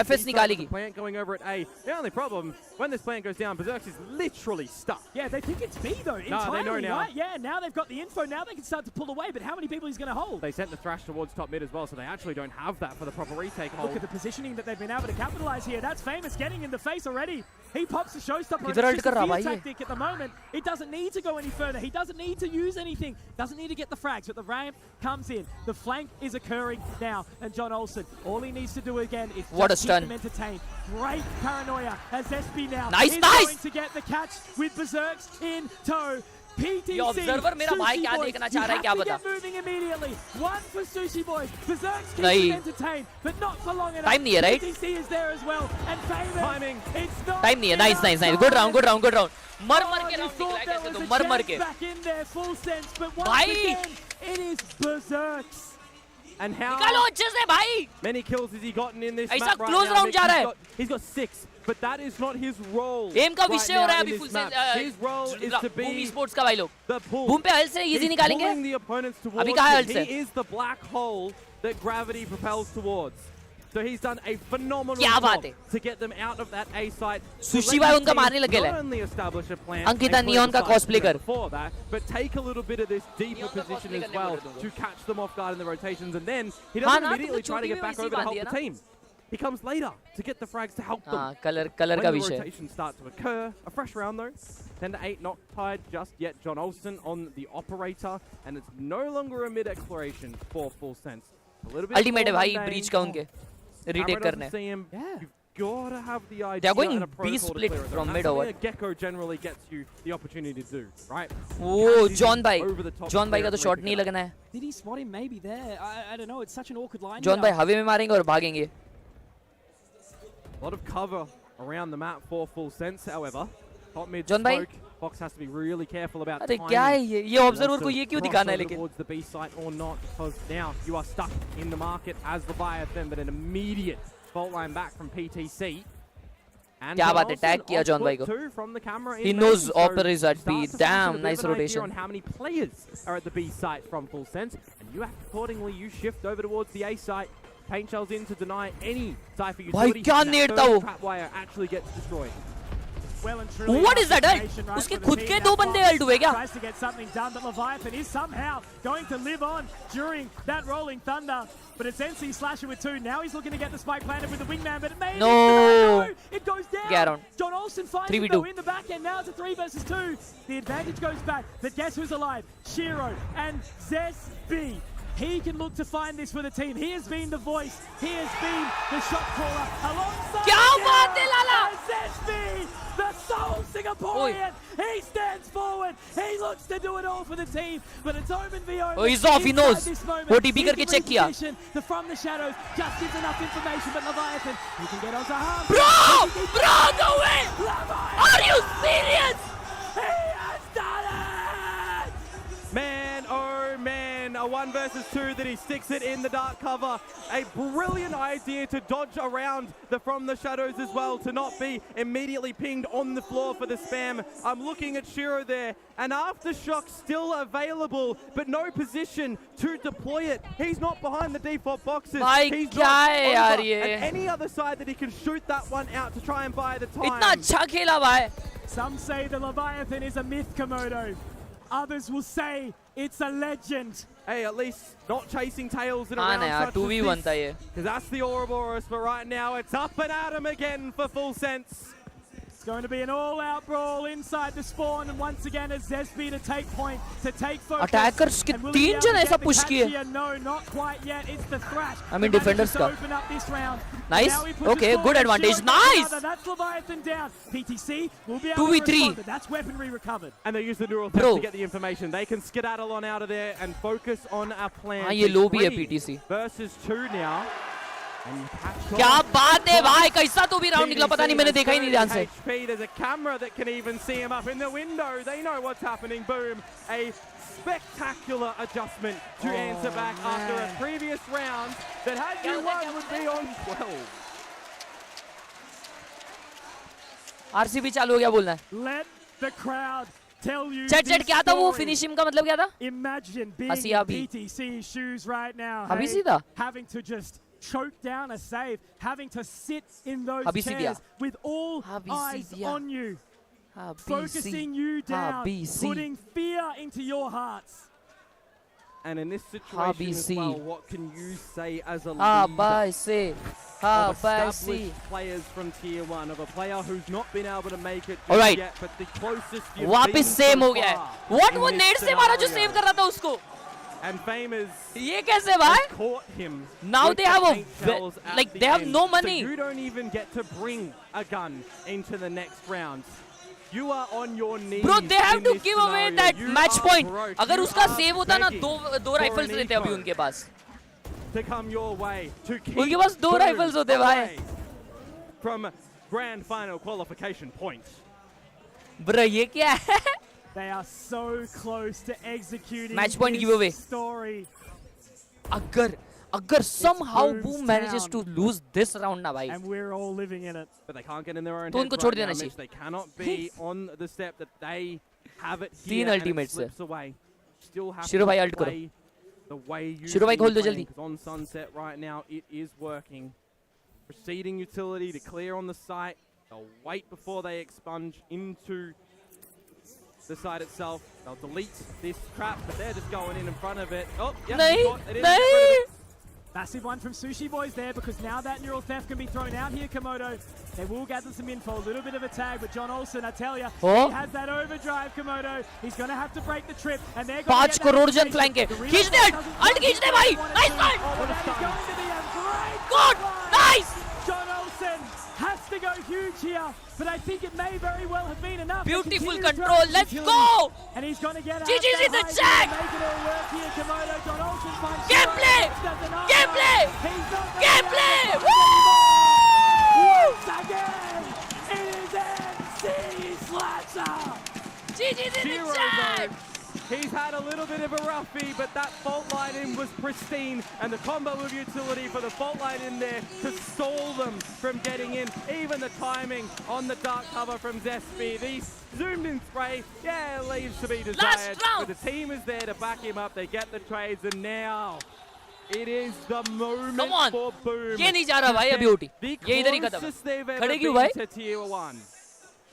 C: FS निकालेगी.
B: Plant going over at A. The only problem when this plant goes down, Berserk is literally stuck.
A: Yeah, they think it's B though. Entirely,
B: they know now.
A: Right? Yeah, now they've got the info. Now they can start to pull away. But how many people he's going to hold?
B: They sent the thrash towards top mid as well, so they actually don't have that for the proper retake hold.
A: Look at the positioning that they've been able to capitalize here. That's Famous getting in the face already. He pops the showstopper.
C: It's just a fear
A: tactic at the moment. It doesn't need to go any further. He doesn't need to use anything. Doesn't need to get the frags, but the ramp comes in. The flank is occurring now, and John Olsen, all he needs to do again is just keep them entertained. Great paranoia as SB now is going to get the catch with Berserks in tow. PTC,
C: ये observer मेरा भाई क्या देखना चाह रहा है क्या बता?
A: Moving immediately. One for Sushi Boys. Berserks keeps them entertained, but not for long enough.
C: Time नहीं है, right?
A: PTC is there as well, and Famous. Timing. It's not.
C: Time नहीं है. Nice. Good round. Mर के round निकला कैसे तो मर के.
A: Back in there, Full Sense, but once
C: भाई
A: again, it is Berserks.
B: And how
C: निकालो अच्छे से भाई.
B: many kills has he gotten in this
C: ऐसा
B: map right
C: close
B: now?
C: round जा रहा है.
B: He's got 6, but that is not his role.
C: Aim का विषय हो रहा है अभी
B: Full
C: Full Sense.
B: His role is to be
C: Boom Esports का भाई लोग.
B: the pull.
C: Boom पे हल से easy
B: He's
C: निकालेंगे.
B: pulling the opponents towards
C: अभी कहाँ है हल
B: him.
C: से?
B: He is the black hole that gravity propels towards. So he's done a phenomenal
C: क्या बात
B: job
C: है?
B: to get them out of that A site.
C: Sushi भाई उनका मारने लगे
B: Not only establish a plan,
C: Ankita neon का cosplay कर.
B: before that, but take a little bit of this deeper position as well to catch them off guard in the rotations, and then he doesn't immediately try to get back over to help the team. He comes later to get the frags to help them.
C: color
B: When
C: का
B: the
C: विषय.
B: rotations start to occur, a fresh round though. 10 to 8 not tied just yet. John Olsen on the operator, and it's no longer a mid exploration for Full Sense. A little bit
C: Ultimate है
B: more
C: भाई
B: mundane.
C: breach का उनके. Retake करने.
B: You've got to have the idea.
C: They are going
B: and a
C: B
B: protocol to
C: split
B: clear it.
C: from
B: That's
C: mid
B: something
C: over.
B: a Gecko generally gets you the opportunity to do, right?
C: Oh,
B: Catches
C: John
B: him
C: भाई.
B: over the top
C: John भाई का
B: there
C: तो
B: and
C: shot
B: retake
C: नहीं
B: it up.
C: लगना है.
A: Did he spot him? Maybe there. I don't know. It's such an awkward line.
C: John भाई हवे में मारेंगे और भागेंगे.
B: A lot of cover around the map for Full Sense, however. Top mid
C: John भाई.
B: smoke. Fox has to be really careful about
C: अरे
B: timing.
C: क्या है ये observer को ये क्यों दिखाना है लेकिन?
B: Towards the B site or not, because now you are stuck in the market as the buyer then, but an immediate fault line back from PTC. And
C: क्या बात है,
B: Olsen
C: tag किया John
B: off
C: भाई
B: foot
C: को.
B: too from the camera
C: He
B: in
C: knows
B: main,
C: Opera is at
B: starts
C: B.
B: to
C: Damn,
B: focus a bit
C: nice
B: of an idea
C: rotation.
B: on how many players are at the B site from Full Sense, and you act accordingly. You shift over towards the A site. Paint shells in to deny any Cypher utility.
C: भाई क्या
B: and that
C: net था
B: third
C: वो?
B: trap wire actually gets destroyed.
A: Well and truly
C: What is that ult?
A: right
C: उसके
A: for the
C: खुद
A: team.
C: के
A: Now
C: दो बंदे
A: Fox
C: ult हुए क्या?
A: tries to get something done, but Leviathan is somehow going to live on during that rolling thunder. But it's NC Slasher with 2. Now he's looking to get the spike planted with the wingman, but it may
C: No.
A: it goes down.
C: Get on.
A: John Olsen finds
C: 3v2.
A: it though in the back end. Now it's a 3 versus 2. The advantage goes back, but guess who's alive? Shiro and Zesby. He can look to find this for the team. He has been the voice. He has been the shot caller alongside.
C: क्या बात है लाला?
A: Zesby, the sole Singaporean. He stands forward. He looks to do it all for the team, but it's Omen v Omen.
C: Oh, he's off. He knows. OTP करके check किया.
A: The from the shadows just gives enough information, but Leviathan, he can get onto harm.
C: Bro, no way!
A: Leviathan,
C: Are you serious?
A: he has done it!
B: Man, oh man, a 1 versus 2 that he sticks it in the dark cover. A brilliant idea to dodge around the from the shadows as well, to not be immediately pinged on the floor for the spam. I'm looking at Shiro there, and Aftershock still available, but no position to deploy it. He's not behind the default boxes. He's not over at any other side that he can shoot that one out to try and buy the time.
C: इतना अच्छा खेला भाई.
A: Some say the Leviathan is a myth, Komodo. Others will say it's a legend.
B: Hey, at least not chasing tails in a round such as
C: 2v1 था ये.
B: Because that's the Ouroboros, but right now it's up and at him again for full sense.
A: It's going to be an all-out brawl inside the spawn, and once again it's Zesby to take point, to take focus.
C: Attackers के 3 जन ऐसा push किए.
A: No, not quite yet. It's the Thrash.
C: I mean defenders का.
A: Open up this round.
C: Nice. Okay, good advantage. Nice.
A: That's Leviathan down. PTC will be able to
C: 2v3.
A: respond, but that's weaponry recovered.
B: And they use the neural theft to get the information. They can skedaddle on out of there and focus on our plan.
C: हाँ ये low भी है PTC.
B: Versus 2 now.
C: क्या बात है भाई, कैसा तो भी राउंड निकला पता नहीं, मैंने देखा ही नहीं ध्यान से.
B: There's a camera that can even see him up in the window. They know what's happening. Boom. A spectacular adjustment to answer back after a previous round that had you won would be on 12.
C: RCB चालू हो गया बोलना है.
A: Let the crowd tell you.
C: चट क्या था वो finish का मतलब क्या था?
A: Imagine being in PTC's shoes right now.
C: अभी सीधा.
A: Having to just choke down a save, having to sit in those chairs with all eyes on you, focusing you down, putting fear into your hearts.
B: And in this situation as well, what can you say as a leader of established players from Tier 1, of a player who's not been able to make it just yet, but the closest you've been so far.
C: What वो net से मारा जो save कर रहा था उसको.
B: And Famous
C: ये कैसे भाई?
B: caught him.
C: Now they have they have no money.
B: So you don't even get to bring a gun into the next round. You are on your knees.
C: Bro, they have to give away that match point. अगर उसका save होता ना, दो rifles रहते अभी उनके पास.
B: To come your way, to keep
C: उनके पास 2 rifles होते भाई.
B: From grand final qualification points.
C: Bro, ये क्या है?
A: They are so close to executing
C: match point giveaway.
A: Story.
C: अगर somehow Boom manages to lose this round ना भाई.
A: And we're all living in it.
B: But they can't get in their own
C: तो उनको छोड़ देना चाहिए.
B: They cannot be on the step that they have it here.
C: 3 ultimates से.
B: Still have
C: शिरो भाई
B: to
C: अल्ट करो.
B: play the way you
C: शिरो भाई खोल दो जल्दी.
B: On Sunset right now it is working. Proceeding utility to clear on the site. They'll wait before they expunge into the site itself. They'll delete this trap, but they're just going in front of it. Oh, yep,
A: Massive one from Sushi Boys there, because now that neural theft can be thrown out here, Komodo. They will gather some info, a little bit of a tag, but John Olsen, I tell you, he has that overdrive, Komodo. He's going to have to break the trip, and they're going to
C: 5 crore जन flank है. खींच दे, alt खींच दे भाई. Nice fight.
A: That is going to be a great
C: good, nice.
A: John Olsen has to go huge here, but I think it may very well have been enough.
C: Beautiful control, let's go!
A: And he's going to get out.
C: GG's in the check!
A: Make it all work here, Komodo. John Olsen finds
C: Gameplay! Gameplay! Gameplay!
A: Once again, it is MC Slasher!
C: GG's in the check!
B: He's had a little bit of a roughie, but that fault line in was pristine, and the combo of utility for the fault line in there to stall them from getting in. Even the timing on the dark cover from Zesby. The zoomed in spray, yeah, leaves to be desired. But the team is there to back him up. They get the trades, and now it is the moment for Boom.
C: ये नहीं जा रहा भाई अभी OT. ये इधर ही खत्म है. खड़े क्यों भाई?
B: Tier 1.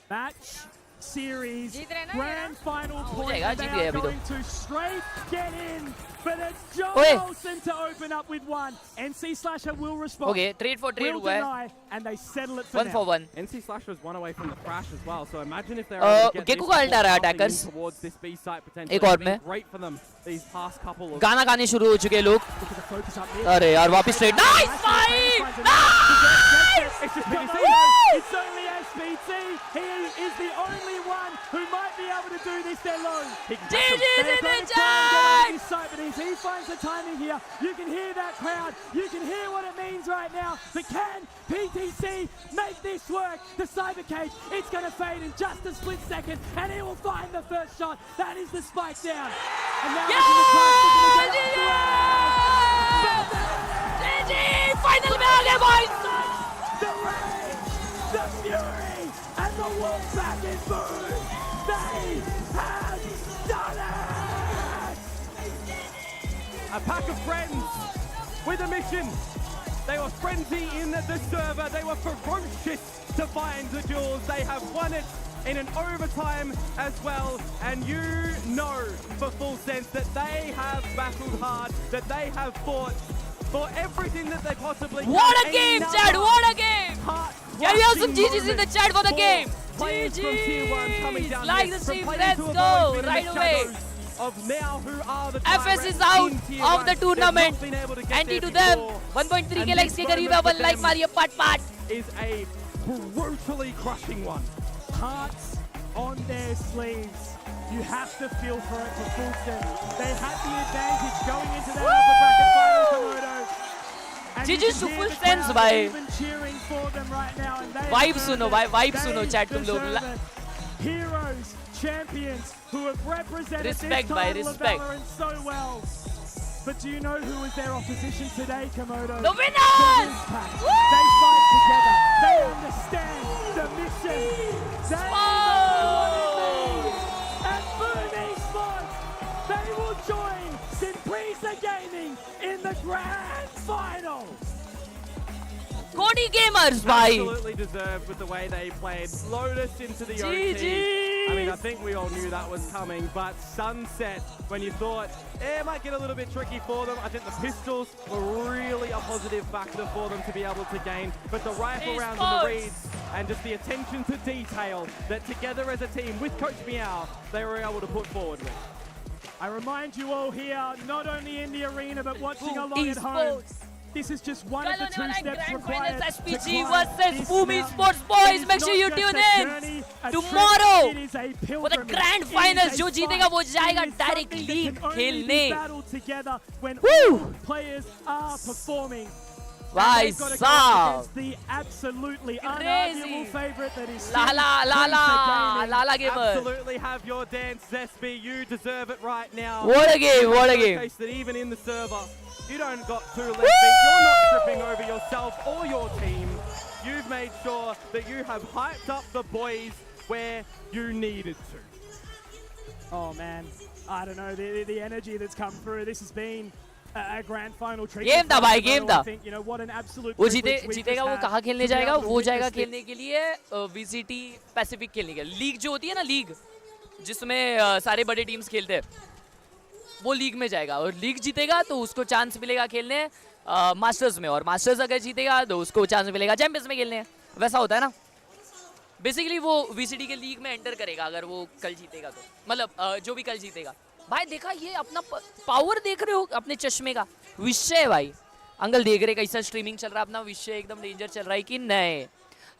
A: Match series grand final point.
C: They are
A: going to straight get in, but it's John Olsen to open up with one. NC Slasher will respond.
C: Okay, trade for trade
A: हुआ है, and they settle it for
C: 1 for 1.
B: NC Slasher is 1 away from the crash as well, so imagine if they're able to get
C: Gekko का alt आ रहा है attackers.
B: towards this B site potentially.
C: एक और में.
B: Great for them these past couple of
C: गाना गाने शुरू हो चुके लोग. अरे यार वापस trade. Nice fight! Nice!
A: It's only BT. He is the only one who might be able to do this. They're low.
C: GG's in the chat!
A: But he finds the timing here. You can hear that crowd. You can hear what it means right now. But can PTC make this work? The cyber cage, it's going to fade in just a split second, and he will find the first shot. That is the spike down. And now
C: GG! Final में आ गए boys!
A: The rage, the fury, and the wolf back in boom. They have done it!
B: A pack of friends with a mission. They were frenzy in the server. They were ferocious to find the jewels. They have won it in an overtime as well. And you know for full sense that they have battled hard, that they have fought for everything that they possibly can.
C: What a game, Chad! What a game! Can we have some GG's in the chat for the game? GG's! Like the stream, let's go! Right away!
B: Of now who are the
C: FS is out of the tournament. Anti to them. 1.3k likes के करीब है. 1 like मारिए pat.
B: Is a brutally crushing one.
A: Hearts on their sleeves. You have to feel for it to Fulton. They had the advantage going into that upper bracket final, Komodo.
C: GG's to full sense, bhai.
A: Even cheering for them right now, and they
C: Vibe सुनो भाई, vibe सुनो chat तुम लोग.
A: Heroes, champions who have represented
C: Respect,
A: this
C: bhai,
A: title of
C: respect.
A: Valorant so well. But do you know who was their opposition today, Komodo?
C: The winners!
A: They fight together. They understand the mission. They know what it means. And Boom Esports, they will join Simpresa Gaming in the grand final.
C: Cody Gamers, bhai.
B: Absolutely deserved with the way they played. Lotus into the OT. I mean, I think we all knew that was coming, but Sunset, when you thought it might get a little bit tricky for them, I think the pistols were really a positive factor for them to be able to gain. But the rifle rounds and the reads and just the attention to detail that together as a team with Coach Meow, they were able to put forward with.
A: I remind you all here, not only in the arena, but watching along at home. This is just one of the two steps required.
C: SPG versus Boom Esports, boys. Make sure you tune in tomorrow for the grand finals. जो जीतेगा वो जाएगा direct league खेलने.
A: Woo! Players are performing.
C: भाई साहब.
A: The absolutely unarguable favorite that is
C: Lala gamer.
B: Absolutely have your dance, Zesby. You deserve it right now.
C: What a game! What a game!
B: That even in the server, you don't got 2 left feet. You're not tripping over yourself or your team. You've made sure that you have hyped up the boys where you needed to.
A: Oh man, I don't know, the energy that's come through. This has been a grand final treat.
C: Game था भाई, game था.
A: You know what an absolute.
C: वो जीतेगा वो कहाँ खेलने जाएगा? वो जाएगा खेलने के लिए VCT पैसिफिक खेलने के लिए. लीग जो होती है ना, लीग जिसमें सारे बड़े टीम्स खेलते हैं, वो लीग में जाएगा. और लीग जीतेगा तो उसको चांस मिलेगा खेलने मास्टर्स में, और मास्टर्स अगर जीतेगा तो उसको चांस मिलेगा चैंपियंस में खेलने. वैसा होता है ना. बेसिकली वो VCT के लीग में एंटर करेगा अगर वो कल जीतेगा तो. मतलब जो भी कल जीतेगा. भाई देखा ये अपना पावर देख रहे हो अपने चश्मे का. विषय है भाई. अंकल देख रहे कैसा स्ट्रीमिंग चल रहा है अपना. विषय एकदम डेंजर चल रहा है कि नहीं.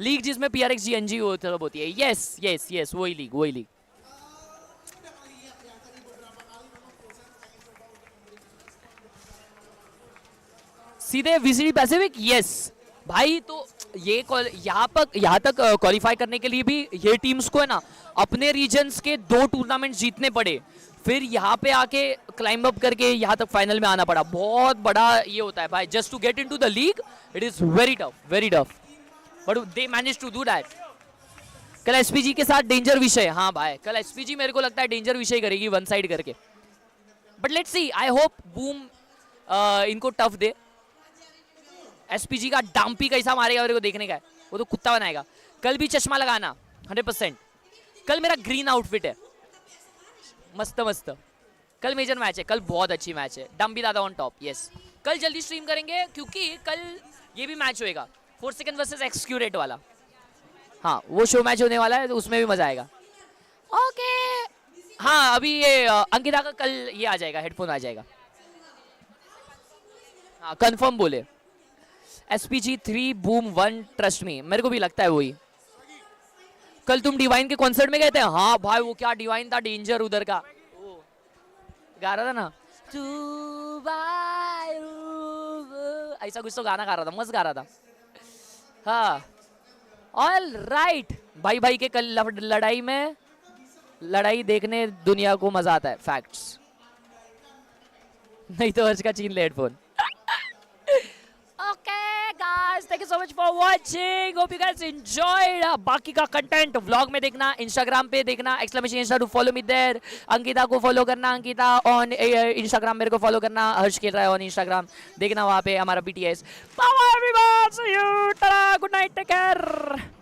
C: लीग जिसमें PRX GNG होती है. यस वही लीग. सीधे VCT पैसिफिक. यस भाई. तो ये यहाँ तक क्वालिफाई करने के लिए भी ये टीम्स को है ना अपने रीजन्स के 2 टूर्नामेंट जीतने पड़े. फिर यहाँ पे आके क्लाइंब अप करके यहाँ तक फाइनल में आना पड़ा. बहुत बड़ा ये होता है भाई. Just to get into the league it is very tough. But they manage to do that. कल SPG के साथ डेंजर विषय. हाँ भाई कल SPG मेरे को लगता है डेंजर विषय करेगी वन साइड करके. But let's see. I hope boom इनको टफ दे. SPG का डांपी कैसा मारेगा मेरे को देखने का है. वो तो कुत्ता बनाएगा. कल भी चश्मा लगाना 100%. कल मेरा ग्रीन आउटफिट है. मस्त. कल मेजर मैच है. कल बहुत अच्छी मैच है. डम्बी दादा ऑन टॉप. यस कल जल्दी स्ट्रीम करेंगे क्योंकि कल ये भी मैच होएगा 4 सेकंड वर्सेस एक्सक्यूरेट वाला. हाँ वो शो मैच होने वाला है तो उसमें भी मजा आएगा. ओके. हाँ अभी ये अंकिता का कल ये आ जाएगा. हेडफोन आ जाएगा. हाँ कंफर्म बोले. SPG 3 boom 1 trust me. मेरे को भी लगता है वही. कल तुम डिवाइन के कॉन्सर्ट में गए थे? हाँ भाई वो क्या डिवाइन था, डेंजर उधर का गा रहा था ना, ऐसा कुछ तो गाना गा रहा था, मस्त गा रहा था। हाँ ऑल राइट, भाई भाई के कल लड़ाई में, लड़ाई देखने दुनिया को मजा आता है, फैक्ट्स। नहीं तो हर्ष का छीन ले headphone. Okay guys, thank you so much for watching. Hope you guys enjoyed. बाकी का कंटेंट व्लॉग में देखना, इंस्टाग्राम पे देखना, exclamation insta to follow me there. Ankita को फॉलो करना, अंकिता ऑन इंस्टाग्राम, मेरे को फॉलो करना, हर्ष खेल रहा है ऑन इंस्टाग्राम, देखना वहाँ पे हमारा BTS। Bye everyone, see you, ta-ra, good night, take care.